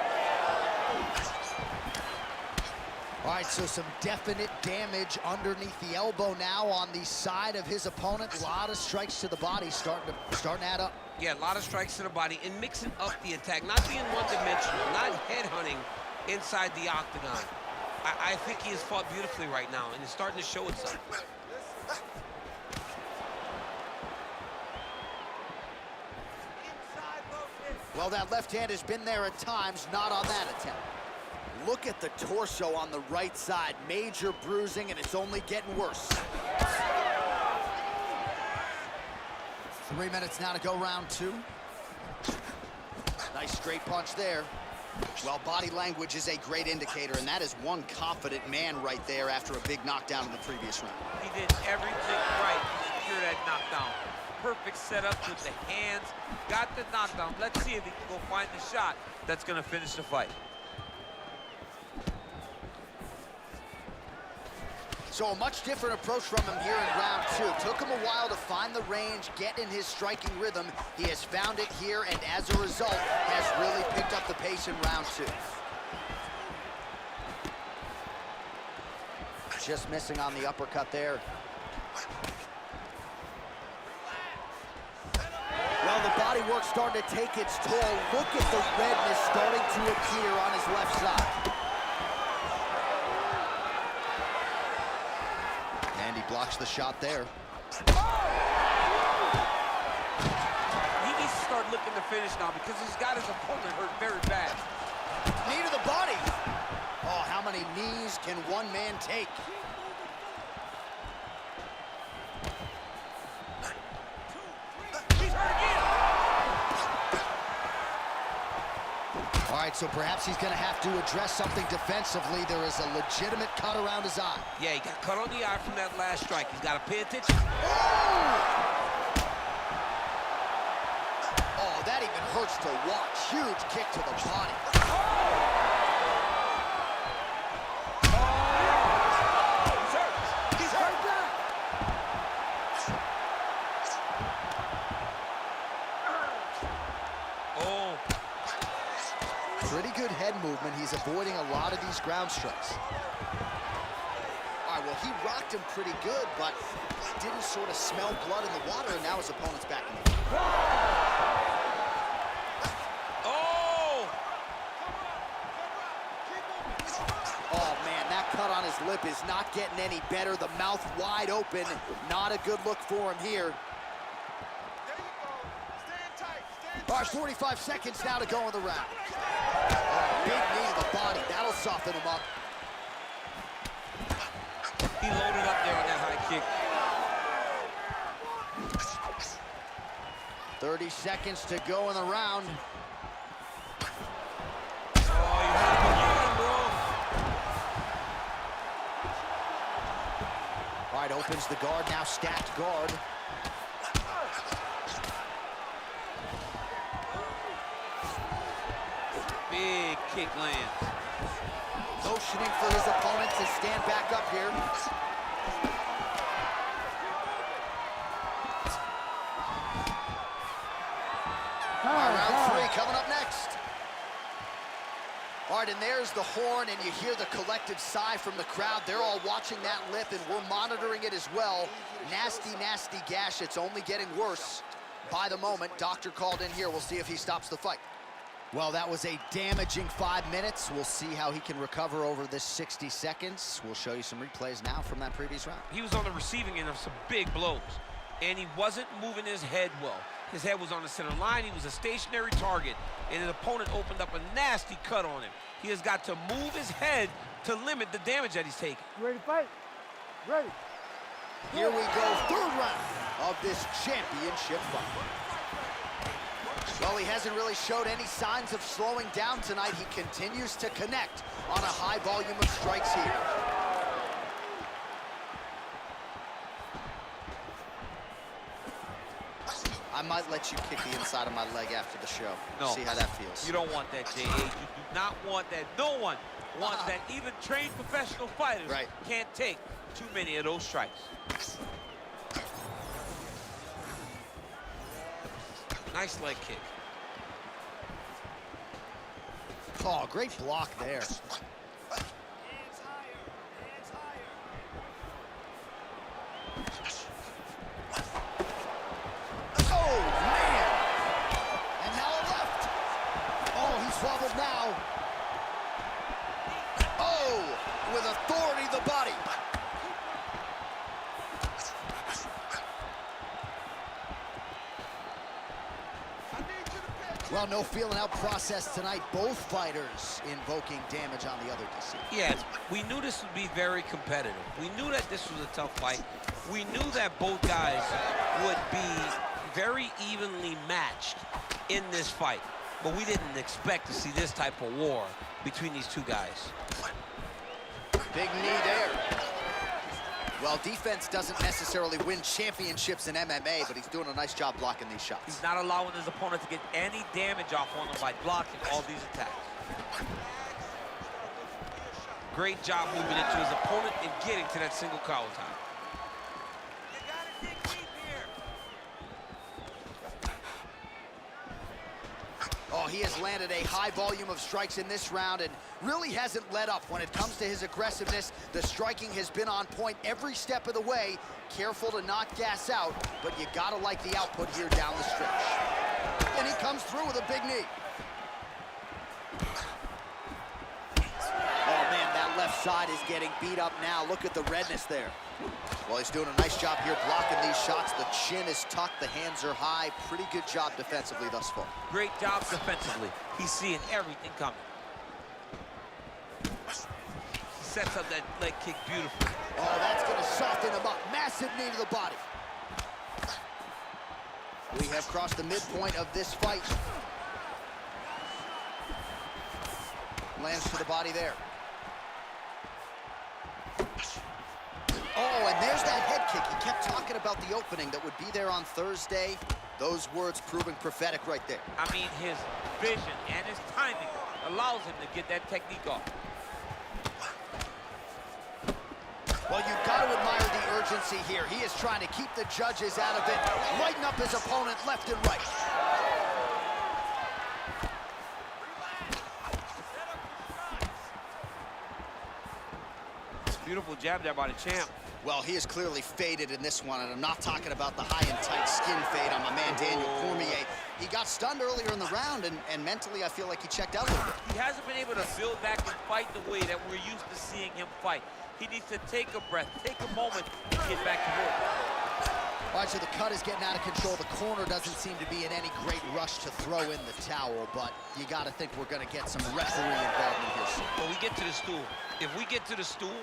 All right, so some definite damage underneath the elbow now on the side of his opponent. A lot of strikes to the body starting to add up. Yeah, a lot of strikes to the body and mixing up the attack, not being one-dimensional, not head-hunting inside the octagon. I think he has fought beautifully right now, and it's starting to show itself. Well, that left hand has been there at times, not on that attempt. Look at the torso on the right side. Major bruising, and it's only getting worse. 3 minutes now to go, round two. Nice straight punch there. Well, body language is a great indicator, and that is one confident man right there after a big knockdown in the previous round. He did everything right to secure that knockdown. Perfect setup with the hands, got the knockdown. Let's see if he can go find the shot that's gonna finish the fight. So a much different approach from him here in round two. Took him a while to find the range, get in his striking rhythm. He has found it here, and as a result, has really picked up the pace in round two. Just missing on the uppercut there. Well, the body work starting to take its toll. Look at the redness starting to appear on his left side. And he blocks the shot there. He needs to start looking to finish now because he's got his opponent hurt very bad. Knee to the body. Oh, how many knees can one man take? All right, so perhaps he's going to have to address something defensively. There is a legitimate cut around his eye. Yeah, he got cut on the eye from that last strike. He's got to pay attention. Oh, that even hurts to watch. Huge kick to the body. He's hurt. Oh. Pretty good head movement. He's avoiding a lot of these ground strikes. All right, well, he rocked him pretty good, but didn't sort of smell blood in the water, and now his opponent's back in the game. Oh! Oh, man, that cut on his lip is not getting any better. The mouth wide open. Not a good look for him here. All right, 45 seconds now to go in the round. Oh, big knee to the body. That'll soften him up. He loaded up there on that high kick. 30 seconds to go in the round. Oh, you had him again, bro. All right, opens the guard, now stacked guard. Big kick lands. Motioning for his opponent to stand back up here. All right, round three coming up next. All right, and there's the horn, and you hear the collective sigh from the crowd. They're all watching that lip, and we're monitoring it as well. Nasty, nasty gash. It's only getting worse by the moment. Doctor called in here. We'll see if he stops the fight. Well, that was a damaging 5 minutes. We'll see how he can recover over this 60 seconds. We'll show you some replays now from that previous round. He was on the receiving end of some big blows, and he wasn't moving his head well. His head was on the center line. He was a stationary target, and his opponent opened up a nasty cut on him. He has got to move his head to limit the damage that he's taking. You ready to fight? Ready. Here we go, third round of this championship fight. Well, he hasn't really showed any signs of slowing down tonight. He continues to connect on a high volume of strikes here. I might let you kick the inside of my leg after the show. No. See how that feels. You don't want that, J.A. You do not want that. No one wants that. Even trained professional fighters can't take too many of those strikes. Nice leg kick. Oh, great block there. Oh, man! And now a left. Oh, he's wobbled now. Oh, with authority, the body. Well, no feeling out process tonight. Both fighters invoking damage on the other DC. Yes, we knew this would be very competitive. We knew that this was a tough fight. We knew that both guys would be very evenly matched in this fight. But we didn't expect to see this type of war between these two guys. Big knee there. Well, defense doesn't necessarily win championships in MMA, but he's doing a nice job blocking these shots. He's not allowing his opponent to get any damage off on him by blocking all these attacks. Great job moving into his opponent and getting to that single collar tie. Oh, he has landed a high volume of strikes in this round and really hasn't let up when it comes to his aggressiveness. The striking has been on point every step of the way. Careful to not gas out, but you gotta like the output here down the stretch. And he comes through with a big knee. Oh man, that left side is getting beat up now. Look at the redness there. Well, he's doing a nice job here blocking these shots. The chin is tucked, the hands are high. Pretty good job defensively thus far. Great job defensively. He's seeing everything coming. He sets up that leg kick beautifully. Oh, that's gonna soften him up. Massive knee to the body. We have crossed the midpoint of this fight. Lands to the body there. Oh, and there's that head kick. He kept talking about the opening that would be there on Thursday. Those words proving prophetic right there. I mean, his vision and his timing allows him to get that technique off. Well, you've got to admire the urgency here. He is trying to keep the judges out of it, lighten up his opponent left and right. Beautiful jab there by the champ. Well, he is clearly faded in this one, and I'm not talking about the high and tight skin fade on my man Daniel Cormier. He got stunned earlier in the round, and mentally I feel like he checked out a little bit. He hasn't been able to build back and fight the way that we're used to seeing him fight. He needs to take a breath, take a moment to get back to work. All right, so the cut is getting out of control. The corner doesn't seem to be in any great rush to throw in the towel, but you got to think we're going to get some referee involvement here soon. When we get to the stool, if we get to the stool,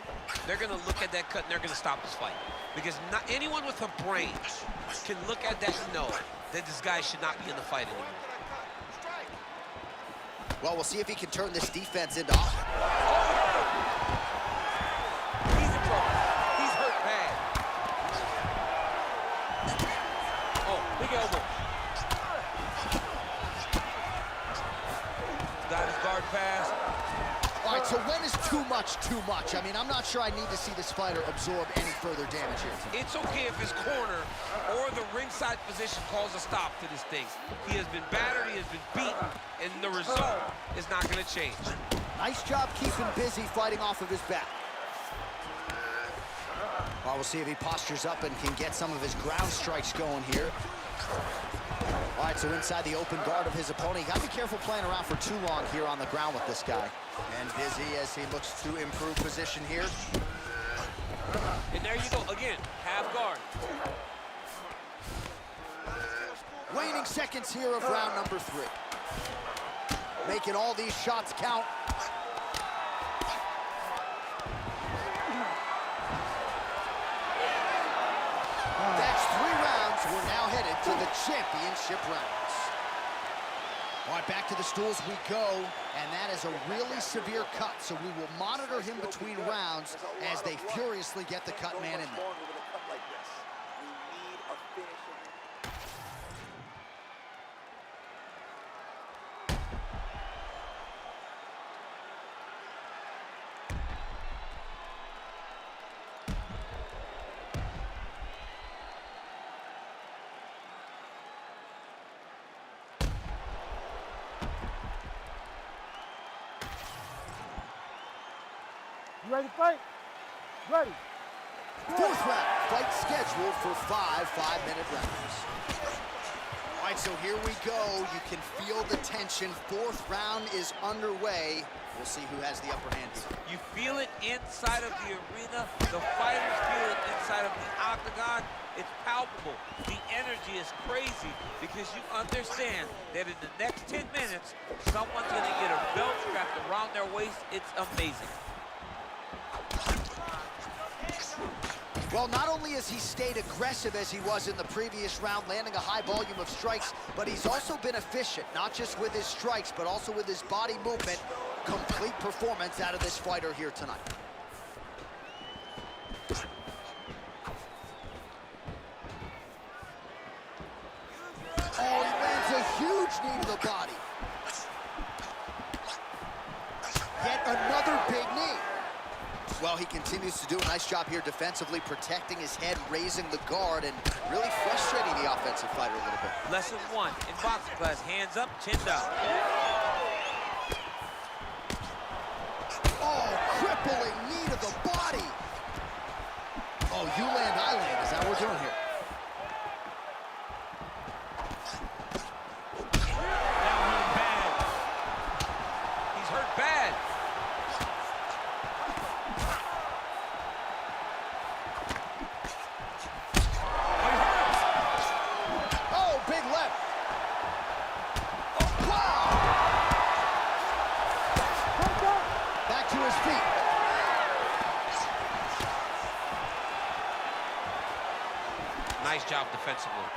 they're going to look at that cut and they're going to stop this fight. Because not anyone with a brain can look at that and know that this guy should not be in the fight anymore. Well, we'll see if he can turn this defense into offense. He's in trouble. He's hurt bad. Oh, big elbow. Got his guard pass. All right, so when is too much? I mean, I'm not sure I need to see this fighter absorb any further damage here tonight. It's okay if his corner or the ringside position calls a stop to this thing. He has been battered, he has been beaten, and the result is not going to change. Nice job keeping busy fighting off of his back. Well, we'll see if he postures up and can get some of his ground strikes going here. All right, so inside the open guard of his opponent. You got to be careful playing around for too long here on the ground with this guy. And Dizzy as he looks to improve position here. And there you go, again, half guard. Waning seconds here of round number 3. Making all these shots count. That's 3 rounds. We're now headed to the championship rounds. All right, back to the stools we go, and that is a really severe cut, so we will monitor him between rounds as they furiously get the cut man in there. You ready to fight? Ready. 4th round, fight scheduled for 5 5-minute rounds. All right, so here we go. You can feel the tension. 4th round is underway. We'll see who has the upper hand here. You feel it inside of the arena. The fighters feel it inside of the octagon. It's palpable. The energy is crazy because you understand that in the next 10 minutes, someone's going to get a belt strapped around their waist. It's amazing. Well, not only has he stayed aggressive as he was in the previous round, landing a high volume of strikes, but he's also been efficient, not just with his strikes, but also with his body movement. Complete performance out of this fighter here tonight. Oh, he lands a huge knee to the body. Yet another big knee. Well, he continues to do a nice job here defensively, protecting his head, raising the guard, and really frustrating the offensive fighter a little bit. Lesson 1 in boxing class, hands up, chin down. Oh, crippling knee to the body. Oh, you land, I land. Is that what we're doing here? Now hurt bad. He's hurt bad. Nice job defensively.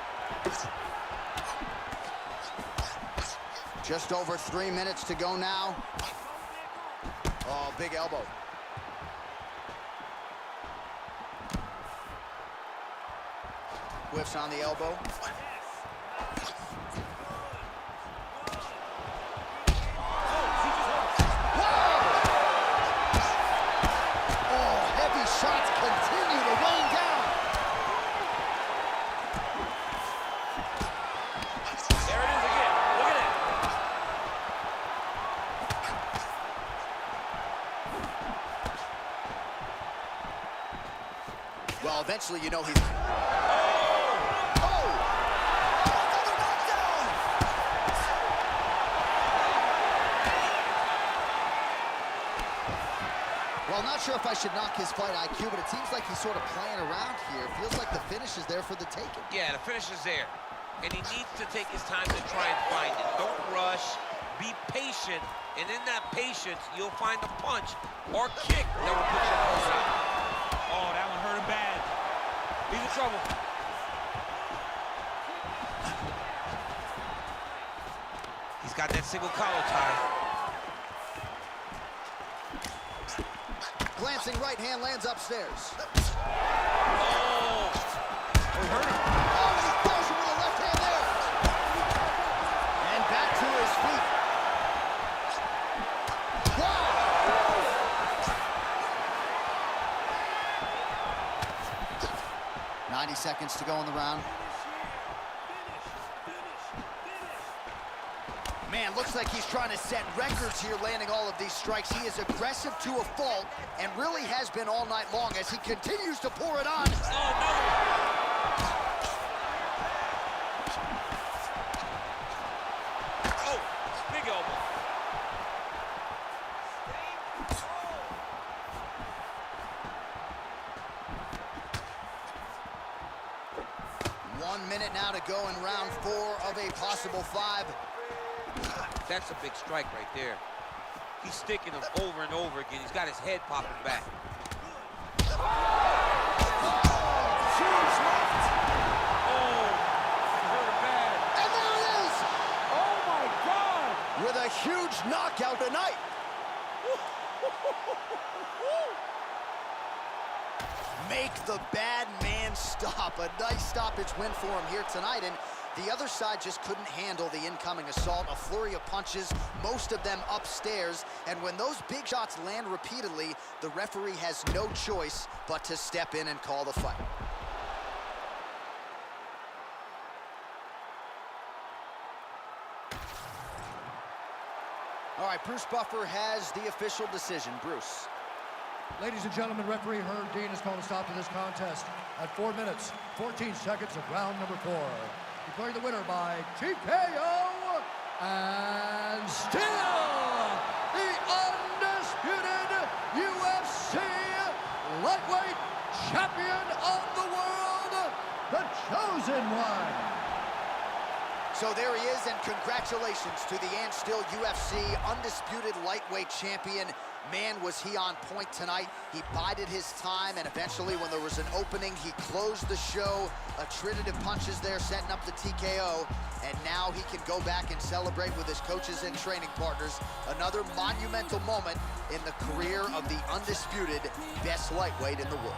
Just over 3 minutes to go now. Oh, big elbow. Whiffs on the elbow. Oh, heavy shots continue to rain down. Well, eventually, you know he's... Well, I'm not sure if I should knock his fight IQ, but it seems like he's sort of playing around here. Feels like the finish is there for the taking. Yeah, the finish is there. And he needs to take his time to try and find it. Don't rush. Be patient. And in that patience, you'll find a punch or kick that will put your opponent out. Oh, that one hurt him bad. He's in trouble. He's got that single collar tie. Glancing right hand lands upstairs. Oh! Oh, he hurt him. Oh, and he throws him with a left hand there. And back to his feet. Wow! 90 seconds to go in the round. Man, looks like he's trying to set records here, landing all of these strikes. He is aggressive to a fault and really has been all night long as he continues to pour it on. Oh, no! minute now to go in round 4 of a possible 5. That's a big strike right there. He's sticking him over and over again. He's got his head popping back. Huge left. Oh, hurt bad. And there it is! Oh my God! With a huge knockout tonight. Make the bad man stop. A nice stoppage win for him here tonight, and the other side just couldn't handle the incoming assault. A flurry of punches, most of them upstairs, and when those big shots land repeatedly, the referee has no choice but to step in and call the fight. All right, Bruce Buffer has the official decision. Bruce. Ladies and gentlemen, referee Herb Dean has called a stop to this contest at 4 minutes, 14 seconds of round number 4. Declaring the winner by TKO, and still the undisputed UFC lightweight champion of the world, the Chosen One. So there he is, and congratulations to the and still UFC undisputed lightweight champion. Man, was he on point tonight. He bided his time, and eventually when there was an opening, he closed the show. Attributive punches there, setting up the TKO, and now he can go back and celebrate with his coaches and training partners. Another monumental moment in the career of the undisputed best lightweight in the world.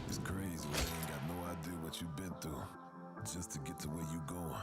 It's crazy, man. Ain't got no idea what you've been through just to get to where you going.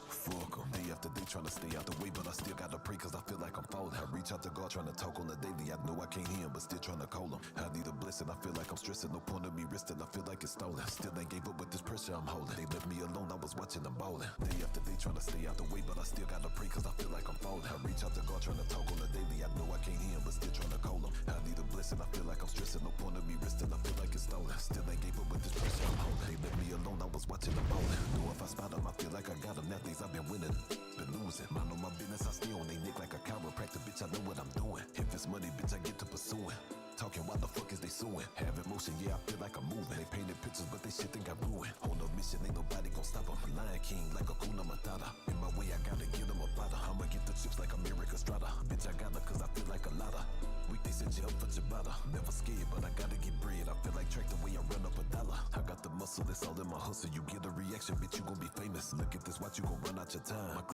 Fuck 'em. Day after day trying to stay out the way, but I still gotta pray cause I feel like I'm falling. I reach out to God trying to talk on the daily. I know I can't hear him, but still trying to call him. I need a blessing, I feel like I'm stressing. No point of me risking, I feel like it's stolen. Still ain't gave up with this pressure I'm holding. They left me alone, I was watching them ballin'. Day after day trying to stay out the way, but I still gotta pray cause I feel like I'm falling. I reach out to God trying to talk on the daily. I know I can't hear him, but still trying to call him. I need a blessing, I feel like I'm stressing. No point of me risking, I feel like it's stolen. Still ain't gave up with this pressure I'm holding. They left me alone, I was watching them ballin'. Know if I spot them, I feel like I got them. That days I've been winning, been losing. Mind on my business, I stay on they neck like a chiropractor. Bitch, I know what I'm doing. If it's money, bitch, I get to pursuing. Talking, why the fuck is they suing? Have emotion, yeah, I feel like I'm moving. They painted pictures, but they shit think I'm ruined. On a mission, ain't nobody gon' stop them. Lion King like a Kuna Matata. In my way, I gotta get them a platter. I'ma get the chips like America Strata. Bitch, I gotta cause I feel like a lotta. Weekday said you up for Ciabatta. Never scared, but I gotta get bread. I feel like track the way I run up a dollar. I got the muscle, it's all in my hustle. You get a reaction, bitch, you gon' be famous. Look at this, watch you gon' run out your time.